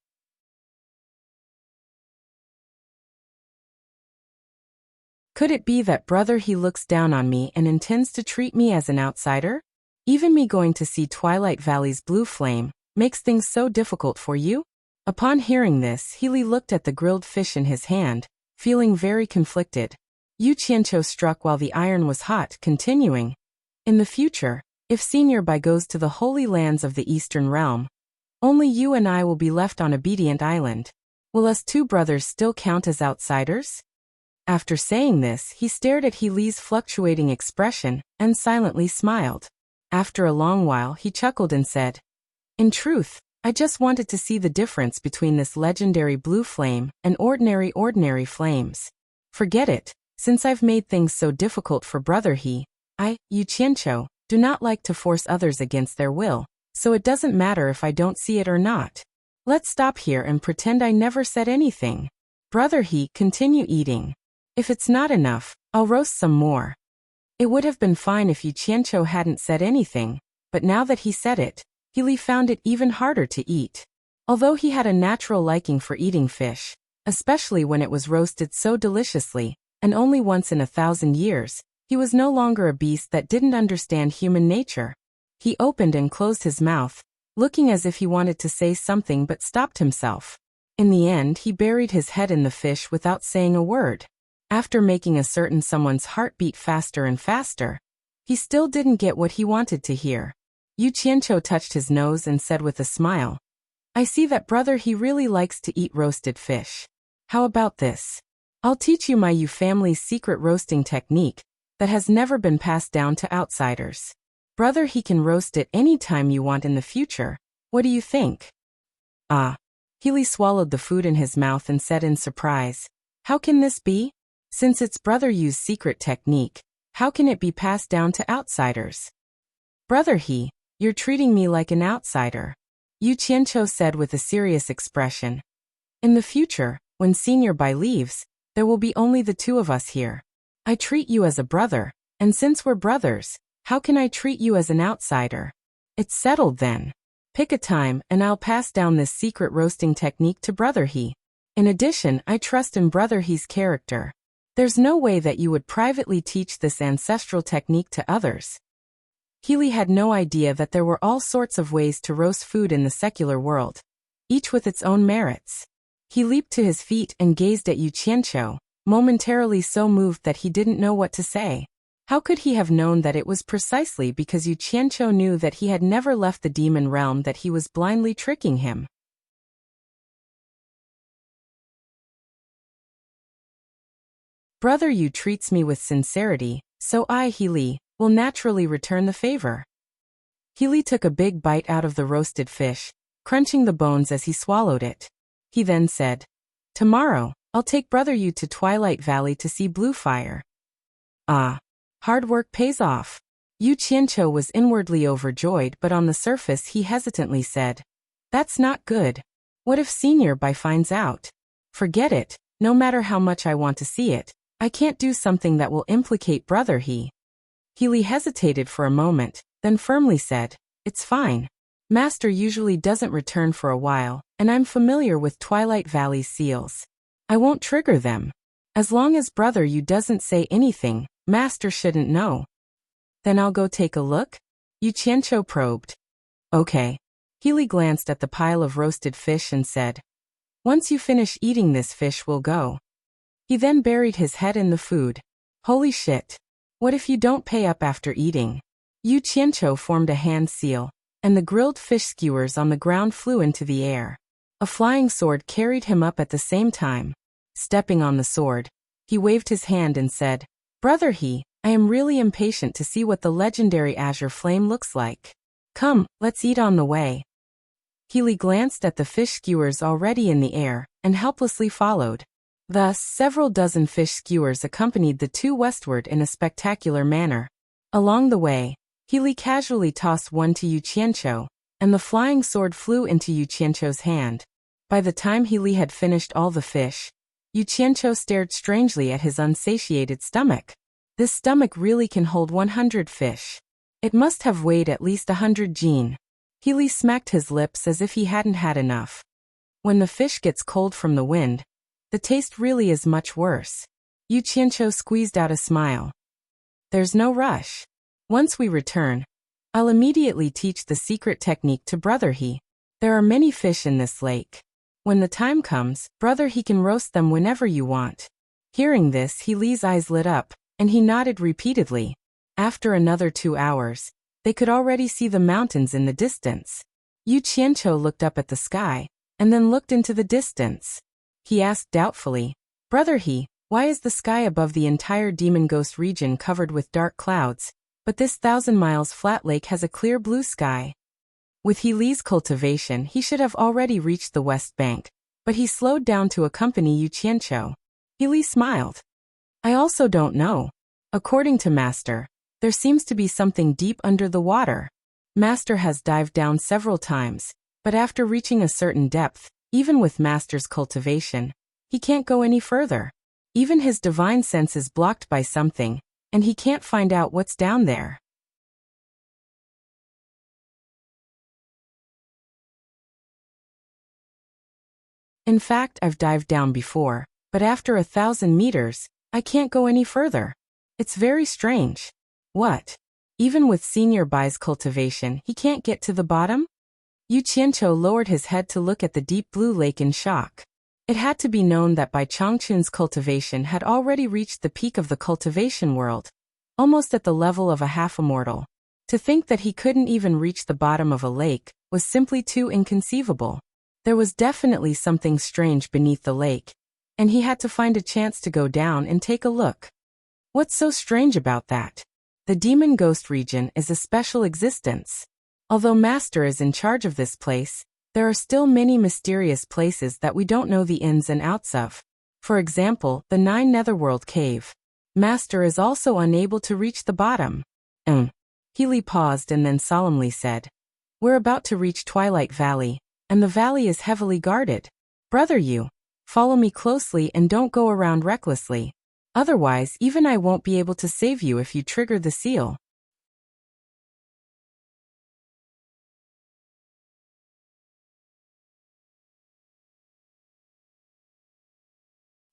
Could it be that Brother He looks down on me and intends to treat me as an outsider? Even me going to see Twilight Valley's blue flame makes things so difficult for you? Upon hearing this, Healy looked at the grilled fish in his hand, feeling very conflicted. Yu Qianqiu struck while the iron was hot, continuing, In the future, if Senior Bai goes to the holy lands of the Eastern Realm, only you and I will be left on Obedient Island. Will us 2 brothers still count as outsiders? After saying this, he stared at Healy's fluctuating expression and silently smiled. After a long while, he chuckled and said, In truth, I just wanted to see the difference between this legendary blue flame and ordinary flames. Forget it. Since I've made things so difficult for Brother He, Yu Qianqiu, do not like to force others against their will, so it doesn't matter if I don't see it or not. Let's stop here and pretend I never said anything. Brother He, continue eating. If it's not enough, I'll roast some more. It would have been fine if Yu Qianqiu hadn't said anything, but now that he said it, Healy found it even harder to eat. Although he had a natural liking for eating fish, especially when it was roasted so deliciously, and only once in 1,000 years, he was no longer a beast that didn't understand human nature. He opened and closed his mouth, looking as if he wanted to say something but stopped himself. In the end, he buried his head in the fish without saying a word. After making a certain someone's heart beat faster and faster, he still didn't get what he wanted to hear. Yu Qianqiu touched his nose and said with a smile, "I see that brother he really likes to eat roasted fish. How about this? I'll teach you my Yu family's secret roasting technique that has never been passed down to outsiders. Brother he can roast it any time you want in the future. What do you think?" Ah. Healy swallowed the food in his mouth and said in surprise, "How can this be? Since it's brother Yu's secret technique, how can it be passed down to outsiders?" "Brother he, you're treating me like an outsider," Yu Qianqiu said with a serious expression. "In the future, when Senior Bai leaves, there will be only the two of us here. I treat you as a brother, and since we're brothers, how can I treat you as an outsider? It's settled then. Pick a time and I'll pass down this secret roasting technique to brother he. In addition, I trust in brother he's character. There's no way that you would privately teach this ancestral technique to others." Healy had no idea that there were all sorts of ways to roast food in the secular world, each with its own merits. He leaped to his feet and gazed at Yu Qianqiu, momentarily so moved that he didn't know what to say. How could he have known that it was precisely because Yu Qianqiu knew that he had never left the demon realm that he was blindly tricking him? Brother Yu treats me with sincerity, so I, Healy, will naturally return the favor. Healy took a big bite out of the roasted fish, crunching the bones as he swallowed it. He then said, "Tomorrow, I'll take brother Yu to Twilight Valley to see Blue Fire." Ah. Hard work pays off. Yu Qianqiu was inwardly overjoyed, but on the surface he hesitantly said, "That's not good. What if Senior Bai finds out? Forget it, no matter how much I want to see it, I can't do something that will implicate brother he." Healy hesitated for a moment, then firmly said, "It's fine. Master usually doesn't return for a while, and I'm familiar with Twilight Valley's seals. I won't trigger them. As long as brother Yu doesn't say anything, Master shouldn't know." "Then I'll go take a look?" Yu Qianqiu probed. "Okay." Healy glanced at the pile of roasted fish and said, "Once you finish eating this fish we'll go." He then buried his head in the food. "Holy shit. What if you don't pay up after eating?" Yu Qianqiu formed a hand seal, and the grilled fish skewers on the ground flew into the air. A flying sword carried him up at the same time. Stepping on the sword, he waved his hand and said, "Brother he, I am really impatient to see what the legendary azure flame looks like. Come, let's eat on the way." Healy glanced at the fish skewers already in the air, and helplessly followed. Thus, several dozen fish skewers accompanied the two westward in a spectacular manner. Along the way, Healy casually tossed one to Yu Qianqiu, and the flying sword flew into Yu Qianqiu's hand. By the time Healy had finished all the fish, Yu Qianqiu stared strangely at his unsatiated stomach. This stomach really can hold 100 fish. It must have weighed at least 100 jin. Healy smacked his lips as if he hadn't had enough. When the fish gets cold from the wind, the taste really is much worse. Yu Qianqiu squeezed out a smile. "There's no rush. Once we return, I'll immediately teach the secret technique to brother he. There are many fish in this lake. When the time comes, brother he can roast them whenever you want." Hearing this, Healy's eyes lit up, and he nodded repeatedly. After another 2 hours, they could already see the mountains in the distance. Yu Qianqiu looked up at the sky, and then looked into the distance. He asked doubtfully, "Brother he, why is the sky above the entire Demon Ghost region covered with dark clouds, but this 1,000 miles flat lake has a clear blue sky?" With Healy's cultivation, he should have already reached the west bank, but he slowed down to accompany Yu Qianqiu. Healy smiled. "I also don't know. According to Master, there seems to be something deep under the water. Master has dived down several times, but after reaching a certain depth, even with Master's cultivation, he can't go any further. Even his divine sense is blocked by something, and he can't find out what's down there." In fact, I've dived down before, but after 1,000 meters, I can't go any further. It's very strange. What? Even with Senior Bai's cultivation, he can't get to the bottom? Yu Qianqiu lowered his head to look at the deep blue lake in shock. It had to be known that Bai Changchun's cultivation had already reached the peak of the cultivation world, almost at the level of a half-immortal. To think that he couldn't even reach the bottom of a lake was simply too inconceivable. There was definitely something strange beneath the lake, and he had to find a chance to go down and take a look. What's so strange about that? The Demon Ghost region is a special existence. Although Master is in charge of this place, there are still many mysterious places that we don't know the ins and outs of. For example, the 9 Netherworld Cave. Master is also unable to reach the bottom. Healy paused and then solemnly said, "We're about to reach Twilight Valley, and the valley is heavily guarded. Brother Yu, follow me closely and don't go around recklessly. Otherwise, even I won't be able to save you if you trigger the seal."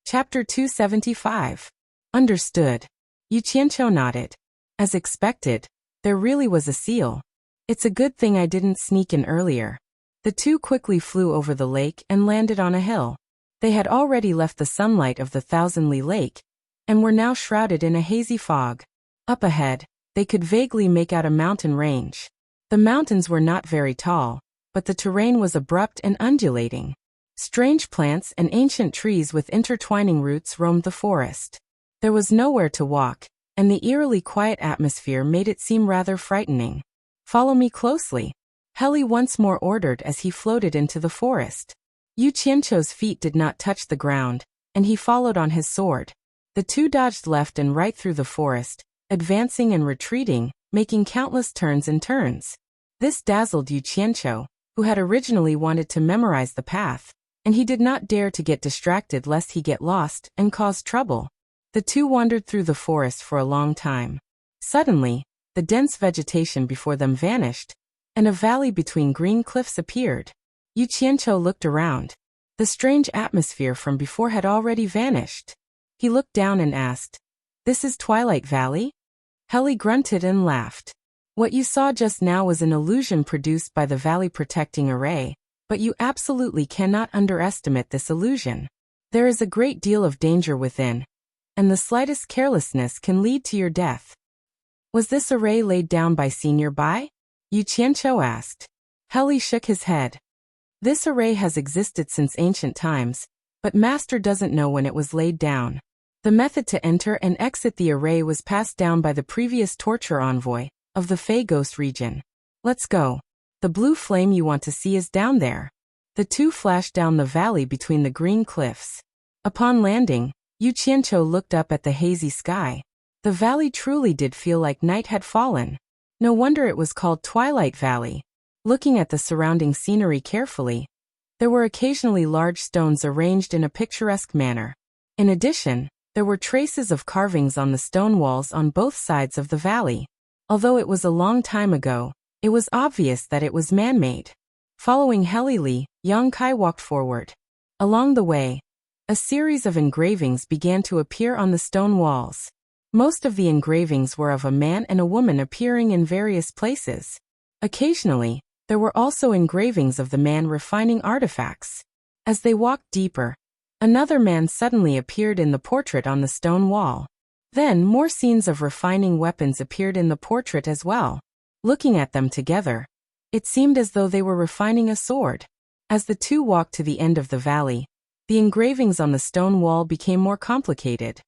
Chapter 275. Understood. Yu Qianqiu nodded. As expected, there really was a seal. It's a good thing I didn't sneak in earlier. The two quickly flew over the lake and landed on a hill. They had already left the sunlight of the Thousand-Li Lake, and were now shrouded in a hazy fog. Up ahead, they could vaguely make out a mountain range. The mountains were not very tall, but the terrain was abrupt and undulating. Strange plants and ancient trees with intertwining roots roamed the forest. There was nowhere to walk, and the eerily quiet atmosphere made it seem rather frightening. "Follow me closely," Heli once more ordered as he floated into the forest. Yu Qianqiu's feet did not touch the ground, and he followed on his sword. The two dodged left and right through the forest, advancing and retreating, making countless turns and turns. This dazzled Yu Qianqiu, who had originally wanted to memorize the path, and he did not dare to get distracted lest he get lost and cause trouble. The two wandered through the forest for a long time. Suddenly, the dense vegetation before them vanished, and a valley between green cliffs appeared. Yu Qianqiu looked around. The strange atmosphere from before had already vanished. He looked down and asked, "This is Twilight Valley?" Heli grunted and laughed. "What you saw just now was an illusion produced by the valley protecting array, but you absolutely cannot underestimate this illusion. There is a great deal of danger within, and the slightest carelessness can lead to your death." "Was this array laid down by Senior Bai?" Yu Qianqiu asked. Heli shook his head. "This array has existed since ancient times, but Master doesn't know when it was laid down. The method to enter and exit the array was passed down by the previous torture envoy of the Fey Ghost region. Let's go. The blue flame you want to see is down there." The two flashed down the valley between the green cliffs. Upon landing, Yu Qianqiu looked up at the hazy sky. The valley truly did feel like night had fallen. No wonder it was called Twilight Valley. Looking at the surrounding scenery carefully, there were occasionally large stones arranged in a picturesque manner. In addition, there were traces of carvings on the stone walls on both sides of the valley. Although it was a long time ago, it was obvious that it was man-made. Following Heli Li, Yang Kai walked forward. Along the way, a series of engravings began to appear on the stone walls. Most of the engravings were of a man and a woman appearing in various places. Occasionally, there were also engravings of the man refining artifacts. As they walked deeper, another man suddenly appeared in the portrait on the stone wall. Then more scenes of refining weapons appeared in the portrait as well. Looking at them together, it seemed as though they were refining a sword. As the two walked to the end of the valley, the engravings on the stone wall became more complicated.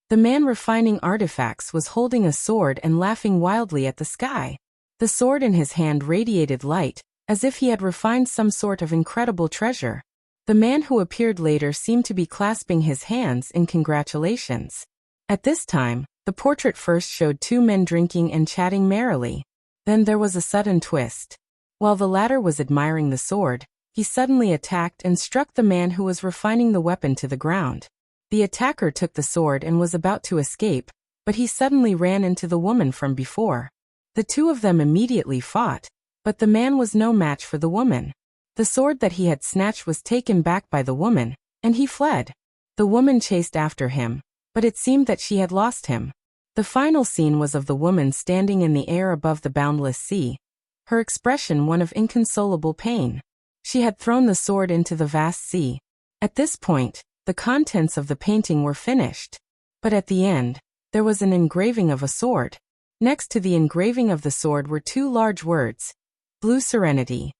The man refining artifacts was holding a sword and laughing wildly at the sky. The sword in his hand radiated light, as if he had refined some sort of incredible treasure. The man who appeared later seemed to be clasping his hands in congratulations. At this time, the portrait first showed two men drinking and chatting merrily. Then there was a sudden twist. While the latter was admiring the sword, he suddenly attacked and struck the man who was refining the weapon to the ground. The attacker took the sword and was about to escape, but he suddenly ran into the woman from before. The two of them immediately fought, but the man was no match for the woman. The sword that he had snatched was taken back by the woman, and he fled. The woman chased after him, but it seemed that she had lost him. The final scene was of the woman standing in the air above the boundless sea, her expression one of inconsolable pain. She had thrown the sword into the vast sea. At this point, the contents of the painting were finished. But at the end, there was an engraving of a sword. Next to the engraving of the sword were two large words, Blue Serenity.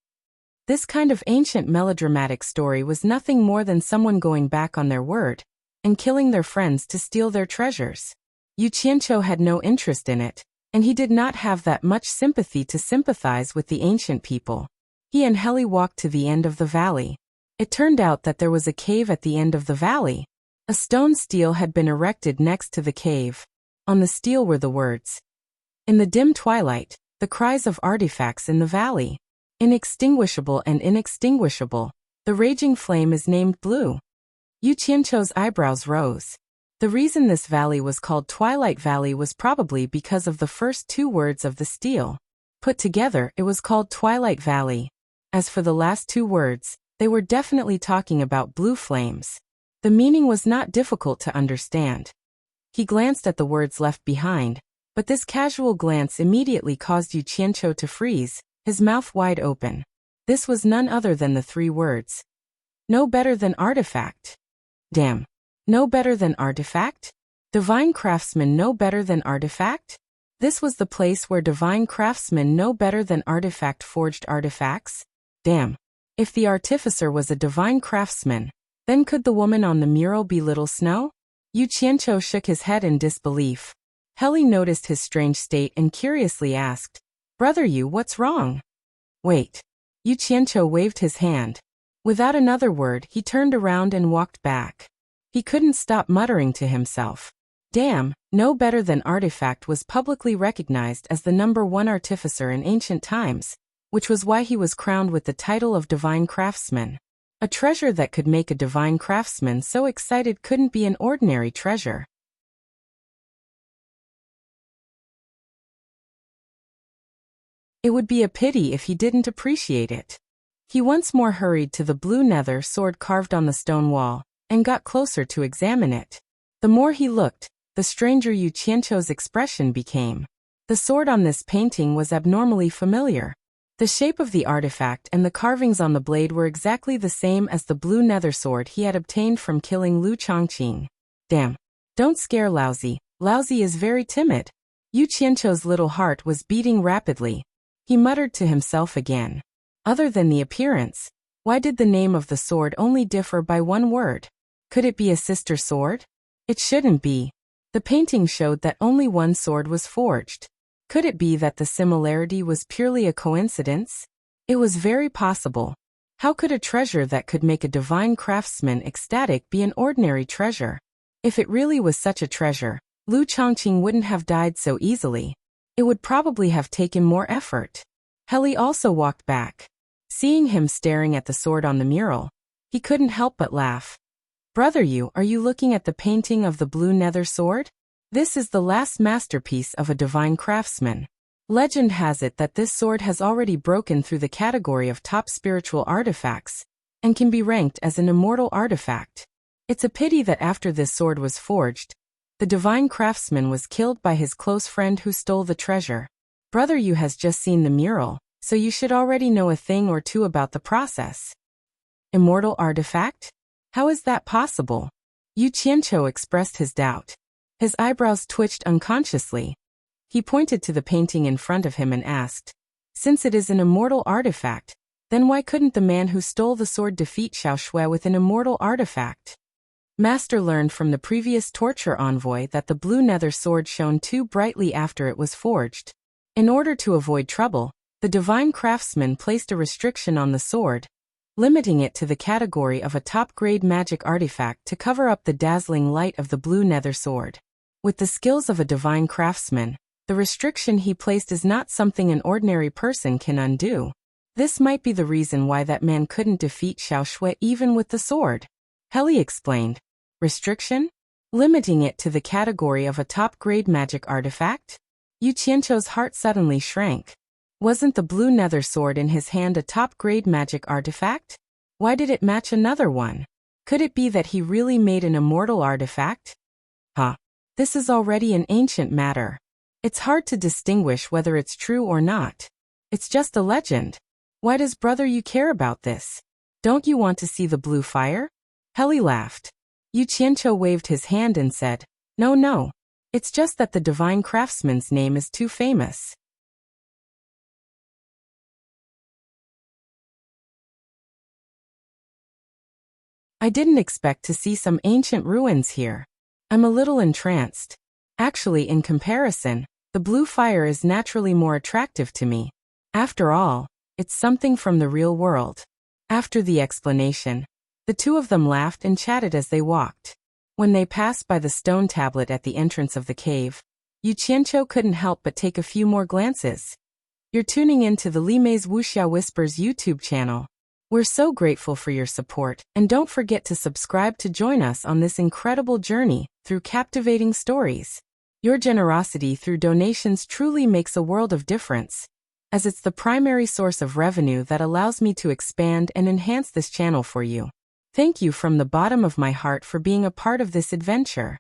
This kind of ancient melodramatic story was nothing more than someone going back on their word and killing their friends to steal their treasures. Yu Qianqiu had no interest in it, and he did not have that much sympathy to sympathize with the ancient people. He and Heli walked to the end of the valley. It turned out that there was a cave at the end of the valley. A stone stele had been erected next to the cave. On the stele were the words, "In the dim twilight, the cries of artifacts in the valley. Inextinguishable and inextinguishable, the raging flame is named blue." Yu Qianqiu's eyebrows rose. The reason this valley was called Twilight Valley was probably because of the first two words of the stele. Put together, it was called Twilight Valley. As for the last two words, they were definitely talking about blue flames. The meaning was not difficult to understand. He glanced at the words left behind, but this casual glance immediately caused Yu Qianqiu to freeze, his mouth wide open. This was none other than the three words. No better than artifact. Damn. No better than artifact? Divine craftsman no better than artifact? This was the place where divine craftsmen no better than artifact forged artifacts? Damn. If the artificer was a divine craftsman, then could the woman on the mural be Little Snow? Yu Qianqiu shook his head in disbelief. Heli noticed his strange state and curiously asked, "Brother Yu, what's wrong?" "Wait." Yu Qianqiu waved his hand. Without another word, he turned around and walked back. He couldn't stop muttering to himself. Damn, no better than artifact was publicly recognized as the #1 artificer in ancient times, which was why he was crowned with the title of divine craftsman. A treasure that could make a divine craftsman so excited couldn't be an ordinary treasure. It would be a pity if he didn't appreciate it. He once more hurried to the blue nether sword carved on the stone wall, and got closer to examine it. The more he looked, the stranger Yu Qianqiu's expression became. The sword on this painting was abnormally familiar. The shape of the artifact and the carvings on the blade were exactly the same as the blue nether sword he had obtained from killing Lu Chongqing. Damn. Don't scare Laozi. Laozi is very timid. Yu Qianqiu's little heart was beating rapidly. He muttered to himself again. Other than the appearance, why did the name of the sword only differ by one word? Could it be a sister sword? It shouldn't be. The painting showed that only one sword was forged. Could it be that the similarity was purely a coincidence? It was very possible. How could a treasure that could make a divine craftsman ecstatic be an ordinary treasure? If it really was such a treasure, Lu Chongqing wouldn't have died so easily. It would probably have taken more effort. Heli also walked back. Seeing him staring at the sword on the mural, he couldn't help but laugh. "Brother Yu, are you looking at the painting of the blue nether sword? This is the last masterpiece of a divine craftsman. Legend has it that this sword has already broken through the category of top spiritual artifacts, and can be ranked as an immortal artifact. It's a pity that after this sword was forged, the divine craftsman was killed by his close friend who stole the treasure. Brother Yu has just seen the mural, so you should already know a thing or two about the process." Immortal artifact? How is that possible? Yu Qianqiu expressed his doubt. His eyebrows twitched unconsciously. He pointed to the painting in front of him and asked, "Since it is an immortal artifact, then why couldn't the man who stole the sword defeat Xiao Shui with an immortal artifact?" Master learned from the previous torture envoy that the blue nether sword shone too brightly after it was forged. In order to avoid trouble, the divine craftsman placed a restriction on the sword, limiting it to the category of a top-grade magic artifact to cover up the dazzling light of the blue nether sword. With the skills of a divine craftsman, the restriction he placed is not something an ordinary person can undo. This might be the reason why that man couldn't defeat Xiao Shui even with the sword. Heli explained. Restriction? Limiting it to the category of a top-grade magic artifact? Yu Qianqiu's heart suddenly shrank. Wasn't the blue nether sword in his hand a top-grade magic artifact? Why did it match another one? Could it be that he really made an immortal artifact? This is already an ancient matter. It's hard to distinguish whether it's true or not. It's just a legend. Why does brother Yu care about this? Don't you want to see the blue fire? Heli laughed. Yu Qianqiu waved his hand and said, No. It's just that the divine craftsman's name is too famous. I didn't expect to see some ancient ruins here. I'm a little entranced. Actually, in comparison, the blue fire is naturally more attractive to me. After all, it's something from the real world. After the explanation, the two of them laughed and chatted as they walked. When they passed by the stone tablet at the entrance of the cave, Yu Qianqiu couldn't help but take a few more glances. You're tuning in to the Li Mei's Wuxia Whispers YouTube channel. We're so grateful for your support, and don't forget to subscribe to join us on this incredible journey through captivating stories. Your generosity through donations truly makes a world of difference, as it's the primary source of revenue that allows me to expand and enhance this channel for you. Thank you from the bottom of my heart for being a part of this adventure.